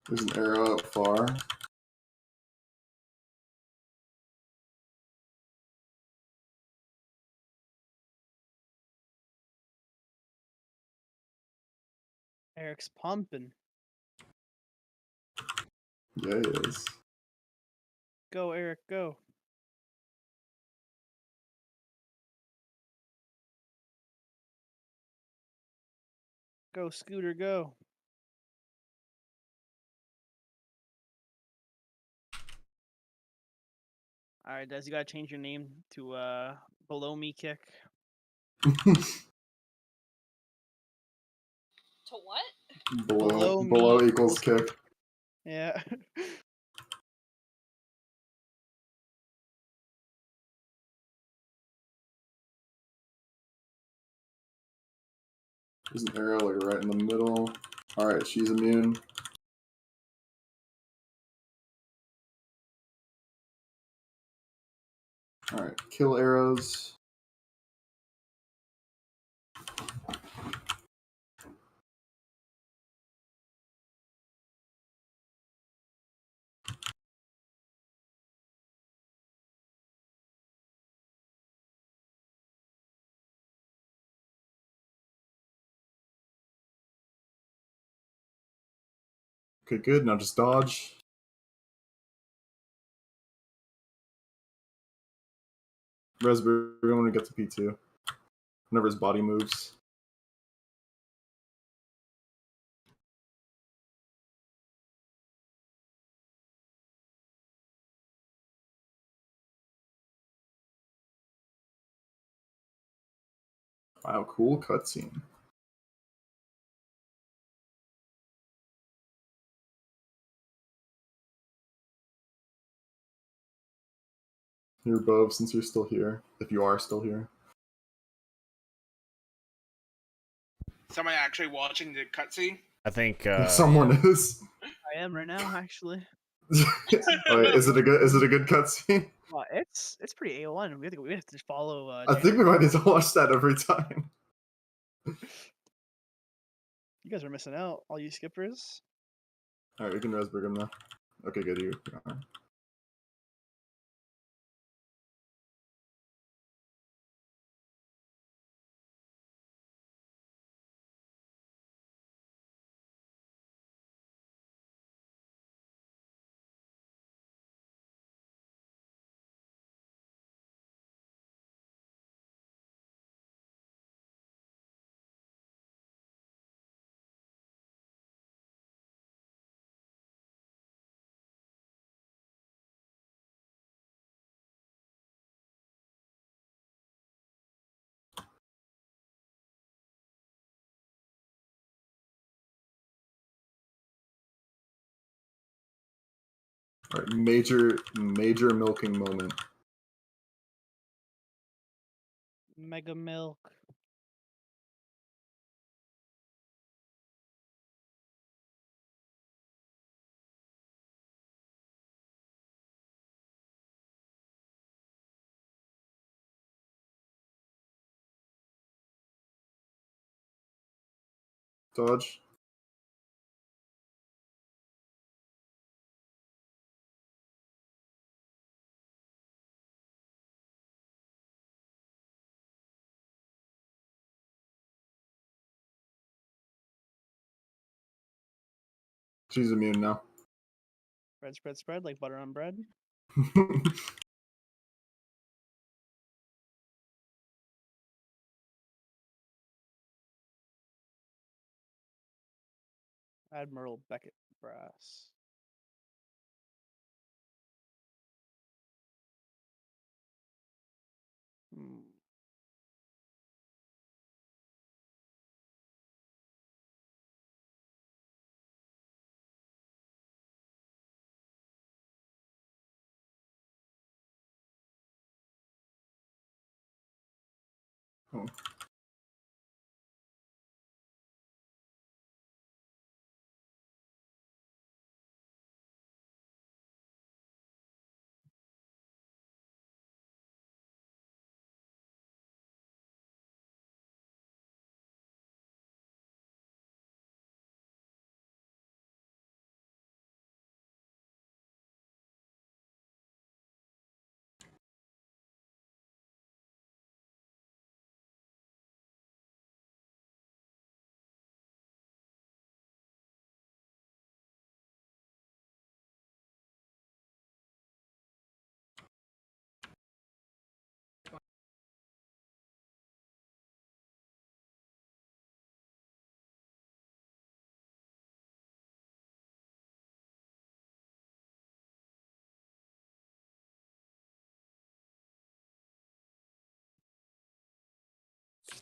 There's an arrow up far. Eric's pumping. Yeah, he is. Go, Eric, go. Go, Scooter, go. All right, Des, you gotta change your name to Below Me Kick. To what? Below equals kick. Yeah. There's an arrow like right in the middle. All right, she's immune. All right, kill arrows. Okay, good. Now just dodge. Raspberry, when we get to P2. Whenever his body moves. Wow, cool cutscene. Here, Bove, since you're still here, if you are still here. Someone actually watching the cutscene? I think Someone is. I am right now, actually. Wait, is it a good cutscene? Well, it's pretty A1. We have to follow. I think we might need to watch that every time. You guys are missing out, all you skippers. All right, we can Raspberry him now. Okay, good. You. All right, major milking moment. Mega Milk. Dodge. She's immune now. Spread like butter on bread. Admiral Beckett Brass. Hmm. Oh.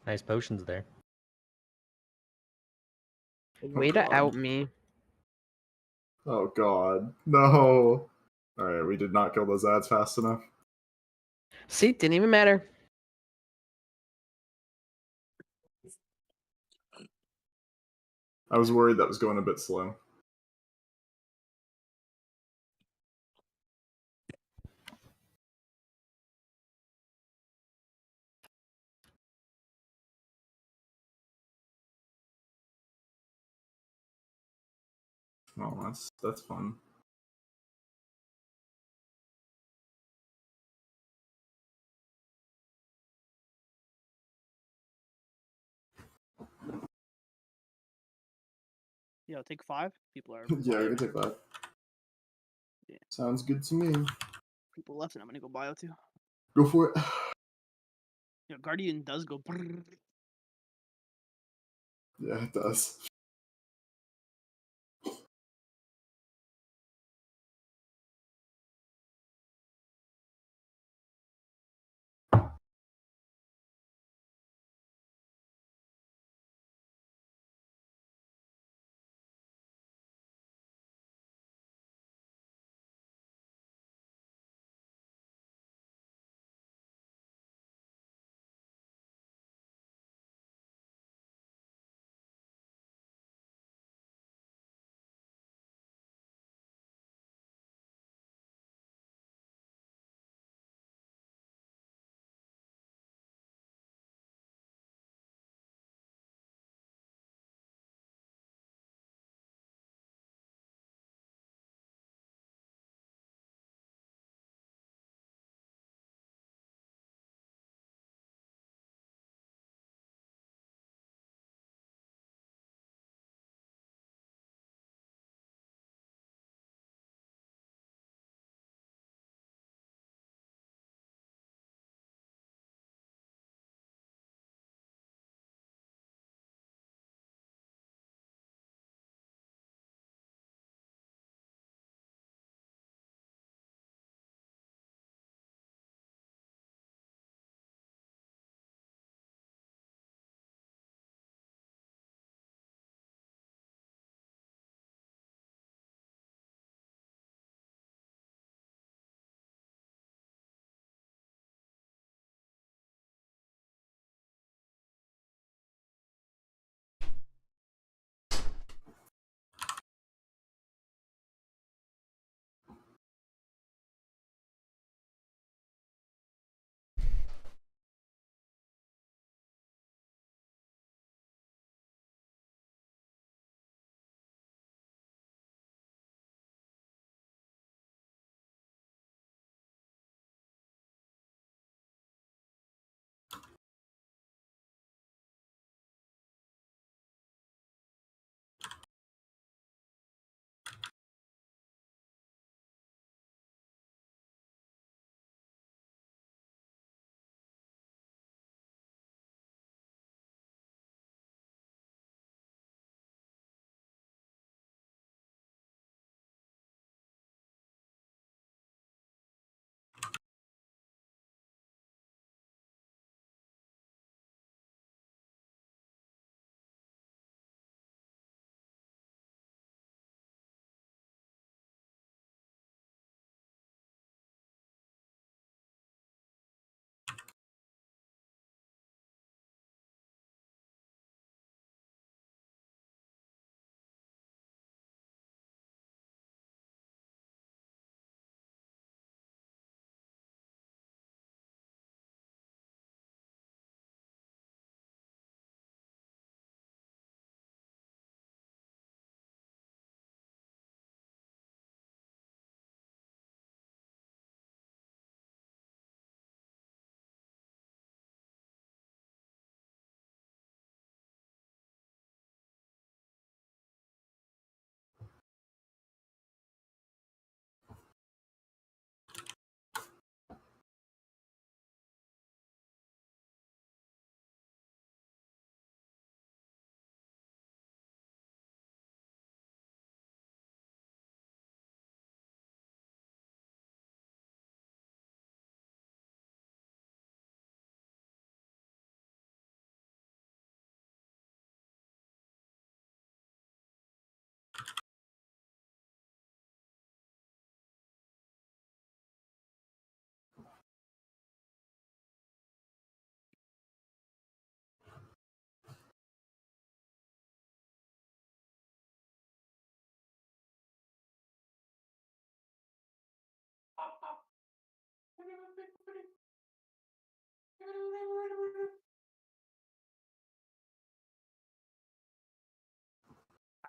Nice potions there. Way to out me. Oh god. No. Alright, we did not kill those ads fast enough. See, didn't even matter. I was worried that was going a bit slow. Oh, that's fun. Yeah, take 5. People are. Yeah, we can take that. Yeah. Sounds good to me. People left, and I'm gonna go bio too. Go for it. Yeah, Guardian does go. Brrr. Yeah, it does.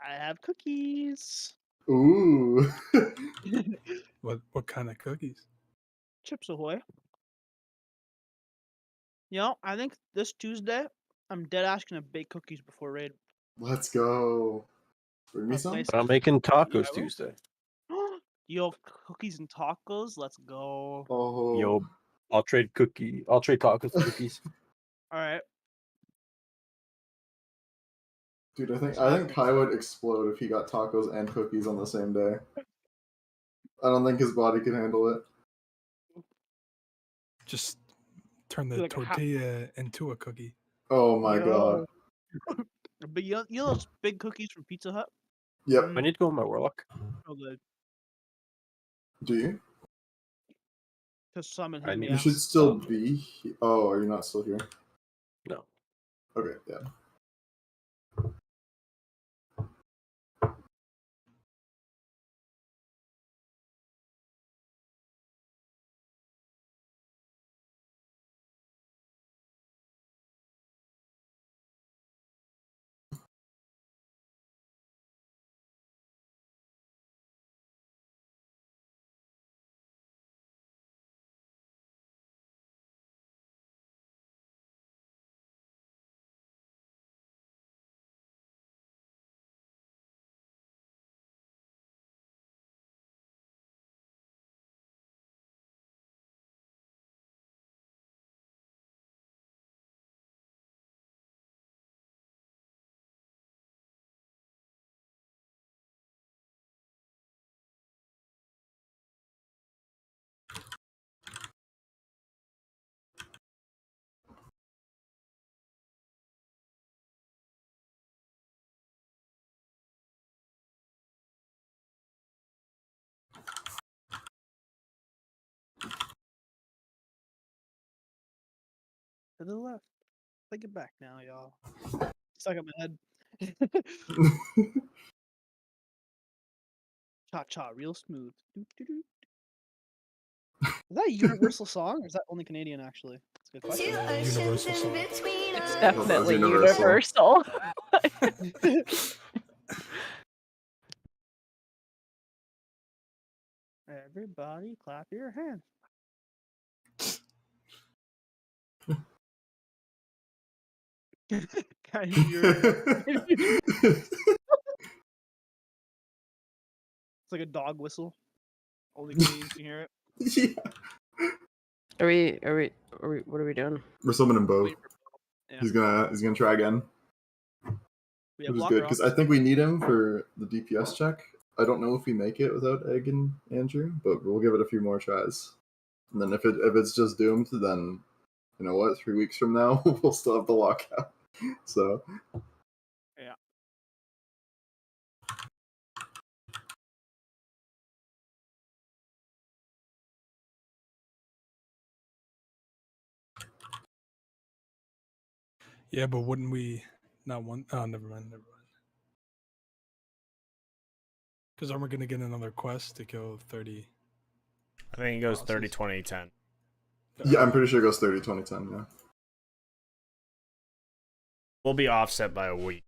I have cookies. Ooh. What kind of cookies? Chips Ahoy. You know, I think this Tuesday, I'm dead ass gonna bake cookies before raid. Let's go. Bring me That's some. nice. I'm making Yeah, tacos I will. Tuesday. Yo, cookies and tacos. Let's go. Oh. Yo, I'll trade tacos for cookies. All right. Dude, I think Tacos. Kai would explode if he got tacos and cookies on the same day. I don't think his body could handle it. Just turn the Like a tortilla into a cookie. Oh my god. Yo. But you know those big cookies from Pizza Hut? Yep. I need to go with my warlock. Oh, good. Do you? To summon I him, need- You yeah. should still be. Oh, are you not still here? No. Okay, yeah. To the left. Take it back now, y'all. Stuck in my head. Cha cha, real smooth. Doo, doo, doo. Is that a universal song or is that only Canadian actually? That's a good question. Universal song. It's That definitely was universal. universal. Everybody clap your hands. Kind of it's like a dog whistle. Only Canadians can hear it. Yeah. Are we? What are we doing? We're summoning both. Yeah. He's gonna try again. We have Which is blocker good because I think we need him for the DPS check. I don't know if we make it without Egg and Andrew, but we'll give it a few more tries. And then if it's just doomed, then you know what? 3 weeks from now we'll still have the lockout. So Yeah. Yeah, but wouldn't we not want? Oh, never mind. Because aren't we gonna get another quest to kill 30? I think it goes bosses? 30, 20, 10. yeah, I'm pretty sure it goes 30, 20, 10. Yeah. We'll be offset by a week.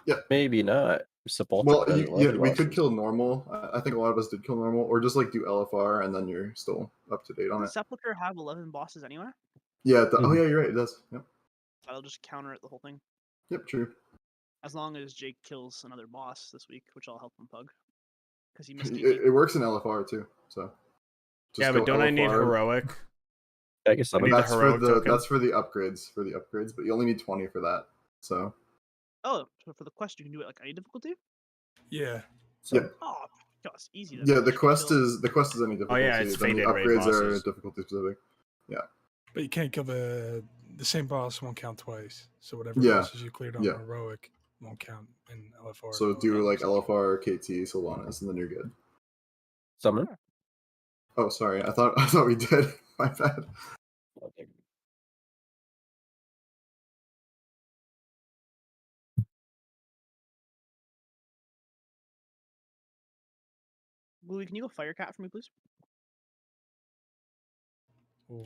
Yeah. Maybe not. Sepulchre Well, has yeah, 11 we could bosses. kill normal. I think a lot of us did kill normal, or just like do LFR, and then you're still up to date on Does it. Sepulchre have 11 bosses anyway? Yeah. Oh, yeah, you're right. It does. Yep. That'll just counter it the whole thing. Yep. True. As long as Jake kills another boss this week, which I'll help him pug. Because he missed It works in LFR too. So. Just Yeah, but go don't I need LFR. heroic? I guess I need the That's for heroic the token. that's for the upgrades. But you only need 20 for that. So. Oh, so for the quest, you can do it like any difficulty? Yeah. Yep. Oh, gosh, easy. Yeah, the Should quest kill. is any difficulty. Oh, yeah, it's then the faded raid upgrades are bosses. difficulty specific. Yeah. But you can't kill the same boss won't count twice. So whatever Yeah. bosses you cleared on Yeah. heroic won't count in LFR. So do like LFR, KT, Sylvanas, and then you're good. Summon? Oh, sorry. I thought we did. My bad. Louis, can you go Firecat for me, please? Ooh,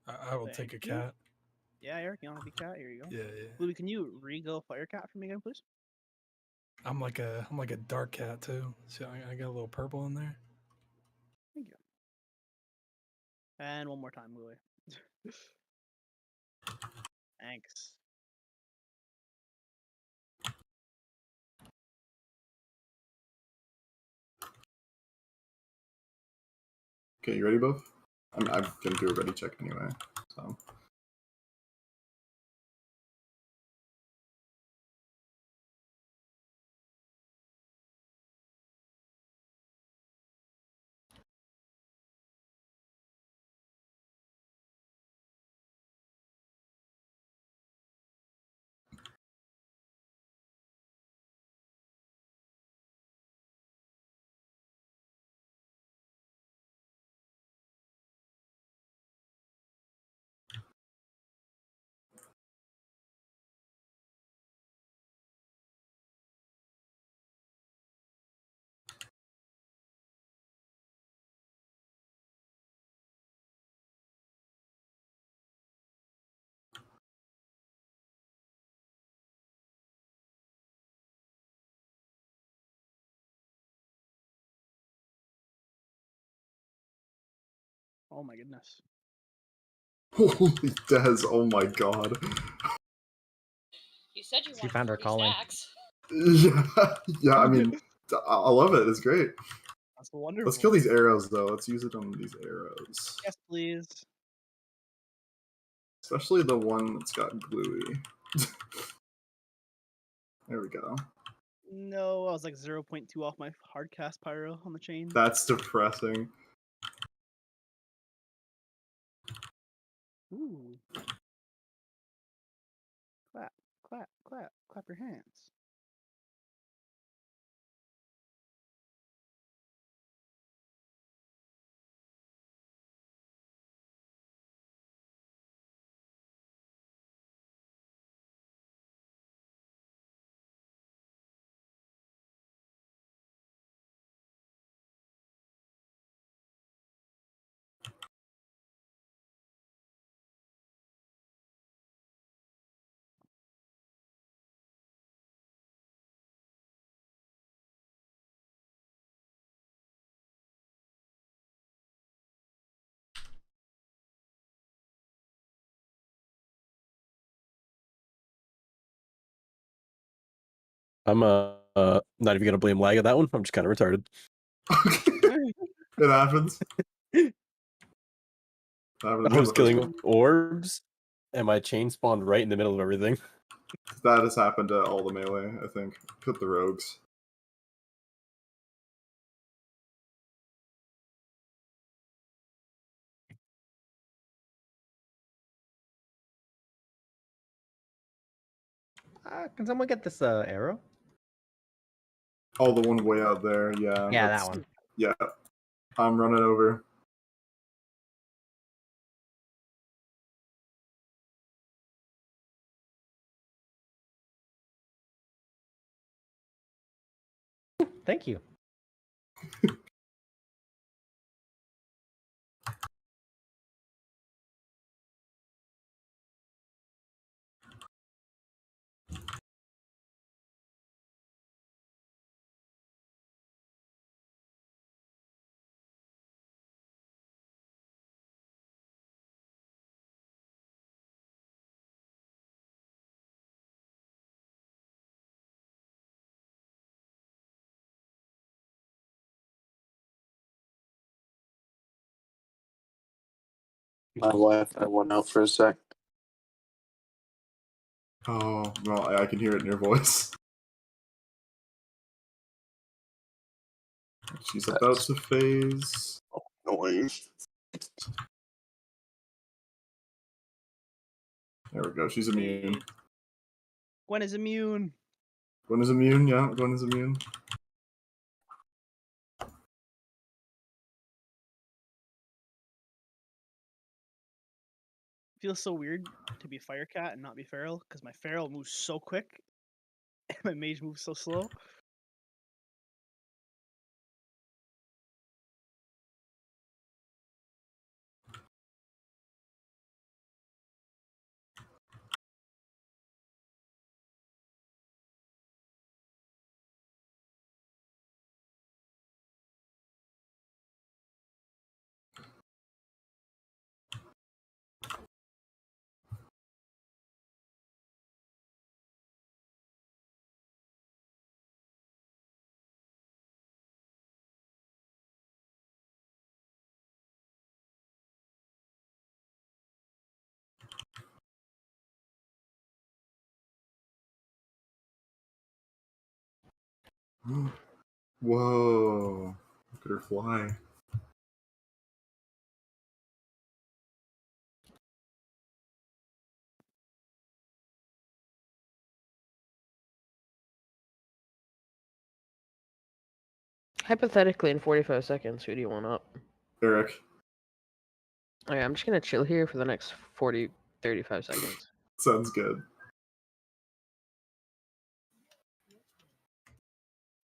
I will take a Thank you. cat. Yeah, Eric, you want to be cat? Here you go. Yeah, yeah. Louis, can you re-go fire cat for me again, please? I'm like a dark cat too. So I got a little purple in there. Thank you. And one more time, Louis. Thanks. Okay, you ready, both? I'm gonna do a ready check anyway. So. Oh my goodness. Holy Des, oh my god. You said you She wanted found her 40 calling. stacks. Yeah, yeah, I mean, I love it. It's great. That's wonderful. Let's kill these arrows, though. Let's use it on these arrows. Yes, please. Especially the one that's got gluey. There we go. No, I was like 0.2 off my hard cast pyro on the chain. That's depressing. Ooh. Clap, clap, clap, clap your hands. I'm not even gonna blame lag on that one. I'm just kind of retarded. It happens. I was killing orbs, and my chain spawned right in the middle of everything. That has happened to all the melee, I think. Put the rogues. Can someone get this arrow? Oh, the one way out there, yeah. Yeah, that one. Yeah. I'm running over. Thank you. My Wi-Fi went out for a sec. Oh, well, I can hear it in your voice. She's about to phase. Noise. There we go. She's immune. Gwen is immune. Gwen is immune, yeah. Gwen is immune. Feels so weird to be Firecat and not be Feral, because my Feral moves so quick, and my Mage moves so slow. Whoa! Look at her fly. Hypothetically, in 45 seconds, who do you want up? Eric. Okay, I'm just gonna chill here for the next 35 seconds. Sounds good.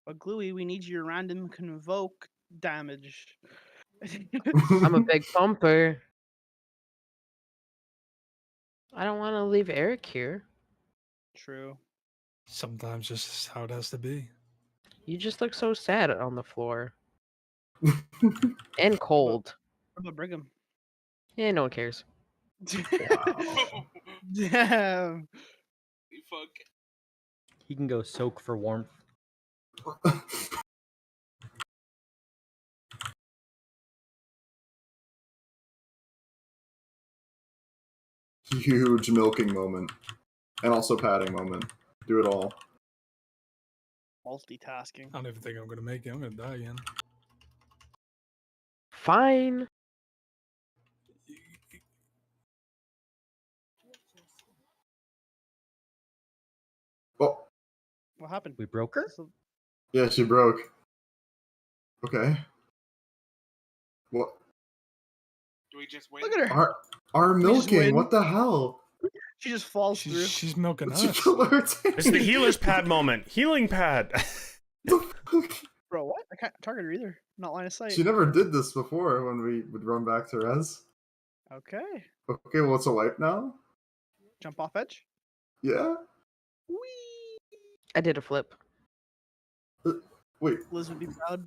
But Gluey, we need your random convoke damage. I'm a big pumper. I don't want to leave Eric here. True. Sometimes this is how it has to be. You just look so sad on the floor. And cold. What about Brigham? Yeah, no one cares. Wow. Damn. Fuck. He can go soak for warmth. Huge milking moment. And also padding moment. Do it all. Multitasking. I don't even think I'm gonna make it. I'm gonna die again. Fine. Oh, What happened? We broke her? yeah, she broke. Okay. What? Do we just win? Look at her. Our We just milking, win. what the hell? She just falls through. She's milking She us. killed our It's the healer's pad moment. Healing pad. Bro, what? I can't target her either. Not line of sight. She never did this before when we would run back to res. Okay. Okay, well, it's a wipe now? Jump off edge. Yeah? I did a flip. Wait. Liz would be proud.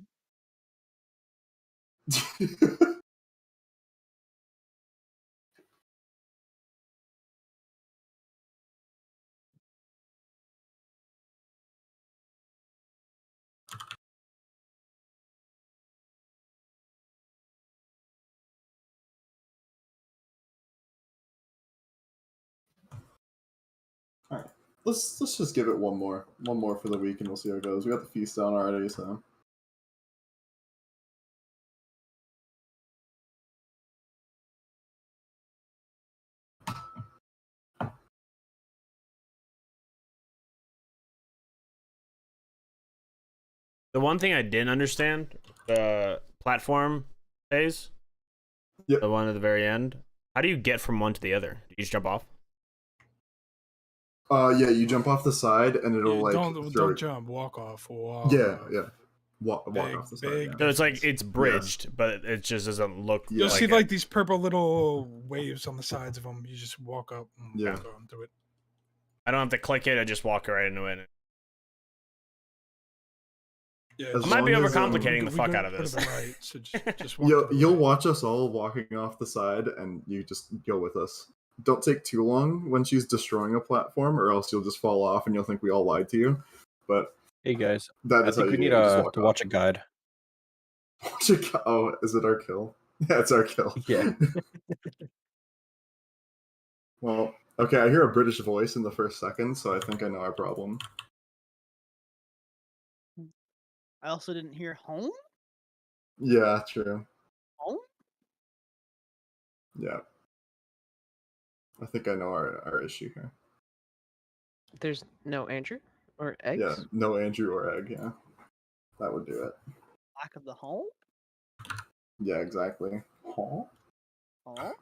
Alright. Let's just give it one more. One more for the week and we'll see how it goes. We got the feast down already, so. The one thing I didn't understand, the platform phase, the one at the very end. How do you get from one to the other? Do you just jump off? Yeah, you jump off the side and it'll like don't jump, walk off. Walk Yeah, off. yeah. Walk off the side. So it's like it's bridged, but it just doesn't look. You'll like see it. like these purple little waves on the sides of them. You just walk up and Yeah. walk onto it. I don't have to click it. I just walk right into it. Yeah, As I might be long as, overcomplicating the we fuck go out of to this. the right, so just walk to the You'll watch us all walking off the side and you just go with us. Don't take too long when she's destroying a platform or else you'll just fall off and you'll think we all lied to you. But Hey guys, that I is how think we you need do it. Just to walk watch a guide. Oh, is it our kill? Yeah, it's our kill. Yeah. Well, okay, I hear a British voice in the first second, so I think I know our problem. I also didn't hear home. Yeah, true. Home? Yeah. I think I know our issue here. There's no Andrew or eggs? Yeah, no Andrew or egg, yeah. That would do it. Lack of the home? Yeah, exactly. Huh? Oh.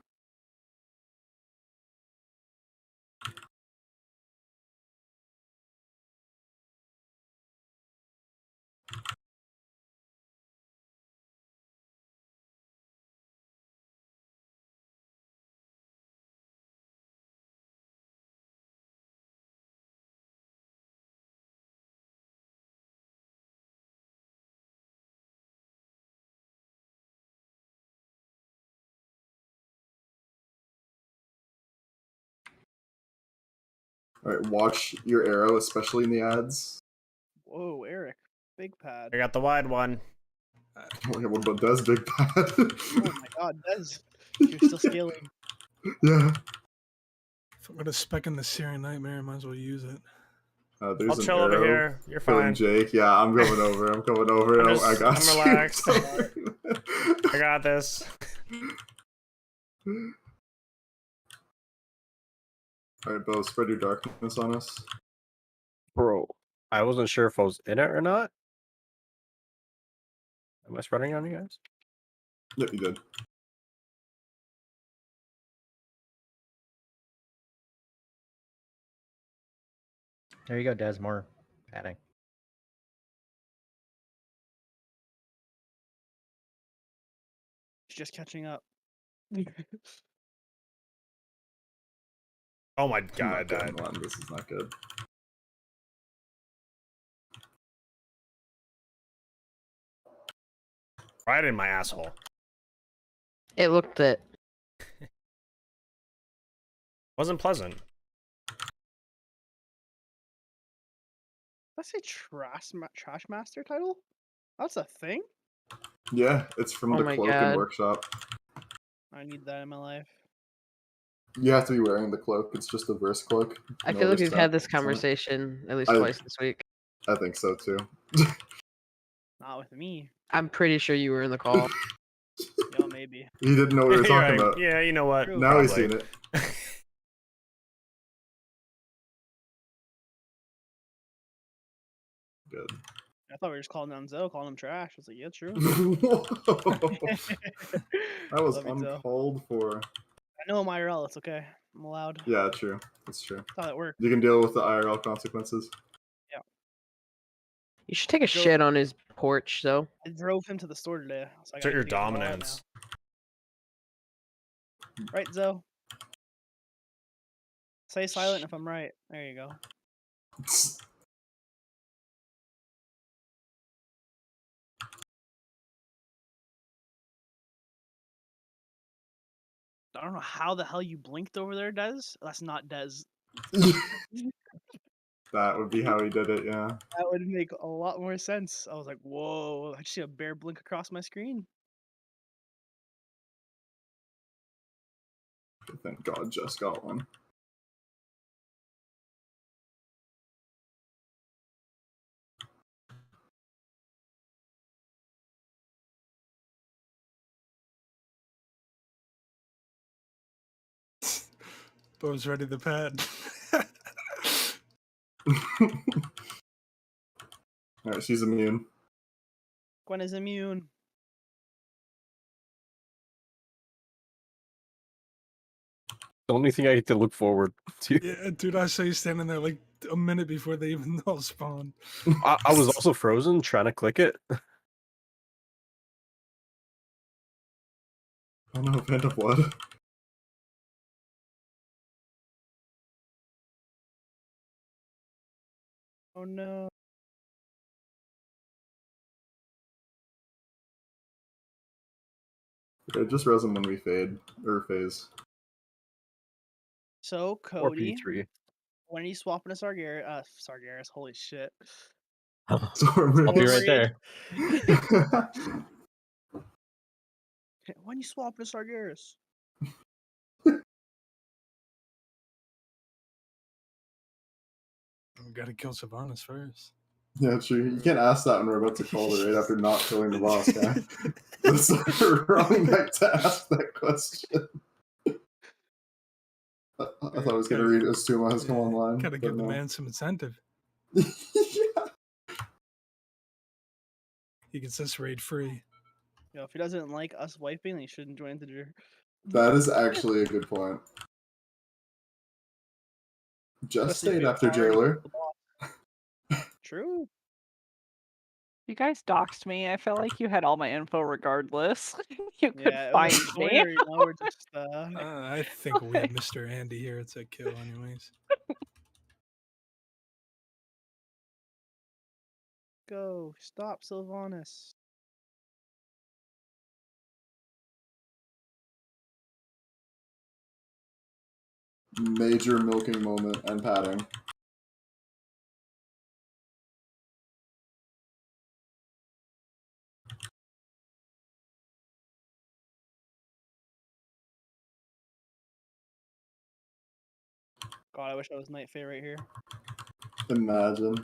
Alright, watch your arrow, especially in the ads. Whoa, Eric. Big pad. I got the wide one. Oh, yeah, what about Des Big Pad? Oh my god, Des. You're still scaling. Yeah. If I'm gonna spec in the Syrian Nightmare, I might as well use it. There's I'll an chill over arrow here. You're killing fine. Jake. Yeah, I'm coming over. I'm coming over. I got I'm you. relaxed. I got this. Alright, Bo, spread your darkness on us. Bro, I wasn't sure if I was in it or not. Am I spreading on you guys? Yep, you did. There you go, Des. More padding. Just catching up. Oh my I'm god, I not getting died. one. This is not good. Right in my asshole. It looked it. Wasn't pleasant. Let's say trash master title. That's a thing. Yeah, it's from Oh the my Cloak and God. Workshop. I need that in my life. You have to be wearing the cloak. It's just a verse cloak. I No feel like we've had this stats on it. conversation at least I- twice this week. I think so too. Not with me. I'm pretty sure you were in the call. Yo, maybe. He didn't know what we were You're talking right. about. Yeah, you know what? True. Now he's Probably. seen it. Good. I thought we were just calling down Zoe, calling him trash. I was like, yeah, true. That was Love you, Zoe. uncalled for. I know I'm IRL. It's okay. I'm allowed. Yeah, true. That's true. That's how that works. You can deal with the IRL consequences. Yeah. You should take a shit on his porch, though. I drove him to the store today. So I Assert gotta your get the wallet dominance. now. Right, Zoe? Say silent if I'm right. There you go. I don't know how the hell you blinked over there, Des. That's not Des. That would be how he did it, yeah. That would make a lot more sense. I was like, whoa, I just see a bear blink across my screen. Thank God just got one. Bo's ready to pad. Alright, she's immune. Gwen is immune. The only thing I get to look forward to. Yeah, dude, I saw you standing there like a minute before they even all spawned. I was also frozen trying to click it. Oh no, Panda Blood. Oh no. Okay, just resin when we fade or phase. So, Or Cody, P3. when are you swapping to Sargeras? Holy shit. I'll be right there. When you swapping to Sargeras? We gotta kill Sylvanas first. Yeah, true. You can't ask that when we're about to call the raid after not killing the boss guy. That's the wrong night to ask that question. I thought I was going to read as Tuma has come online. Gotta give but the no. man some incentive. He gets this raid free. Yo, if he doesn't like us wiping, then he shouldn't join Integer. That is actually a good point. Just Especially if stayed we after already Jailer. killed the boss. True. You guys doxed me. I felt like you had all my info regardless. You could Yeah, find me. Now we're just I think we have Mr. Andy here. It's a kill, anyways. go. Stop, Sylvanas. Major milking moment and padding. God, I wish I was Night Fae right here. Imagine.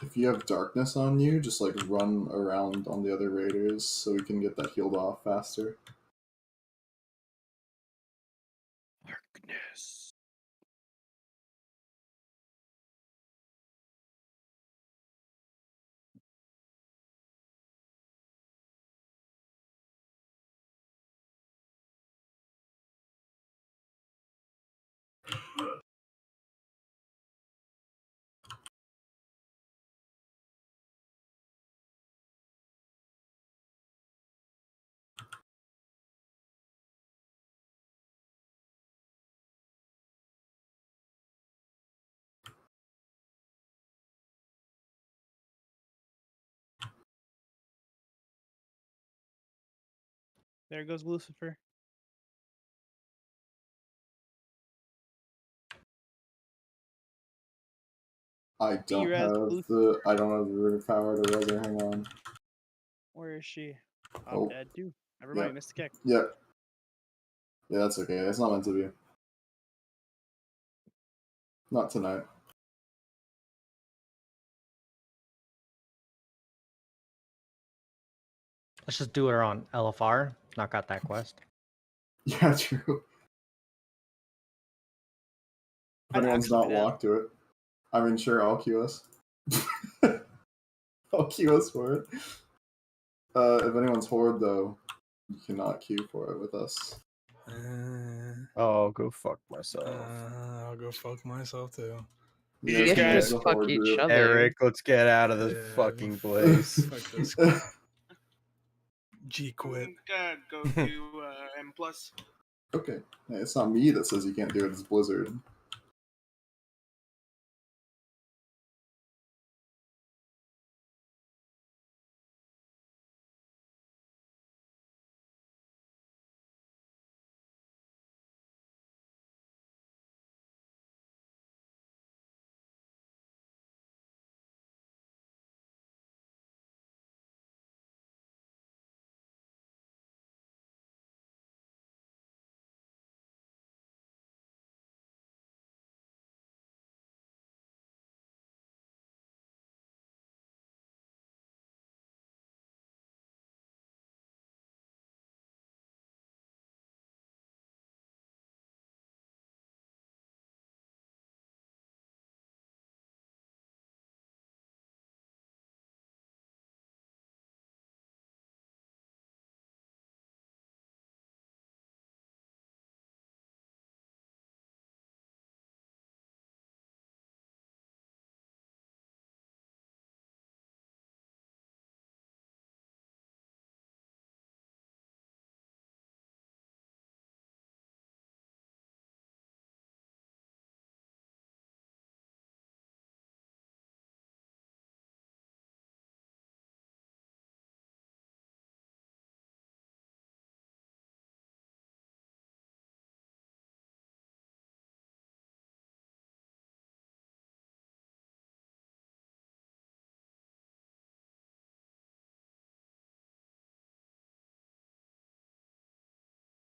If you have darkness on you, just like run around on the other raiders so we can get that healed off faster. Darkness. There goes Lucifer. I don't Res have Lucifer. the rune power to res her. Hang on. Where is she? I'm Oh. dead too. Never mind, missed the kick. Yep. Yeah, that's okay. It's not meant to be. Not tonight. Let's just do her on LFR. Knock out that quest. Yeah, true. If anyone's not locked to it. I mean, sure, I'll queue us. I'll queue us for it. If anyone's horde, though, you cannot queue for it with us. Oh, go fuck myself. I'll go fuck myself too. Yeah, You guys the fuck horde each group. other. Eric, let's get out of this fucking place. Fuck this. G quit. Go to M+. Okay. Hey, it's not me that says you can't do it, it's Blizzard.